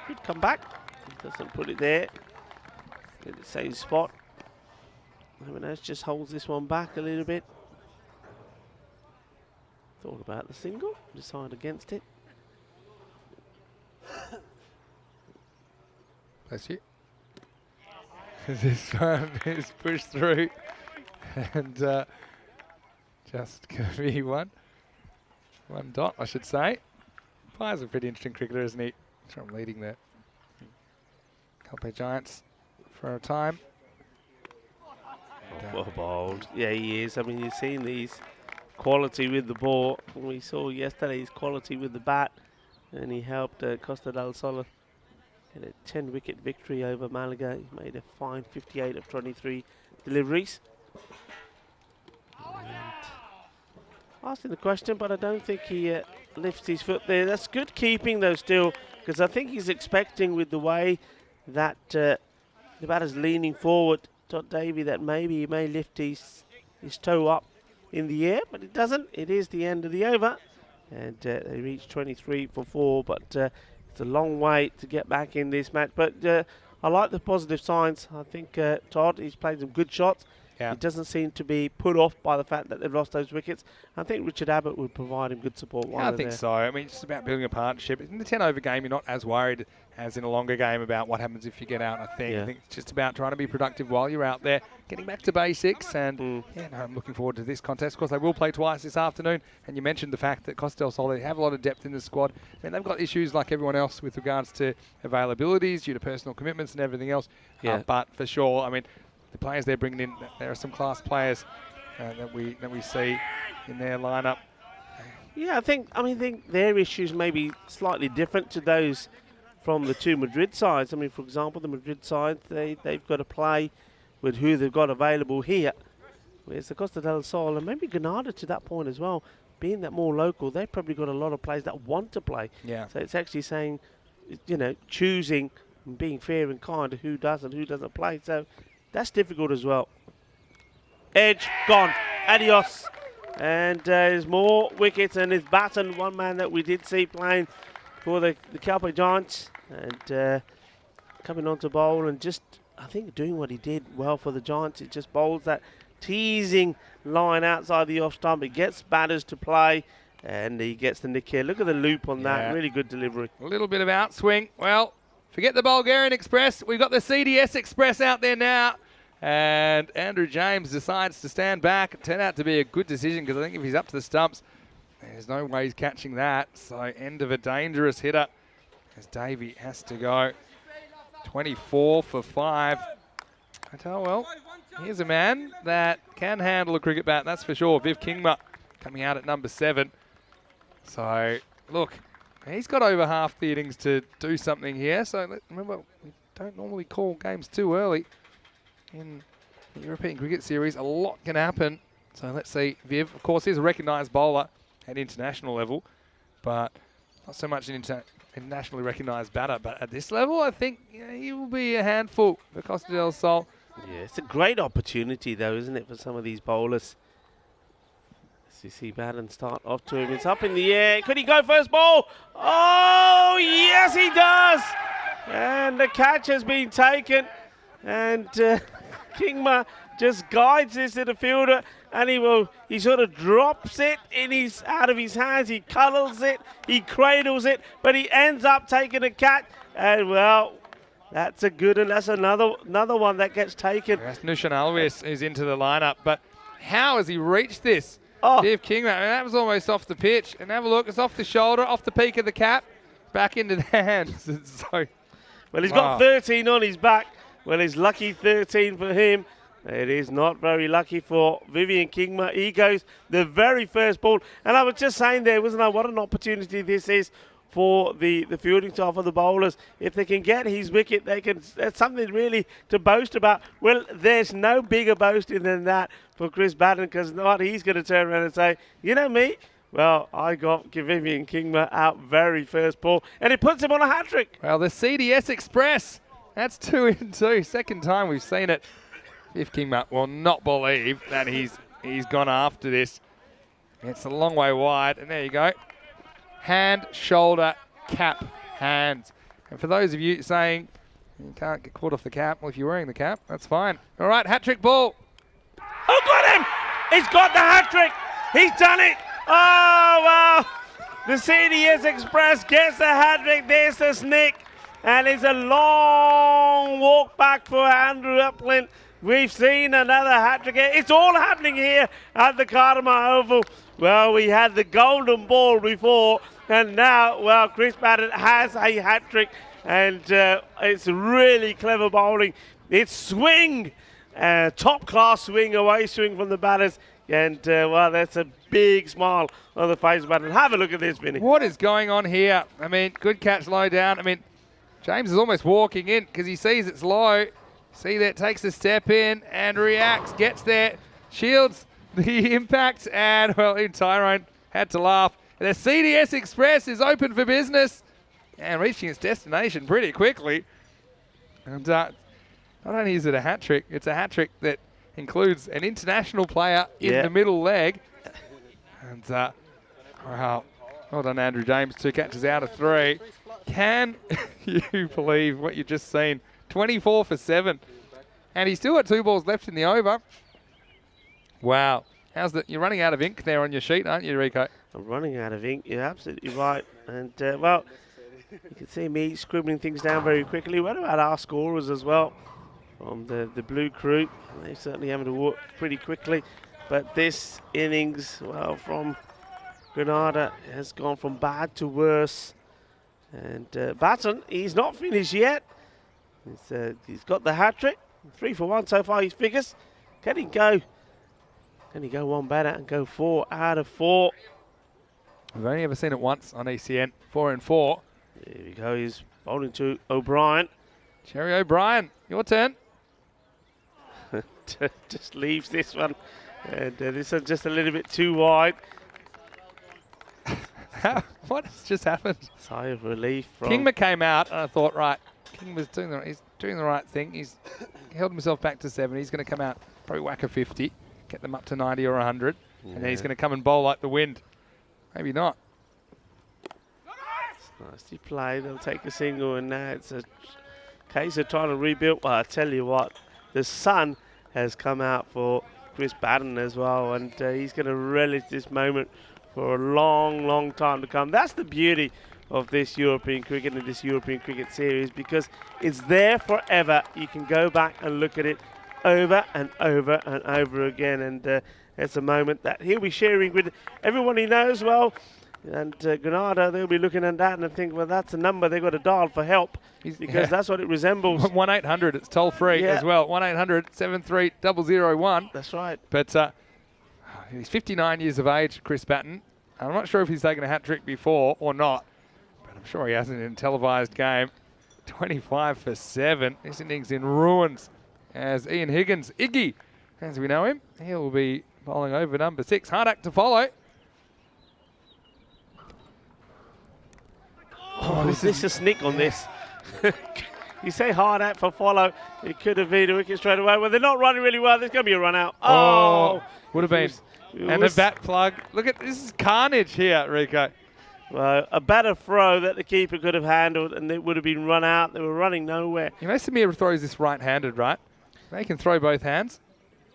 Good come back. Doesn't put it there. Get the same spot. Jimenez just holds this one back a little bit. Thought about the single. Decide against it. Bless you. This one is pushed through. And just going to be one dot, I should say. Pai's a pretty interesting cricketer, isn't he? I'm leading the Cowboy Giants for a time. Well bowled. Yeah, he is. I mean, you've seen these quality with the ball. We saw yesterday his quality with the bat, and he helped Costa del Sol get a 10-wicket victory over Malaga. He made a fine 58 of 23 deliveries. And asking the question, but I don't think he lifts his foot there. That's good keeping, though, still, because I think he's expecting, with the way that the batter's leaning forward, Todd Davey, that maybe he may lift his toe up in the air, but it doesn't. It is the end of the over, and they reach 23 for 4, but it's a long way to get back in this match. But I like the positive signs. I think Todd, he's played some good shots. Yeah. He doesn't seem to be put off by the fact that they've lost those wickets. I think Richard Abbott would provide him good support. Yeah, I think so. I mean, it's just about building a partnership. In the 10-over game, you're not as worried as in a longer game about what happens if you get out, I think. Yeah. I think it's just about trying to be productive while you're out there, getting back to basics. And yeah, no, I'm looking forward to this contest. Of course, they will play twice this afternoon. And you mentioned the fact that Costa del Sol, they have a lot of depth in the squad. I mean, they've got issues like everyone else with regards to availabilities due to personal commitments and everything else. Yeah. But for sure, I mean, the players they're bringing in, there are some class players that we see in their lineup. Yeah, I think their issues may be slightly different to those from the two Madrid sides. I mean, for example, the Madrid side, they've got to play with who they've got available here. Whereas the Costa del Sol, and maybe Granada to that point as well, being that more local, they've probably got a lot of players that want to play. Yeah. So it's actually saying, choosing and being fair and kind to who does and who doesn't play. So that's difficult as well. Edge, gone. Adios. And there's more wickets, and it's Batten, one man that we did see playing for the Calpe Giants. And coming on to bowl and just, I think, doing what he did well for the Giants. It just bowls that teasing line outside the off stump. It gets batters to play, and he gets the nick here. Look at the loop on that. Really good delivery. A little bit of outswing. Well, forget the Bulgarian Express. We've got the CDS Express out there now. And Andrew James decides to stand back. It turned out to be a good decision because I think if he's up to the stumps, there's no way he's catching that. So end of a dangerous hitter as Davey has to go. 24 for 5. I tell you, well, here's a man that can handle a cricket bat, that's for sure. Viv Kingma coming out at number 7. So, look, he's got over half the innings to do something here. So, remember, we don't normally call games too early in the European Cricket Series. A lot can happen. So, let's see. Viv, of course, he's a recognised bowler at international level, but not so much an internationally recognised batter. But at this level, I think he will be a handful for Costa del Sol. Yeah, it's a great opportunity, though, isn't it, for some of these bowlers? As you see Batten start off to him. It's up in the air. Could he go first ball? Oh, yes, he does. And the catch has been taken. And Kingma just guides this to the fielder. And he sort of drops it out of his hands. He cuddles it. He cradles it. But he ends up taking a catch. And, well, that's a good, and that's another one that gets taken. Yes, Nushan Alves is into the lineup, but how has he reached this? Oh. Viv Kingma, I mean, that was almost off the pitch. And have a look, it's off the shoulder, off the peak of the cap, back into the hands. So, well, he's got 13 on his back. Well, it's lucky 13 for him. It is not very lucky for Vivian Kingma. He goes the very first ball. And I was just saying there, wasn't I, what an opportunity this is for the fielding side, for the bowlers. If they can get his wicket, that's something really to boast about. Well, there's no bigger boasting than that for Chris Batten, because what he's going to turn around and say, you know me, well, I got Vivian Kingma out very first ball, and it puts him on a hat-trick. Well, the CDS Express, that's 2 in 2. Second time we've seen it. Viv Kingma will not believe that he's gone after this. It's a long way wide, and there you go. Hand, shoulder, cap, hands. And for those of you saying you can't get caught off the cap, well, if you're wearing the cap, that's fine. All right, hat-trick ball. Oh, got him! He's got the hat-trick! He's done it! Oh, wow! The CDS Express gets the hat-trick. There's the snick. And it's a long walk back for Andrew Upland. We've seen another hat-trick. It's all happening here at the Cartama Oval. Well, we had the golden ball before, and now, well, Chris Batten has a hat-trick, and it's really clever bowling. It's swing, top-class swing, away swing from the batters, and, well, that's a big smile on the face of Batten. Have a look at this, Vinny. What is going on here? I mean, good catch low down. I mean, James is almost walking in because he sees it's low. See that, takes a step in and reacts, gets there, shields the impact, and, well, Tyrone had to laugh. The CDS Express is open for business and reaching its destination pretty quickly. And not only is it a hat-trick, it's a hat-trick that includes an international player in the middle leg. And, wow, well done, Andrew James. 2 catches out of 3. Can you believe what you've just seen? 24 for 7. And he's still got 2 balls left in the over. Wow. You're running out of ink there on your sheet, aren't you, Rico? I'm running out of ink. You're absolutely right. And, well, you can see me scribbling things down very quickly. What about our scorers as well from the blue crew? They certainly having to work pretty quickly. But this innings, well, from Granada has gone from bad to worse. And Batten, he's not finished yet. He's got the hat-trick. 3 for 1 so far, his figures. Can he go? Can he go one better and go 4 out of 4? We've only ever seen it once on ECN, 4 and 4. There we go, he's bowling to O'Brien. Cherry O'Brien, your turn. Just leaves this one. And this one's just a little bit too wide. What has just happened? Sigh of relief from Kingma came out, and I thought, right, Kingma's he's doing the right thing. He's held himself back to 7. He's going to come out, probably whack a 50, get them up to 90 or 100, and then he's going to come and bowl like the wind. Maybe not. It's nicely played. They'll take a single, and now it's a case of trying to rebuild. Well, I tell you what, the sun has come out for Chris Batten as well, and he's going to relish this moment for a long, long time to come. That's the beauty of this European cricket and this European cricket series, because it's there forever. You can go back and look at it over and over and over again, and it's a moment that he'll be sharing with everyone he knows well. And Granada, they'll be looking at that and think, well, that's a number they've got to dial for help, because that's what it resembles. 1-800, it's toll free as well. 1-800-73-001. That's right. But he's 59 years of age, Chris Batten. I'm not sure if he's taken a hat-trick before or not, but I'm sure he hasn't in a televised game. 25 for 7. This innings in ruins as Ian Higgins, Iggy, as we know him, he'll be bowling over number 6. Hard act to follow. Oh, this is a snick on this. You say hard out for follow. It could have been a wicket straight away. Well, they're not running really well. There's going to be a run out. Oh, would have been. And a bat plug. Look at this is carnage here, Rico. Well, a better throw that the keeper could have handled, and it would have been run out. They were running nowhere. You know, Samir throws this right-handed, right? They can throw both hands.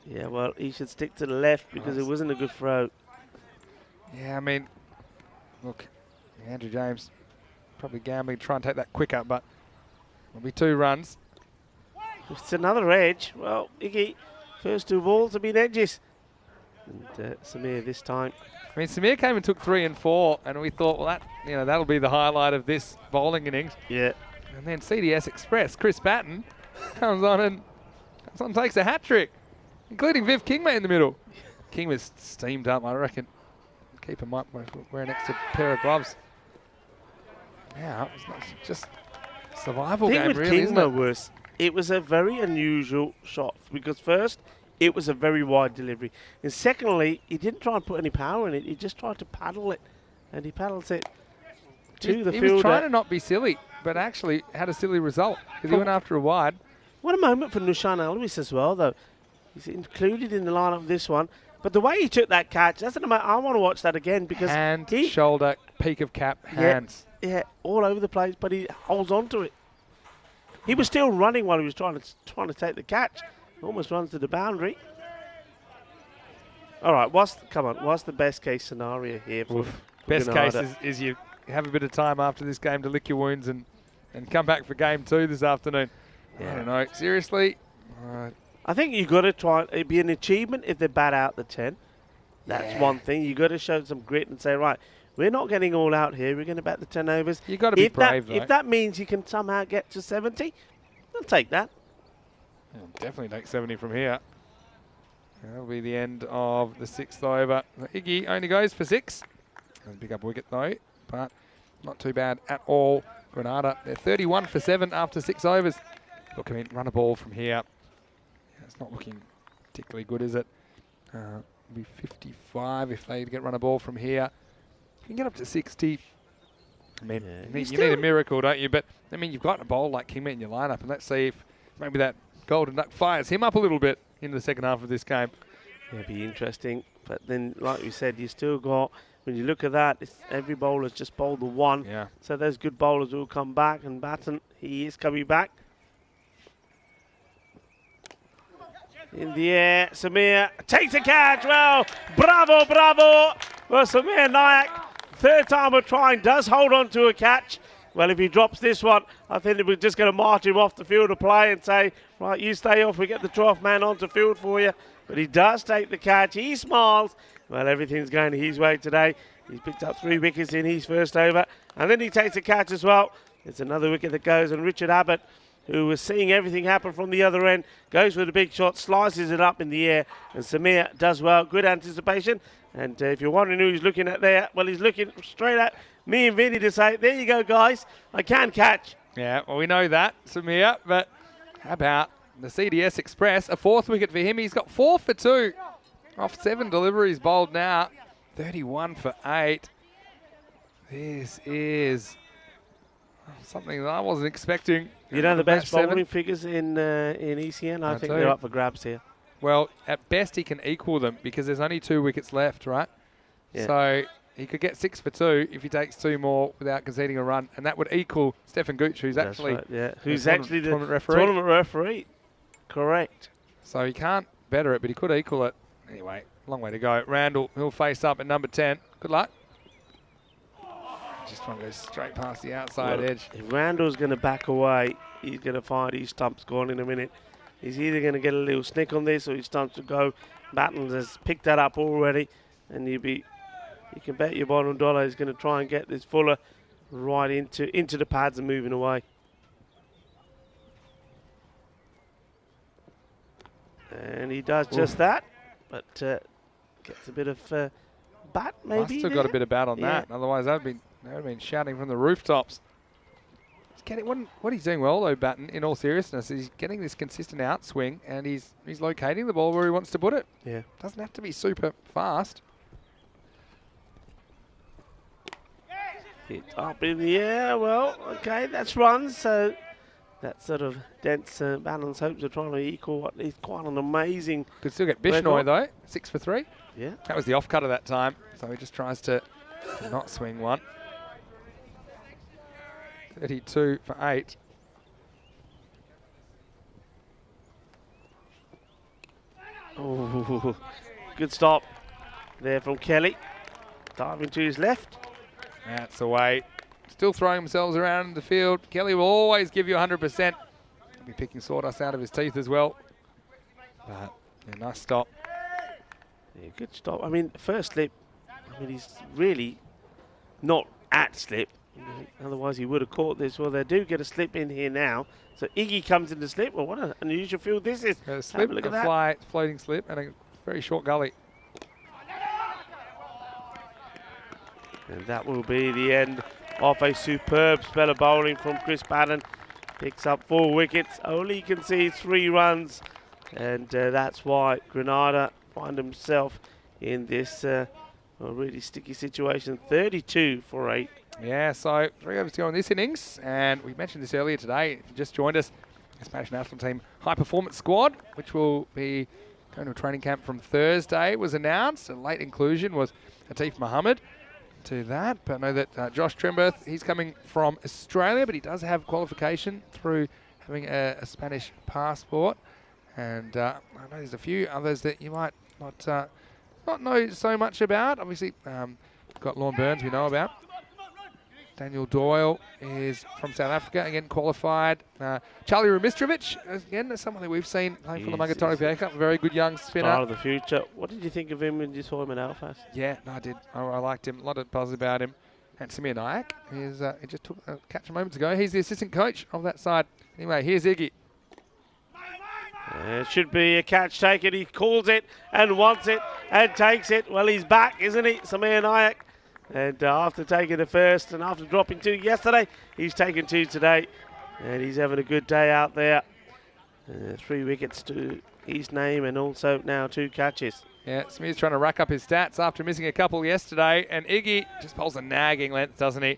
Yeah, well, he should stick to the left because it wasn't a good throw. Yeah, I mean, look, Andrew James probably gambling to try and take that quicker, but it'll be 2 runs. It's another edge. Well, Iggy, first 2 balls have been edges. And Samir this time. I mean, Samir came and took 3 and 4, and we thought, well, that'll be the highlight of this bowling innings. Yeah. And then CDS Express, Chris Batten comes on and takes a hat trick, including Viv Kingma in the middle. Kingma's steamed up, I reckon. Keeper might wear an extra pair of gloves. Now, it's not just a survival game, really, isn't it? It was a very unusual shot, because first, it was a very wide delivery. And secondly, he didn't try and put any power in it. He just tried to paddle it. And he paddles it to the fielder. He was trying to not be silly, but actually had a silly result, because he went after a wide. What a moment for Nushan Alvis as well, though. He's included in the lineup of this one. But the way he took that catch, I want to watch that again, because hand, shoulder, peak of cap, hands. Yeah, all over the place, but he holds on to it. He was still running while he was trying to take the catch. Almost runs to the boundary. All right, what's the best case scenario here for best Granada? case is you have a bit of time after this game to lick your wounds and come back for game 2 this afternoon. Yeah. I don't know, seriously. I think you've got to try. It'd be an achievement if they bat out the 10. That's one thing. You've got to show some grit and say, right, we're not getting all out here. We're going to bat the 10 overs. You've got to be brave, though. If that means you can somehow get to 70, I'll take that. I'll definitely take 70 from here. That'll be the end of the 6th over. Iggy only goes for 6. Doesn't pick up a wicket, though, but not too bad at all. Granada, they're 31 for 7 after 6 overs. Look, I mean, run a ball from here. It's not looking particularly good, is it? It'll be 55 if they get run a ball from here. You can get up to 60. I mean, you need a miracle, don't you? But, I mean, you've got a bowl like Kingma in your lineup, and let's see if maybe that Golden Duck fires him up a little bit in the second half of this game. Yeah, it'd be interesting. But then, like you said, you still got, when you look at that, every bowler's just bowled the 1. Yeah. So there's good bowlers who will come back, and Batten, he is coming back. In the air, Samir takes a catch. Well, bravo, bravo. Well, Samir Nayak, third time of trying, does hold on to a catch. Well, if he drops this one, I think we're just going to march him off the field of play and say, right, you stay off, we get the 12th man onto field for you. But he does take the catch. He smiles. Well, everything's going his way today. He's picked up 3 wickets in his first over. And then he takes a catch as well. It's another wicket that goes, and Richard Abbott, who was seeing everything happen from the other end, goes for the big shot, slices it up in the air, and Samir does well. Good anticipation. And if you're wondering who he's looking at there, well, he's looking straight at me and Vinny to say, there you go, guys, I can catch. Yeah, well, we know that, Samir, but how about the CDS Express? A 4th wicket for him. He's got 4 for 2 off 7 deliveries bowled now. 31 for 8. This is something that I wasn't expecting. You know the best Seven. bowling figures in ECN? I think they're up for grabs here. Well, at best he can equal them because there's only 2 wickets left, right? Yeah. So he could get 6 for 2 if he takes 2 more without conceding a run, and that would equal Stefan Gooch, who's That's actually right, yeah. Who's actually the tournament referee. Correct. So he can't better it, but he could equal it. Anyway, long way to go. Randall, he'll face up at number 10. Good luck. Just one goes straight past the outside edge. If Randall's going to back away, he's going to find his stumps gone in a minute. He's either going to get a little snick on this or his stumps will go. Battens has picked that up already, and you can bet your bottom dollar he's going to try and get this Fuller right into the pads and moving away. And he does just that, but gets a bit of bat maybe. Must have got a bit of bat on that. Otherwise, they would have been shouting from the rooftops. He's getting what he's doing well though, Batten. In all seriousness, he's getting this consistent outswing, and he's locating the ball where he wants to put it. Yeah, doesn't have to be super fast. Hit up in the air. Well, okay, that's runs. So that sort of dense Batten's hopes of trying to equal what is quite an amazing. Could still get Bishnoi though. 6 for 3. Yeah, that was the off cutter that time. So he just tries to not swing one. 32 for 8. Oh, good stop there from Kelly. Diving to his left. That's away. Still throwing themselves around in the field. Kelly will always give you 100%. He'll be picking sawdust out of his teeth as well. But yeah, nice stop. Yeah, good stop. I mean, first slip. I mean, he's really not at slip. Otherwise, he would have caught this. Well, they do get a slip in here now. So Iggy comes in the slip. Well, what an unusual field this is. A slip, look at a floating slip, and a very short gully. And that will be the end of a superb spell of bowling from Chris Batten. Picks up 4 wickets, only concedes 3 runs, and that's why Grenada find himself in this really sticky situation. 32 for 8. Yeah, so 3 overs to go in this innings, and we mentioned this earlier today. If you just joined us, the Spanish national team high performance squad, which will be going to a training camp from Thursday, was announced. A late inclusion was Atif Mohammed to that, but I know that Josh Tremberth, he's coming from Australia, but he does have qualification through having a Spanish passport. And I know there's a few others that you might not know so much about. Obviously, got Lorne Burns we know about. Daniel Doyle is from South Africa, again qualified. Charlie Rumistrovic, again, that's someone that we've seen playing for the Mungatari FA Cup, a very good young spinner. Star of the future. What did you think of him when you saw him at Belfast? Yeah, no, I did. I liked him. A lot of buzz about him. And Samir Nayak, he just took a catch moments ago. He's the assistant coach of that side. Anyway, here's Iggy. It should be a catch taken. He calls it and wants it and takes it. Well, he's back, isn't he, Samir Nayak? And after taking the first and after dropping 2 yesterday, he's taken 2 today. And he's having a good day out there. 3 wickets to his name and also now 2 catches. Yeah, Smear's trying to rack up his stats after missing a couple yesterday. And Iggy just bowls a nagging length, doesn't he?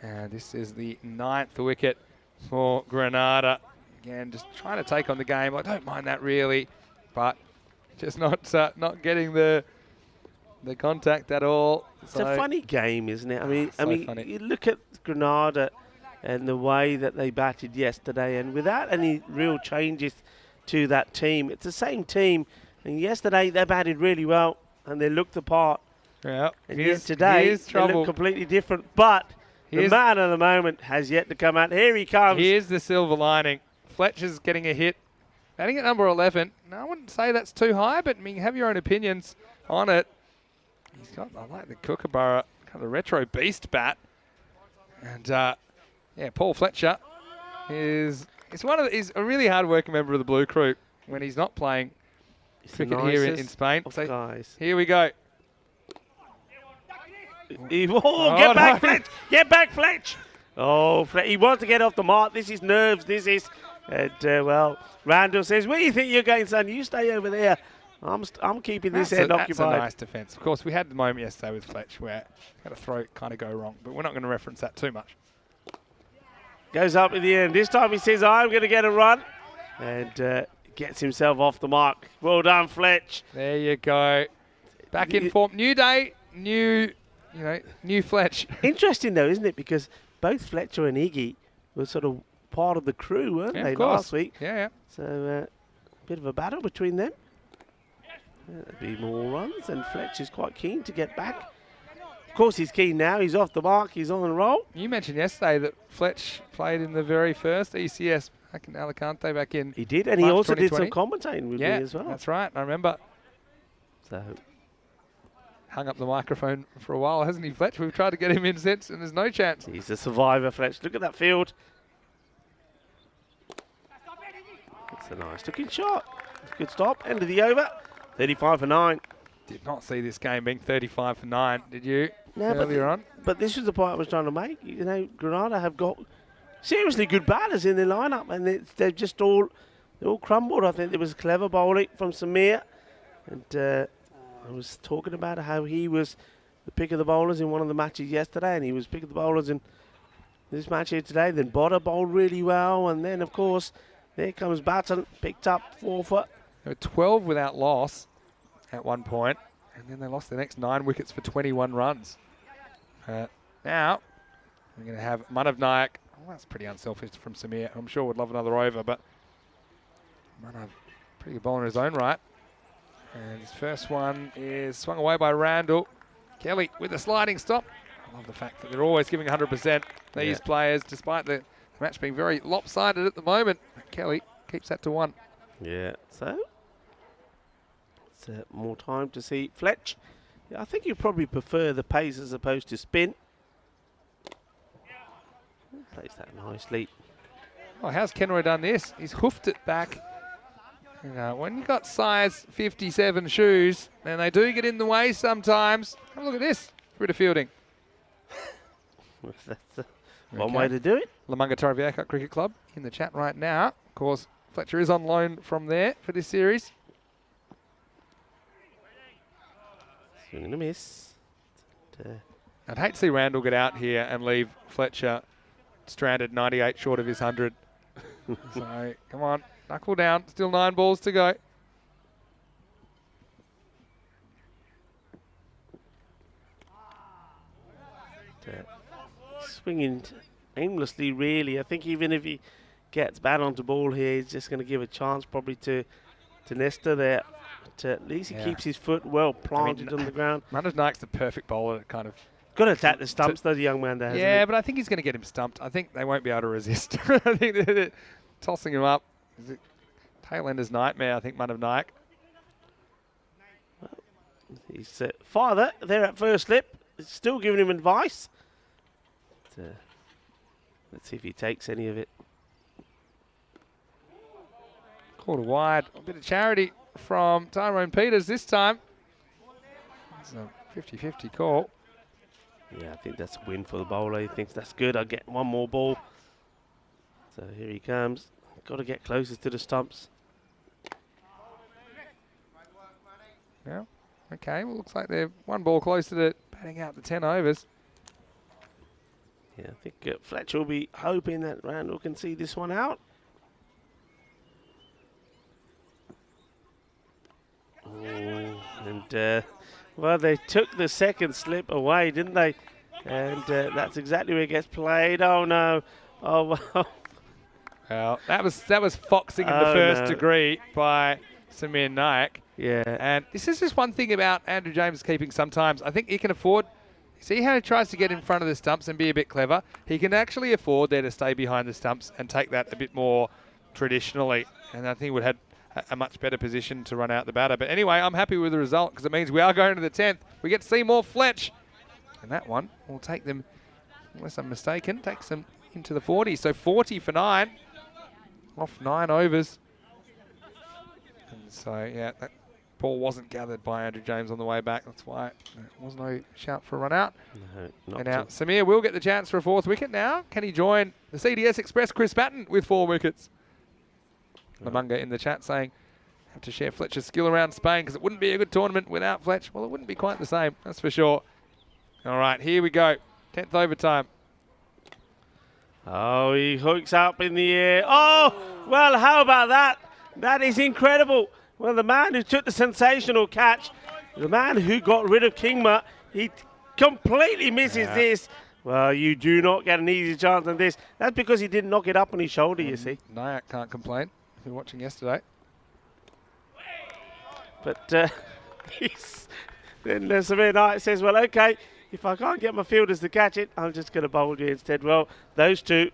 And this is the 9th wicket for Grenada. Again, just trying to take on the game. I don't mind that really, but just not getting the contact at all. It's a funny game, isn't it? I mean, funny. You look at Grenada and the way that they batted yesterday, and without any real changes to that team. It's the same team, and yesterday they batted really well and they looked the part. Yeah. And yet today they look completely different. But the man of the moment has yet to come out. Here he comes. Here's the silver lining. Fletcher's getting a hit. Batting at number 11. No, I wouldn't say that's too high, but I mean, have your own opinions on it. He's got, I like the Kookaburra, kind of the retro beast bat. And yeah, Paul Fletcher he's a really hard working member of the Blue Crew when he's not playing cricket here in Spain. So guys. Here we go. Get back, Fletch! Get back, Fletch! Oh, he wants to get off the mark. This is nerves. This is, well, Randall says, "Where do you think you're going, son? You stay over there. I'm keeping this end occupied." That's a nice defence. Of course, we had the moment yesterday with Fletch where had a throw kind of go wrong, but we're not going to reference that too much. Goes up in the end. This time he says, "I'm going to get a run," and gets himself off the mark. Well done, Fletch. There you go. Back in form. New day, new Fletch. Interesting though, isn't it? Because both Fletcher and Iggy were sort of part of the crew, weren't they, last week? Yeah. So bit of a battle between them. There'll be more runs, and Fletcher's quite keen to get back. Of course, he's keen now. He's off the mark. He's on the roll. You mentioned yesterday that Fletch played in the very first ECS back in Alicante back in He did, and March he also 2020. did some commentating with me as well. That's right. I remember. So hung up the microphone for a while, hasn't he, Fletch? We've tried to get him in since, and there's no chance. He's a survivor, Fletch. Look at that field. That's a nice looking shot. Good stop. End of the over. 35 for 9. Did not see this game being 35 for 9, did you? No, earlier on. But this is the point I was trying to make. You know, Granada have got seriously good batters in their lineup, and they've just all crumbled. I think there was clever bowling from Samir, and I was talking about how he was the pick of the bowlers in one of the matches yesterday, and he was pick of the bowlers in this match here today. Then Botter bowled really well, and then of course there comes Batten, picked up 4 for. They were 12 without loss at one point, and then they lost the next 9 wickets for 21 runs. Now, we're going to have Manav Nayak. Oh, that's pretty unselfish from Samir. I'm sure would love another over, but Manav, pretty good bowler in his own right. And his first one is swung away by Randall. Kelly with a sliding stop. I love the fact that they're always giving 100%, these players, despite the match being very lopsided at the moment. Kelly keeps that to 1. Yeah, so it's more time to see Fletch. Yeah, I think you probably prefer the pace as opposed to spin. Plays that nicely. Oh, how's Kenroy done this? He's hoofed it back. You know, when you've got size 57 shoes, and they do get in the way sometimes. Have a look at this. Through to fielding. That's one way to do it. Lamunga Torrevieja Cricket Club in the chat right now. Of course, Fletcher is on loan from there for this series. Swing and a miss. I'd hate to see Randall get out here and leave Fletcher stranded 98 short of his 100. So, come on, knuckle down. Still 9 balls to go. Swinging aimlessly, really. I think even if he gets bad onto ball here, he's just going to give a chance probably to Nesta there. But at least he keeps his foot well planted on the ground. Manav Naik's the perfect bowler to kind of... Got to attack the stumps, though, the young man there. Yeah, but I think he's going to get him stumped. I think they won't be able to resist. I think they're tossing him up. Tail ender's nightmare, I think, Manav Naik. Well, he's father there at first slip. Still giving him advice. But, let's see if he takes any of it. Quarter wide. A bit of charity from Tyrone Peters this time. It's a 50-50 call. Yeah, I think that's a win for the bowler. He thinks that's good. I'll get one more ball. So here he comes. Got to get closest to the stumps. Yeah. Okay, well, looks like they're 1 ball closer to batting out the 10 overs. Yeah, I think Fletcher will be hoping that Randall can see this one out. Oh, and well, they took the second slip away, didn't they? And that's exactly where it gets played. Oh no! Oh well. Well, that was foxing in the first degree by Samir Nayak. Yeah. And this is just one thing about Andrew James keeping sometimes. I think he can afford, see how he tries to get in front of the stumps and be a bit clever? He can actually afford there to stay behind the stumps and take that a bit more traditionally. And I think he would have a much better position to run out the batter. But anyway, I'm happy with the result because it means we are going to the 10th. We get to see more Fletch. And that one will take them, unless I'm mistaken, takes them into the 40s. So 40 for 9, off 9 overs. And so, yeah, that ball wasn't gathered by Andrew James on the way back. That's why there was no shout for a run out. No, and now Samir will get the chance for a 4th wicket now. Can he join the CDS Express Chris Patton with 4 wickets? Lamunga in the chat saying, have to share Fletcher's skill around Spain because it wouldn't be a good tournament without Fletch. Well, it wouldn't be quite the same, that's for sure. All right, here we go. 10th overtime. Oh, he hooks up in the air. Oh, well, how about that? That is incredible. Well, the man who took the sensational catch, the man who got rid of Kingma, he completely misses this. Well, you do not get an easy chance on this. That's because he didn't knock it up on his shoulder, you see. Nayak can't complain. If you're watching yesterday. But then Samir Nayak says, well, okay, if I can't get my fielders to catch it, I'm just going to bowl you instead. Well, those two,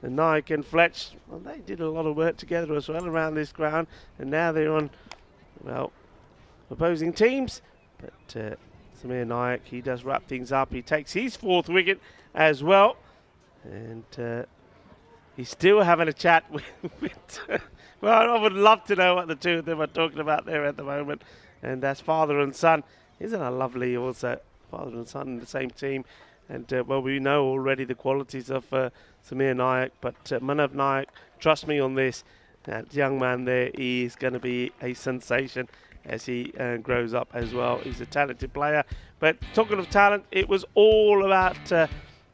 the Nayak and Fletch, well, they did a lot of work together as well around this ground. And now they're on, well, opposing teams. But Samir Nayak, he does wrap things up. He takes his 4th wicket as well. And he's still having a chat with well, I would love to know what the two of them are talking about there at the moment. And that's father and son. Isn't that lovely also? Father and son in the same team. And, well, we know already the qualities of Samir Nayak. But Manav Nayak, trust me on this, that young man there is going to be a sensation as he grows up as well. He's a talented player. But talking of talent, it was all about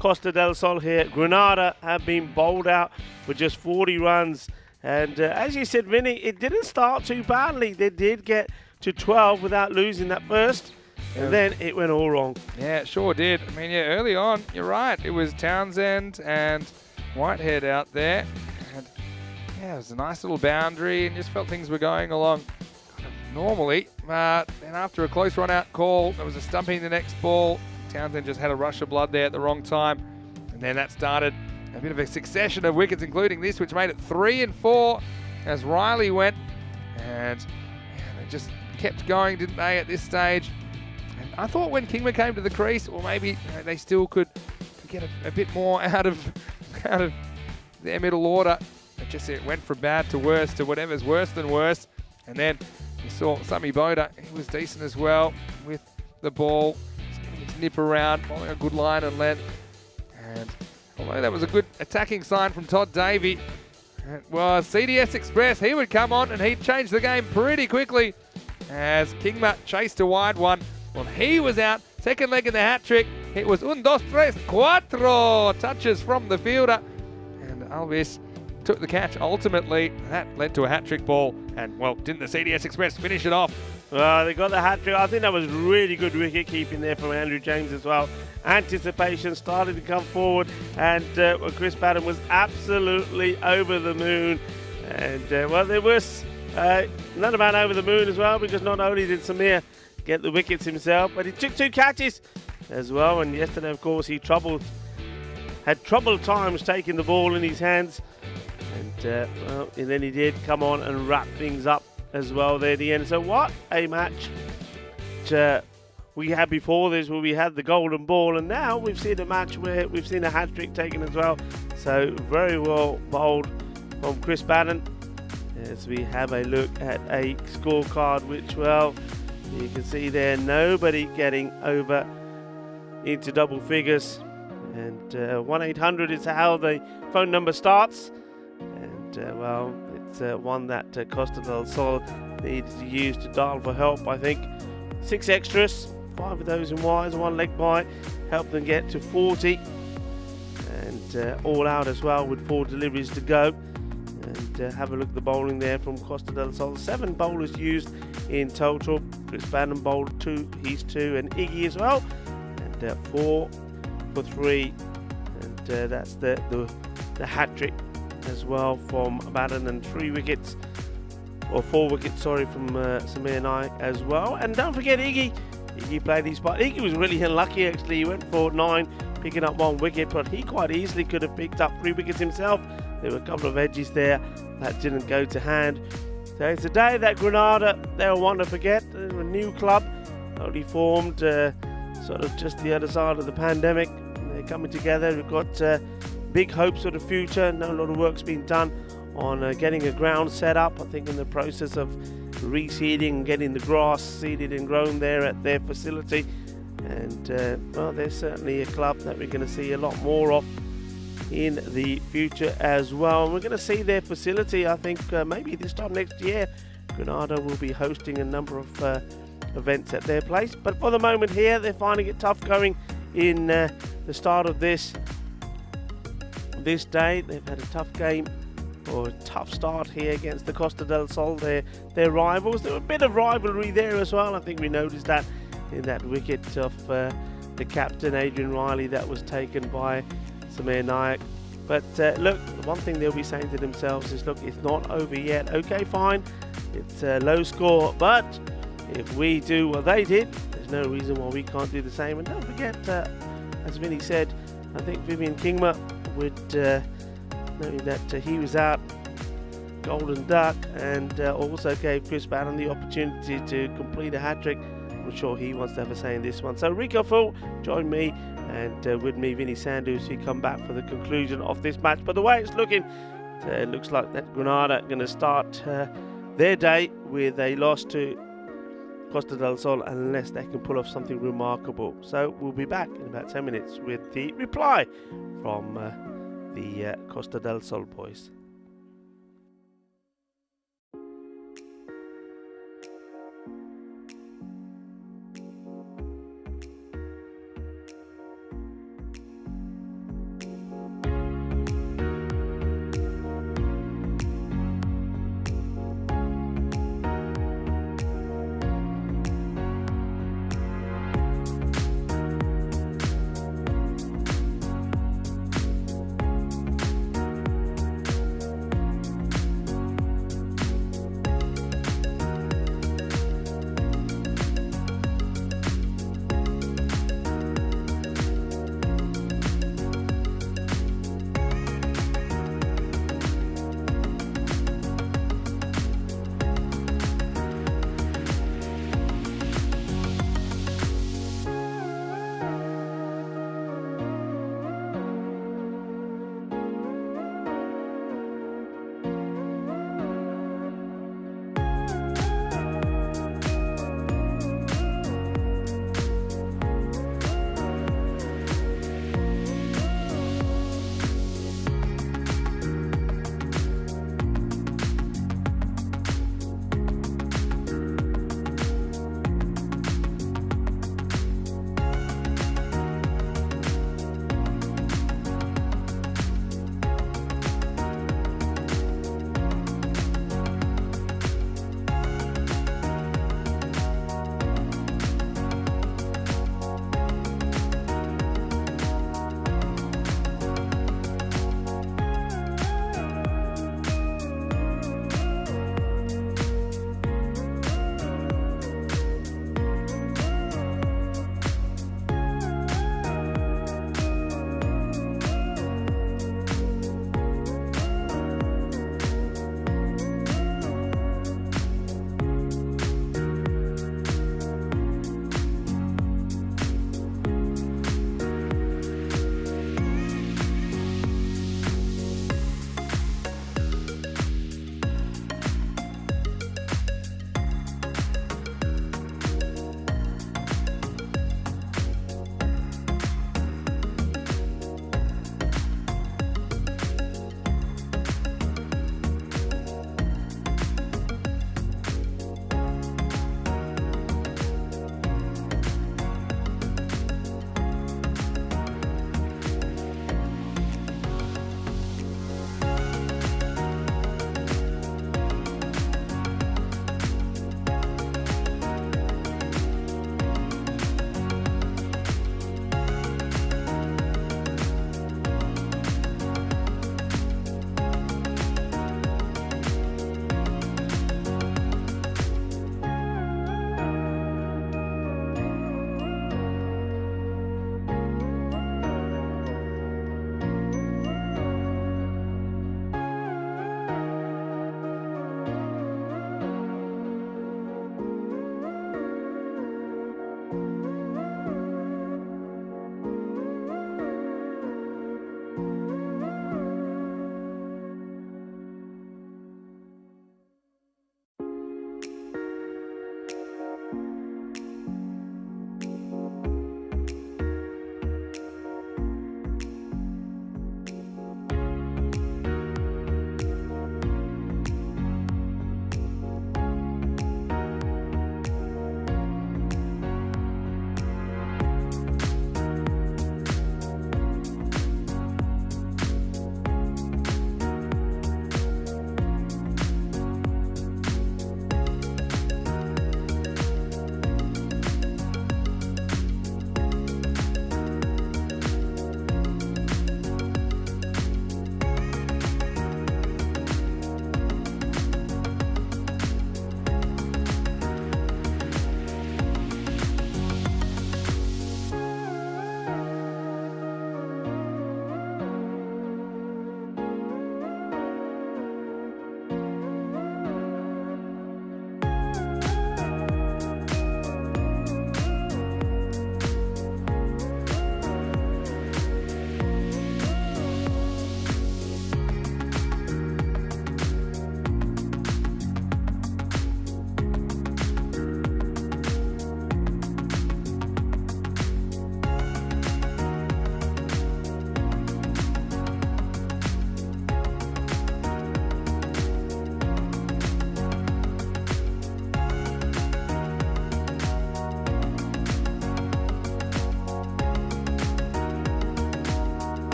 Costa del Sol here. Grenada have been bowled out for just 40 runs. And as you said, Vinny, it didn't start too badly. They did get to 12 without losing that first. And then it went all wrong. Yeah, it sure did. I mean, yeah, early on, you're right. It was Townsend and Whitehead out there. And yeah, it was a nice little boundary and just felt things were going along kind of normally. But then after a close run-out call, there was a stumping the next ball. Townsend just had a rush of blood there at the wrong time. And then that started a bit of a succession of wickets, including this, which made it 3 and 4 as Riley went. And yeah, they just kept going, didn't they, at this stage? And I thought when Kingma came to the crease, or maybe they still could get a bit more out of their middle order. It went from bad to worse to whatever's worse than worse. And then you saw Sami Boda, he was decent as well with the ball. Just getting his nip around, following a good line and length. And although that was a good attacking sign from Todd Davey, it was CDS Express. He would come on and he'd change the game pretty quickly as Kingma chased a wide one. Well, he was out. Second leg in the hat trick. It was 1, 2, 3, 4 touches from the fielder. And Alvis took the catch ultimately. That led to a hat trick ball. And, well, didn't the CDS Express finish it off? Well, they got the hat trick. I think that was really good wicket keeping there from Andrew James as well. Anticipation started to come forward, and Chris Patton was absolutely over the moon. And well, there was another man over the moon as well, because not only did Samir get the wickets himself, but he took 2 catches as well. And yesterday, of course, he had troubled times taking the ball in his hands. And well, and then he did come on and wrap things up as well there at the end. So what a match we had before this, where we had the golden ball, and now we've seen a match where we've seen a hat-trick taken as well. So very well bowled from Chris Patton. As we have a look at a scorecard, which, well, you can see there, nobody getting over into double figures. And 1-800 is how the phone number starts. And well, it's one that Costa del Sol needed to use to dial for help. I think 6 extras, 5 of those in wires, 1 leg by, helped them get to 40. And all out as well with 4 deliveries to go. And have a look at the bowling there from Costa del Sol. 7 bowlers used in total. Chris Patton bowled 2, he's 2, and Iggy as well. And 4 for 3. And that's the hat trick as well from Baden, and 3 wickets, or 4 wickets, sorry, from Samir Naik as well. And don't forget Iggy. Iggy played his part. Iggy was really unlucky actually. He went for 9, picking up 1 wicket, but he quite easily could have picked up 3 wickets himself. There were a couple of edges there that didn't go to hand. So it's a day that Grenada, they'll want to forget. They're a new club, only formed sort of just the other side of the pandemic. They're coming together. We've got big hopes for the future. Now a lot of work's been done on getting a ground set up. I think in the process of reseeding and getting the grass seeded and grown there at their facility. And well, there's certainly a club that we're going to see a lot more of in the future as well. And we're going to see their facility, I think maybe this time next year. Grenada will be hosting a number of events at their place. But for the moment here, they're finding it tough going in the start of this day. They've had a tough game, or a tough start here against the Costa del Sol, their rivals. There was a bit of rivalry there as well. I think we noticed that in that wicket of the captain, Adrian Riley, that was taken by Samir Naik. But look, one thing they'll be saying to themselves is, look, it's not over yet. Okay, fine, it's a low score, but if we do what they did, there's no reason why we can't do the same. And don't forget, as Vinny said, I think Vivian Kingma would know that he was out, golden duck, and also gave Chris Bannon the opportunity to complete a hat-trick. I'm sure he wants to have a say in this one. So Rico Full, join me, and with me, Vinny Sandhu, as we come back for the conclusion of this match. But the way it's looking, it looks like that Grenada are going to start their day with a loss to Costa del Sol, unless they can pull off something remarkable. So we'll be back in about 10 minutes with the reply from the Costa del Sol boys.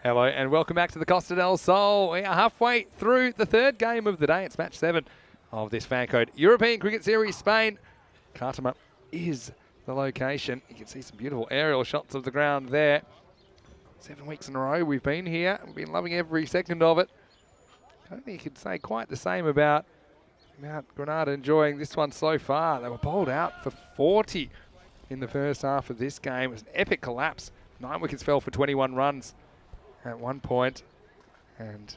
Hello and welcome back to the Costa del Sol. We are halfway through the third game of the day. It's match 7 of this FanCode European Cricket Series Spain. Cartama is the location. You can see some beautiful aerial shots of the ground there. 7 weeks in a row we've been here. We've been loving every second of it. I don't think you could say quite the same about Mount Granada enjoying this one so far. They were bowled out for 40 in the first half of this game. It was an epic collapse. 9 wickets fell for 21 runs at one point. And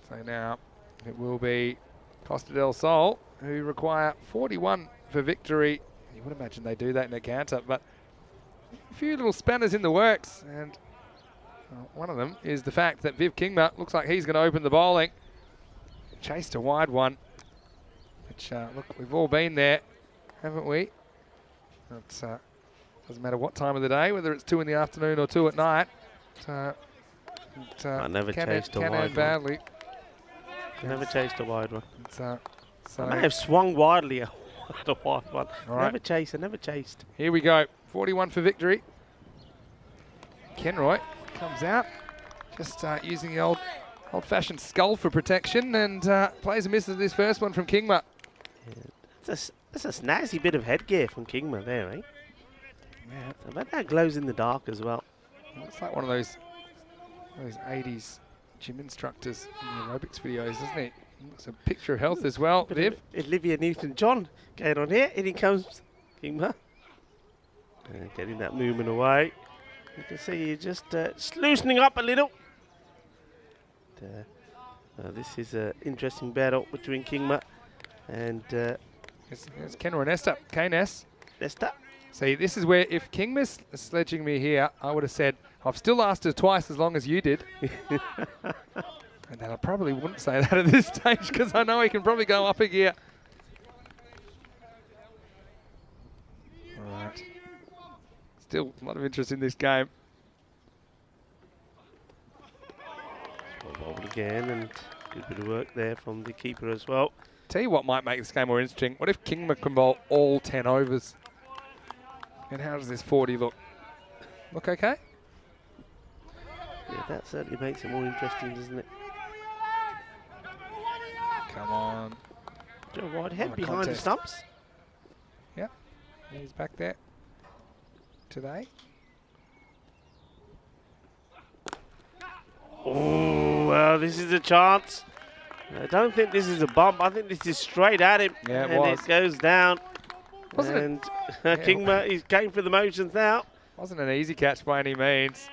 so now it will be Costa del Sol who require 41 for victory. You would imagine they do that in a canter, but a few little spanners in the works. And one of them is the fact that Viv Kingma looks like he's going to open the bowling. Chased a wide one, which, look, we've all been there, haven't we? It doesn't matter what time of the day, whether it's 2 in the afternoon or 2 at night. I never chased a can wide end badly. Never chased a wide one. So I may have swung widely a wide one. All right. Never chased, I never chased. Here we go, 41 for victory. Kenroy comes out, just using the old-fashioned skull for protection, and plays a miss of this first one from Kingma. Yeah, that's a snazzy bit of headgear from Kingma there, eh? Yeah. I bet that glows in the dark as well. Looks like one of those 80s gym instructors in the aerobics videos, doesn't it? It's a picture of health as well, Viv. Olivia Newton-John going on here. In he comes, Kingma. Getting that movement away. You can see you're just loosening up a little. This is an interesting battle between Kingma and It's Kenroy Nesta, KNS. Nesta. See, this is where if Kingma's sledging me here, I would have said, I've still lasted twice as long as you did. And then I probably wouldn't say that at this stage because I know he can probably go up a gear. All right. Still a lot of interest in this game. Bobbled again, and good bit of work there from the keeper as well. Tell you what might make this game more interesting. What if Kingma can bowl all 10 overs? And how does this 40 look? Look okay? Yeah, that certainly makes it more interesting, doesn't it? Come on. Joe Whitehead What a behind contest. the stumps. Yep. He's back there today. Oh, well, this is a chance. I don't think this is a bump. I think this is straight at him. Yeah, it and was. it goes down. Wasn't it? And Kingma, he's going for the motions now. Wasn't an easy catch by any means.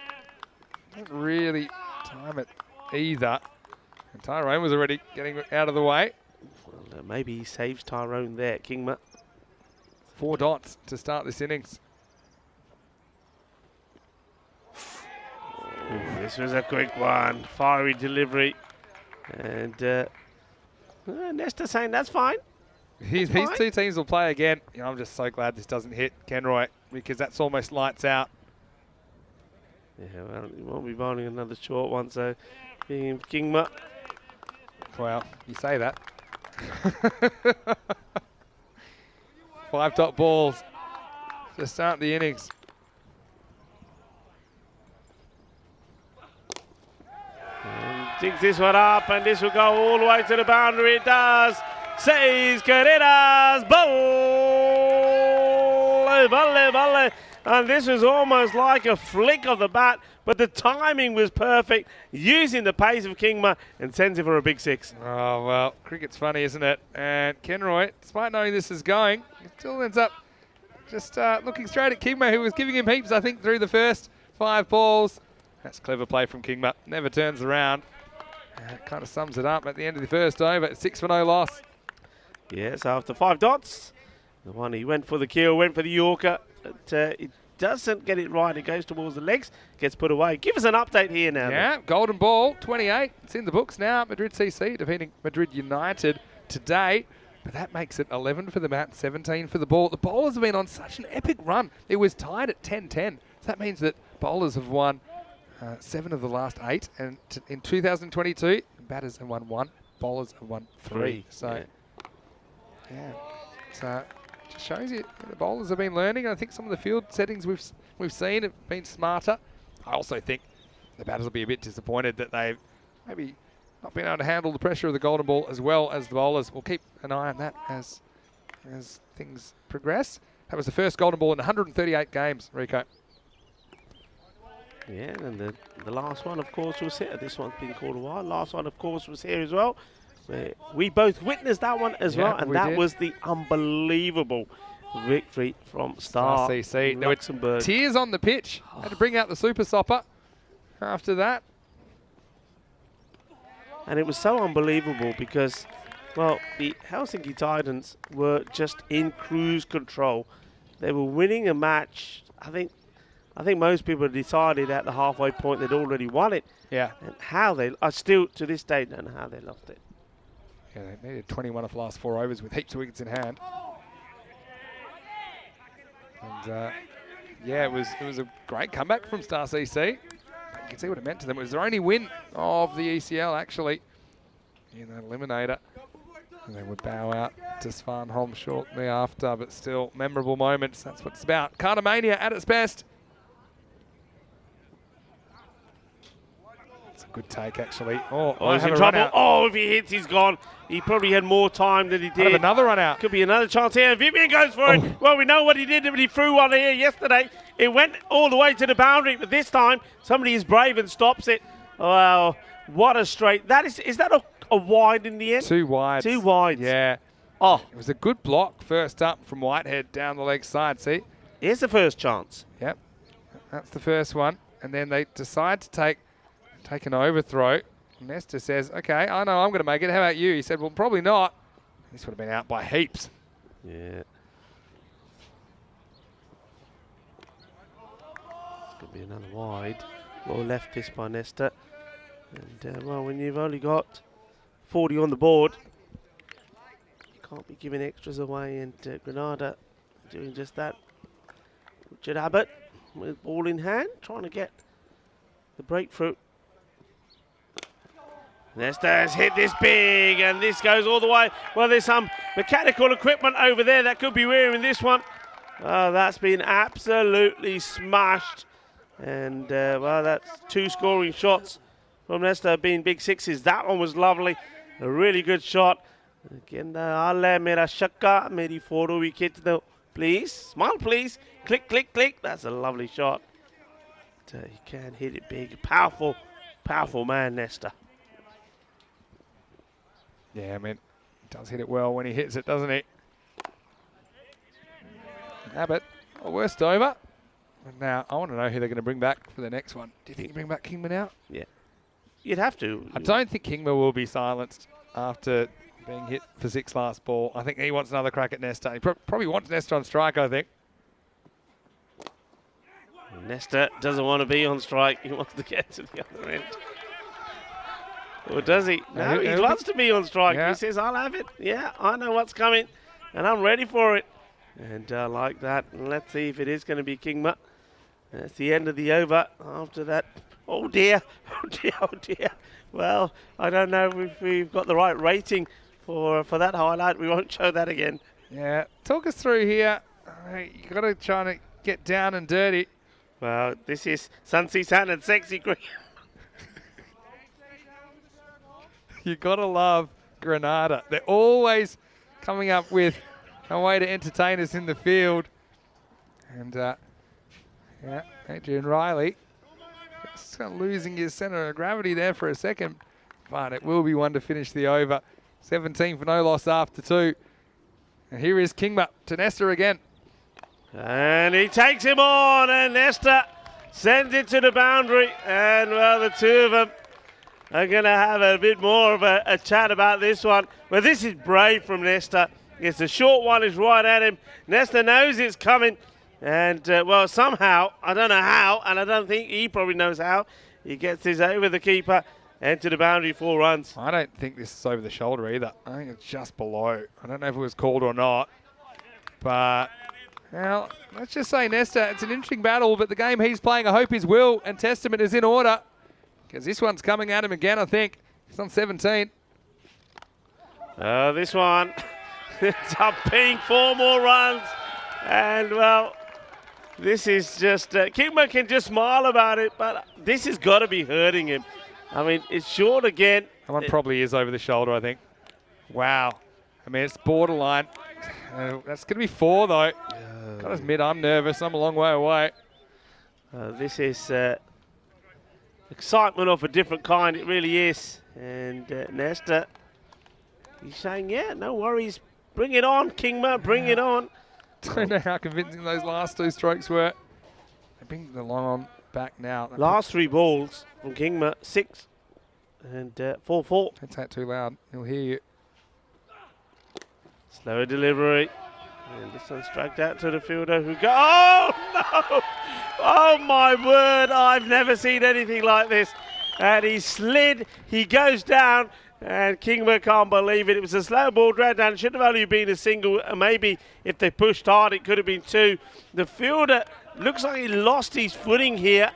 Didn't really time it either. And Tyrone was already getting out of the way. Well, maybe he saves Tyrone there, Kingma. 4 dots to start this innings. Ooh, this was a quick one. Fiery delivery. And Nesta saying that's fine. These two teams will play again. You know, I'm just so glad this doesn't hit Kenroy because that's almost lights out. Yeah, well, he won't be bowling another short one, so being Kingma. Well, you say that. 5 dot balls to start the innings. And digs this one up, and this will go all the way to the boundary. It does. Says Carreras. Volley, volley, volley. And this was almost like a flick of the bat, but the timing was perfect, using the pace of Kingma, and sends it for a big 6. Oh, well, cricket's funny, isn't it? And Kenroy, despite knowing this is going, he still ends up just looking straight at Kingma, who was giving him heaps, I think, through the first 5 balls. That's clever play from Kingma. Never turns around. It kind of sums it up at the end of the first over. 6 for no loss. Yes, after 5 dots, the one he went for the kill, went for the Yorker. But it doesn't get it right. It goes towards the legs, gets put away. Give us an update here now. Yeah, then. golden ball, 28. It's in the books now. Madrid CC defeating Madrid United today. But that makes it 11 for the bat, 17 for the ball. The bowlers have been on such an epic run. It was tied at 10-10. So that means that bowlers have won 7 of the last 8. And in 2022, batters have won 1, bowlers have won 3. So, yeah. So just shows you the bowlers have been learning. I think some of the field settings we've seen have been smarter. I also think the batters will be a bit disappointed that they've maybe not been able to handle the pressure of the golden ball as well as the bowlers. We'll keep an eye on that as things progress. That was the first golden ball in 138 games, Rico. Yeah, and the last one, of course, was here. This one's been called a while. Last one, of course, was here as well. We both witnessed that one as well, and that was the unbelievable victory from Star CC. Luxembourg. There were tears on the pitch. Had to bring out the super stopper after that. And it was so unbelievable because, well, the Helsinki Titans were just in cruise control. They were winning a match. I think most people decided at the halfway point they'd already won it. Yeah. And how they, I still to this day don't know how they lost it. Yeah, they needed 21 off the last 4 overs with heaps of wickets in hand. And yeah, it was a great comeback from Star CC. You can see what it meant to them. It was their only win of the ECL, actually, in that eliminator. And they would bow out to Svanholm shortly after, but still memorable moments. That's what it's about. Cartamania at its best. It's a good take, actually. Oh, he's in trouble. Oh, if he hits, he's gone. He probably had more time than he did. Another run out. Could be another chance here. Vivian goes for it. Well, we know what he did when he threw one here yesterday. It went all the way to the boundary, but this time somebody is brave and stops it. Wow, what a straight. Is that a wide in the end? 2 wides. 2 wides. Yeah. Oh. It was a good block first up from Whitehead down the leg side, see? Here's the first chance. Yep. That's the first one. And then they decide to take an overthrow. Nesta says, okay, I know I'm going to make it. How about you? He said, well, probably not. This would have been out by heaps. Yeah. Could be another wide. Well left this by Nesta. And well, when you've only got 40 on the board, you can't be giving extras away. And Granada doing just that. Richard Abbott with ball in hand, trying to get the breakthrough. Nesta has hit this big, and this goes all the way. Well, there's some mechanical equipment over there that could be rearing this one. Oh, that's been absolutely smashed. And, well, that's 2 scoring shots from Nesta being big 6s. That one was lovely. A really good shot. Again, alle mera shakka, meri photo wicket, please. Smile, please. Click, click, click. That's a lovely shot. He can hit it big. Powerful, powerful man, Nesta. Yeah, I mean, he does hit it well when he hits it, doesn't he? Abbott, worst over. And now, I want to know who they're going to bring back for the next one. Do you think you bring back Kingman out? Yeah. You'd have to. I don't think Kingman will be silenced after being hit for 6 last ball. I think he wants another crack at Nesta. He probably wants Nesta on strike, I think. Nesta doesn't want to be on strike. He wants to get to the other end. Or does he? No, he wants to be on strike. Yeah. He says, I'll have it. Yeah, I know what's coming, and I'm ready for it. And like that, let's see if it is going to be Kingma. That's the end of the over. After that, oh dear, oh dear, oh dear. Well, I don't know if we've got the right rating for that highlight. We won't show that again. Yeah, talk us through here. You got to try to get down and dirty. Well, this is Sunsi San and Sexy Green. You gotta love Granada. They're always coming up with a way to entertain us in the field. And yeah, Adrian Riley, just kind of losing his centre of gravity there for a second, but it will be one to finish the over. 17 for no loss after 2. And here is Kingma to Nesta again. And he takes him on, and Nesta sends it to the boundary. And well, the two of them are going to have a bit more of a chat about this one. But this is brave from Nesta. It's a short one, is right at him. Nesta knows it's coming. And, well, somehow, I don't know how, and I don't think he probably knows how, he gets this over the keeper and to the boundary, 4 runs. I don't think this is over the shoulder either. I think it's just below. I don't know if it was called or not. But, well, let's just say Nesta, it's an interesting battle, but the game he's playing, I hope his will and testament is in order. Because this one's coming at him again, I think. He's on 17. This one, it's up being 4 more runs. And, well, This is just, Kingma can just smile about it, but this has got to be hurting him. I mean, it's short again. That one probably is over the shoulder, I think. Wow. I mean, it's borderline. That's going to be 4, though. Gotta admit, I'm nervous. I'm a long way away. This is excitement of a different kind. It really is. And Nesta, he's saying, yeah, no worries. Bring it on, Kingma. Bring it on. Don't know how convincing those last 2 strokes were. They bring the long on back now. Last 3 balls from Kingma, 6 and 4-4. Don't say it too loud. He'll hear you. Slower delivery. And this one's dragged out to the fielder who go. Oh, no! Oh, my word. I've never seen anything like this. And he slid. He goes down. And Kingma can't believe it. It was a slow ball dragged down. It should have only been a single. And maybe if they pushed hard, it could have been 2. The fielder looks like he lost his footing here.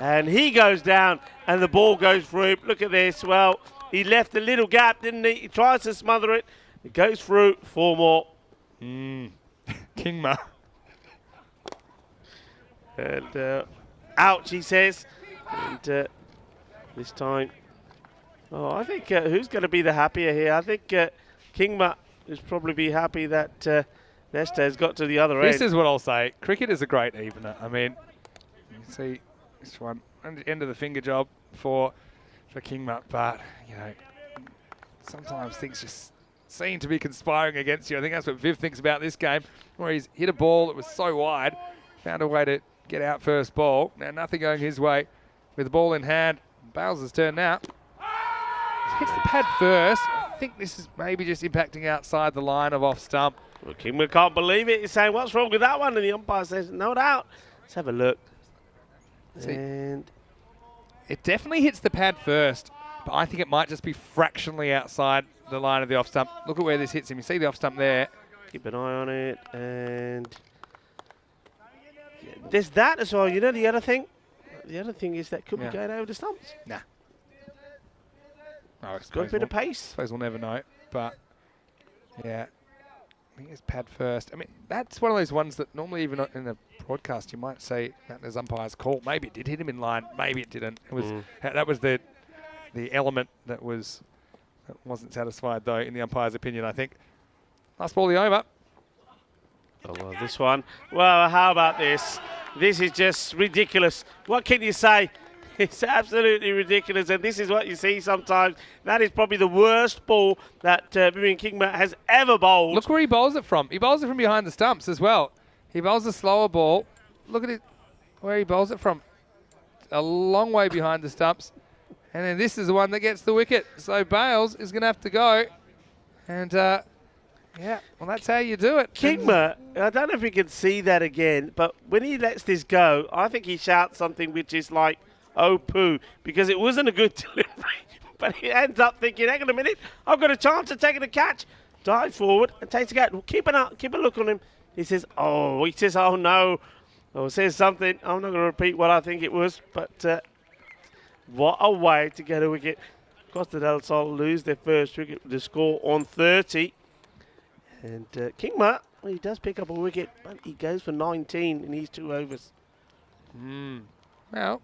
And he goes down. And the ball goes through. Look at this. Well, he left a little gap, didn't he? He tries to smother it. It goes through. 4 more. Kingma. And ouch, he says. And this time, I think who's going to be the happier here? I think Kingma is probably be happy that Nesta has got to the other end. This is what I'll say. Cricket is a great evener. I mean, you can see this one, end of the finger job for Kingma, but, you know, sometimes things just seem to be conspiring against you. I think that's what Viv thinks about this game, where he's hit a ball that was so wide, found a way to get out first ball. Now nothing going his way with the ball in hand. Bales' turn now. He hits the pad first. I think this is maybe just impacting outside the line of off stump. Well, Kingma can't believe it. He's saying, what's wrong with that one? And the umpire says, no doubt. Let's have a look. And it definitely hits the pad first, but I think it might just be fractionally outside the line of the off stump. Look at where this hits him. You see the off stump there. Keep an eye on it. And there's that as well. You know the other thing? The other thing is that could be going over the stumps. Nah. Oh, It's got a bit of pace. I suppose we'll never know, but yeah. I think it's pad first. I mean, that's one of those ones that normally even in a broadcast you might say that there's umpire's call. Maybe it did hit him in line. Maybe it didn't. It was that was the element that wasn't satisfied though in the umpire's opinion. I think. Last ball the over. Oh well, this one. Well, how about this? This is just ridiculous. What can you say? It's absolutely ridiculous, and this is what you see sometimes. That is probably the worst ball that Vivian Kingma has ever bowled. Look where he bowls it from. He bowls it from behind the stumps as well. He bowls a slower ball. Look at it, where he bowls it from. A long way behind the stumps. And then this is the one that gets the wicket. So Bales is going to have to go. And, yeah, well, that's how you do it. Kingma, I don't know if we can see that again, but when he lets this go, I think he shouts something which is like, oh, poo, because it wasn't a good delivery. But he ends up thinking, hang on a minute, I've got a chance of taking a catch. Dive forward and takes a catch. Keep a look on him. He says, oh no. Or says something. I'm not going to repeat what I think it was, but what a way to get a wicket. Costa del Sol lose their first wicket with the score on 30. And Kingma, well, he does pick up a wicket, but he goes for 19 in these 2 overs. Well,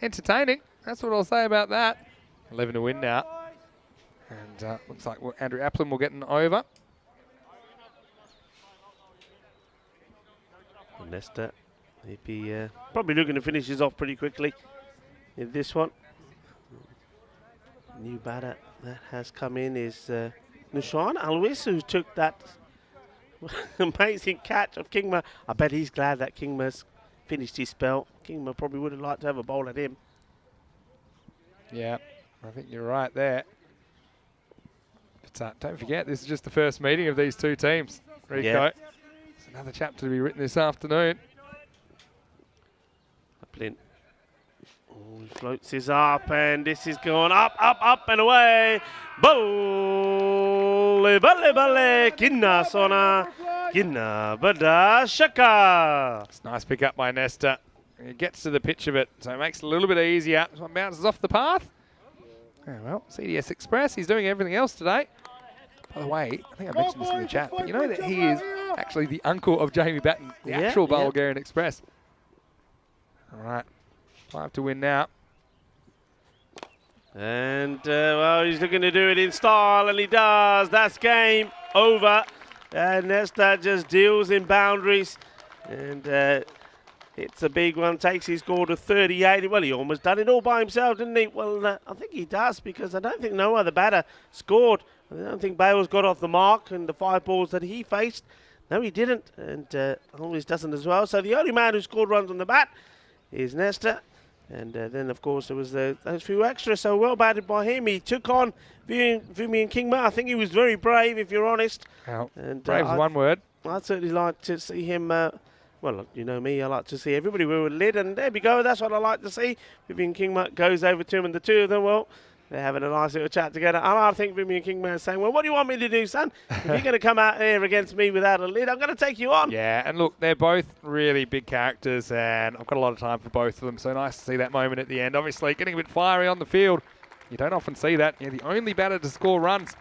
entertaining. That's what I'll say about that. 11 to win now. And looks like Andrew Applin will get an over. Nesta, he'd be probably looking to finish this off pretty quickly in this one. New batter that has come in is Nushan Alwis, who took that amazing catch of Kingma. I bet he's glad that Kingma's finished his spell. Kingma probably would have liked to have a bowl at him. Yeah, I think you're right there. But don't forget, this is just the first meeting of these 2 teams, Rico. Yeah. There's another chapter to be written this afternoon. Applin. Oh, he floats his up, and this is going up, and away. Bowle, balle, kinna sona, kinna bada shaka. It's a nice pick up by Nesta. He gets to the pitch of it, so it makes it a little bit easier. This one bounces off the path. Oh, well, CDS Express, he's doing everything else today. By the way, I think I mentioned this in the chat, but you know that he is actually the uncle of Jamie Batten, the actual Bulgarian Express. All right, 5 to win now. And, well, he's looking to do it in style, and he does. That's game over. And Nesta just deals in boundaries. And it's a big one. Takes his score to 38. Well, he almost done it all by himself, didn't he? Well, I think he does, because I don't think no other batter scored. I don't think Bales got off the mark in the 5 balls that he faced. No, he didn't. And always doesn't as well. So the only man who scored runs on the bat is Nesta. And then, of course, there was those few extras. So well batted by him. He took on Vivian Kingma. I think he was very brave, if you're honest. And brave's one word. I'd certainly like to see him. Well, you know me, I like to see everybody with a lid. And there we go. That's what I like to see. Vivian Kingma goes over to him, and the two of them, well, they're having a nice little chat together. And I think Vivian Kingma is saying, well, what do you want me to do, son? If you're going to come out here against me without a lid, I'm going to take you on. Yeah, and look, they're both really big characters, and I've got a lot of time for both of them. So nice to see that moment at the end. Obviously, getting a bit fiery on the field. You don't often see that. Yeah, the only batter to score runs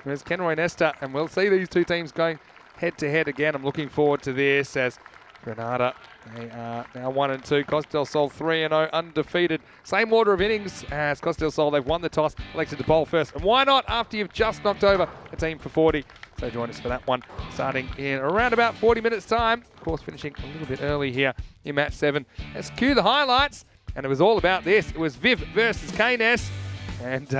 was Kenroy Nesta, and we'll see these two teams going head-to-head again. I'm looking forward to this as Granada, they are now 1 and 2. Costa del Sol 3 and 0, undefeated. Same order of innings as Costa del Sol. They've won the toss, elected to bowl first. And why not after you've just knocked over a team for 40? So join us for that one, starting in around about 40 minutes time. Of course, finishing a little bit early here in match 7. Let's cue the highlights. And it was all about this. It was Viv versus Keynes. And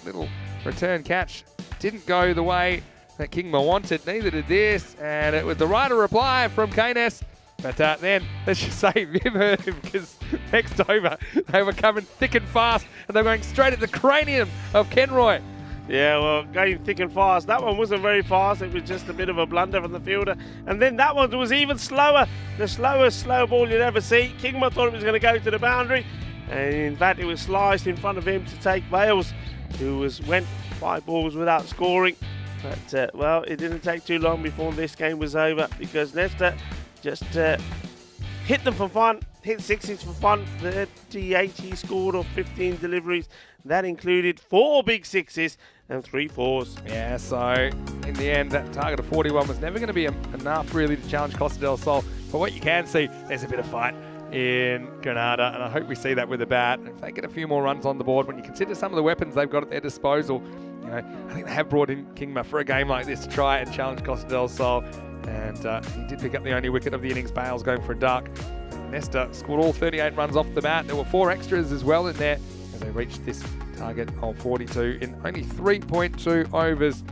little return catch didn't go the way that Kingma wanted. Neither did this. And it was the right reply from Keynes. But then, let's just say Viv heard him, because next over, they were coming thick and fast, and they were going straight at the cranium of Kenroy. Yeah, well, going thick and fast. That one wasn't very fast. It was just a bit of a blunder from the fielder. And then that one was even slower. The slowest slow ball you'd ever see. Kingma thought it was going to go to the boundary. And in fact, it was sliced in front of him to take Bales, who went 5 balls without scoring. But, well, it didn't take too long before this game was over, because Nesta just hit them for fun, hit 60s for fun. 38 he scored off 15 deliveries. That included 4 big 6s and 3 4s. Yeah, so in the end, that target of 41 was never going to be enough really to challenge Costa del Sol. But what you can see, there's a bit of fight in Granada, and I hope we see that with the bat. If they get a few more runs on the board, when you consider some of the weapons they've got at their disposal, you know, I think they have brought in Kingma for a game like this to try and challenge Costa del Sol. And he did pick up the only wicket of the innings. Bales going for a duck. Nesta scored all 38 runs off the bat. There were 4 extras as well in there as they reached this target of 42 in only 3.2 overs.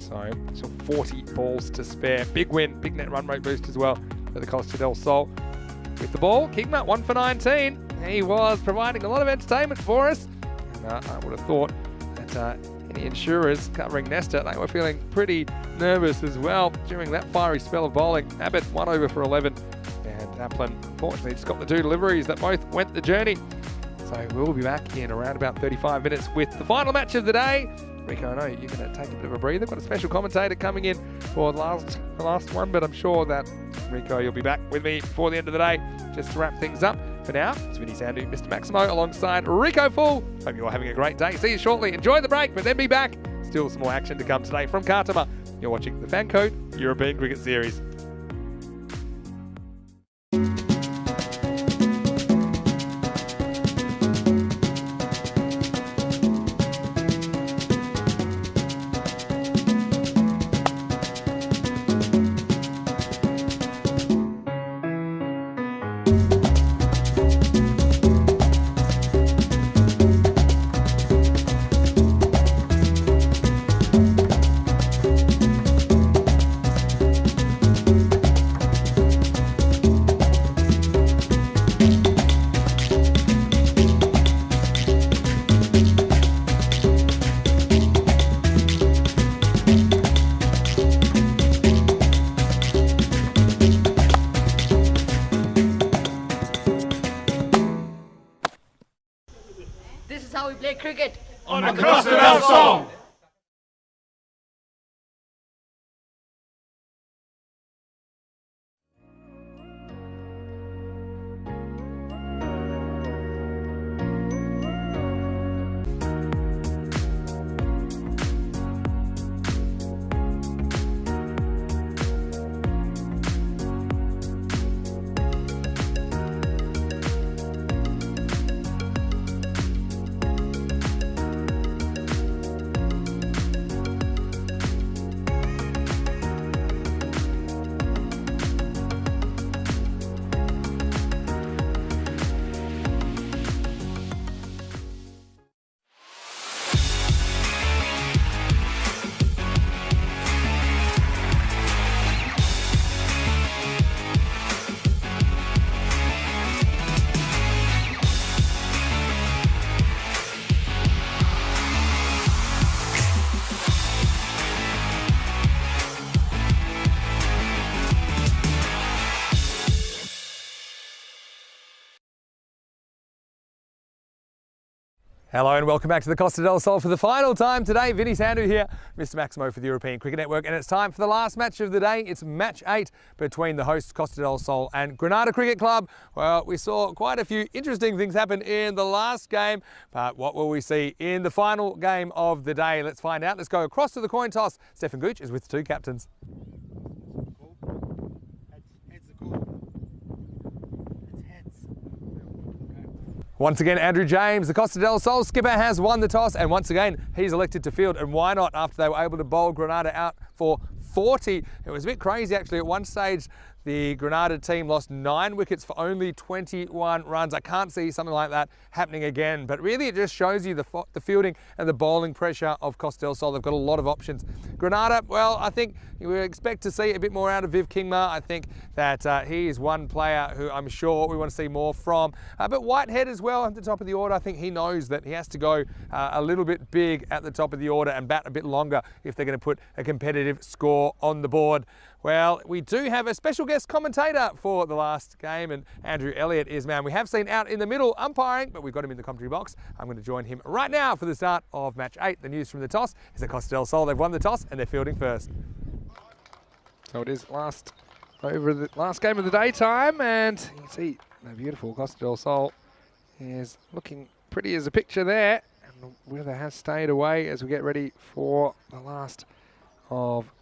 So 40 balls to spare. Big win, big net run rate boost as well for the Costa del Sol. With the ball, Kingma 1 for 19. He was providing a lot of entertainment for us. And I would have thought that any insurers covering Nesta, they were feeling pretty nervous as well during that fiery spell of bowling. Abbott 1 over for 11, and Applin unfortunately just got the 2 deliveries that both went the journey. So we'll be back in around about 35 minutes with the final match of the day. Rico, I know you're going to take a bit of a breather. Got a special commentator coming in for the last one, but I'm sure that, Rico, you'll be back with me before the end of the day just to wrap things up. For now, it's Vinny Sandu, Mr. Maximo, alongside Rico Full. Hope you're all having a great day. See you shortly. Enjoy the break, but then be back. Still some more action to come today from Cartama. You're watching the FanCode European Cricket Series. This is how we play cricket. On the Costa del Sol. Hello and welcome back to the Costa del Sol for the final time today. Vinny Sandu here, Mr. Maximo for the European Cricket Network, and it's time for the last match of the day. It's match 8 between the hosts Costa del Sol and Granada Cricket Club. Well, we saw quite a few interesting things happen in the last game, but what will we see in the final game of the day? Let's find out. Let's go across to the coin toss. Stefan Gooch is with the two captains. Once again, Andrew James, the Costa del Sol skipper, has won the toss, and once again, he's elected to field. And why not, after they were able to bowl Granada out for 40. It was a bit crazy, actually. At one stage, the Granada team lost 9 wickets for only 21 runs. I can't see something like that happening again, but really it just shows you the fielding and the bowling pressure of Costa del Sol. They've got a lot of options. Granada, well, I think we expect to see a bit more out of Viv Kingma. I think that he is one player who I'm sure we want to see more from. But Whitehead as well at the top of the order. I think he knows that he has to go a little bit big at the top of the order and bat a bit longer if they're going to put a competitive score on the board. Well, we do have a special guest commentator for the last game, and Andrew Elliott is man we have seen out in the middle umpiring, but we've got him in the commentary box. I'm going to join him right now for the start of match 8. The news from the toss is that Costa del Sol, they've won the toss and they're fielding first. So it is over the last game of the daytime, and you can see the beautiful Costa del Sol is looking pretty as a picture there, and the weather has stayed away as we get ready for the last of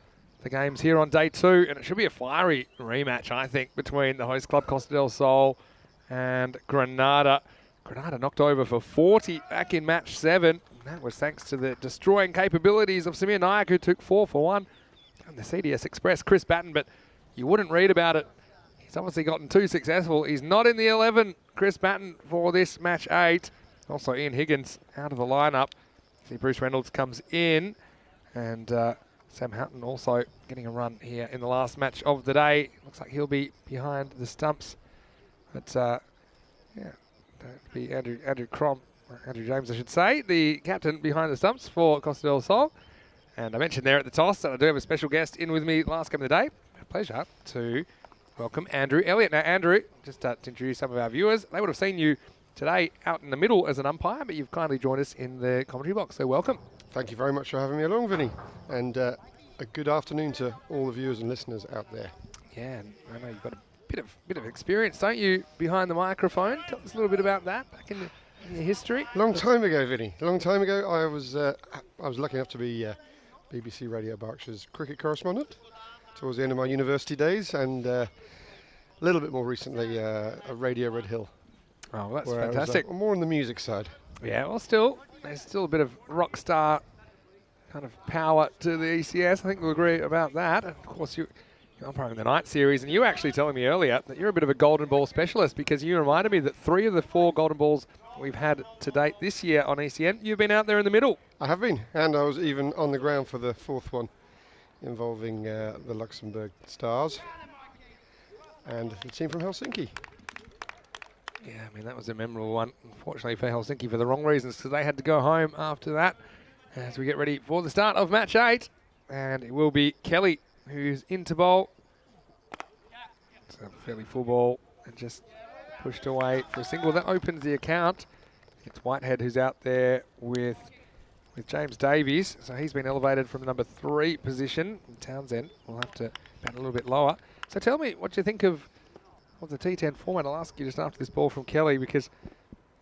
the games here on day 2, and it should be a fiery rematch, I think, between the host club Costa del Sol and Granada. Granada knocked over for 40 back in match 7, and that was thanks to the destroying capabilities of Samir Nayak, who took 4 for 1. And the CDS Express, Chris Batten, but you wouldn't read about it. He's obviously gotten too successful. He's not in the 11, Chris Batten, for this match 8. Also Ian Higgins out of the lineup. See Bruce Reynolds comes in, and Sam Houghton also getting a run here in the last match of the day. Looks like he'll be behind the stumps. But yeah, that'd be Andrew James, I should say, the captain behind the stumps for Costa del Sol. And I mentioned there at the toss that I do have a special guest in with me last game of the day. A pleasure to welcome Andrew Elliott. Now, Andrew, just to introduce some of our viewers, they would have seen you today out in the middle as an umpire, but you've kindly joined us in the commentary box, so welcome. Thank you very much for having me along, Vinny. And a good afternoon to all the viewers and listeners out there. Yeah, and I know you've got a bit of experience, don't you, behind the microphone? Tell us a little bit about that back in your history. Long time ago, Vinny. Long time ago, I was lucky enough to be BBC Radio Berkshire's cricket correspondent towards the end of my university days, and a little bit more recently, a Radio Red Hill. Oh, that's fantastic. I was, more on the music side. Yeah, well, there's still a bit of rock star kind of power to the ECS. I think we'll agree about that. And of course, you're umpiring the night series, and you were actually telling me earlier that you're a bit of a golden ball specialist, because you reminded me that 3 of the 4 golden balls we've had to date this year on ECN, you've been out there in the middle. I have been, and I was even on the ground for the 4th one, involving the Luxembourg Stars and the team from Helsinki. Yeah, I mean, that was a memorable one, unfortunately for Helsinki, for the wrong reasons, because they had to go home after that as we get ready for the start of match 8. And it will be Kelly who's into bowl. It's a fairly full ball and just pushed away for a single. That opens the account. It's Whitehead who's out there with James Davies. So he's been elevated from the number 3 position. And Townsend will have to bat a little bit lower. So tell me what you think of the T10 format. I'll ask you just after this ball from Kelly, because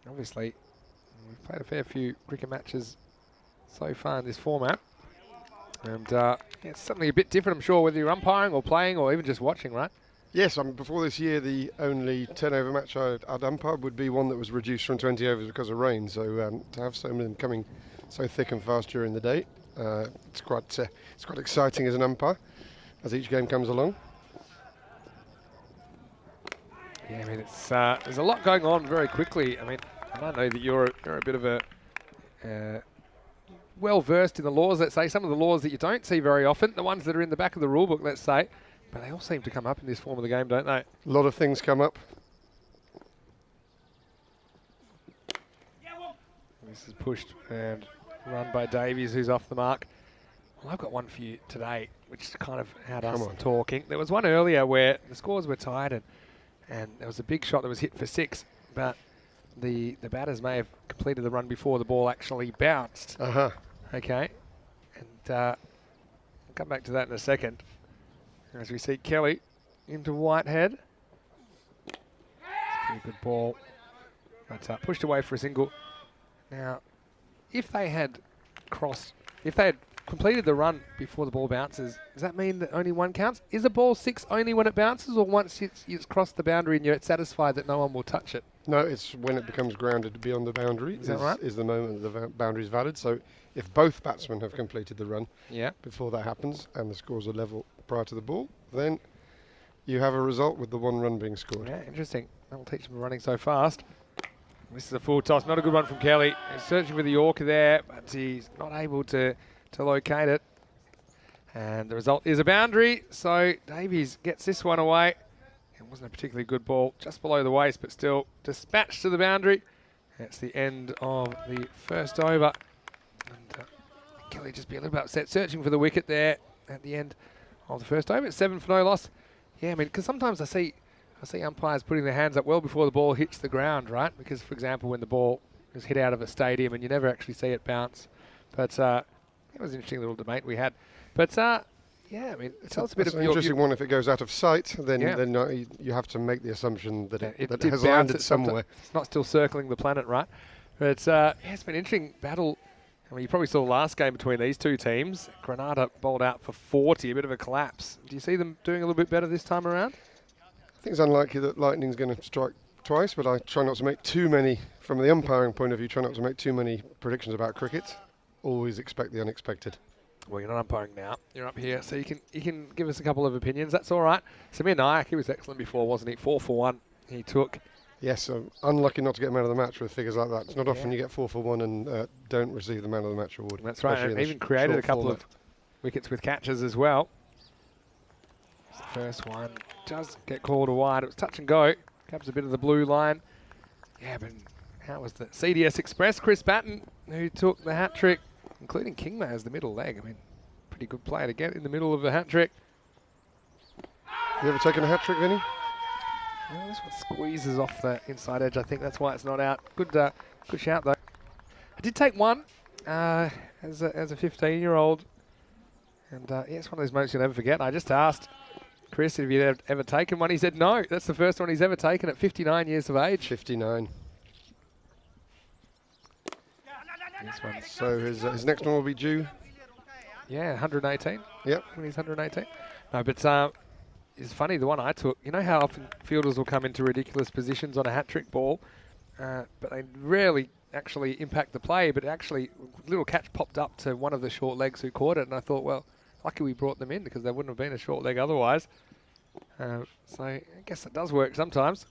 obviously we've played a fair few cricket matches so far in this format. And yeah, it's something a bit different, I'm sure, whether you're umpiring or playing or even just watching, right? Yes, before this year, the only 10-over match I'd umpired would be one that was reduced from 20 overs because of rain. So to have so many of them coming so thick and fast during the day, it's quite exciting as an umpire as each game comes along. Yeah, I mean, it's there's a lot going on very quickly. I mean, I don't know that you're a bit of a well versed in the laws. Let's say some of the laws that you don't see very often, the ones that are in the back of the rule book, let's say. But they all seem to come up in this form of the game, don't they? A lot of things come up. This is pushed and run by Davies, who's off the mark. Well, I've got one for you today, which kind of had us talking. There was one earlier where the scores were tied, and there was a big shot that was hit for 6. But the batters may have completed the run before the ball actually bounced. Okay, and I'll come back to that in a second. As we see Kelly into Whitehead. Pretty good ball, but pushed away for a single. Now, if they had completed the run before the ball bounces, does that mean that only one counts? Is a ball 6 only when it bounces, or once it's crossed the boundary and you're satisfied that no one will touch it? No, it's when it becomes grounded beyond the boundary Is that right? Is the moment that the boundary is valid. So if both batsmen have completed the run before that happens and the scores are level prior to the ball, then you have a result with the 1 run being scored. Yeah, interesting. That will teach them running so fast. This is a full toss. Not a good one from Kelly. He's searching for the Yorker there, but he's not able to locate it. And the result is a boundary. So Davies gets this one away. It wasn't a particularly good ball, just below the waist, but still dispatched to the boundary. That's the end of the first over. And Kelly just be a little bit upset, searching for the wicket there at the end of the first over. It's 7 for no loss. Yeah, I mean, because sometimes I see umpires putting their hands up well before the ball hits the ground, right? Because, for example, when the ball is hit out of a stadium and you never actually see it bounce. But it was an interesting little debate we had. But, yeah, I mean, tell us a bit of an interesting one. If it goes out of sight, then you have to make the assumption that it has landed somewhere. It's not still circling the planet, right? But, yeah, it's been an interesting battle. I mean, you probably saw the last game between these two teams. Granada bowled out for 40, a bit of a collapse. Do you see them doing a little bit better this time around? I think it's unlikely that Lightning's going to strike twice, but I try not to make too many, from the umpiring point of view, try not to make too many predictions about cricket. Always expect the unexpected. Well, you're not umpiring now. You're up here, so you can give us a couple of opinions. That's all right. Samir Nayak, he was excellent before, wasn't he? 4 for 1 he took. Yes, unlucky not to get man of the match with figures like that. It's not often you get 4 for 1 and don't receive the man of the match award. That's right, and even created a couple of wickets with catches as well. The first one does get called wide. It was touch and go. Comes a bit of the blue line. Yeah, but how was the CDS Express? Chris Batten, who took the hat-trick, including Kingma as the middle leg. I mean, pretty good player to get in the middle of the hat-trick. You ever taken a hat-trick, Vinny? No, this one squeezes off the inside edge. I think that's why it's not out. Good shout, though. I did take one as a 15-year-old. And yeah, it's one of those moments you'll never forget. I just asked Chris if he'd ever taken one. He said no. That's the first one he's ever taken at 59 years of age. 59. This one. So his next one will be due? Yeah, 118. Yep. When he's 118. No, but it's funny, the one I took, you know how often fielders will come into ridiculous positions on a hat-trick ball, but they rarely actually impact the play, but actually a little catch popped up to one of the short legs who caught it, and I thought, well, lucky we brought them in because they wouldn't have been a short leg otherwise. So I guess it does work sometimes.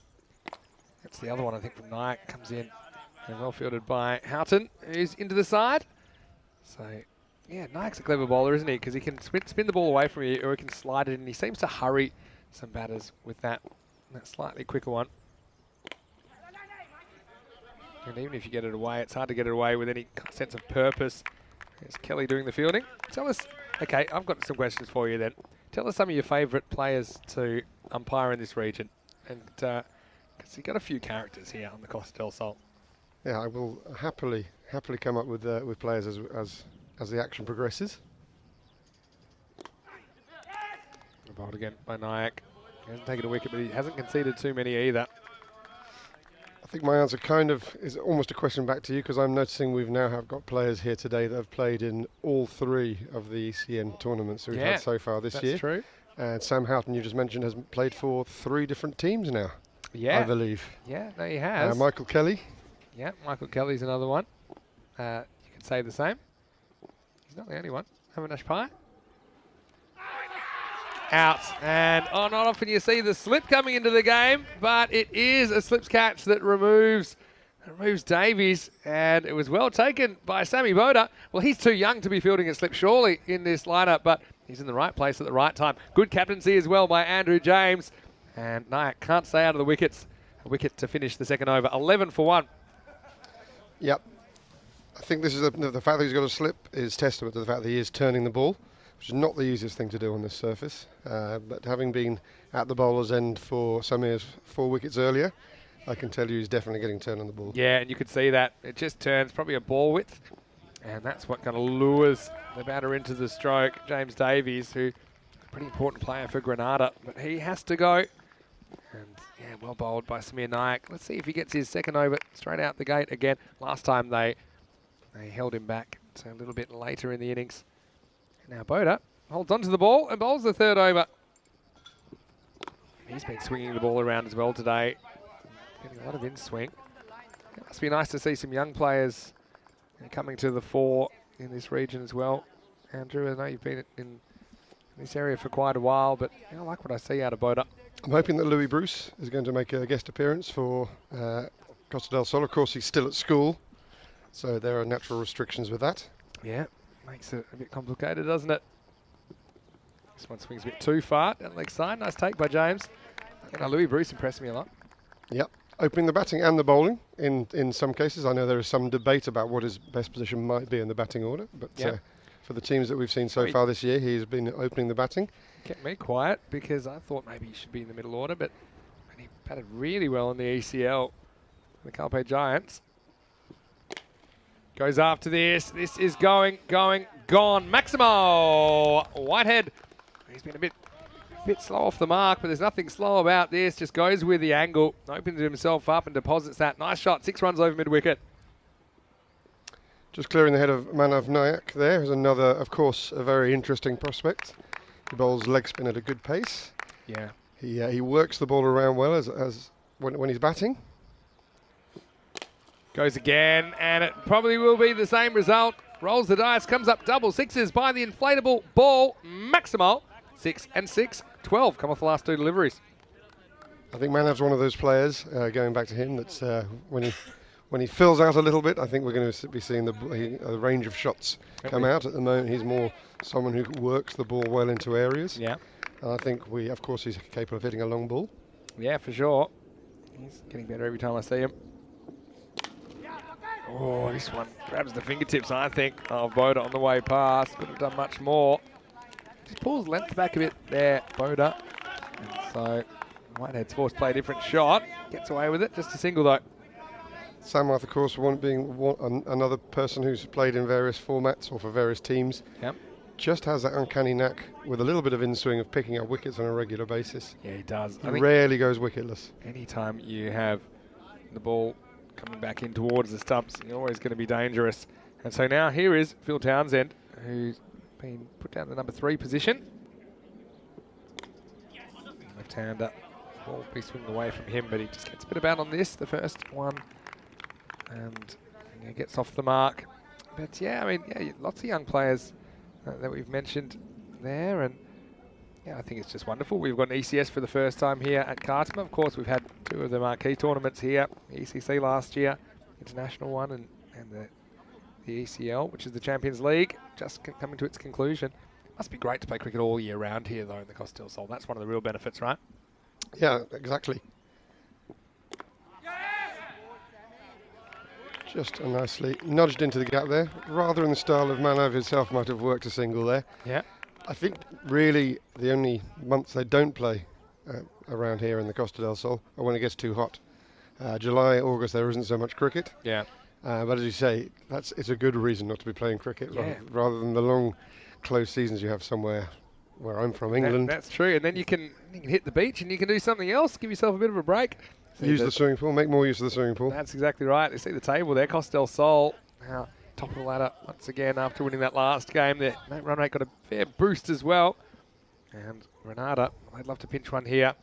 That's the other one, I think, from Nayak. Comes in and well fielded by Houghton, who's into the side. So, yeah, Nayak's a clever bowler, isn't he? Because he can spin the ball away from you or he can slide it in. He seems to hurry some batters with that slightly quicker one. And even if you get it away, it's hard to get it away with any sense of purpose. There's Kelly doing the fielding. Tell us, okay, I've got some questions for you then. Tell us some of your favourite players to umpire in this region. And because you've got a few characters here on the Costa del Sol. Yeah, I will happily come up with players as the action progresses. Bowled again by Nayak. He hasn't taken a wicket, but he hasn't conceded too many either. I think my answer kind of is almost a question back to you because I'm noticing we've now got players here today that have played in all 3 of the ECN tournaments that we've had so far this year. That's true. And Sam Houghton, you just mentioned, has played for 3 different teams now. Yeah. I believe. Yeah, no, he has. Michael Kelly. Yeah, Michael Kelly's another one. You can say the same. He's not the only one. Avinash Pai. Out. And not often you see the slip coming into the game, but it is a slips catch that removes Davies, and it was well taken by Sammy Boda. Well, he's too young to be fielding a slip surely in this lineup, but he's in the right place at the right time. Good captaincy as well by Andrew James, and Nayak can't stay out of the wickets. A wicket to finish the second over. 11 for 1. Yep. I think this is the fact that he's got a slip is testament to the fact that he is turning the ball, which is not the easiest thing to do on this surface. But having been at the bowler's end for Samir's 4 wickets earlier, I can tell you he's definitely getting turned on the ball. Yeah, and you could see that. It just turns probably a ball width. And that's what kind of lures the batter into the stroke. James Davies, who a pretty important player for Granada, but he has to go. And yeah, well bowled by Samir Nayak. Let's see if he gets his second over straight out the gate again. Last time they held him back, so a little bit later in the innings. And now Boda holds onto the ball and bowls the third over. He's been swinging the ball around as well today. Getting a lot of in-swing. It must be nice to see some young players coming to the fore in this region as well. Andrew, I know you've been in this area for quite a while, but I like what I see out of Boda. I'm hoping that Louis Bruce is going to make a guest appearance for Costa del Sol. Of course, he's still at school, so there are natural restrictions with that. Yeah, makes it a bit complicated, doesn't it? This one swings a bit too far down the leg side. Nice take by James. Louis Bruce impressed me a lot. Yep. Opening the batting and the bowling in some cases. I know there is some debate about what his best position might be in the batting order, but for the teams that we've seen so far this year, he's been opening the batting. Kept me quiet because I thought maybe he should be in the middle order, but he batted really well in the ECL. The Calpe Giants. Goes after this. This is gone. Maximo Whitehead. He's been a bit slow off the mark, but there's nothing slow about this. Just goes with the angle, opens himself up and deposits that. Nice shot, 6 runs over mid-wicket. Just clearing the head of Manav Nayak there is another, of course, a very interesting prospect. He bowls leg spin at a good pace. Yeah. He works the ball around well as when he's batting. Goes again, and it probably will be the same result. Rolls the dice, comes up double sixes by the inflatable ball. Maximo, 6 and 6, 12 come off the last 2 deliveries. I think Manav's one of those players, going back to him, that's when he fills out a little bit, I think we're going to be seeing a range of shots come out. At the moment, he's more someone who works the ball well into areas. Yeah. And I think of course, he's capable of hitting a long ball. Yeah, for sure. He's getting better every time I see him. Oh, this one grabs the fingertips, I think, of Boda on the way past. Could have done much more. Just pulls length back a bit there, Boda. And so Whitehead's forced to play a different shot. Gets away with it, just a single though. Samworth, of course, another person who's played in various formats or for various teams. Yep. Just has that uncanny knack with a little bit of in-swing of picking up wickets on a regular basis. Yeah, he does. He rarely goes wicketless. Anytime you have the ball coming back in towards the stumps, you're always going to be dangerous. And so now here is Phil Townsend, who's been put down in the number 3 position. Left-hander, ball be swinging away from him, but he just gets a bit of bound on this, the first one, and gets off the mark. But yeah, I mean, lots of young players that we've mentioned there, and yeah, I think it's just wonderful. We've got an ECS for the first time here at Cartama. Of course, we've had 2 of the marquee tournaments here, the ECC last year, international one, and the ECL, which is the Champions League, just coming to its conclusion. Must be great to play cricket all year round here, though, in the Costa del Sol. That's one of the real benefits, right? Yeah, exactly. Just nicely nudged into the gap there, rather in the style of Manav himself might have worked a single there. Yeah. I think really the only months they don't play around here in the Costa del Sol are when it gets too hot. July, August, there isn't so much cricket. Yeah. But as you say, it's a good reason not to be playing cricket rather than the long, close seasons you have somewhere where I'm from, England. That's true, and then you can hit the beach and you can do something else, give yourself a bit of a break. Use the swimming pool, make more use of the swimming pool. That's exactly right. You see the table there, Costa del Sol now top of the ladder once again after winning that last game. Their run rate got a fair boost as well. And Granada, I'd love to pinch one here.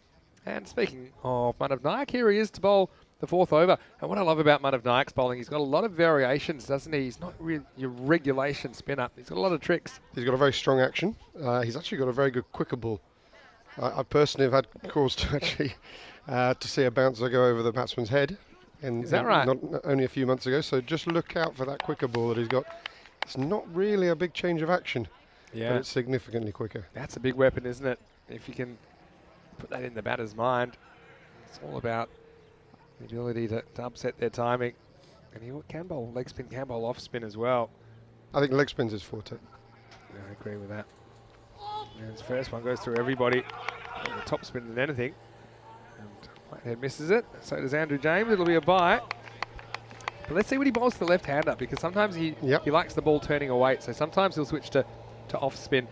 And speaking of Manav Nayak, here he is to bowl the 4th over. And what I love about Manav Nayak's bowling, he's got a lot of variations, doesn't he? He's not really your regulation spinner. He's got a lot of tricks. He's got a very strong action. He's actually got a very good quicker ball. I personally have had cause to actually to see a bouncer go over the batsman's head. Is that right? Not only a few months ago. So just look out for that quicker ball that he's got. It's not really a big change of action, but it's significantly quicker. That's a big weapon, isn't it? If you can put that in the batter's mind, it's all about the ability to upset their timing. And he can bowl leg spin, can bowl off spin as well. I think leg spin's his forte. Yeah, I agree with that. And his first one goes through everybody. The top spin than anything. And Whitehead misses it. So does Andrew James. It'll be a bite. But let's see what he bowls to the left-hander, because sometimes he likes the ball turning away. So sometimes he'll switch to off spin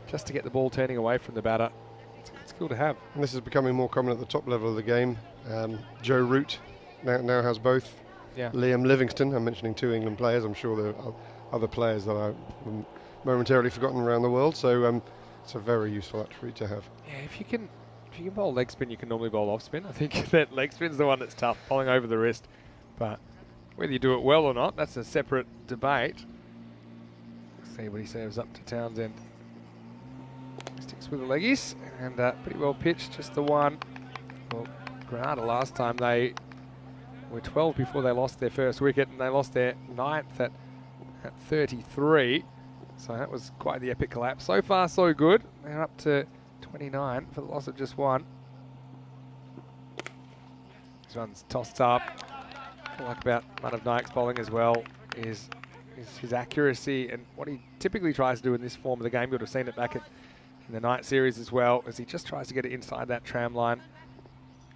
just to get the ball turning away from the batter. It's a good skill to have. And this is becoming more common at the top level of the game. Joe Root now has both. Yeah. Liam Livingston, I'm mentioning 2 England players. I'm sure there are other players that I've momentarily forgotten around the world. So it's a very useful attribute to have. Yeah, if you can bowl leg spin, you can normally bowl off spin. I think that leg spin's the one that's tough, bowling over the wrist. But whether you do it well or not, that's a separate debate. Let's see what he serves up to Townsend. Sticks with the leggies, and pretty well pitched, just the one. Well, Granada last time, they were 12 before they lost their first wicket, and they lost their 9th at 33. So that was quite the epic collapse. So far, so good. They're up to 29 for the loss of just 1. This one's tossed up. What I like about Manav Naik's bowling as well is his accuracy, and what he typically tries to do in this form of the game. You would have seen it back in the night series as well, as he just tries to get it inside that tram line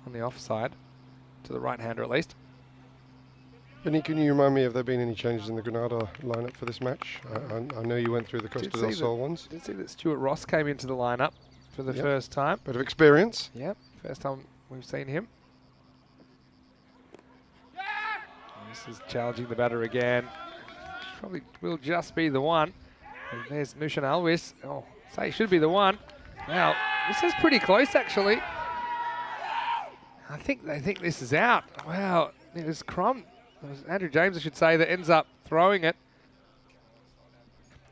on the offside, to the right-hander at least. Benny, can you remind me, have there been any changes in the Granada lineup for this match? I know you went through the Costa del Sol ones. Did see that Stuart Ross came into the lineup for the first time. Bit of experience. Yep, first time we've seen him. This is challenging the batter again. Probably will just be the one. And there's Nushan Alvis. Oh, say it should be the one. Now, this is pretty close actually. I think they think this is out. Wow, it was Crum. It was Andrew James, I should say, that ends up throwing it.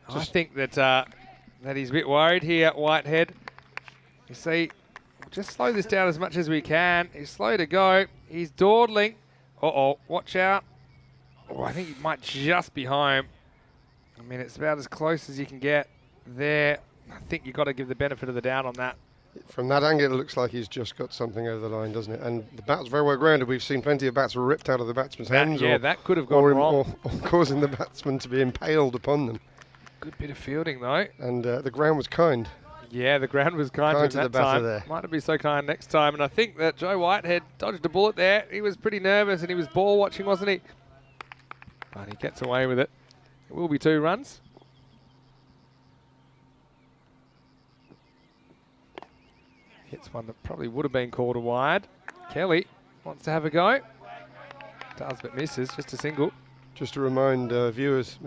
I think that that he's a bit worried here, Whitehead. You see, we'll just slow this down as much as we can. He's slow to go. He's dawdling. Uh-oh, watch out. Oh, I think he might just be home. I mean, it's about as close as you can get there. I think you've got to give the benefit of the doubt on that. From that angle, it looks like he's just got something over the line, doesn't it? And the bat's very well grounded. We've seen plenty of bats ripped out of the batsman's hands. Yeah, that could have gone wrong. Or causing the batsman to be impaled upon them. Good bit of fielding, though. And the ground was kind. Yeah, the ground was kind to the batter time. there. Might not be so kind next time. And I think that Joe Whitehead dodged a bullet there. He was pretty nervous and he was ball watching, wasn't he? But he gets away with it. It will be 2 runs. Hits one that probably would have been called a wide. Kelly wants to have a go. Does, but misses. Just a single. Just to remind viewers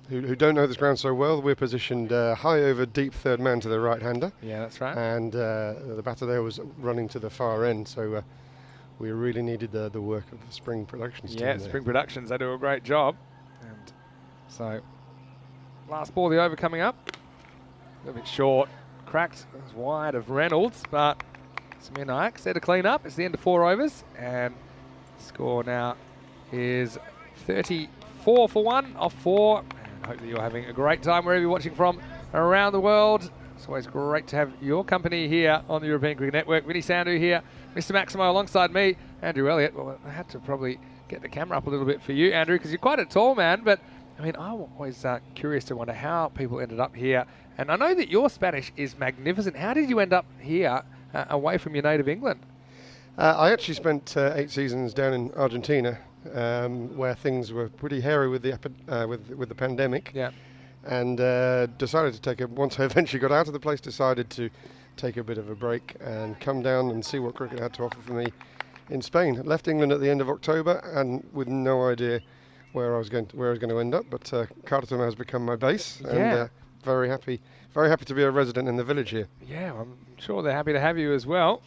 who don't know this ground so well, we're positioned high over deep third man to the right-hander. Yeah, that's right. And the batter there was running to the far end, so we really needed the work of the Spring Productions team. Yeah, Spring Productions, they do a great job. And so, last ball of the over coming up. A little bit short. Cracked. It was wide of Reynolds, but Samir Naik there to clean up. It's the end of 4 overs, and the score now is 34 for 1 off 4. And I hope that you're having a great time wherever you're watching from around the world. It's always great to have your company here on the European Cricket Network. Vinny Sandhu here, Mr. Maximo alongside me, Andrew Elliott. Well, I had to probably get the camera up a little bit for you, Andrew, because you're quite a tall man, but I mean, I'm always curious to wonder how people ended up here. And I know that your Spanish is magnificent. How did you end up here away from your native England? I actually spent 8 seasons down in Argentina, where things were pretty hairy with the pandemic. Yeah. And decided to take once I eventually got out of the place, decided to take a bit of a break and come down and see what cricket had to offer for me in Spain. Left England at the end of October, and with no idea where I was going to end up. But Cartama has become my base, and very happy to be a resident in the village here. Yeah, I'm sure they're happy to have you as well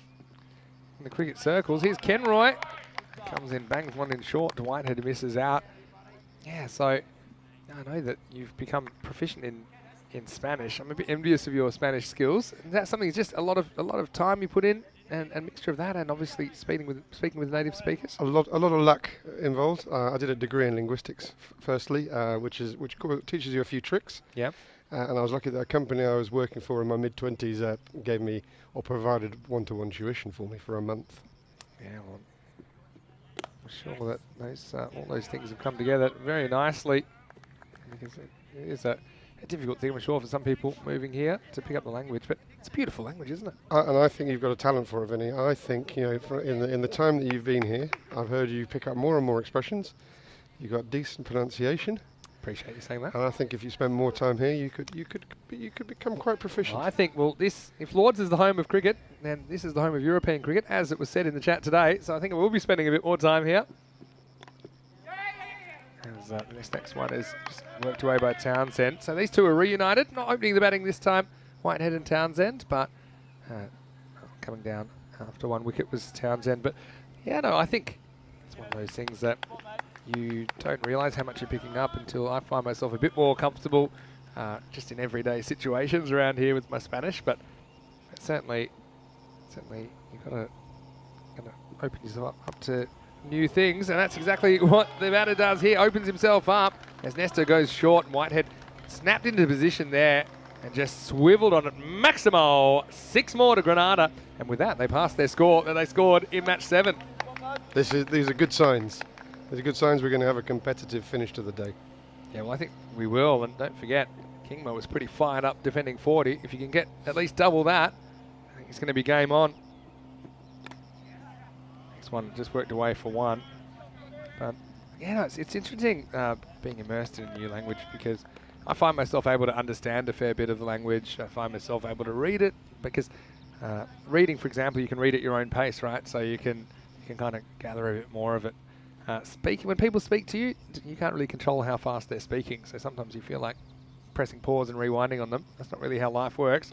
in the cricket circles. Here's Kenroy, comes in, bangs one in short to Whitehead, who misses out. Yeah, so I know that you've become proficient in Spanish. I'm a bit envious of your Spanish skills. Is that something, just a lot of time you put in, and mixture of that, and obviously speaking with native speakers? A lot of luck involved. I did a degree in linguistics firstly, which teaches you a few tricks. Yeah. And I was lucky that a company I was working for in my mid-20s gave me, or provided, one-to-one tuition for me for a month. Yeah, well, I'm sure that all those things have come together very nicely, because it a difficult thing, I'm sure, for some people moving here to pick up the language, but it's a beautiful language, isn't it? And I think you've got a talent for it, Vinny. I think, you know, in the time that you've been here, I've heard you pick up more and more expressions. You've got decent pronunciation. Appreciate you saying that. And I think if you spend more time here, you could become quite proficient. Well, I think, well, if Lords is the home of cricket, then this is the home of European cricket, as it was said in the chat today. So I think we'll be spending a bit more time here. As this next one is just worked away by Townsend. So these two are reunited, not opening the batting this time, Whitehead and Townsend, but coming down after one wicket was Townsend. But yeah, no, I think it's one of those things that you don't realise how much you're picking up until I find myself a bit more comfortable just in everyday situations around here with my Spanish. But certainly you've got to open yourself up to new things, and that's exactly what the batter does here. Opens himself up as Nesta goes short, and Whitehead snapped into position there and just swiveled on it. Maximo, 6 more to Granada, and with that they passed their score that they scored in match 7. These are good signs. These are good signs we're going to have a competitive finish to the day. Yeah, well, I think we will, and don't forget, Kingma was pretty fired up defending 40. If you can get at least double that, I think it's going to be game on. One just worked away for 1, but yeah, no, it's interesting being immersed in a new language, because I find myself able to understand a fair bit of the language. I find myself able to read it, because reading, for example, you can read at your own pace, right? So you can kind of gather a bit more of it. Speaking, when people speak to you, you can't really control how fast they're speaking. So sometimes you feel like pressing pause and rewinding on them. That's not really how life works.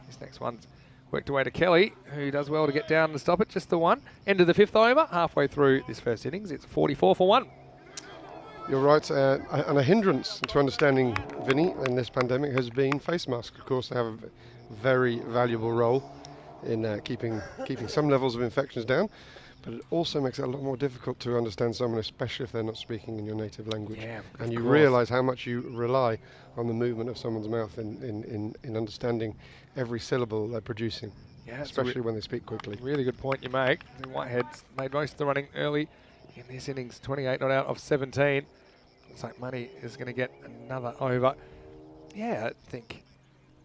This next one's worked away to Kelly, who does well to get down and stop it. Just the 1. End of the 5th over, halfway through this first innings. It's 44 for 1. You're right, and a hindrance to understanding Vinny in this pandemic has been face masks. Of course, they have a very valuable role in keeping some levels of infections down, but it also makes it a lot more difficult to understand someone, especially if they're not speaking in your native language. Yeah, and you realise how much you rely on the movement of someone's mouth in understanding every syllable they're producing, especially when they speak quickly. Really good point you make. Whitehead's made most of the running early in this innings, 28 not out of 17. Looks like Money is going to get another over. Yeah, I think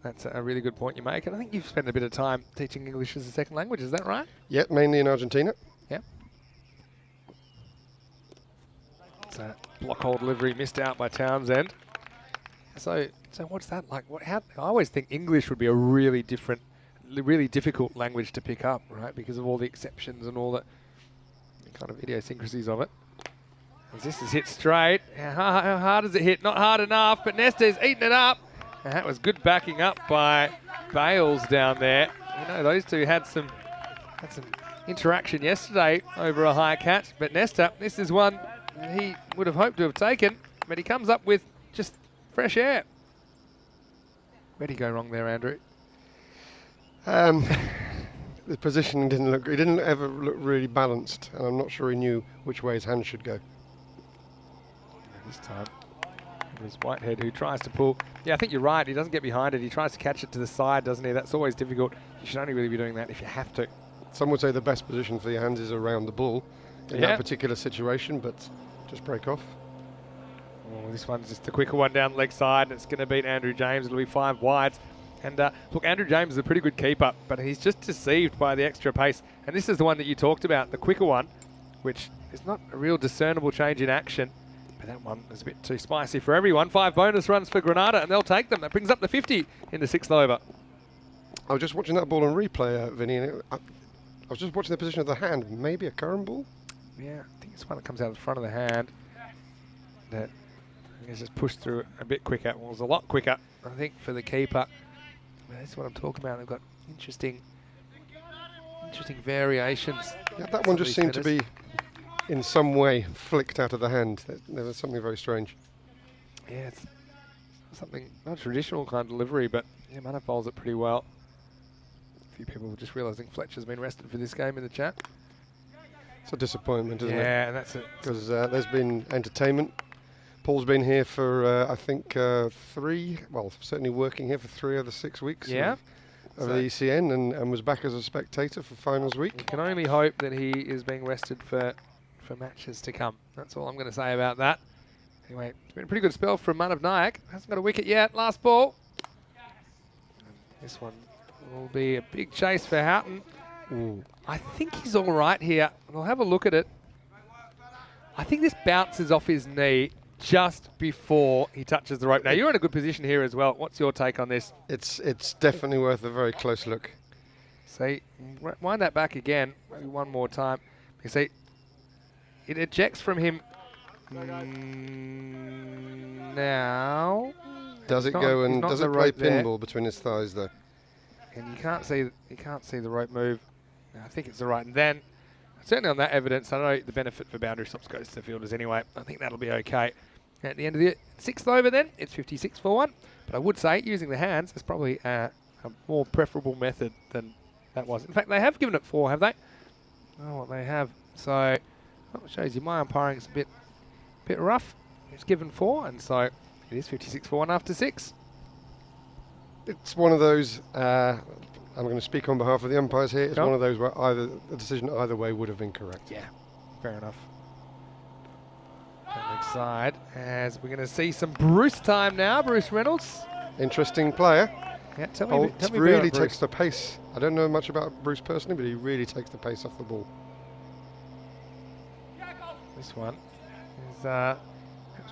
that's a really good point you make. And I think you've spent a bit of time teaching English as a second language, is that right? Yeah, mainly in Argentina. Yeah. So block hole delivery missed out by Townsend. So what's that like? I always think English would be a really difficult language to pick up, right? Because of all the exceptions and all the kind of idiosyncrasies of it. As this is hit straight. How hard does it hit? Not hard enough, but Nesta's eating it up. And that was good backing up by Bales down there. You know, those two had some interaction yesterday over a high catch, but Nesta, this is one he would have hoped to have taken, but he comes up with just fresh air. Where'd he go wrong there, Andrew? The positioning didn't ever look really balanced, and I'm not sure he knew which way his hand should go. This time it was Whitehead who tries to pull. Yeah, I think you're right. He doesn't get behind it. He tries to catch it to the side, doesn't he? That's always difficult. You should only really be doing that if you have to. Some would say the best position for your hands is around the ball in that particular situation, but just break off. Oh, this one's just the quicker one down the leg side, and it's going to beat Andrew James. It'll be 5 wides. And look, Andrew James is a pretty good keeper, but he's just deceived by the extra pace. And this is the one that you talked about, the quicker one, which is not a real discernible change in action. But that one is a bit too spicy for everyone. 5 bonus runs for Granada, and they'll take them. That brings up the 50 in the 6th over. I was just watching that ball on replay, Vinny, and I was just watching the position of the hand. Maybe a current ball? Yeah, I think it's one that comes out of the front of the hand. That it's just pushed through a bit quicker. Well, it was a lot quicker, I think, for the keeper. That's what I'm talking about. They've got interesting variations. Yeah, that one just seemed to be in some way flicked out of the hand. There was something very strange. Yeah, it's something, not a traditional kind of delivery, but yeah, Manaf bowls it pretty well. A few people just realising Fletcher's been rested for this game in the chat. It's a disappointment, isn't it? Yeah, and that's it. Because there's been entertainment. Paul's been here for, I think, certainly working here for 3 of the 6 weeks of the ECN and was back as a spectator for finals week. You can only hope that he is being rested for matches to come. That's all I'm going to say about that. Anyway, it's been a pretty good spell from Man of Nyack. Hasn't got a wicket yet. Last ball. And this one will be a big chase for Houghton. Ooh. I think he's all right here. We'll have a look at it. I think this bounces off his knee just before he touches the rope. Now, you're in a good position here as well. What's your take on this? It's definitely worth a very close look. See, wind that back again, maybe one more time. You see, it ejects from him now. Does it go and does it play pinball between his thighs though? And you can't see the rope move. I think it's all right. And then, certainly on that evidence, I know the benefit for boundary stops goes to the fielders anyway. I think that'll be okay. At the end of the 6th over then, it's 56 for 1. But I would say using the hands is probably a more preferable method than that was. In fact, they have given it 4, have they? Oh, they have. So, well, it shows you my umpiring is a bit rough. It's given 4, and so it is 56 for 1 after 6. It's one of those, I'm going to speak on behalf of the umpires here, it's one of those where a decision either way would have been correct. Yeah, fair enough. Leg side, as we're going to see some Bruce time now, Bruce Reynolds. Interesting player. Yeah, tell me really about takes the pace. I don't know much about Bruce personally, but he really takes the pace off the ball. This one is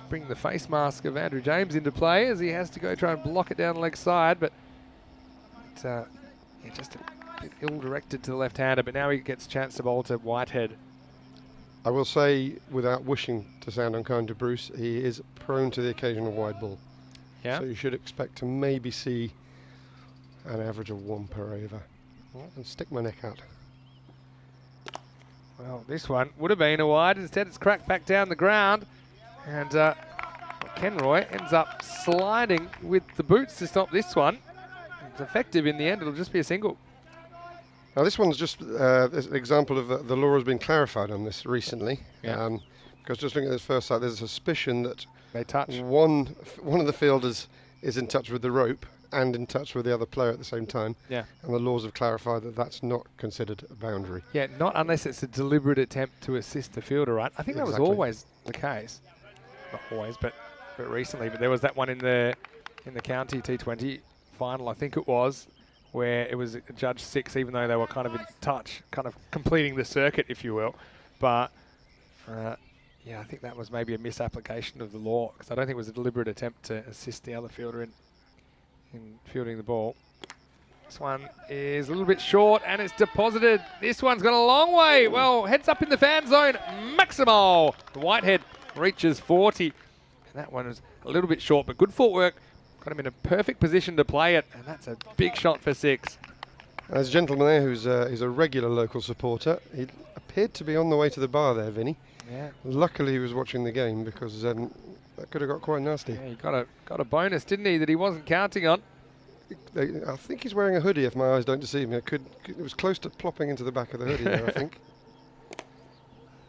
bring the face mask of Andrew James into play as he has to go try and block it down the leg side, but yeah, just a bit ill-directed to the left-hander, but now he gets a chance to bowl to Whitehead. I will say, without wishing to sound unkind to Bruce, he is prone to the occasional wide ball. Yeah. So you should expect to maybe see an average of 1 per over. And stick my neck out. Well, this one would have been a wide. Instead, it's cracked back down the ground. And Kenroy ends up sliding with the boots to stop this one. It's effective in the end. It'll just be a single. Now, this one's just an example of the law has been clarified on this recently. Yeah. Because just looking at this first side, there's a suspicion that they touch. One of the fielders is in touch with the rope and in touch with the other player at the same time. Yeah. And the laws have clarified that that's not considered a boundary. Yeah, not unless it's a deliberate attempt to assist the fielder, right? I think that was always the case. Not always, but recently. But there was that one in the county T20 final, I think it was, where it was a judge 6, even though they were kind of in touch, kind of completing the circuit, if you will. But yeah, I think that was maybe a misapplication of the law, because I don't think it was a deliberate attempt to assist the other fielder in fielding the ball. This one is a little bit short, and it's deposited. This one's gone a long way. Well, heads up in the fan zone. Maximo Whitehead reaches 40. And that one was a little bit short, but good footwork. Got him in a perfect position to play it, and that's a big shot for 6. There's a gentleman there who's a regular local supporter. He appeared to be on the way to the bar there, Vinny. Yeah. Luckily, he was watching the game, because that could have got quite nasty. Yeah, he got a bonus, didn't he, that he wasn't counting on. I think he's wearing a hoodie, if my eyes don't deceive me. It was close to plopping into the back of the hoodie there, I think.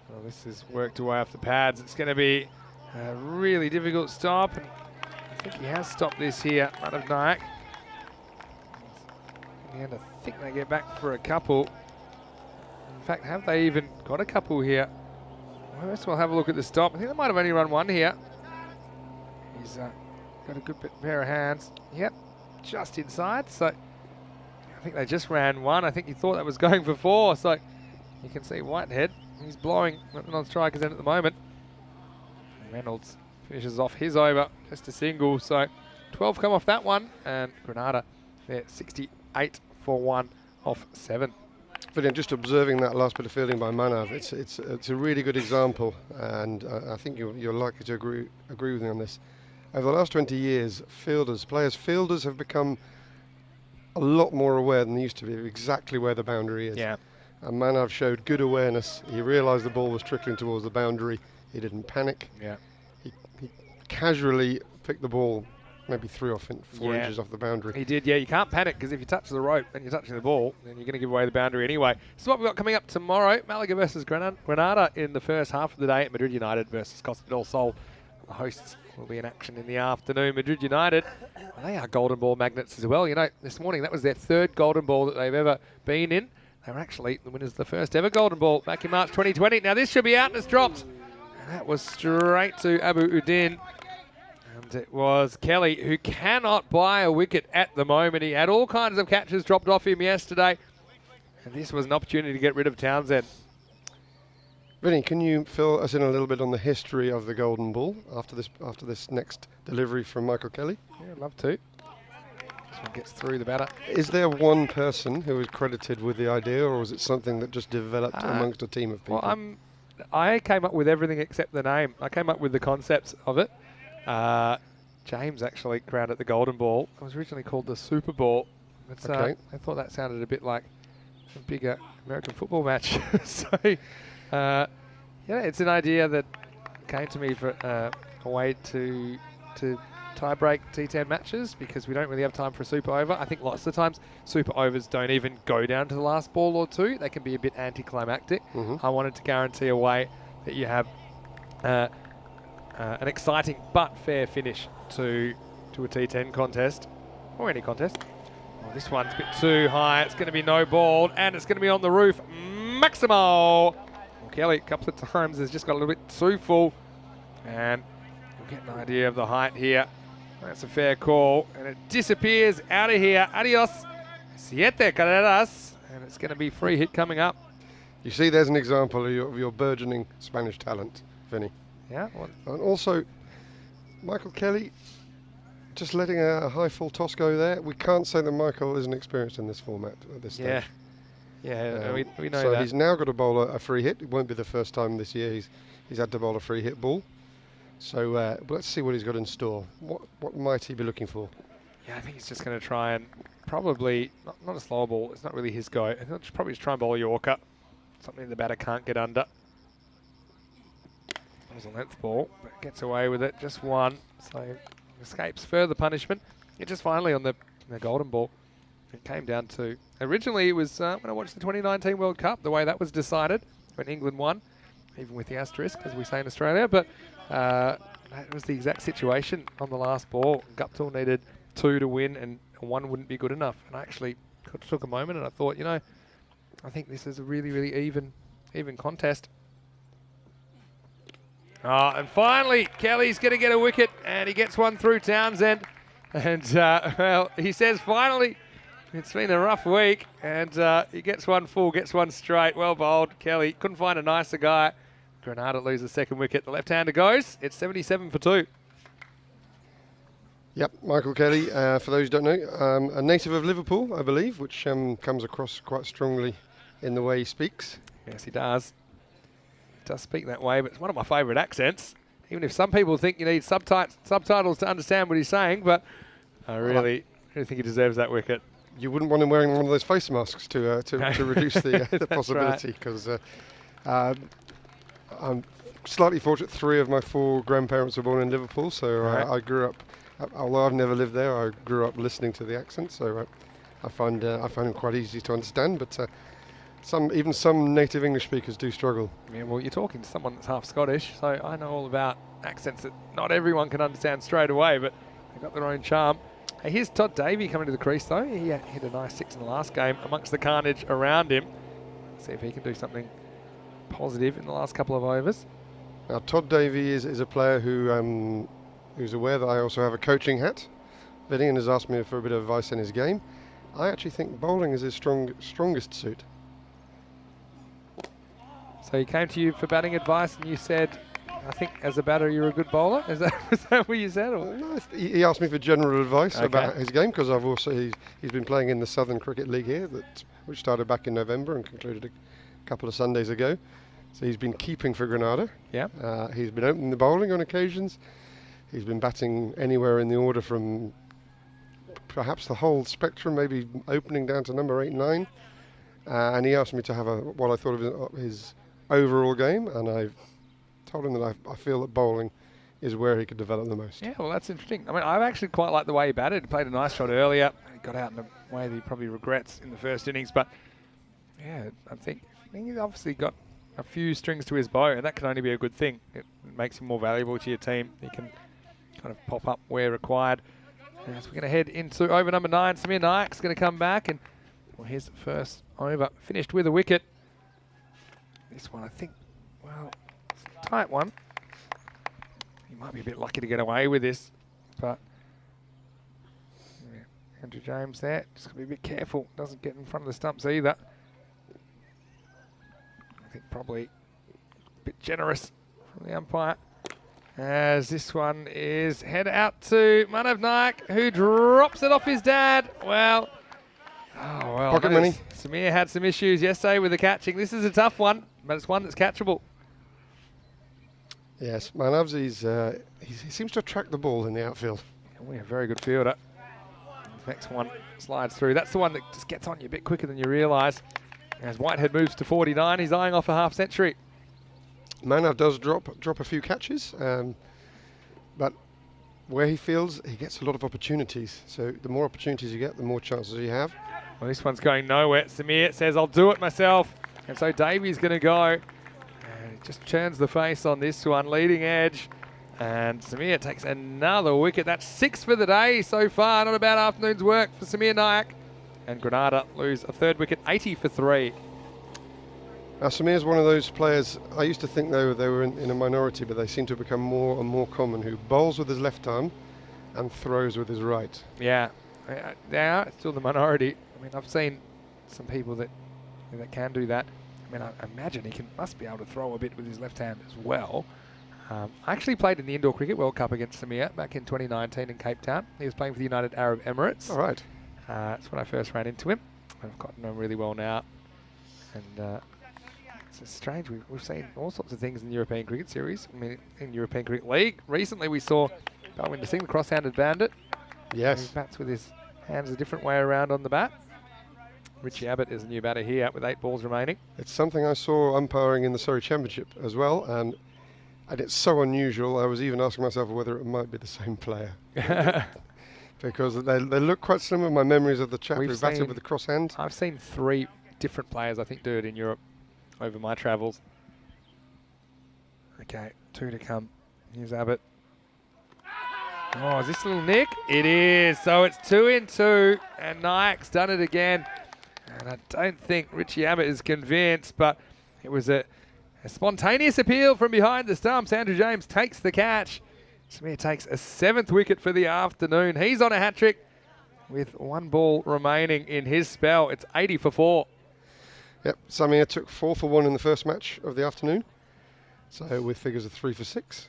Well, this has worked away off the pads. It's going to be a really difficult stop, and I think he has stopped this here, Man of Nyack. In the end, I think they get back for a couple. In fact, have they even got a couple here? Well, let's have a look at the stop. I think they might have only run one here. He's got a good pair of hands. Yep, just inside. So I think they just ran one. I think he thought that was going for 4. So you can see Whitehead. He's blowing at the non-strikers end at the moment. Reynolds finishes off his over, just a single. So 12 come off that one, and Granada, they're 68 for 1 off 7. But yeah, just observing that last bit of fielding by Manav, it's a really good example, and I think you're likely to agree with me on this. Over the last 20 years, fielders have become a lot more aware than they used to be of exactly where the boundary is. Yeah. And Manav showed good awareness. He realised the ball was trickling towards the boundary. He didn't panic. Yeah. He casually picked the ball maybe 3 or 4 inches off the boundary. He did, yeah. You can't panic, because if you touch the rope and you're touching the ball, then you're going to give away the boundary anyway. This is what we've got coming up tomorrow. Malaga versus Granada in the first half of the day. Madrid United versus Costa del Sol. The hosts will be in action in the afternoon. Madrid United, well, they are golden ball magnets as well. You know, this morning that was their 3rd golden ball that they've ever been in. They were actually the winners of the first ever golden ball back in March 2020. Now this should be out, and it's dropped. And that was straight to Abu Udin. And it was Kelly, who cannot buy a wicket at the moment. He had all kinds of catches dropped off him yesterday. And this was an opportunity to get rid of Townsend. Vinny, can you fill us in a little bit on the history of the golden ball after this next delivery from Michael Kelly? Yeah, I'd love to. This one gets through the batter. Is there one person who is credited with the idea, or is it something that just developed amongst a team of people? Well, I came up with everything except the name. I came up with the concepts of it. James actually crowned it the golden ball. It was originally called the Super Ball. Okay. I thought that sounded a bit like a bigger American football match. So, yeah, it's an idea that came to me for a way to tie-break T10 matches, because we don't really have time for a super over. I think lots of times super overs don't even go down to the last ball or two. They can be a bit anticlimactic. I wanted to guarantee a way that you have an exciting but fair finish to a T10 contest, or any contest. Oh, this one's a bit too high. It's going to be no ball, and it's going to be on the roof. Maximo! Kelly, a couple of times, has just got a little bit too full, and you'll get an idea of the height here. That's a fair call, and it disappears out of here. Adios, siete carreras, and it's going to be free hit coming up. You see, there's an example of your burgeoning Spanish talent, Vinny. Yeah. And also, Michael Kelly, just letting a high full toss go there. We can't say that Michael isn't experienced in this format at this stage. Yeah, we know so that. he's now got to bowl a free hit. It won't be the first time this year he's had to bowl a free hit ball. So let's see what he's got in store. What might he be looking for? Yeah, I think he's just going to try and probably, not a slower ball, it's not really his go. He'll probably just try and bowl a Yorker, something the batter can't get under. That was a length ball, but gets away with it, just one, so escapes further punishment. Yeah, just finally on the golden ball, it came down to, originally it was when I watched the 2019 World Cup, the way that was decided, when England won, even with the asterisk, as we say in Australia, but it was the exact situation on the last ball. Guptill needed 2 to win, and 1 wouldn't be good enough. And I actually took a moment and I thought, you know, I think this is a really, really even contest. And finally, Kelly's going to get a wicket, and he gets one through Townsend. And, well, he says finally, it's been a rough week, and he gets one full, gets one straight. Well bowled, Kelly. Couldn't find a nicer guy. Granada loses second wicket. The left-hander goes. It's 77 for 2. Yep, Michael Kelly, for those who don't know, a native of Liverpool, I believe, which comes across quite strongly in the way he speaks. Yes, he does. He does speak that way, but it's one of my favourite accents. Even if some people think you need subtitles to understand what he's saying, but I really think he deserves that wicket. You wouldn't want him wearing one of those face masks to reduce the possibility, because I'm slightly fortunate. 3 of my 4 grandparents were born in Liverpool, so I grew up. Although I've never lived there, I grew up listening to the accent, so I find him quite easy to understand. But even some native English speakers do struggle. Yeah, well, you're talking to someone that's half Scottish, so I know all about accents that not everyone can understand straight away, but they've got their own charm. Hey, here's Todd Davey coming to the crease, though. He hit a nice 6 in the last game amongst the carnage around him. Let's see if he can do something positive in the last couple of overs. Now, Todd Davey is a player who's aware that I also have a coaching hat. Vinny, and has asked me for a bit of advice in his game. I actually think bowling is his strongest suit. So he came to you for batting advice, and you said, I think as a batter you're a good bowler? Is that what you said? Or? No, he asked me for general advice about his game, because he's been playing in the Southern Cricket League here, which started back in November and concluded a couple of Sundays ago. So he's been keeping for Granada. Yeah. He's been opening the bowling on occasions. He's been batting anywhere in the order from perhaps the whole spectrum, maybe opening down to number 8, 9. And he asked me to have what I thought of his overall game, and I told him that I feel that bowling is where he could develop the most. Yeah, well, that's interesting. I mean, I actually quite like the way he batted. He played a nice shot earlier. He got out in a way that he probably regrets in the first innings, but yeah, I think he's obviously got a few strings to his bow, and that can only be a good thing. It makes him more valuable to your team. He can kind of pop up where required. So we're going to head into over number 9. Samir Naik's going to come back, and well, here's the first over, finished with a wicket. This one, I think, well, it's a tight one. He might be a bit lucky to get away with this, but yeah, Andrew James there, just got to be a bit careful. Doesn't get in front of the stumps either. I think probably a bit generous from the umpire. As this one is head out to Manav Nayak, who drops it off his dad. Well, Pocket money. Samir had some issues yesterday with the catching. This is a tough one, but it's one that's catchable. Yes, Manav's, he seems to attract the ball in the outfield. We have a very good fielder. Next one slides through. That's the one that just gets on you a bit quicker than you realise. As Whitehead moves to 49, he's eyeing off a half century. Manav does drop a few catches, but where he fields, he gets a lot of opportunities. So the more opportunities you get, the more chances you have. Well, this one's going nowhere. Samir says, I'll do it myself. And so Davey's going to go. And he just turns the face on this one, leading edge. And Samir takes another wicket. That's 6 for the day so far. Not a bad afternoon's work for Samir Nayak. And Granada lose a 3rd wicket, 80 for 3. Now, Samir's one of those players, I used to think they were in a minority, but they seem to become more and more common, who bowls with his left arm and throws with his right. Yeah, they are still the minority. I mean, I've seen some people that can do that. I mean, I imagine he must be able to throw a bit with his left hand as well. I actually played in the Indoor Cricket World Cup against Samir back in 2019 in Cape Town. He was playing for the United Arab Emirates. All right. That's when I first ran into him. I've gotten to know him really well now. And it's strange. We've seen all sorts of things in the European Cricket Series. I mean, in European Cricket League. Recently we saw Balwinder Singh, the cross-handed bandit. Yes. He bats with his hands a different way around on the bat. Richie Abbott is a new batter here with 8 balls remaining. It's something I saw umpiring in the Surrey Championship as well, and it's so unusual. I was even asking myself whether it might be the same player. Because they look quite similar. My memories of the chap who batted with the cross hand. I've seen 3 different players, I think, do it in Europe over my travels. Okay, 2 to come. Here's Abbott. Oh, is this a little nick? It is. So it's 2 in 2, and Nayak's done it again. And I don't think Richie Abbott is convinced, but it was a spontaneous appeal from behind the stumps. Andrew James takes the catch. Samir takes a 7th wicket for the afternoon. He's on a hat-trick with 1 ball remaining in his spell. It's 80 for 4. Yep, Samir took 4 for 1 in the first match of the afternoon. So with figures of 3 for 6.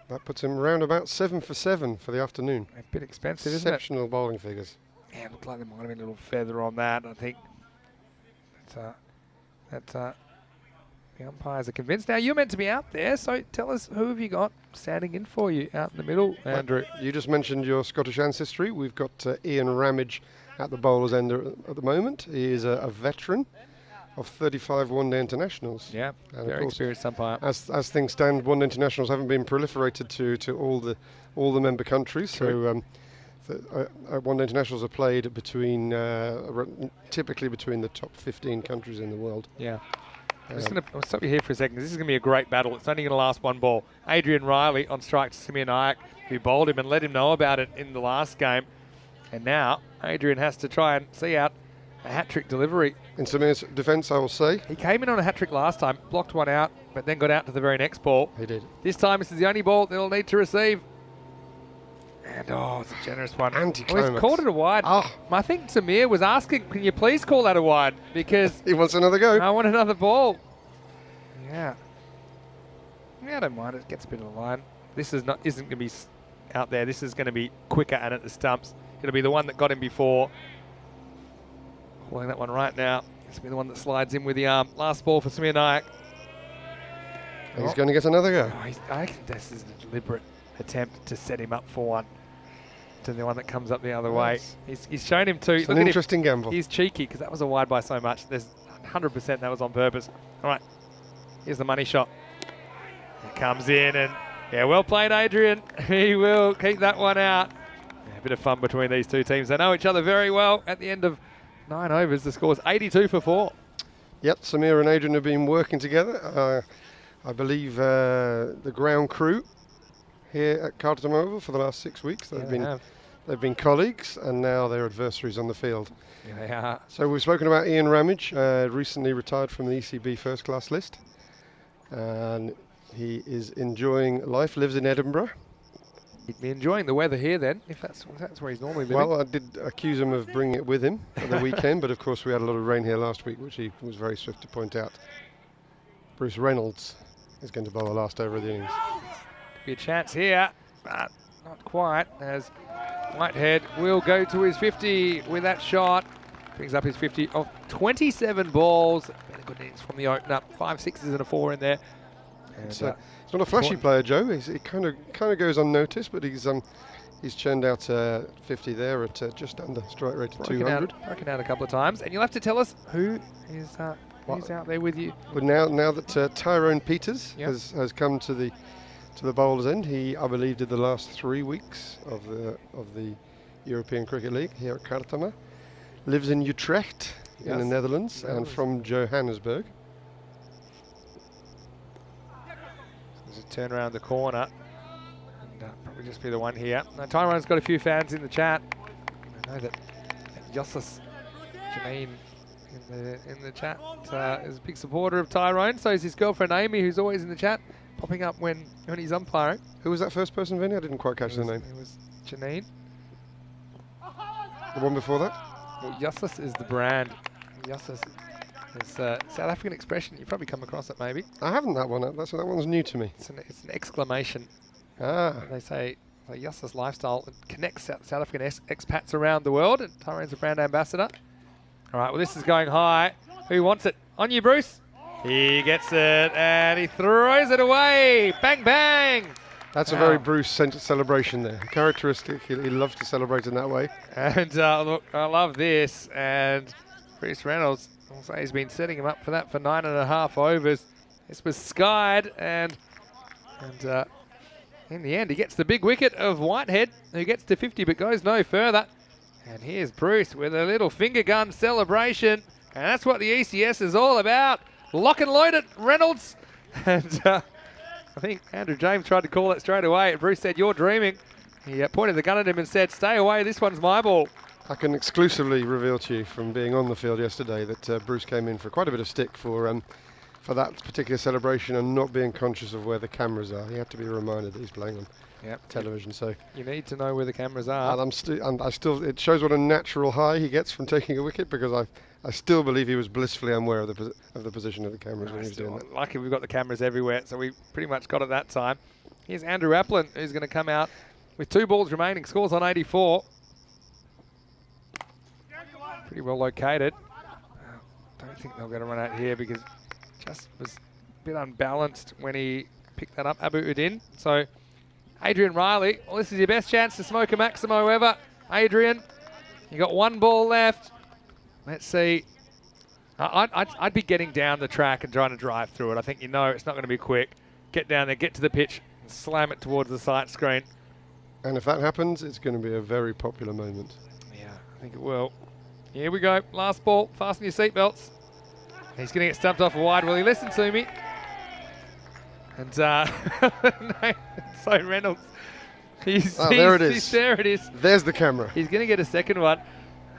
That puts him around about 7 for 7 for the afternoon. A bit expensive, isn't it? Exceptional bowling figures. Yeah, it looked like there might have been a little feather on that. I think that the umpires are convinced. Now, you're meant to be out there, so tell us, who have you got standing in for you out in the middle, Andrew? You just mentioned your Scottish ancestry. We've got Ian Ramage at the bowler's end at the moment. He is a veteran of 35 one-day internationals. Yeah, and very experienced umpire. As things stand, one-day internationals haven't been proliferated to all the member countries. True. So one-day internationals are played between typically between the top 15 countries in the world. Yeah. I'm just going to stop you here for a second. This is going to be a great battle. It's only going to last 1 ball. Adrian Riley on strike to Samir Nayak, who bowled him and let him know about it in the last game. And now Adrian has to try and see out a hat-trick delivery. In Samir's defence, I will say. He came in on a hat-trick last time, blocked 1 out, but then got out to the very next ball. He did. This time, this is the only ball they'll need to receive. And, it's a generous one. Anti-climax. He's called it a wide. I think Samir was asking, can you please call that a wide? Because he wants another go. I want another ball. Yeah. Yeah, I don't mind. It gets a bit of a line. This isn't going to be out there. This is going to be quicker and at the stumps. It'll be the one that got him before. Calling that one right now. This will be the one that slides in with the arm. Last ball for Samir Nayak. He's going to get another go. I think this is a deliberate attempt to set him up for one. To the one that comes up the other way. He's shown him 2. It's an interesting gamble. He's cheeky because that was a wide by so much. There's 100% that was on purpose. All right. Here's the money shot. It comes in and, yeah, well played, Adrian. He will keep that one out. Yeah, a bit of fun between these 2 teams. They know each other very well. At the end of 9 overs, the score's 82 for 4. Yep, Samir and Adrian have been working together. I believe the ground crew here at Cartama Oval for the last 6 weeks. They've been colleagues, and now they're adversaries on the field. Yeah, they are. So we've spoken about Ian Ramage, recently retired from the ECB first class list. And he is enjoying life, lives in Edinburgh. He'd be enjoying the weather here then, if that's where he's normally living. Well, I did accuse him of bringing it with him at the weekend, but of course we had a lot of rain here last week, which he was very swift to point out. Bruce Reynolds is going to bowl the last over of the innings. Be a chance here, but not quite, as Whitehead will go to his 50 with that shot. Brings up his 50 of 27 balls. Been a good innings from the open up. 5 sixes and a 4 in there. And, He's not a flashy player, Joe. He kind of goes unnoticed, but he's churned out 50 there at just under strike rate of 200. Broken out a couple of times, and you'll have to tell us who is who's out there with you. But now that Tyrone Peters has come to the bowler's end, he I believe did the last 3 weeks of the European Cricket League here at Cartama. Lives in Utrecht in the Netherlands and from Johannesburg. There's a turn around the corner, and probably just be the one here. Now Tyrone's got a few fans in the chat. I know that Yossis Janine in the chat is a big supporter of Tyrone. So is his girlfriend Amy, who's always in the chat, popping up when he's umpiring. Who was that first person, Vinny? I didn't quite catch the name. It was Janine. The one before that? Well, Yossis is the brand. Yossis is a South African expression. You've probably come across it, maybe. I haven't that one. That one's new to me. It's an exclamation. Ah. They say Yossis lifestyle. It connects South African expats around the world, and Tyrone's a brand ambassador. All right, well, this is going high. Who wants it? On you, Bruce. He gets it, and he throws it away. Bang, bang. That's a very Bruce celebration there. Characteristic. He loves to celebrate in that way. And look, I love this. And Bruce Reynolds, I'll say he's been setting him up for that for 9.5 overs. This was skied, and in the end, he gets the big wicket of Whitehead, who gets to 50 but goes no further. And here's Bruce with a little finger gun celebration. And that's what the ECS is all about. Lock and load it, Reynolds. And I think Andrew James tried to call it straight away. Bruce said, "You're dreaming." He pointed the gun at him and said, "Stay away, this one's my ball." I can exclusively reveal to you from being on the field yesterday that Bruce came in for quite a bit of stick for that particular celebration and not being conscious of where the cameras are. He had to be reminded that he's playing on television. So you need to know where the cameras are. And I still, it shows what a natural high he gets from taking a wicket, because I still believe he was blissfully unaware of the position of the cameras when he was doing that. Lucky we've got the cameras everywhere, so we pretty much got it that time. Here's Andrew Applin, who's going to come out with 2 balls remaining. Scores on 84. Pretty well located. Don't think they're going to run out here because just was a bit unbalanced when he picked that up, Abu Udin. So Adrian Riley, well, this is your best chance to smoke a Maximo ever. Adrian, you got 1 ball left. Let's see. I'd be getting down the track and trying to drive through it. I think it's not going to be quick. Get down there, get to the pitch, and slam it towards the sight screen. And if that happens, it's going to be a very popular moment. Yeah, I think it will. Here we go. Last ball. Fasten your seatbelts. He's going to get stumped off wide. Will he listen to me? And so Reynolds. There it is. There it is. There's the camera. He's going to get a second one.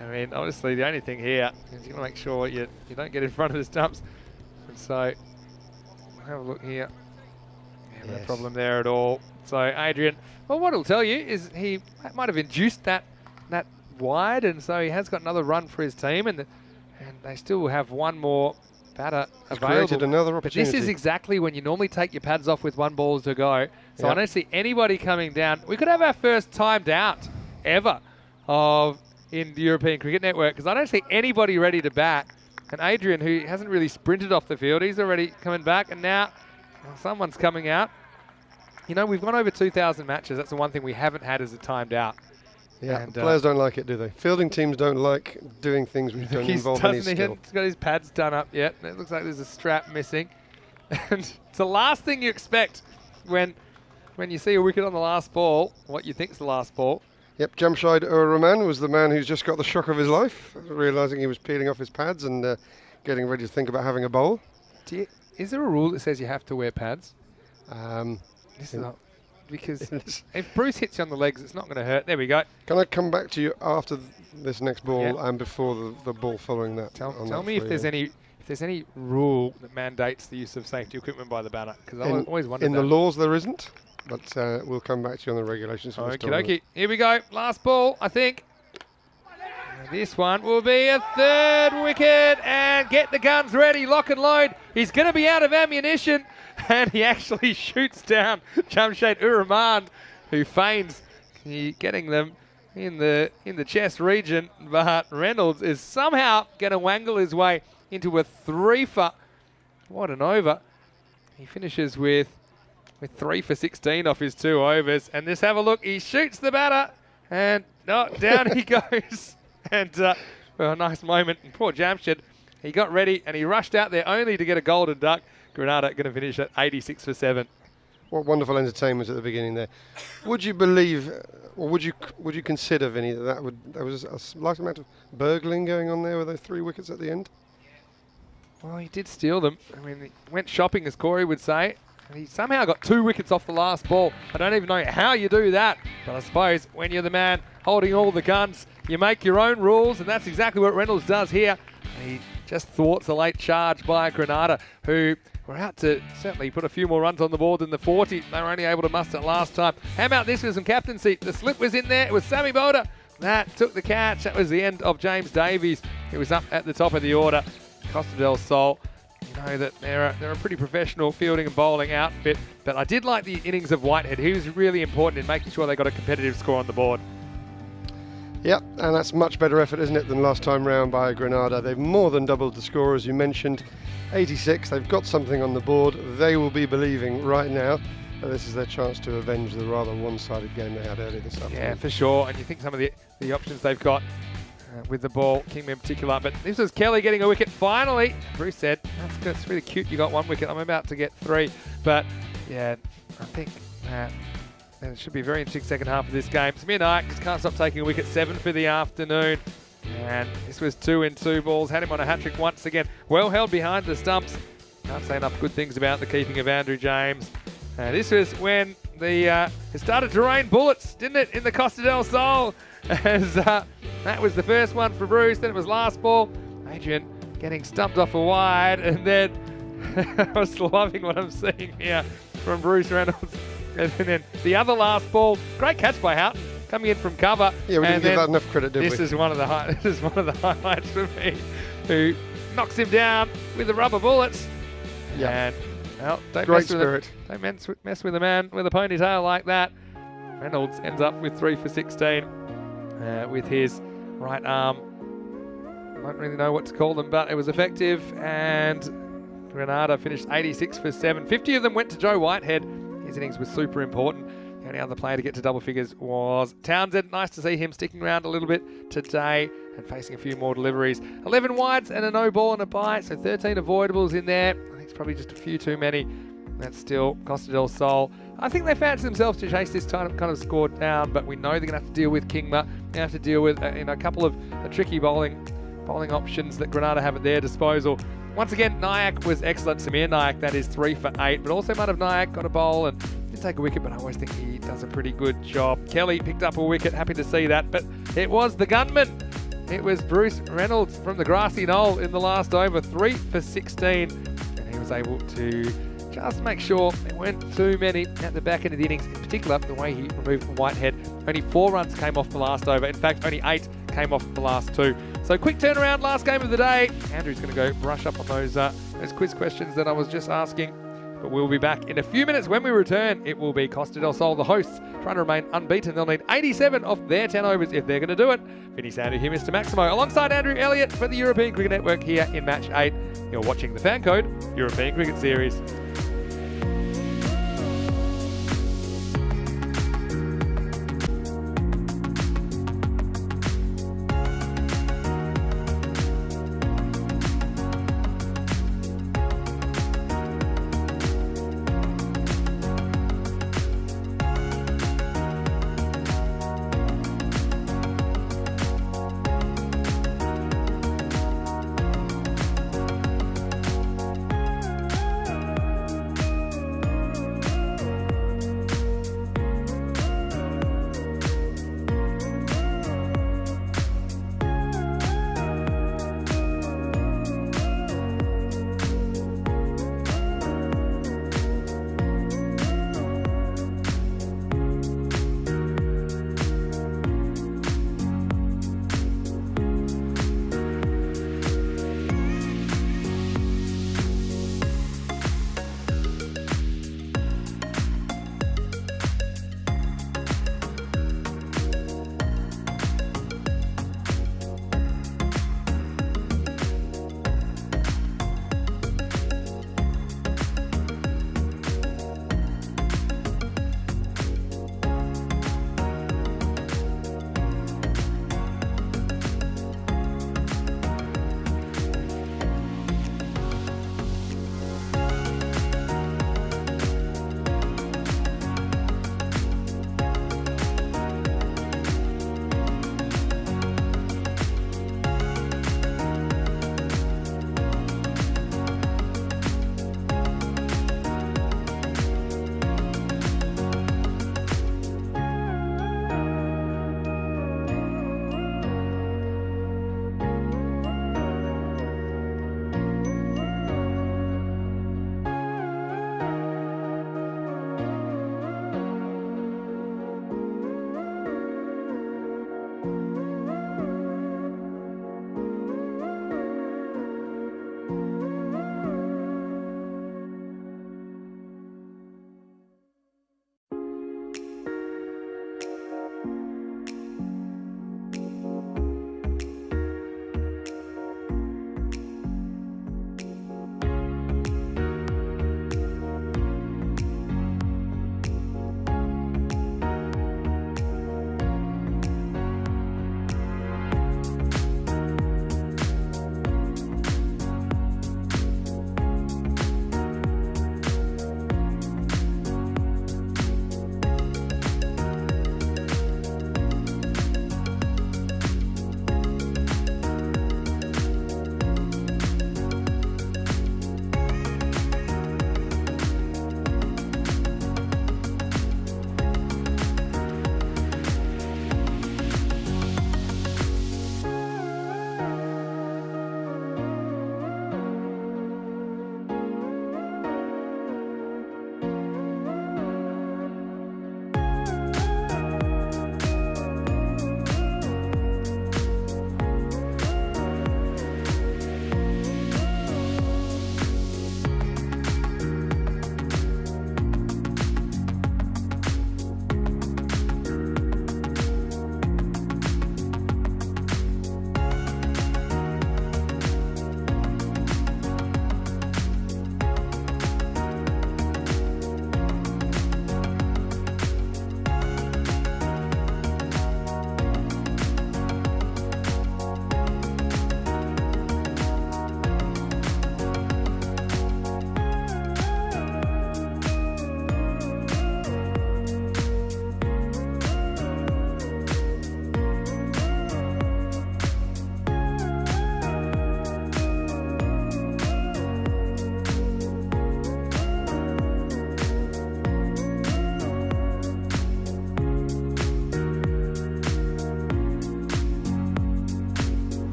I mean, obviously, the only thing here is you want to make sure you don't get in front of the stumps. And so, have a look here. Yeah, no problem there at all. So, Adrian, well, what it'll tell you is he might have induced that wide, and so he has got another run for his team, and they still have one more batter available. Created another opportunity. But this is exactly when you normally take your pads off with 1 ball to go. So I don't see anybody coming down. We could have our first timed out ever in the European Cricket Network, because I don't see anybody ready to back. And Adrian, who hasn't really sprinted off the field, he's already coming back, and now someone's coming out. We've gone over 2,000 matches. That's the one thing we haven't had as a timed out. Yeah, and players don't like it, do they? Fielding teams don't like doing things which don't involve any skill. He's got his pads done up yet. It looks like there's a strap missing. And it's the last thing you expect when you see a wicket on the last ball, what you think's the last ball. Yep, Jamshid Ur-Rahman was the man who's just got the shock of his life, realising he was peeling off his pads and getting ready to think about having a bowl. Is there a rule that says you have to wear pads? Because if Bruce hits you on the legs, it's not going to hurt. There we go. Can I come back to you after this next ball and before the ball following that? Tell me if there's any rule that mandates the use of safety equipment by the batter, because I always wondered in the laws there isn't. but we'll come back to you on the regulations. for this Okie tournament. dokie. Here we go. Last ball, I think. And this one will be a third wicket. And get the guns ready. Lock and load. He's going to be out of ammunition. And he actually shoots down Jamshed Ur-Rahman, who feigns getting them in the chest region. But Reynolds is somehow going to wangle his way into a 3 for. What an over. He finishes with 3 for 16 off his 2 overs. And let's have a look. He shoots the batter. And down he goes. And a nice moment. And poor Jamshed, he got ready and he rushed out there only to get a golden duck. Granada going to finish at 86 for 7. What wonderful entertainment at the beginning there. Would you believe, or would you consider, Vinny, that there was a slight amount of burgling going on there with those 3 wickets at the end? Well, he did steal them. I mean, he went shopping, as Corey would say. And he somehow got 2 wickets off the last ball. I don't even know how you do that. But I suppose when you're the man holding all the guns, you make your own rules. And that's exactly what Reynolds does here. And he just thwarts a late charge by Granada, who were out to certainly put a few more runs on the board than the 40. They were only able to muster it last time. How about this with some captaincy? The slip was in there. It was Sammy Boulder. That took the catch. That was the end of James Davies, who was up at the top of the order. Costa del Sol, you know that they're a pretty professional fielding and bowling outfit, but I did like the innings of Whitehead. He was really important in making sure they got a competitive score on the board. Yep, and that's much better effort, isn't it, than last time round by Granada. They've more than doubled the score, as you mentioned. 86, they've got something on the board. They will be believing right now that this is their chance to avenge the rather one-sided game they had earlier this afternoon. Yeah, for sure, and you think some of the options they've got with the ball, Kingman in particular, but this was Kelly getting a wicket finally. Bruce said, that's really cute, you got 1 wicket, I'm about to get 3, but yeah, I think it should be a very interesting second half of this game. Samir Naik just can't stop taking a wicket, 7 for the afternoon. And this was 2 in 2 balls. Had him on a hat-trick once again. Well held behind the stumps. Can't say enough good things about the keeping of Andrew James. This was when it started to rain bullets, didn't it, in the Costa del Sol? As that was the first one for Bruce. Then it was last ball. Adrian getting stumped off a wide. And then I was loving what I'm seeing here from Bruce Reynolds. And then the other last ball, great catch by Houghton, coming in from cover. Yeah, we didn't give that enough credit, did we? This is one of the highlights for me, who knocks him down with the rubber bullets. Yeah. And well, don't mess with a man with a ponytail like that. Reynolds ends up with 3 for 16 with his right arm. I don't really know what to call them, but it was effective. And Granada finished 86 for 7. 50 of them went to Joe Whitehead. His innings was super important. The only other player to get to double figures was Townsend. Nice to see him sticking around a little bit today and facing a few more deliveries. 11 wides and a no ball and a bite, so 13 avoidables in there. I think it's probably just a few too many. That's still Costa del Sol. I think they fancy themselves to chase this kind of score down, but we know they're going to have to deal with Kingma. They have to deal with a couple of tricky bowling options that Granada have at their disposal. Once again, Nayak was excellent. Samir Nayak, that is 3 for 8, but also Manav Nayak got a bowl and didn't take a wicket, but I always think he does a pretty good job. Kelly picked up a wicket, happy to see that, but it was the gunman. It was Bruce Reynolds from the grassy knoll in the last over, 3 for 16, and he was able to just make sure there weren't too many at the back end of the innings, in particular the way he removed from Whitehead. Only 4 runs came off the last over, in fact only 8 came off the last 2. So quick turnaround, last game of the day. Andrew's going to go brush up on those quiz questions that I was just asking. But we'll be back in a few minutes. When we return, it will be Costa del Sol, the hosts, trying to remain unbeaten. They'll need 87 off their 10 overs if they're going to do it. Vinny Sandu here, Mr. Maximo, alongside Andrew Elliott for the European Cricket Network here in Match 8. You're watching the FanCode European Cricket Series.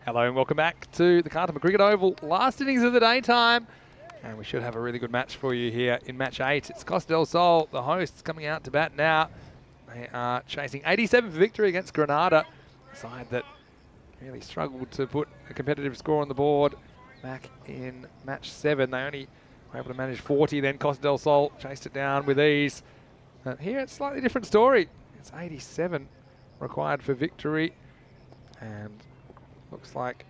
Hello and welcome back to the Cartama Cricket Oval. Last innings of the daytime. And we should have a really good match for you here in match 8. It's Costa del Sol, the hosts, coming out to bat now. They are chasing 87 for victory against Granada, a side that really struggled to put a competitive score on the board back in match 7. They only were able to manage 40, then Costa del Sol chased it down with ease. But here it's a slightly different story. It's 87 required for victory. And looks like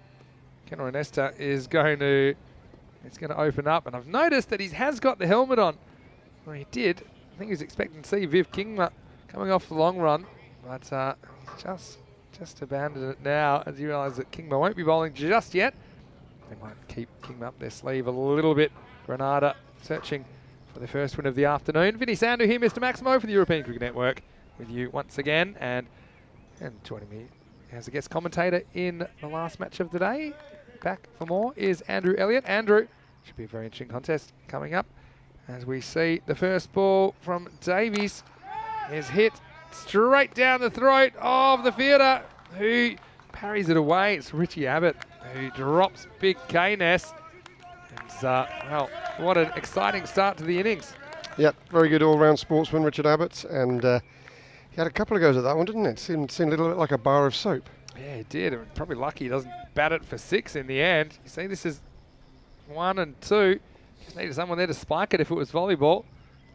Kenroy Nesta is going to open up. And I've noticed that he has got the helmet on. Well, he did. I think he was expecting to see Viv Kingma coming off the long run. But just abandoned it now as you realise that Kingma won't be bowling just yet. They might keep Kingma up their sleeve a little bit. Granada searching for their first win of the afternoon. Vinny Sandu here, Mr. Maximo for the European Cricket Network, with you once again. And joining me as a guest commentator in the last match of the day, back for more, is Andrew Elliott. Andrew, should be a very interesting contest coming up as we see the first ball from Davies is hit straight down the throat of the fielder who parries it away. It's Richie Abbott who drops big K-Ness. And well, what an exciting start to the innings. Yep, very good all-round sportsman, Richard Abbott, and he had a couple of goes at that one, didn't it? Seemed a little bit like a bar of soap. Yeah, he did. And probably lucky he doesn't bat it for 6 in the end. You see, this is 1 and 2. Just needed someone there to spike it if it was volleyball.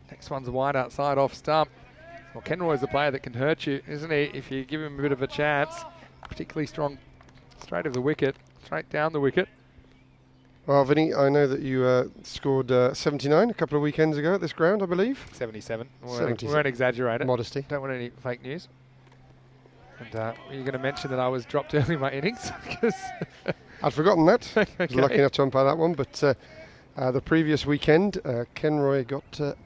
Next one's wide outside off stump. Well, Kenroy's the player that can hurt you, isn't he, if you give him a bit of a chance. Particularly strong straight of the wicket, straight down the wicket. Well, Vinny, I know that you scored 79 a couple of weekends ago at this ground, I believe. 77. We 77. won't exaggerate it. Modesty. Don't want any fake news. And were you going to mention that I was dropped early in my innings? I'd forgotten that. Okay. I was lucky enough to umpire that one, but the previous weekend, Kenroy got to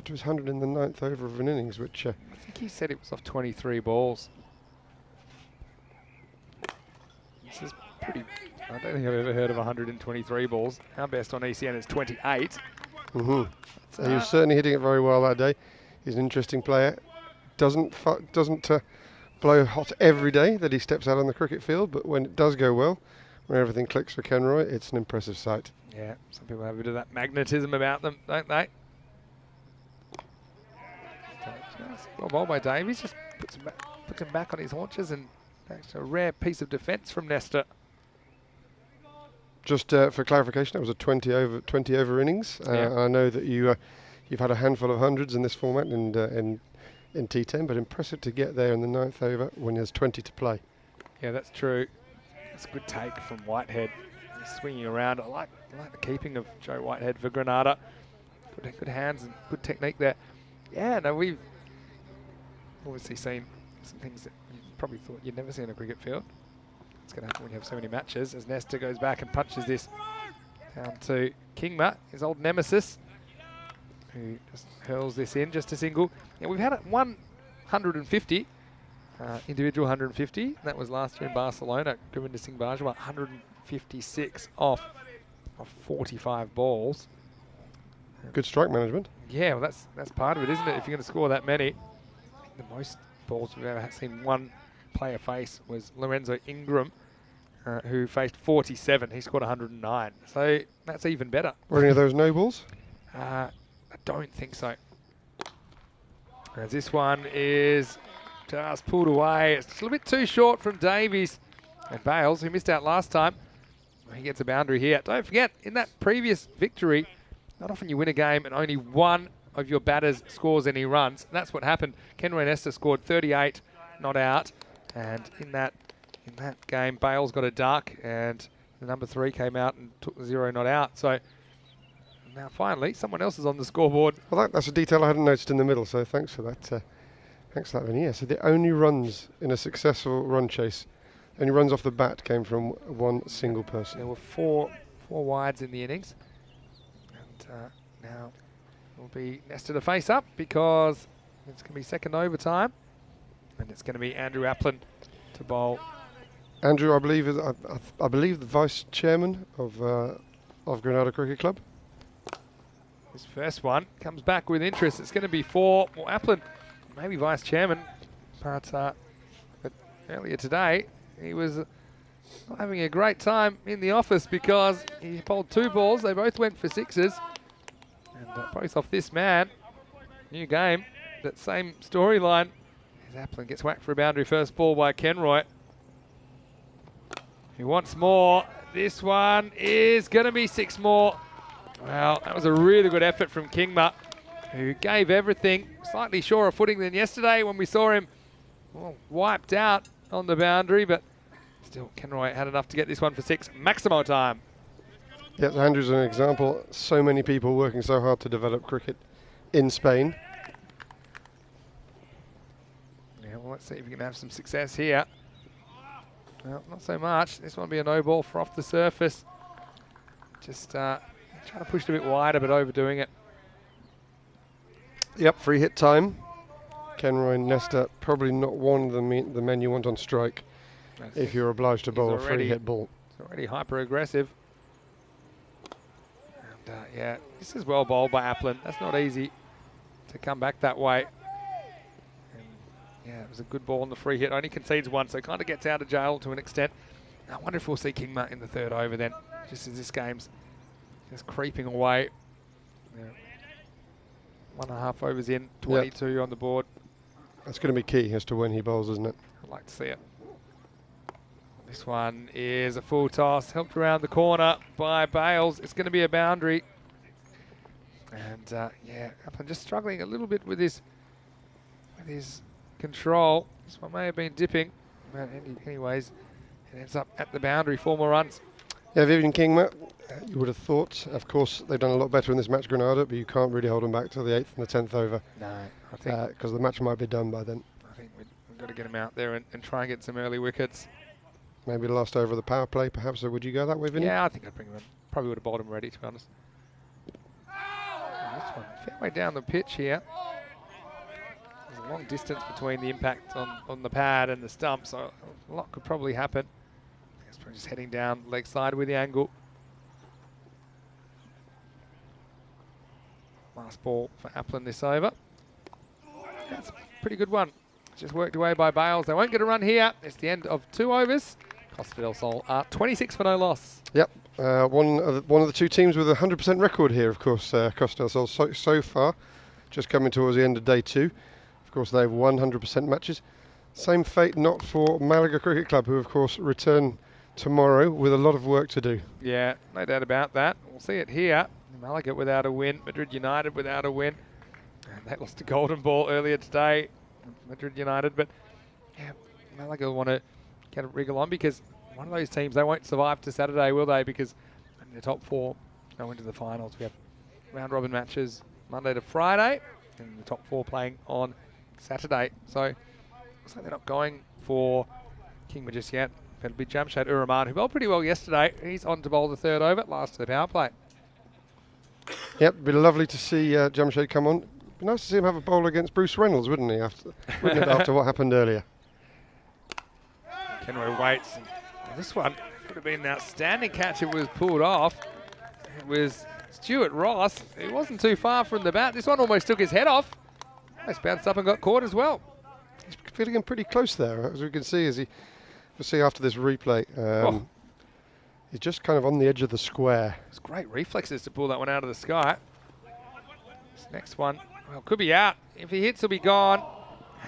his 109th over of an innings, which... I think he said it was off 23 balls. This is pretty... I don't think I've ever heard of 123 balls. Our best on ECN is 28. Mm-hmm. He was certainly hitting it very well that day. He's an interesting player. Doesn't blow hot every day that he steps out on the cricket field, but when it does go well, when everything clicks for Kenroy, it's an impressive sight. Yeah, some people have a bit of that magnetism about them, don't they? Well bowled by Davies, just puts him back on his haunches, and that's a rare piece of defence from Nesta. Just for clarification, that was a 20 over innings. Yeah. I know that you've had a handful of hundreds in this format in T10, but impressive to get there in the 9th over when there's 20 to play. Yeah, that's true. It's a good take from Whitehead. He's swinging around. I like the keeping of Joe Whitehead for Granada. Good hands and good technique there. Yeah, no, we've obviously seen some things that you probably thought you'd never see in a cricket field. It's going to happen when you have so many matches, as Nesta goes back and punches this down to Kingma, his old nemesis, who just hurls this in, just a single. Yeah, we've had 150, individual 150. That was last year in Barcelona. Gurvinder Singh Bajwa, 156 off 45 balls. Good strike management. Yeah, well, that's part of it, isn't it? If you're going to score that many. I think the most balls we've ever seen one player face was Lorenzo Ingram, who faced 47. He scored 109. So that's even better. Were any of those no balls? I don't think so. As this one is just pulled away. It's a little bit too short from Davies. And Bales, who missed out last time, he gets a boundary here. Don't forget, in that previous victory, not often you win a game and only one of your batters scores any runs. And that's what happened. Kenroy Nesta scored 38, not out. And in that game, Bales got a duck, and the number 3 came out and took the 0 not out. So now finally, someone else is on the scoreboard. Well, that's a detail I hadn't noticed in the middle, so thanks for that. Thanks for that, Vinny. Yeah, so the only runs in a successful run chase, only runs off the bat, came from one single person. There were four wides in the innings. And now it will be Nesta to face up because it's going to be second overtime. And it's going to be Andrew Applin to bowl. Andrew, I believe the vice chairman of Granada Cricket Club. This first one comes back with interest. It's going to be for Applin, maybe vice chairman, but earlier today he was not having a great time in the office because he bowled 2 balls. They both went for 6s. And both off this man. New game. That same storyline. Applin gets whacked for a boundary first ball by Kenroy. He wants more. This one is going to be 6 more. Well, that was a really good effort from Kingma, who gave everything. Slightly surer footing than yesterday when we saw him wiped out on the boundary, but still Kenroy had enough to get this one for 6. Maximo time. Yes, Andrew's an example. So many people working so hard to develop cricket in Spain. Yeah, well, let's see if we can have some success here. Well, not so much. This one will be a no ball for off the surface. Just trying to push it a bit wider, but overdoing it. Yep, free hit time. Kenroy and Nesta probably not one of the men you want on strike if you're obliged to bowl a free hit ball. He's already hyper aggressive. And yeah, this is well bowled by Applin. That's not easy to come back that way. And yeah, it was a good ball on the free hit. Only concedes 1, so kind of gets out of jail to an extent. I wonder if we'll see Kingma in the 3rd over then, just as this game's just creeping away. Yeah. 1.5 overs in, 22 on the board. That's going to be key as to when he bowls, isn't it? I'd like to see it. This one is a full toss, helped around the corner by Bales. It's going to be a boundary. And yeah, Applin just struggling a little bit with his control. This one may have been dipping, but anyways, it ends up at the boundary. 4 more runs. Yeah, Vivian Kingma, you would have thought, of course, they've done a lot better in this match, Granada, but you can't really hold them back till the 8th and the 10th over. No, I think because the match might be done by then. I think we've got to get him out there and try and get some early wickets. Maybe the last over of the power play, perhaps. Or would you go that way, Vinny? Yeah, I think I'd bring him in. Probably would have bowled him ready, to be honest. And this one, fair way down the pitch here. There's a long distance between the impact on the pad and the stump, so a lot could probably happen. It's probably just heading down leg side with the angle. Last ball for Applin this over. That's a pretty good one. Just worked away by Bales. They won't get a run here. It's the end of 2 overs. Costa del Sol are 26 for no loss. Yep. One of the 2 teams with a 100% record here, of course, Costa del Sol so far. Just coming towards the end of day 2. Of course, they have 100% matches. Same fate not for Malaga Cricket Club, who, of course, return tomorrow with a lot of work to do. Yeah, no doubt about that. We'll see it here. Malaga without a win. Madrid United without a win. And they lost a golden ball earlier today. Madrid United, but yeah, Malaga will want to get a wriggle on because one of those teams, they won't survive to Saturday, will they? Because the top 4 go into the finals. We have round robin matches Monday to Friday, and the top 4 playing on Saturday. So looks like they're not going for Kingma just yet. It'll be Jamshad Ur-Rahman, who bowled pretty well yesterday. He's on to bowl the 3rd over, last to the power play. Yep, it'd be lovely to see Jamshad come on. Be nice to see him have a bowl against Bruce Reynolds, wouldn't he? After what happened earlier. Kenroy waits. And this one could have been an outstanding catch. It was pulled off. It was Stuart Ross. He wasn't too far from the bat. This one almost took his head off. Almost bounced up and got caught as well. He's feeling him pretty close there, as we can see. We'll see after this replay. He's just kind of on the edge of the square. It's great reflexes to pull that one out of the sky. This next one, well, could be out. If he hits, he'll be gone.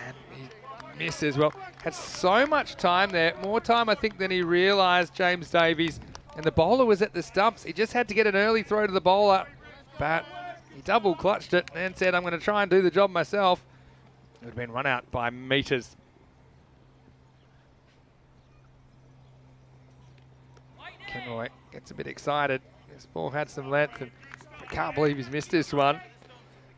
And he misses. Well, had so much time there. More time, I think, than he realised, James Davies. And the bowler was at the stumps. He just had to get an early throw to the bowler. But he double clutched it and said, I'm going to try and do the job myself. It would have been run out by metres. Kenroy gets a bit excited. This ball had some length, and I can't believe he's missed this one.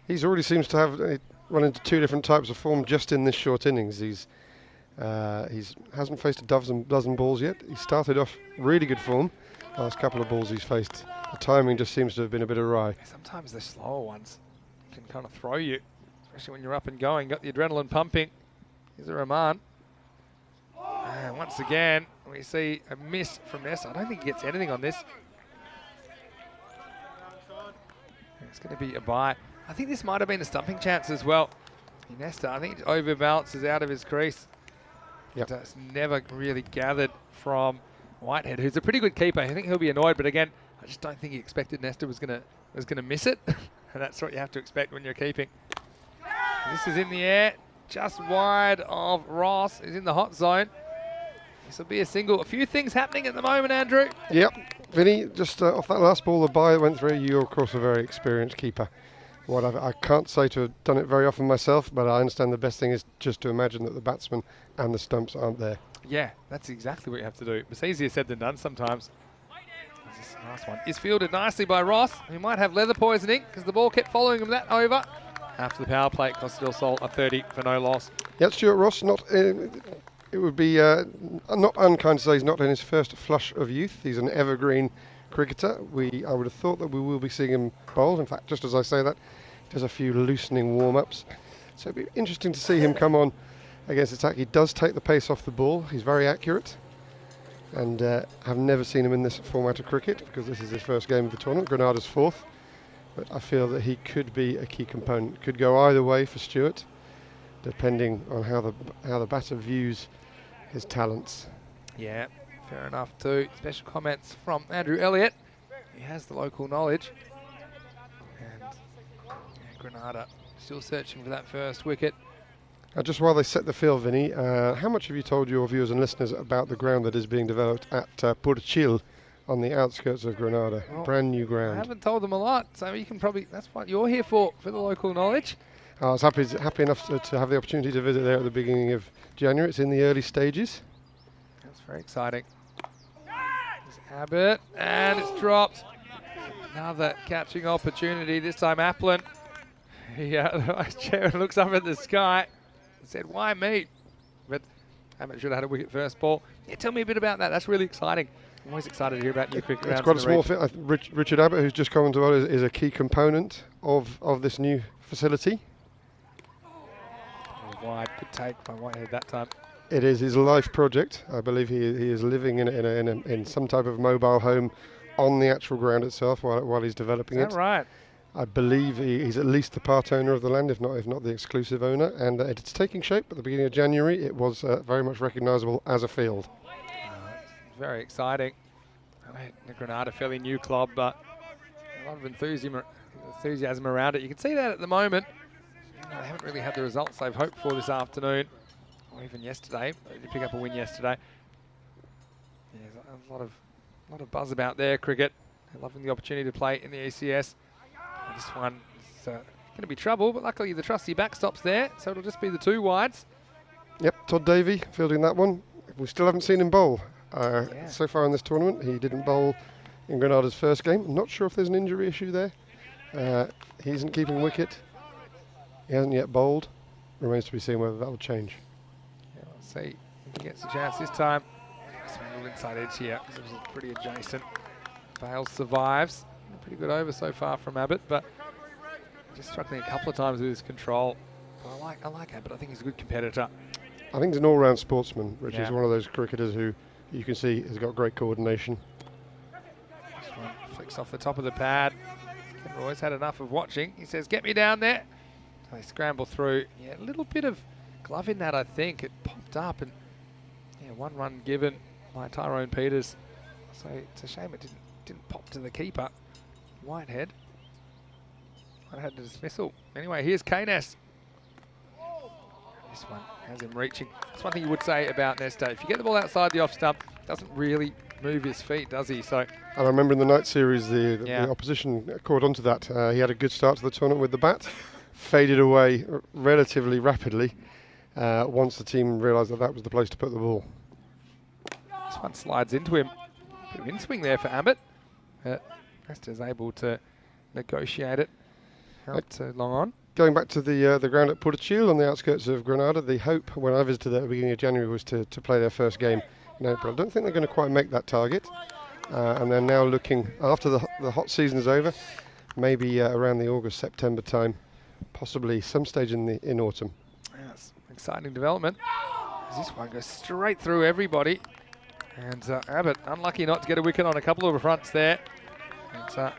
He's already seems to have run into 2 different types of form just in this short innings. He's hasn't faced a dozen balls yet. He started off really good form. Last couple of balls he's faced, the timing just seems to have been a bit awry. Sometimes the slower ones can kind of throw you, especially when you're up and going. Got the adrenaline pumping. Here's a Rahman. And once again, we see a miss from Nesta. I don't think he gets anything on this. It's going to be a bye. I think this might have been a stumping chance as well. Nesta, I think, overbalances out of his crease. Yep. It's never really gathered from Whitehead, who's a pretty good keeper. I think he'll be annoyed, but again, I just don't think he expected Nesta was gonna miss it. And that's what you have to expect when you're keeping. This is in the air, just wide of Ross. He's in the hot zone. This will be a single. A few things happening at the moment, Andrew. Yep, Vinny, just off that last ball, the bye that went through, you're of course a very experienced keeper. I can't say to have done it very often myself, but I understand the best thing is just to imagine that the batsman and the stumps aren't there. Yeah, that's exactly what you have to do. It's easier said than done sometimes. This last one is fielded nicely by Ross. He might have leather poisoning because the ball kept following him that over. After the power play, Costa del Sol a 30 for no loss. Yeah, Stuart Ross, it would be not unkind to say he's not in his first flush of youth. He's an evergreen cricketer. I would have thought that we will be seeing him bowl. In fact, just as I say that, he does a few loosening warm-ups. So it'd be interesting to see him come on against attack. He does take the pace off the ball. He's very accurate. And I've never seen him in this format of cricket because this is his first game of the tournament. Granada's fourth. But I feel that he could be a key component. Could go either way for Stuart, depending on how the batter views his talents. Yeah, fair enough too. Special comments from Andrew Elliott. He has the local knowledge. And Granada still searching for that first wicket. Just while they set the field, Vinny, how much have you told your viewers and listeners about the ground that is being developed at Purchil on the outskirts of Granada? Well, brand new ground. I haven't told them a lot, so you can probably, that's what you're here for the local knowledge. I was happy enough to have the opportunity to visit there at the beginning of January. It's in the early stages. That's very exciting. There's Abbott, and it's dropped. Another catching opportunity, this time Applin. The vice chairman looks up at the sky and said, why me? But Abbott should have had a wicket first ball. Yeah, tell me a bit about that. That's really exciting. I'm always excited to hear about new cricket. It's quite a small fit. Richard Abbott, who's just come on to is a key component of this new facility. Wide, good take by Whitehead that time. It is his life project. I believe he is living in some type of mobile home on the actual ground itself while he's developing it. Is that right? I believe he's at least the part owner of the land, if not the exclusive owner. And it's taking shape at the beginning of January. It was very much recognisable as a field. Very exciting. The Granada, fairly new club, but a lot of enthusiasm around it. You can see that at the moment. They haven't really had the results they've hoped for this afternoon, or even yesterday. They did pick up a win yesterday. Yeah, there's a lot of buzz about their cricket. They're loving the opportunity to play in the ECS. This one is going to be trouble, but luckily the trusty backstop's there, so it'll just be the two wides. Yep, Todd Davey fielding that one. We still haven't seen him bowl. So far in this tournament, he didn't bowl in Granada's first game. I'm not sure if there's an injury issue there. He isn't keeping wicket. He hasn't yet bowled. Remains to be seen whether that will change. Yeah, let's see if he gets a chance this time. Just a little inside edge here because it was pretty adjacent. Bales survives. A pretty good over so far from Abbott, but just struggling a couple of times with his control. But I like Abbott. I think he's a good competitor. I think he's an all-round sportsman, which Yeah. is one of those cricketers who you can see has got great coordination. This one flicks off the top of the pad. Ken Roy's had enough of watching. He says, get me down there. So they scramble through. Yeah, a little bit of glove in that, I think. It popped up, and yeah, one run given by Tyrone Peters. So it's a shame it didn't pop to the keeper. Whitehead had a dismissal. Anyway, here's Keynes. This one has him reaching. That's one thing you would say about Nesta. If you get the ball outside the off stump, doesn't really move his feet, does he? So. And I remember in the night series, the opposition caught onto that. He had a good start to the tournament with the bat, faded away relatively rapidly once the team realised that was the place to put the ball. This one slides into him. Bit of in-swing there for Abbott. Nesta's able to negotiate it. Not too long on. Going back to the ground at Purchil on the outskirts of Granada, the hope when I visited there at the beginning of January was to play their first game in April. I don't think they're going to quite make that target. And they're now looking, after the hot season is over, maybe around the August, September time, possibly some stage in autumn. Yes, exciting development. This one goes straight through everybody. And Abbott, unlucky not to get a wicket on a couple of fronts there. And,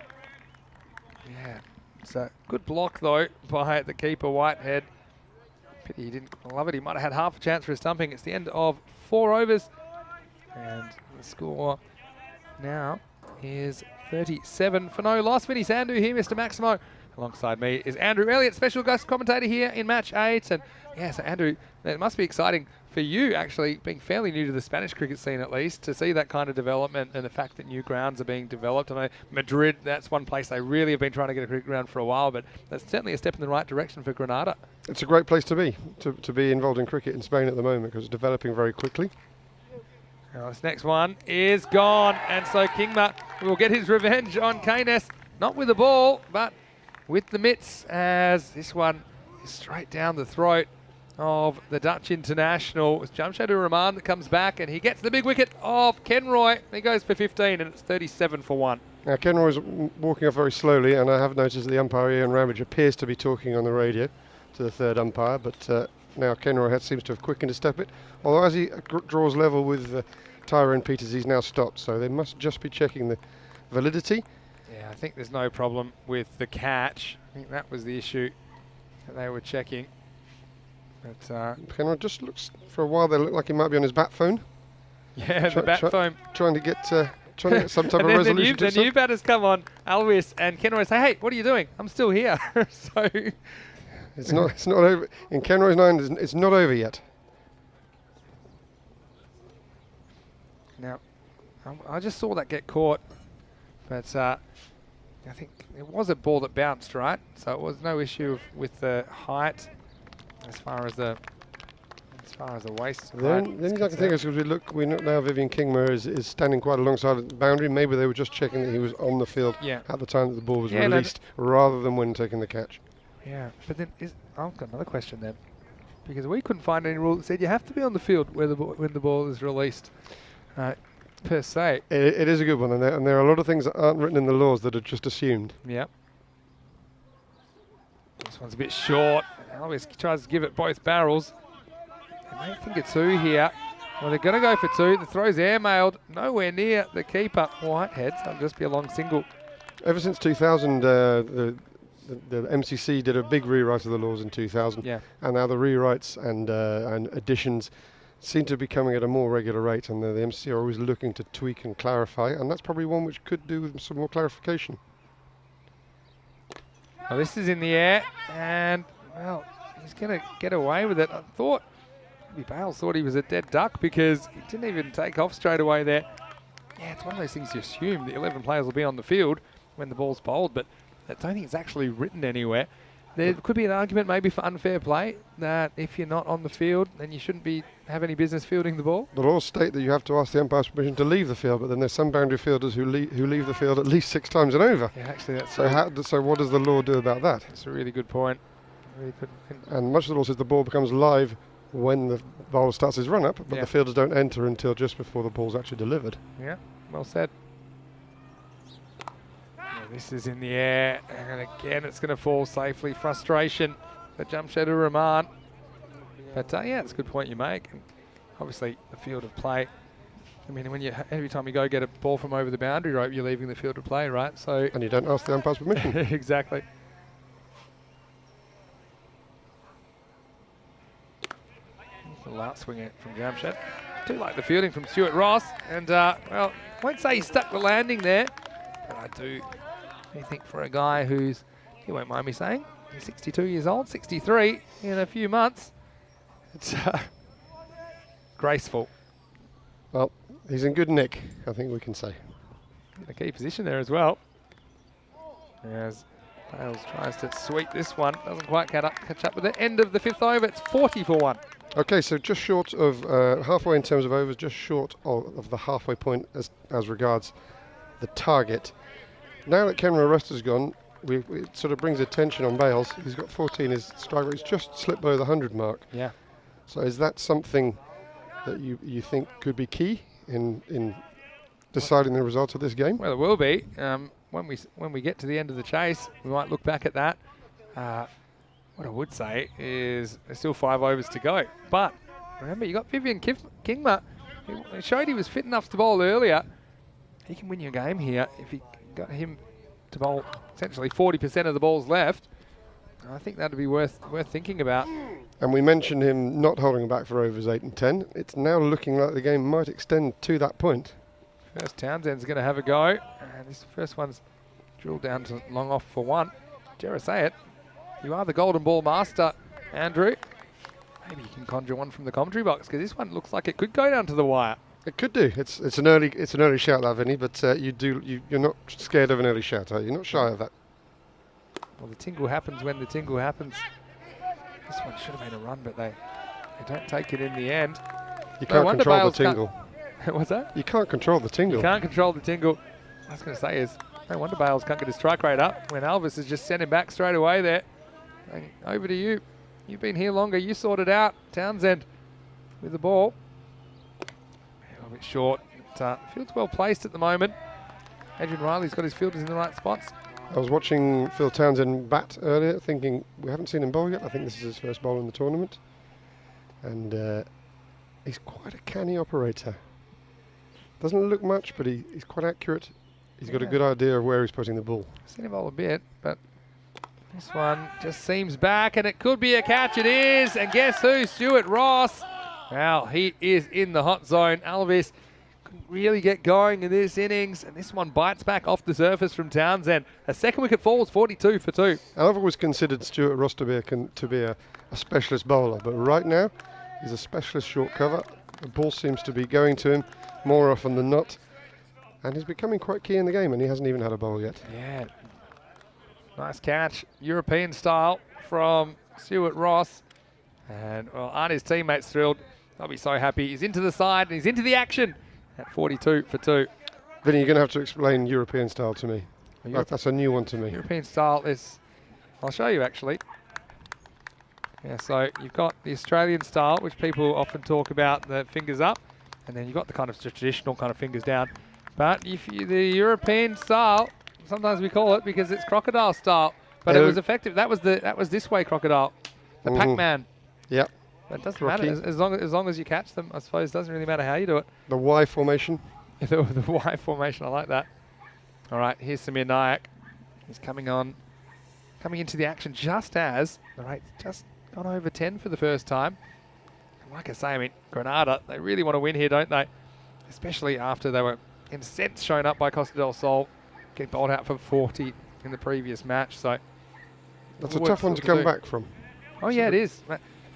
yeah, it's a good block, though, by the keeper, Whitehead. Pity he didn't love it. He might have had half a chance for a stumping. It's the end of 4 overs. And The score now is 37 for no loss. Vinny Sandu here, Mr. Maximo. Alongside me is Andrew Elliott, special guest commentator here in match 8. And yeah, so Andrew, it must be exciting for you, actually, being fairly new to the Spanish cricket scene at least, to see that kind of development and the fact that new grounds are being developed. I know Madrid, that's one place they really have been trying to get a cricket ground for a while, but that's certainly a step in the right direction for Granada. It's a great place to be involved in cricket in Spain at the moment, because it's developing very quickly. Now this next one is gone, and so Kingma will get his revenge on Keynes, not with the ball, but with the mitts, as this one is straight down the throat of the Dutch international. It's Jamshid Rahman that comes back, and he gets the big wicket of Kenroy. He goes for 15, and it's 37 for 1. Now Kenroy is walking off very slowly, and I have noticed that the umpire Ian Ramage appears to be talking on the radio to the third umpire, but now Kenroy seems to have quickened a step it. Although as he draws level with Tyrone Peters, he's now stopped, so they must just be checking the validity. Yeah, I think there's no problem with the catch. I think that was the issue that they were checking. But Kenroy just looks, for a while there, looked like he might be on his bat phone. Yeah, the bat phone. Trying to get some type of resolution. The new batters come on, Alvis and Kenroy say, "Hey, what are you doing? I'm still here." So it's not over. In Kenroy's mind, it's not over yet. Now, I just saw that get caught, but I think it was a ball that bounced, right? So it was no issue with the height as far as the waist. The only thing I can think of is because we know now Vivian Kingma is standing quite alongside the boundary. Maybe they were just checking that he was on the field at the time that the ball was released, rather than when taking the catch. Yeah, but then I've got another question then, because we couldn't find any rule that said you have to be on the field when the ball is released. Per se. It is a good one, and there are a lot of things that aren't written in the laws that are just assumed. Yep. This one's a bit short. Always tries to give it both barrels. They may think it's 2 here. Well, they're going to go for 2. The throw's air-mailed, nowhere near the keeper. Whitehead, so it'll just be a long single. Ever since 2000, the MCC did a big rewrite of the laws in 2000. Yeah. And now the rewrites and additions seem to be coming at a more regular rate, and the MCC are always looking to tweak and clarify, and that's probably one which could do with some more clarification. Well, this is in the air, and, well, he's going to get away with it. I thought, maybe Bales thought he was a dead duck, because he didn't even take off straight away there. Yeah, it's one of those things you assume the 11 players will be on the field when the ball's bowled, but I don't think it's actually written anywhere. There could be an argument maybe for unfair play, that if you're not on the field, then you shouldn't have any business fielding the ball. The laws state that you have to ask the umpire's permission to leave the field, but then there's some boundary fielders who leave the field at least 6 times and over. Yeah, actually that's so what does the law do about that? That's a really good point. Really good. And much of the law says the ball becomes live when the bowler starts his run-up, but the fielders don't enter until just before the ball's actually delivered. Yeah, well said. This is in the air, and again it's going to fall safely. Frustration for Jamshid Rahman. But yeah, it's a good point you make. And obviously, the field of play. I mean, every time you go get a ball from over the boundary rope, you're leaving the field of play, right? So and you don't ask the umpire's permission. Exactly. The last swing it from Jamshid. Do like the fielding from Stuart Ross, and well, I won't say he stuck the landing there, but I do. I think for a guy who's, you won't mind me saying, he's 62 years old, 63 in a few months. It's graceful. Well, he's in good nick, I think we can say. In a key position there as well. As Bales tries to sweep this one, doesn't quite catch up with the end of the 5th over. It's 40 for 1. Okay, so just short of halfway in terms of overs, just short of the halfway point as regards the target. Now that Kenroy Rust has gone, it sort of brings attention on Bales. He's got 14. His strike rate's just slipped below the 100 mark. Yeah. So is that something that you think could be key in deciding the results of this game? Well, it will be. When we get to the end of the chase, we might look back at that. What I would say is there's still 5 overs to go. But remember, you got Vivian Kingma. He showed he was fit enough to bowl earlier. He can win your game here if you got him to bowl essentially 40% of the balls left. I think that'd be worth thinking about. And we mentioned him not holding back for overs 8 and 10. It's now looking like the game might extend to that point. First Townsend's going to have a go. And this first one's drilled down to long off for one. Dare I say it, you are the golden ball master, Andrew. Maybe you can conjure one from the commentary box, because this one looks like it could go down to the wire. It could do. It's an early shout, that, Vinny. But you're not scared of an early shout, are you? You're not shy of that. Well, the tingle happens when the tingle happens. This one should have made a run, but they don't take it in the end. You can't control the tingle. What's that? You can't control the tingle. You can't control the tingle. What I was going to say is, no wonder Bales can't get his strike rate up when Elvis has just sent him back straight away there. Over to you. You've been here longer. You sorted out Townsend with the ball. A little bit short. Field's well placed at the moment. Adrian Riley's got his fielders in the right spots. I was watching Phil Townsend bat earlier, thinking we haven't seen him bowl yet. I think this is his first bowl in the tournament. And he's quite a canny operator. Doesn't look much, but he's quite accurate. He's got a good idea of where he's putting the ball. I've seen him bowl a bit, but this one just seems back, and it could be a catch. It is, and guess who? Stuart Ross. Well, he is in the hot zone. Elvis couldn't really get going in this innings, and this one bites back off the surface from Townsend. A second wicket falls, 42 for 2. I've always considered Stuart Ross to be a specialist bowler, but right now he's a specialist short cover. The ball seems to be going to him more often than not, and he's becoming quite key in the game, and he hasn't even had a bowl yet. Yeah. Nice catch, European style from Stuart Ross. And, well, aren't his teammates thrilled? They'll be so happy. He's into the side, and he's into the action at 42 for 2. Vinny, you're going to have to explain European style to me. That's a new one to me. European style is, I'll show you actually. Yeah, so you've got the Australian style, which people often talk about, the fingers up, and then you've got the kind of traditional kind of fingers down. But the European style, sometimes we call it because it's crocodile style, but it was effective. That was this way crocodile, the Pac-Man. Yep. But it doesn't matter as long as you catch them. I suppose it doesn't really matter how you do it. The Y formation. The Y formation, I like that. All right, here's Samir Nayak. He's coming into the action just as the rate's just gone over 10 for the first time. And like I say, I mean, Granada, they really want to win here, don't they? Especially after they were, in a sense, shown up by Costa del Sol, getting bowled out for 40 in the previous match. So that's a tough one to come back from. Oh, yeah, it is.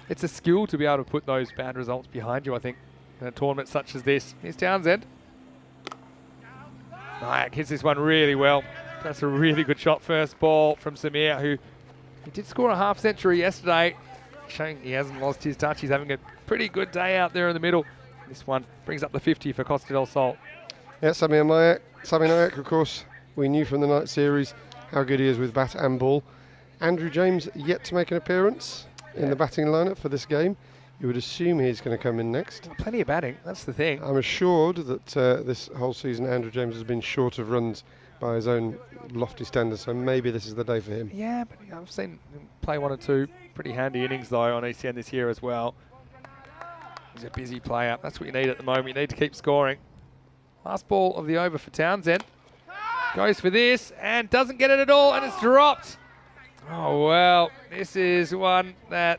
It's a skill to be able to put those bad results behind you, I think, in a tournament such as this. Here's Townsend. Nayak hits this one really well. That's a really good shot first ball from Samir, who he did score a half century yesterday, showing he hasn't lost his touch. He's having a pretty good day out there in the middle. This one brings up the 50 for Costa del Sol. Yeah, Samir Nayak, of course, we knew from the night series how good he is with bat and ball. Andrew James yet to make an appearance in the batting lineup for this game. You would assume he's going to come in next. Well, plenty of batting, that's the thing. I'm assured that this whole season Andrew James has been short of runs by his own lofty standards, so maybe this is the day for him. Yeah, but I've seen him play one or two pretty handy innings though on ECN this year as well. He's a busy player. That's what you need at the moment. You need to keep scoring. Last ball of the over for Townsend. Goes for this and doesn't get it at all, and it's dropped. Oh, well, this is one that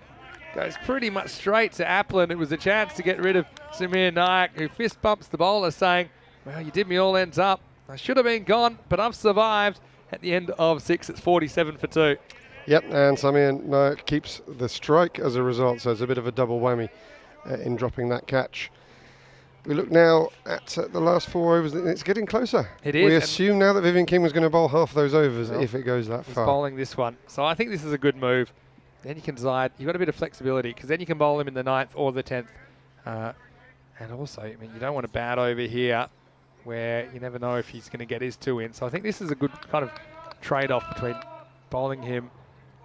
goes pretty much straight to Applin. It was a chance to get rid of Samir Nayak, who fist bumps the bowler saying, well, you did me all ends up. I should have been gone, but I've survived. At the end of 6, it's 47 for 2. Yep, and Samir Nayak keeps the strike as a result, so it's a bit of a double whammy in dropping that catch. We look now at the last 4 overs, and it's getting closer. It is. We assume now that Vivian King was going to bowl half those overs if it goes that he's far. Bowling this one. So I think this is a good move. Then you can decide, you've got a bit of flexibility, because then you can bowl him in the 9th or the 10th. And also, I mean, you don't want a bat over here where you never know if he's going to get his 2 in. So I think this is a good kind of trade-off between bowling him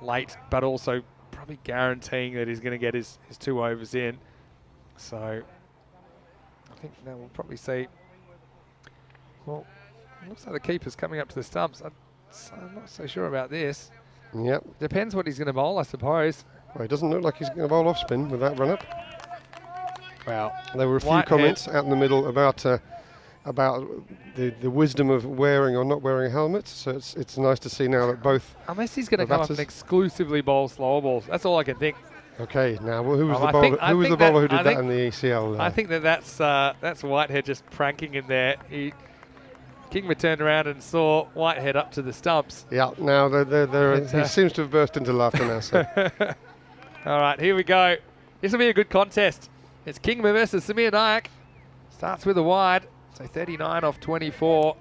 late, but also probably guaranteeing that he's going to get his 2 overs in. So I think now we'll probably see, well, it looks like the keeper's coming up to the stumps. I'm not so sure about this. Yep. Depends what he's going to bowl, I suppose. Well, it doesn't look like he's going to bowl off spin with that run-up. Well, there were a few comments out in the middle about the wisdom of wearing or not wearing a helmet. So it's nice to see now that both. Unless he's going to come up and exclusively bowl slower balls. That's all I can think. Okay, now who was the bowler? Who did that in the ECL? I think that's Whitehead just pranking him there. Kingma turned around and saw Whitehead up to the stumps. Yeah, now he seems to have burst into laughter now. So. All right, here we go. This will be a good contest. It's Kingma versus Samir Nayak. Starts with a wide, so 39 off 24.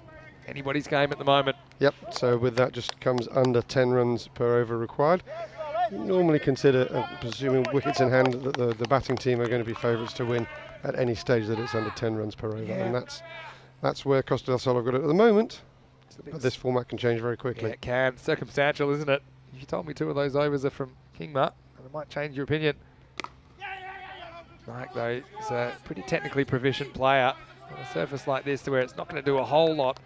Anybody's game at the moment. Yep, so with that just comes under 10 runs per over required. You normally consider, presuming wickets in hand, that the batting team are going to be favourites to win at any stage that it's under 10 runs per over. Yeah. And that's where Costa del Sol have got it at the moment. But this format can change very quickly. Yeah, it can. Circumstantial, isn't it? If you told me 2 of those overs are from Kingma, it might change your opinion. Nayak, though, is a pretty technically proficient player on a surface like this, to where it's not going to do a whole lot.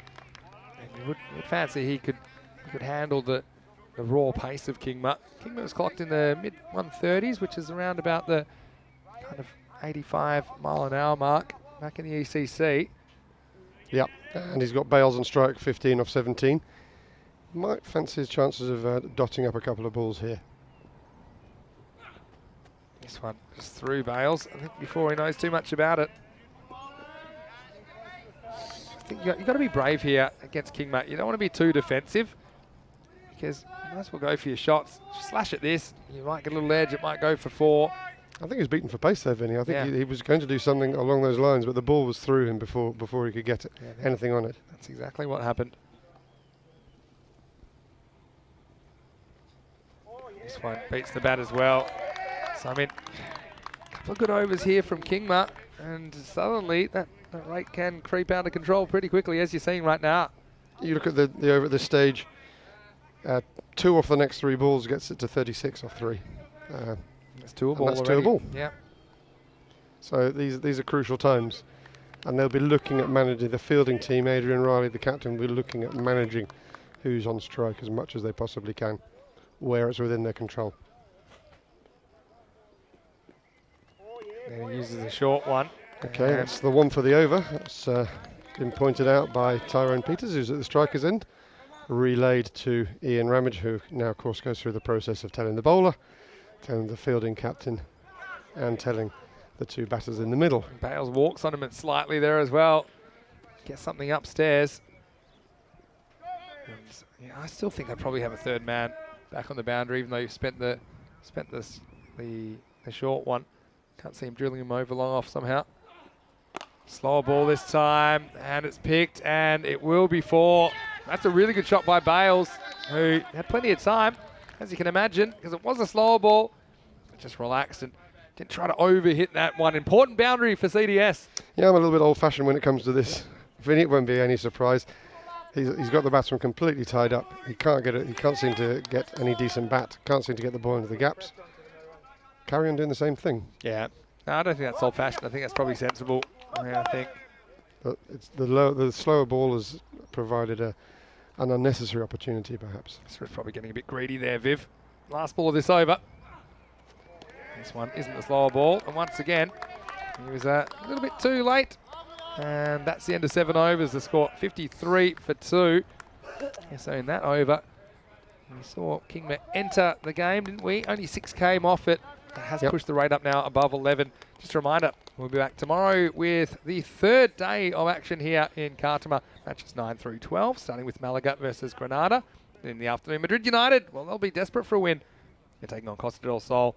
And you would fancy he could handle the raw pace of Kingma. Kingma was clocked in the mid-130s, which is around about the kind of 85 mile an hour mark back in the ECC. Yep, and he's got Bales on strike, 15 off 17. Might fancy his chances of dotting up a couple of balls here. This one is through Bales, I think, before he knows too much about it. I think you've got to be brave here against Kingma. You don't want to be too defensive, because you might as well go for your shots. Slash at this, you might get a little edge, it might go for 4. I think he was beaten for pace there, Vinny. I think Yeah. he was going to do something along those lines, but the ball was through him before he could get anything on it. That's exactly what happened. This one beats the bat as well. So, I mean, a couple of good overs here from Kingma, and suddenly that rate can creep out of control pretty quickly, as you're seeing right now. You look at the over at this stage, 2 off the next 3 balls gets it to 36 off 3. That's 2 a ball that's already. 2 a ball. Yeah. So these are crucial times, and they'll be looking at managing the fielding team. Adrian Riley, the captain, will be looking at managing who's on strike as much as they possibly can, where it's within their control. Then he uses a short one. Okay, that's the one for the over. That's been pointed out by Tyrone Peters, who's at the striker's end. Relayed to Ian Ramage, who now, of course, goes through the process of telling the bowler, telling the fielding captain, and telling the 2 batters in the middle. Bales walks on him and slightly there as well. Gets something upstairs. And, yeah, I still think I'd probably have a 3rd man back on the boundary, even though you've spent the short one. Can't see him drilling him over long off somehow. Slower ball this time, and it's picked, and it will be 4. That's a really good shot by Bales, who had plenty of time, as you can imagine, because it was a slower ball, but just relaxed and didn't try to over-hit that one. Important boundary for CDS. Yeah, I'm a little bit old-fashioned when it comes to this. Vinny, it won't be any surprise. He's got the batsman completely tied up. He can't get it. He can't seem to get any decent bat. Can't seem to get the ball into the gaps. Carry on doing the same thing. Yeah. No, I don't think that's old-fashioned. I think that's probably sensible. I think. But it's the slower ball has provided an unnecessary opportunity, perhaps. So it's probably getting a bit greedy there, Viv. Last ball of this over. This one isn't the slower ball. And once again, he was a little bit too late. And that's the end of 7 overs. The score 53 for 2. Yeah, so in that over, we saw Kingma enter the game, didn't we? Only 6 came off it. It has pushed the rate up now above 11. Just a reminder, we'll be back tomorrow with the 3rd day of action here in Cartama. Matches 9 through 12, starting with Malaga versus Granada. In the afternoon, Madrid United, well, they'll be desperate for a win. They're taking on Costa del Sol.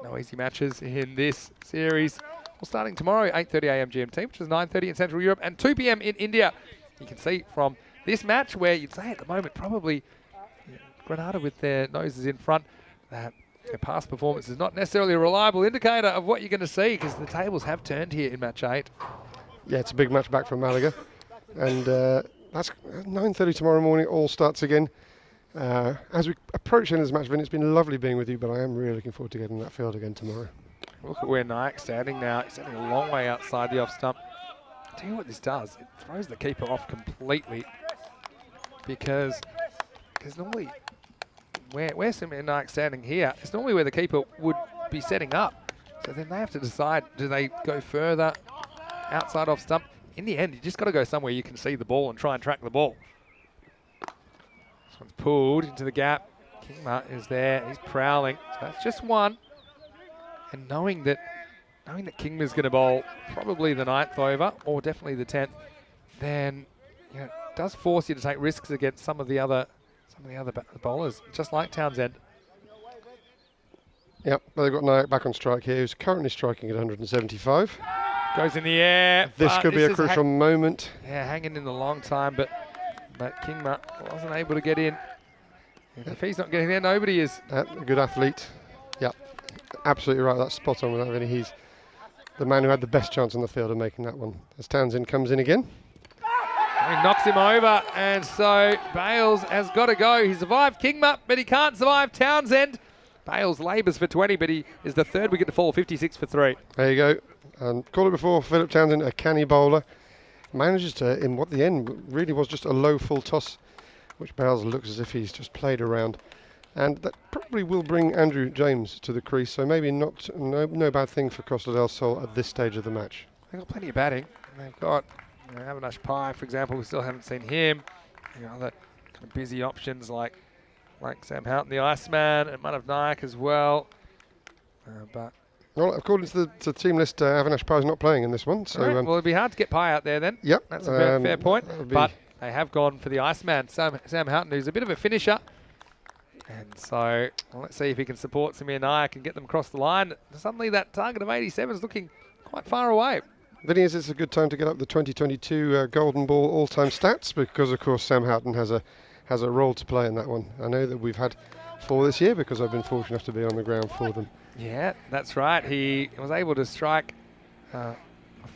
No easy matches in this series. Well, starting tomorrow, 8:30 a.m. GMT, which is 9:30 in Central Europe, and 2 p.m. in India. You can see from this match, where you'd say at the moment probably Granada with their noses in front, that their past performance is not necessarily a reliable indicator of what you're going to see, because the tables have turned here in match 8. Yeah, it's a big match back from Malaga. And that's 9:30 tomorrow morning. All starts again. As we approach the end of this match, Vin, it's been lovely being with you, but I am really looking forward to getting that field again tomorrow. Look at where Nayak's standing now. He's standing a long way outside the off stump. I'll tell you what this does. It throws the keeper off completely, because normally where Samir Nayak's standing here is normally where the keeper would be setting up. So then they have to decide, do they go further outside off stump? In the end, you just got to go somewhere you can see the ball and try and track the ball. This one's pulled into the gap. Kingma is there. He's prowling. So that's just 1. And knowing that Kingma's going to bowl probably the 9th over, or definitely the 10th, then does force you to take risks against some of the other bowlers, just like Townsend. Yep, well, they've got Nayak back on strike here, who's currently striking at 175. Goes in the air. This could be a crucial moment. Yeah, hanging in a long time, but Kingma wasn't able to get in. And if he's not getting there, nobody is. A good athlete. Yep, absolutely right. That's spot on with that, Vinny. He's the man who had the best chance on the field of making that one. As Townsend comes in again. He knocks him over, and so Bales has got to go. He survived Kingma, but he can't survive Townsend. Bales labours for 20, but he is the third wicket to fall, 56 for 3. There you go. And called it before, Philip Townsend, a canny bowler. Manages to, in what the end really was just a low full toss, which Bales looks as if he's just played around. And that probably will bring Andrew James to the crease, so maybe no bad thing for Costa del Sol at this stage of the match. They've got plenty of batting. They've got Avinash Pai, for example. We still haven't seen him. Other kind of busy options like Sam Houghton, the Iceman, and Manav Nayak as well. But well, according to the team list, Avinash Pai is not playing in this one. So well, it'd be hard to get Pai out there then. Yep, that's a fair point. But they have gone for the Iceman, Sam Houghton, who's a bit of a finisher. And so let's see if he can support Samir Nayak and get them across the line. Suddenly that target of 87 is looking quite far away. Vinny, is this a good time to get up the 2022 Golden Ball all-time stats? Because, of course, Sam Houghton has a role to play in that one. I know that we've had 4 this year because I've been fortunate enough to be on the ground for them. Yeah, that's right. He was able to strike a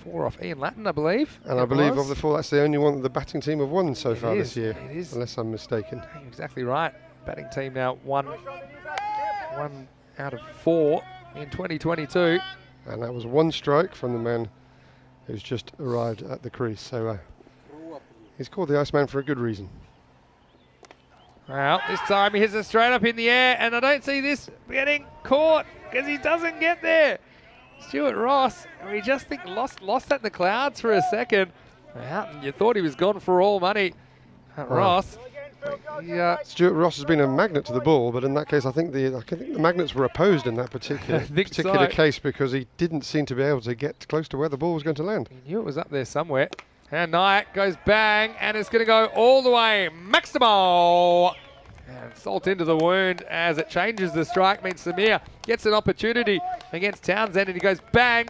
4 off Ian Lattin, I believe. And I believe of the 4, that's the only one that the batting team have won so far this year. It is. Unless I'm mistaken. You're exactly right. Batting team now one out of 4 in 2022. And that was 1 strike from the man who's just arrived at the crease. So he's called the Iceman for a good reason. Well, this time he hits it straight up in the air, and I don't see this getting caught because he doesn't get there. Stuart Ross, we just think lost that in the clouds for a second. Houghton, you thought he was gone for all money. Ross. Yeah. Stuart Ross has been a magnet to the ball, but in that case, I think the magnets were opposed in that particular case because he didn't seem to be able to get close to where the ball was going to land. He knew it was up there somewhere. And Nayak goes bang, and it's going to go all the way. Maximo! And salt into the wound as it changes the strike. Means Samir gets an opportunity against Townsend, and he goes bang.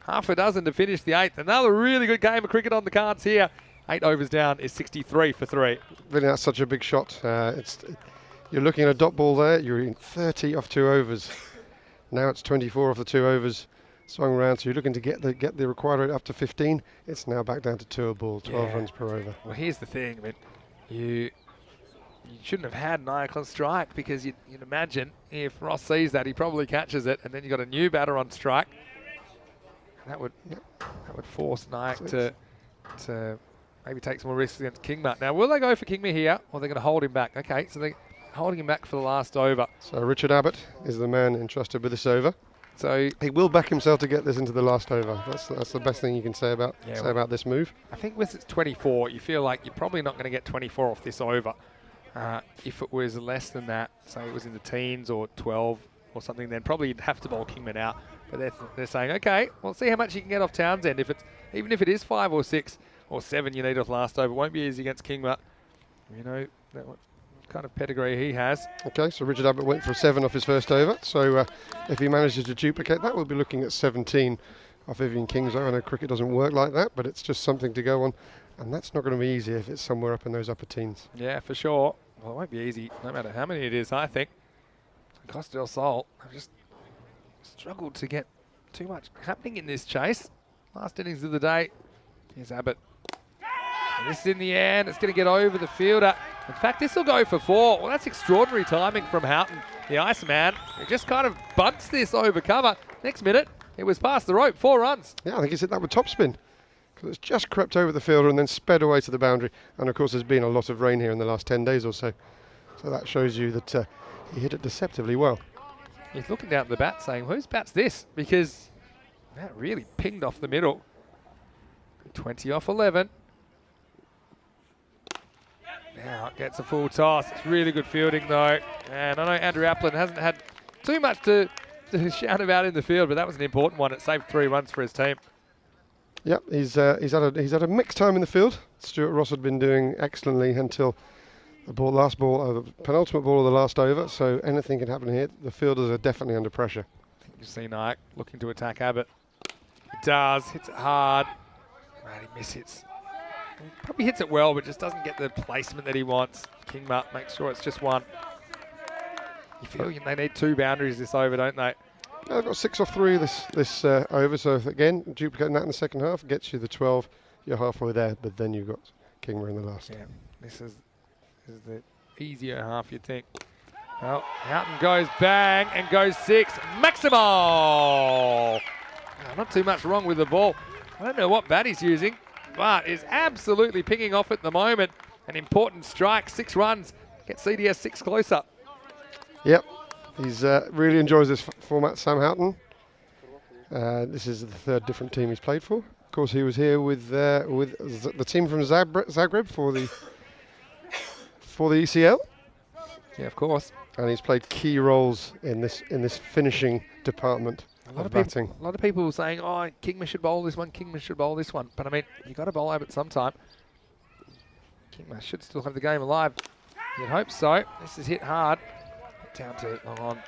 Half a dozen to finish the 8th. Another really good game of cricket on the cards here. 8 overs down is 63 for 3. Really, that's such a big shot. You're looking at a dot ball there. You're in 30 off 2 overs. Now it's 24 off the 2 overs. Swung around, so you're looking to get the required rate up to 15. It's now back down to 2 a ball, 12 runs per over. Well, here's the thing. I mean, you shouldn't have had Nayak on strike because you'd imagine if Ross sees that, he probably catches it, and then you've got a new batter on strike. And that would force Nayak to maybe take some more risks against Kingma. Now, will they go for Kingma here, or they're going to hold him back? Okay, so they're holding him back for the last over. So Richard Abbott is the man entrusted with this over. So he will back himself to get this into the last over. That's the best thing you can say about about this move. I think with it's 24, you feel like you're probably not going to get 24 off this over. If it was less than that, say it was in the teens or 12 or something, then probably you'd have to bowl Kingman out. But they're saying, okay, well, see how much you can get off Townsend. Even if it is 5 or 6 or 7 you need off last over, it won't be easy against Kingma. You know that kind of pedigree he has. Okay, so Richard Abbott went for 7 off his first over. So if he manages to duplicate that, we'll be looking at 17 off Vivian King's over. I know cricket doesn't work like that, but it's just something to go on. And that's not going to be easy if it's somewhere up in those upper teens. Yeah, for sure. Well, it won't be easy no matter how many it is, I think. Costa del Sol have just struggled to get too much happening in this chase. Last innings of the day. Here's Abbott. And this is in the air, and it's going to get over the fielder. In fact, this will go for 4. Well, that's extraordinary timing from Houghton, the Iceman. He just kind of bunts this over cover. Next minute, it was past the rope, 4 runs. Yeah, I think he's hit that with topspin. Because it's just crept over the fielder and then sped away to the boundary. And of course, there's been a lot of rain here in the last 10 days or so. So that shows you that he hit it deceptively well. He's looking down at the bat saying, whose bat's this? Because that really pinged off the middle. 20 off 11. Now it gets a full toss. It's really good fielding though. And I know Andrew Applin hasn't had too much to shout about in the field, but that was an important one. It saved 3 runs for his team. Yep, he's had a mixed time in the field. Stuart Ross had been doing excellently until the penultimate ball of the last over, so anything can happen here. The fielders are definitely under pressure. I think you see Nike looking to attack Abbott. He does, hits it hard. Man, he mishits. He probably hits it well, but just doesn't get the placement that he wants. Kingma makes sure it's just one. You feel they need 2 boundaries this over, don't they? I've got 6 off 3 this over, so again, duplicating that in the second half gets you the 12. You're halfway there, but then you've got Kingma in the last. Yeah, this is the easier half, you'd think. Well, Houghton goes bang and goes 6. Maximo! Oh, not too much wrong with the ball. I don't know what bat he's using, but is absolutely picking off at the moment. An important strike, 6 runs, gets CDS 6 closer. Yep, he's really enjoys this format, Sam Houghton. This is the 3rd different team he's played for. Of course, he was here with the team from Zagreb for the ECL. Yeah, of course. And he's played key roles in this finishing department of batting. A lot of people saying, oh, Kingma should bowl this one, Kingma should bowl this one. But I mean, you got to bowl Abbott sometime. Kingma should still have the game alive. You'd hope so. This is hit hard. Down to long on.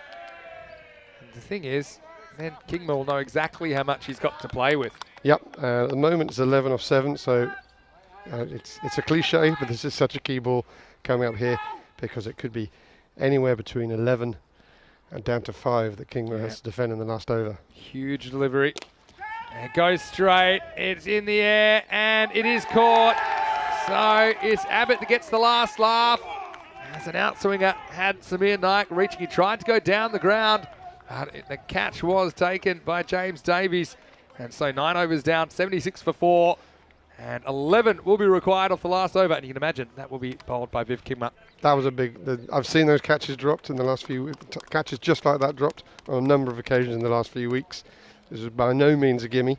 And the thing is, then Kingma will know exactly how much he's got to play with. Yep, at the moment it's 11 off 7, so it's a cliche, but this is such a key ball coming up here because it could be anywhere between 11 and down to 5 that Kingma has to defend in the last over. Huge delivery. And it goes straight. It's in the air and it is caught. So it's Abbott that gets the last laugh. As an outswinger had Samir Naik reaching. He tried to go down the ground. The catch was taken by James Davies. And so 9 overs down, 76 for 4. And 11 will be required off the last over. And you can imagine that will be bowled by Viv Kingma. That was a big... I've seen those catches dropped in the last few... Catches just like that dropped on a number of occasions in the last few weeks. This was by no means a gimme.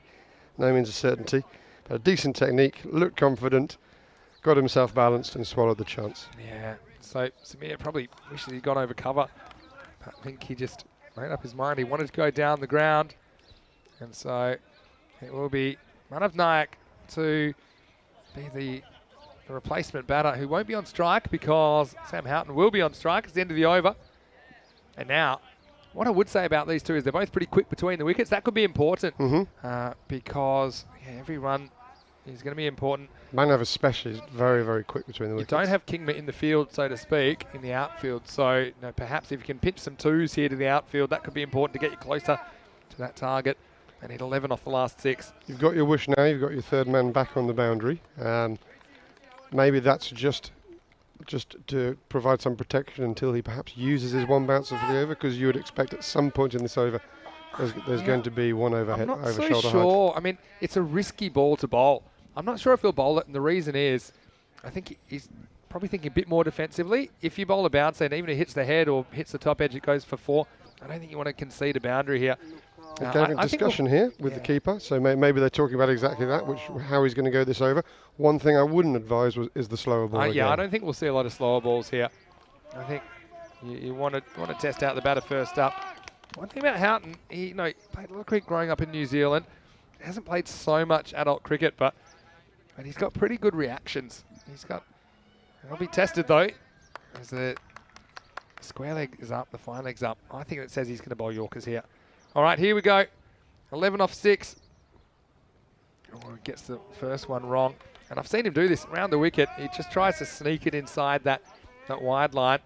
No means a certainty. But a decent technique. Looked confident. Got himself balanced and swallowed the chance. Yeah. So Samir probably wishes he'd gone over cover. I think he just made up his mind. He wanted to go down the ground. And so it will be Manav Nayak to be the replacement batter who won't be on strike because Sam Houghton will be on strike. It's the end of the over. And now, what I would say about these two is they're both pretty quick between the wickets. That could be important because every run is going to be important. Manav especially is very, very quick between the wickets. You don't have Kingma in the field, so to speak, in the outfield. So perhaps if you can pinch some 2s here to the outfield, that could be important to get you closer to that target. They need 11 off the last 6. You've got your wish now. You've got your 3rd man back on the boundary. Maybe that's just to provide some protection until he perhaps uses his 1 bouncer for the over, because you would expect at some point in this over there's going to be 1 overhead over shoulder height. I'm not so sure. I mean, it's a risky ball to bowl. I'm not sure if he'll bowl it, and the reason is I think he's probably thinking a bit more defensively. If you bowl a bouncer and even it hits the head or hits the top edge, it goes for 4. I don't think you want to concede a boundary here. They're discussion here with the keeper, so maybe they're talking about exactly that, how he's going to go this over. One thing I wouldn't advise is the slower ball. Yeah, I don't think we'll see a lot of slower balls here. I think you want to test out the batter first up. One thing about Houghton, he played a lot of cricket growing up in New Zealand. He hasn't played so much adult cricket, but he's got pretty good reactions. He'll be tested though, as the square leg is up, the fine leg's up. I think it says he's going to bowl Yorkers here. All right, here we go. 11 off 6. Oh, he gets the first one wrong. And I've seen him do this around the wicket. He just tries to sneak it inside that wide line.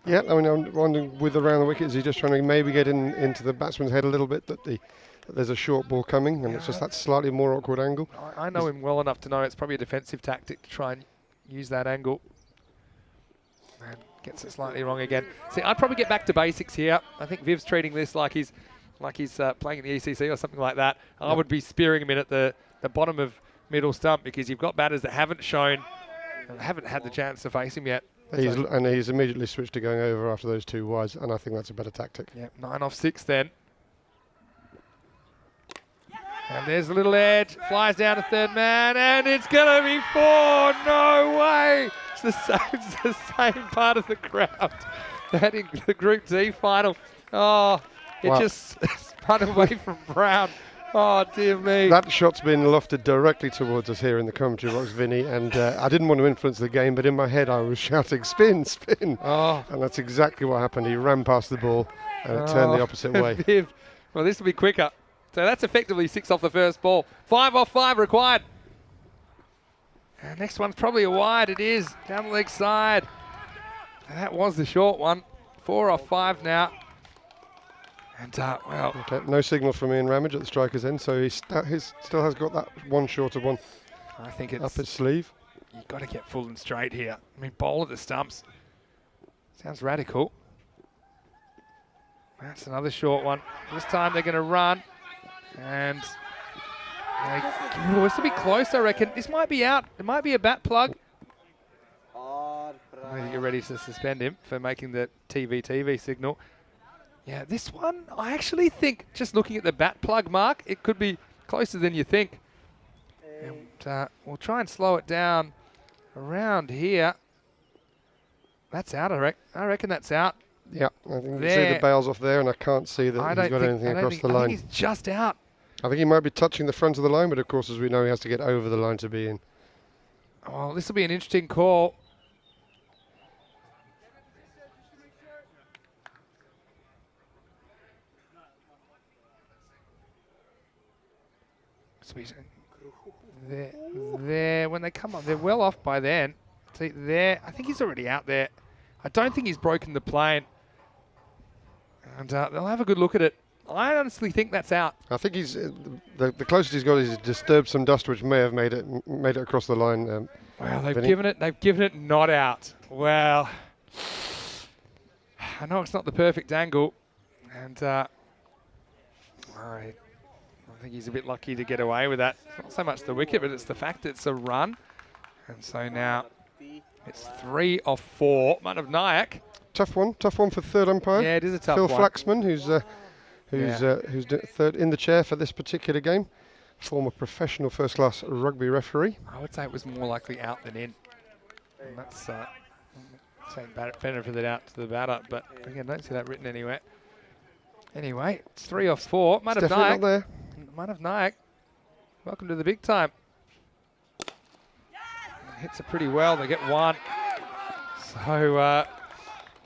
Yeah, I mean, I'm wondering with around the wicket, is he just trying to maybe get into the batsman's head a little bit that there's a short ball coming, and it's just that slightly more awkward angle? I know him well enough to know it's probably a defensive tactic to try and use that angle. And gets it slightly wrong again. See, I'd probably get back to basics here. I think Viv's treating this like he's playing in the ECC or something like that. Yep. I would be spearing him in at the bottom of middle stump, because you've got batters that haven't had the chance to face him yet. And he's immediately switched to going over after those 2 wides, and I think that's a better tactic. Yep, 9 off 6 then. And there's a little edge, flies down to 3rd man, and it's going to be 4. No way! It's the same part of the crowd that in the Group D final. Oh, it just spun away from Brown. Oh, dear me. That shot's been lofted directly towards us here in the commentary box, Vinny, and I didn't want to influence the game, but in my head I was shouting, spin, spin. Oh. And that's exactly what happened. He ran past the ball and it turned the opposite way. Viv. Well, this will be quicker. So that's effectively 6 off the first ball. 5 off 5 required. And next one's probably a wide. It is. Down the leg side. And that was the short one. 4 off 5 now. And, well. Okay, no signal from Ian Ramage at the striker's end, so he still has got that one shorter one I think it's up his sleeve. You've got to get full and straight here. I mean, bowl at the stumps. Sounds radical. That's another short one. This time they're going to run. And this will be close, I reckon. This might be out. It might be a bat plug. I think you're ready to suspend him for making the TV signal. Yeah, this one, I actually think, just looking at the bat plug mark, it could be closer than you think. And, we'll try and slow it down around here. That's out, I reckon that's out. Yeah, I think you can see the bails off there, and I can't see that he's got anything across the line. I think he's just out. I think he might be touching the front of the line, but of course, as we know, he has to get over the line to be in. Well, this will be an interesting call. There, when they come up, they're well off by then. See, there, I think he's already out there. I don't think he's broken the plane. And they'll have a good look at it. I honestly think that's out. I think he's the closest he's got is he's disturbed some dust, which may have made it across the line. Well, they've given it not out. Well, I know it's not the perfect angle, and I think he's a bit lucky to get away with that. It's not so much the wicket, but it's the fact that it's a run. And so now it's 3 off 4. Man of Nayak. Tough one for third umpire. Yeah, it is a tough Phil one. Flaxman, who's third in the chair for this particular game. Former professional first-class rugby referee. I would say it was more likely out than in. And that's saying benefit it out to the batter, but again, don't see that written anywhere. Anyway, it's 3 off 4. Man of Definitely not there. Man of Nayak, welcome to the big time. Hits it pretty well. They get 1. So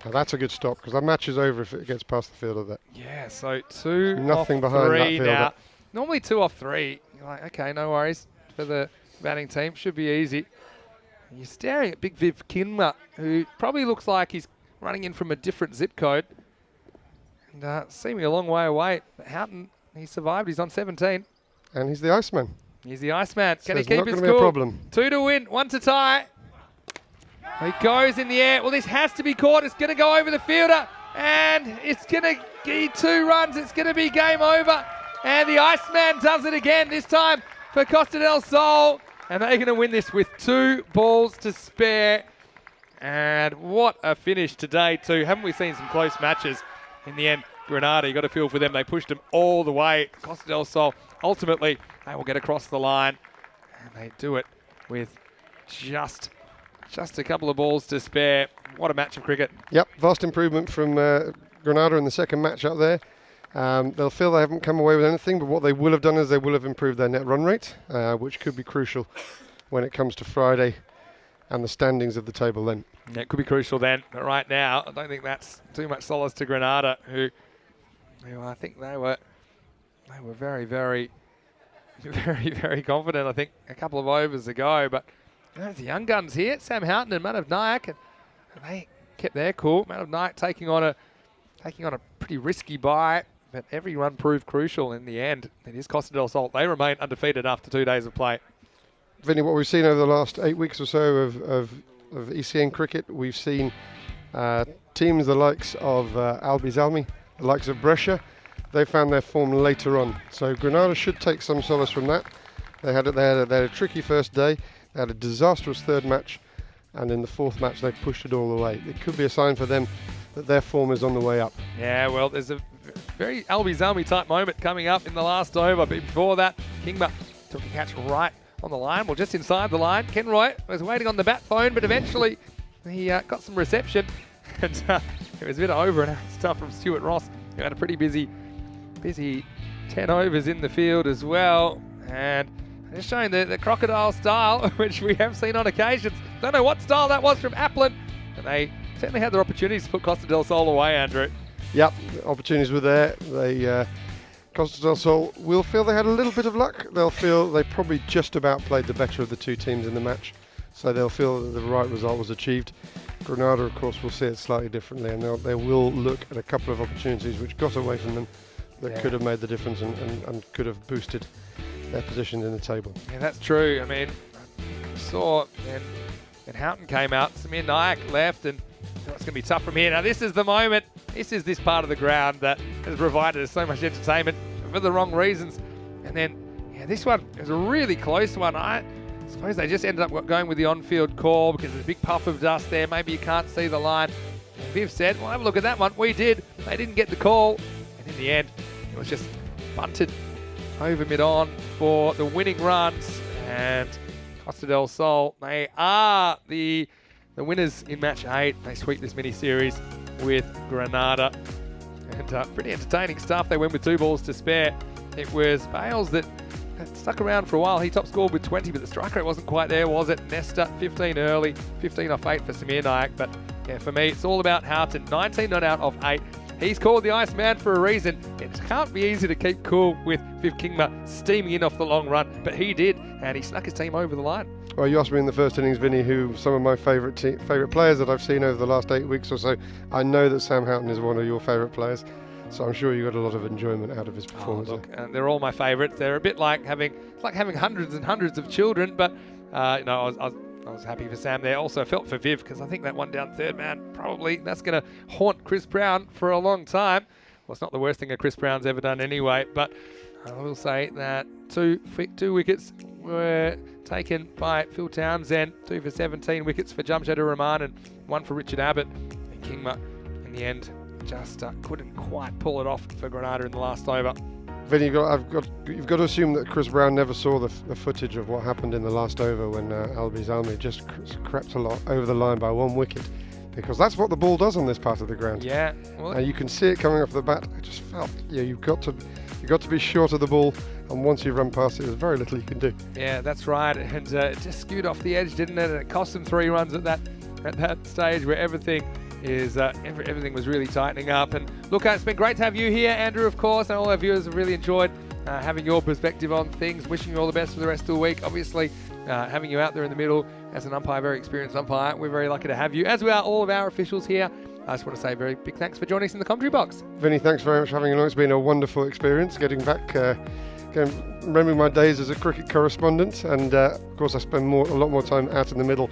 now that's a good stop, because that match is over if it gets past the fielder there. yeah, so 2 Nothing off behind 3 that fielder. now. Normally 2 off 3. You're like, okay, no worries for the batting team. Should be easy. And you're staring at Big Viv Kinma, who probably looks like he's running in from a different zip code. And seeming a long way away. But Houghton, he survived. He's on 17. And he's the Iceman. He's the Iceman. So Can he it's keep not his going to be a cool? problem. 2 to win, 1 to tie. He goes in the air. Well, this has to be caught. It's going to go over the fielder. And it's going to get 2 runs. It's going to be game over. And the Iceman does it again, this time for Costa del Sol. And they're going to win this with 2 balls to spare. And what a finish today, too. Haven't we seen some close matches? In the end, Granada, you got to feel for them. They pushed them all the way. Costa del Sol, ultimately, they will get across the line. And they do it with just a couple of balls to spare. What a match of cricket. Yep, vast improvement from Granada in the second match up there. They'll feel they haven't come away with anything, but what they will have done is they will have improved their net run rate, which could be crucial when it comes to Friday and the standings of the table then. Yeah, it could be crucial then, but right now, I don't think that's too much solace to Granada, who I think they were very, very, very, very confident, I think, a couple of overs ago. But you know, the young guns here, Sam Houghton and Man of Nayak, and they kept their cool. Man of Nayak taking on a pretty risky bye, but every run proved crucial in the end. It is Costa del Sol. They remain undefeated after 2 days of play. Vinny, what we've seen over the last 8 weeks or so of ECN cricket, we've seen teams the likes of Albi Zalmi, the likes of Brescia. They found their form later on. So Granada should take some solace from that. They had a tricky first day. They had a disastrous third match. And in the fourth match, they pushed it all the way. It could be a sign for them that their form is on the way up. Yeah, well, there's a very Albi Zalmi type moment coming up in the last over. But before that, Kingma took a catch right on the line, well, just inside the line. Kenroy was waiting on the bat phone, but eventually he got some reception. And it was a bit over and stuff from Stuart Ross, who had a pretty busy 10 overs in the field as well. And just showing the crocodile style, which we have seen on occasions. Don't know what style that was from Applin. And they certainly had their opportunities to put Costa del Sol away, Andrew. Yep, opportunities were there. Costa del Sol will feel they had a little bit of luck. They'll feel they probably just about played the better of the two teams in the match. So they'll feel that the right result was achieved. Granada, of course, will see it slightly differently, and they will look at a couple of opportunities which got away from them that could have made the difference and could have boosted their position in the table. Yeah, that's true. I mean, I saw when Houghton came out, Samir Nayak left, and it's going to be tough from here. Now, this is the moment. This is this part of the ground that has provided us so much entertainment for the wrong reasons. And then, yeah, this one is a really close one. I suppose they just ended up going with the on-field call because there's a big puff of dust there. Maybe you can't see the line. And Viv said, well, have a look at that one. We did. They didn't get the call. And in the end, it was just bunted over mid-on for the winning runs. And Costa del Sol, they are the winners in match 8. They sweep this mini-series with Granada. And pretty entertaining stuff. They went with 2 balls to spare. It was Bales that stuck around for a while. He top scored with 20, but the strike rate wasn't quite there, was it? Nesta, 15 early, 15 off 8 for Samir Nayak. But yeah, for me, it's all about Houghton. 19 not out of 8. He's called the Iceman for a reason. It can't be easy to keep cool with Viv Kingma steaming in off the long run, but he did, and he snuck his team over the line. Well, you asked me in the first innings, Vinny, who some of my favourite players that I've seen over the last 8 weeks or so. I know that Sam Houghton is one of your favourite players, so I'm sure you got a lot of enjoyment out of his performance. Oh, look, they're all my favourites. They're a bit like having hundreds and hundreds of children, but you know, I was happy for Sam there. Also felt for Viv because I think that one down third man, probably that's going to haunt Chris Brown for a long time. Well, it's not the worst thing that Chris Brown's ever done anyway, but I will say that two wickets were taken by Phil Townsend, 2 for 17 wickets for Jamshedur Rahman and 1 for Richard Abbott. And Kingma, in the end, just couldn't quite pull it off for Granada in the last over. Vinny, you've got to assume that Chris Brown never saw the footage of what happened in the last over when Albies Almi just crept over the line by 1 wicket, because that's what the ball does on this part of the ground. Yeah, well, you can see it coming off the bat. I just felt, you've got to be short of the ball, and once you've run past it, there's very little you can do. Yeah, that's right, and it just skewed off the edge, didn't it? And it cost them 3 runs at that stage where everything was really tightening up. And look, it's been great to have you here, Andrew, of course, and all our viewers have really enjoyed having your perspective on things. Wishing you all the best for the rest of the week. Obviously, having you out there in the middle as an umpire, very experienced umpire, we're very lucky to have you, as we are all of our officials here. I just want to say a very big thanks for joining us in the commentary box. Vinny, thanks very much for having me along. It's been a wonderful experience getting back, remembering my days as a cricket correspondent, and of course I spend a lot more time out in the middle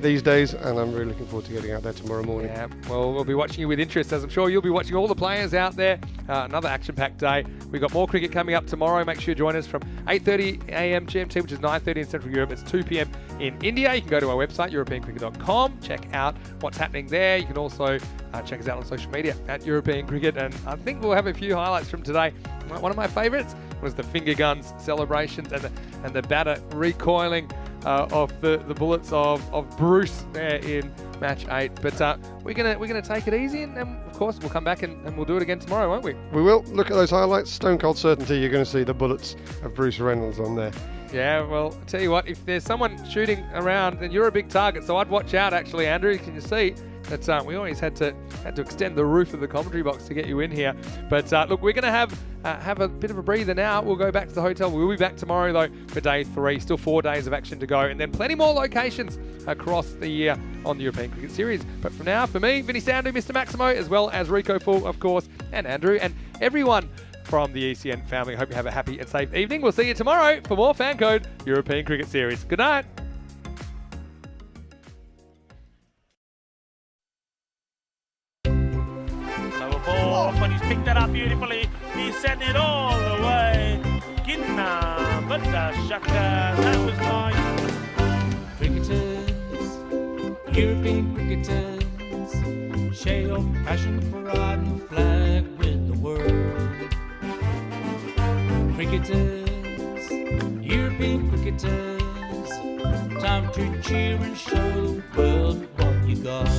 these days, and I'm really looking forward to getting out there tomorrow morning. Yeah, well, we'll be watching you with interest, as I'm sure you'll be watching all the players out there. Another action-packed day. We've got more cricket coming up tomorrow. Make sure you join us from 8:30 a.m. GMT, which is 9:30 in Central Europe. It's 2 p.m. in India. You can go to our website, europeancricket.com, check out what's happening there. You can also check us out on social media at European Cricket, and I think we'll have a few highlights from today. One of my favourites was the finger guns celebrations and the batter recoiling of the bullets of Bruce there in match 8. But we're gonna take it easy, and of course we'll come back and we'll do it again tomorrow, won't we? We will. Look at those highlights. Stone cold certainty you're going to see the bullets of Bruce Reynolds on there. Yeah, well, I'll tell you what, if there's someone shooting around, then you're a big target, so I'd watch out actually, Andrew. Can you see that we always had to extend the roof of the commentary box to get you in here. But look, we're going to have a bit of a breather now. We'll go back to the hotel. We'll be back tomorrow though for day 3. Still 4 days of action to go, and then plenty more locations across the year on the European Cricket Series. But for now, for me, Vinny Sandu, Mr. Maximo, as well as Rico Full, of course, and Andrew, and everyone from the ECN family, hope you have a happy and safe evening. We'll see you tomorrow for more FanCode European Cricket Series. Good night. But he's picked that up beautifully. He sent it all the way. Ginna, but the shaka, that was nice. Cricketers, European cricketers, share your passion for riding the flag with the world. Cricketers, European cricketers, time to cheer and show the world what you got.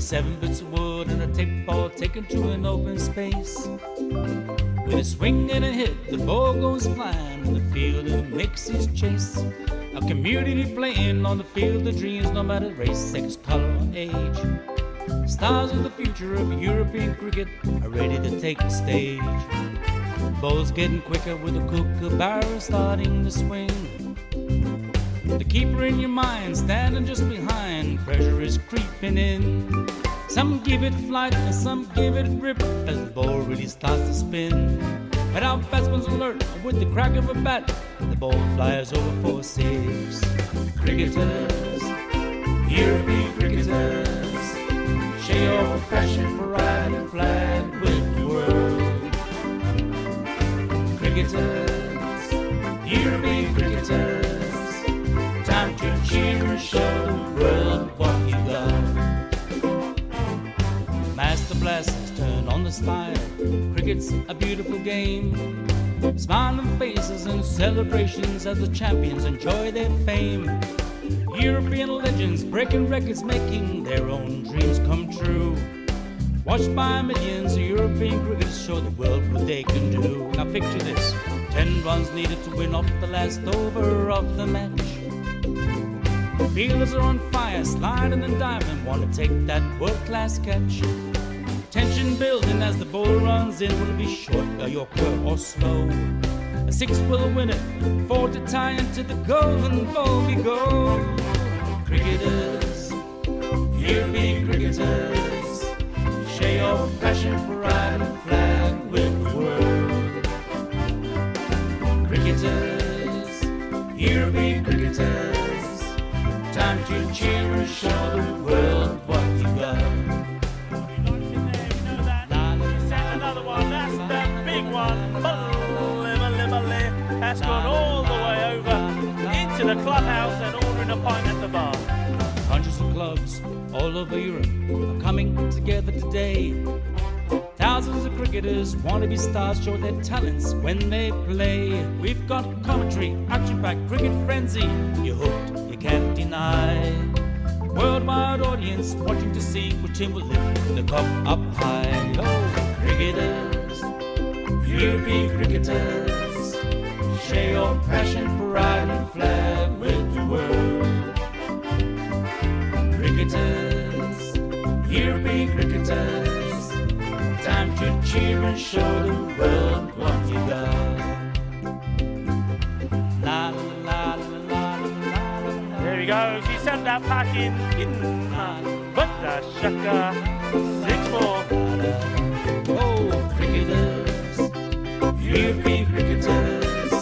7 bits of wood and a tape ball taken to an open space. With a swing and a hit, the ball goes flying and the fielder makes his chase. A community playing on the field of dreams, no matter race, sex, color, or age. Stars of the future of European cricket are ready to take the stage. Ball's getting quicker with the kookaburra starting to swing. The keeper in your mind standing just behind, pressure is creeping in. Some give it flight and some give it rip as the ball really starts to spin. But our batsman's alert with the crack of a bat, the ball flies over for 6. Cricketers, European cricketers, share your passion for riding flag with the world. Cricketers, European cricketers, time to cheer and show the world what you got. Master blasters turn on the style. Cricket's a beautiful game. Smiling faces and celebrations as the champions enjoy their fame. European legends breaking records, making their own dreams come true. Watched by millions, European cricketers show the world what they can do. Now picture this, 10 runs needed to win off the last over of the match. Fielders are on fire, sliding and diving, want to take that world-class catch. Tension building as the ball runs in. Will it be short, a yorker, or slow? A 6 will win it, 4 to tie into the golden ball we go. Cricketers, European cricketers, share your passion for riding flag with the world. Cricketers, European cricketers, time to cheer and show the world what you got. That's gone all the way over into the clubhouse and ordering a pint at the bar. Hundreds of clubs all over Europe are coming together today. Thousands of cricketers want to be stars, show their talents when they play. We've got commentary, action-packed cricket frenzy. You're hooked, you can't deny. Worldwide audience watching to see which team will lift the cup up high. Oh, cricketers, European cricketers, share your passion for riding flag with the world. Cricketers, European cricketers, time to cheer and show the world what you got. La la la la la la. There he goes, he sent that pack in but the shaka 6-4. Oh, cricketers, European cricketers,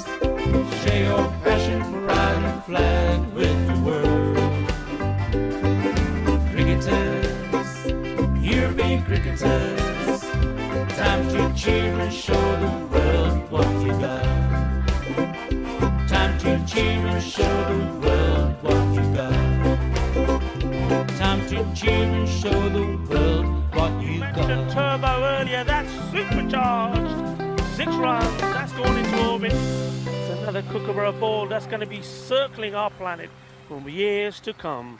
share your passion for riding flag with the world. Cricketers, European cricketers, time to cheer and show the world what you got. Time to cheer and show the world what you got. Time to cheer and show the world what you Mentioned got. turbo earlier, that's supercharged. 6 runs, that's gone into orbit. It's another kookaburra ball that's going to be circling our planet for years to come.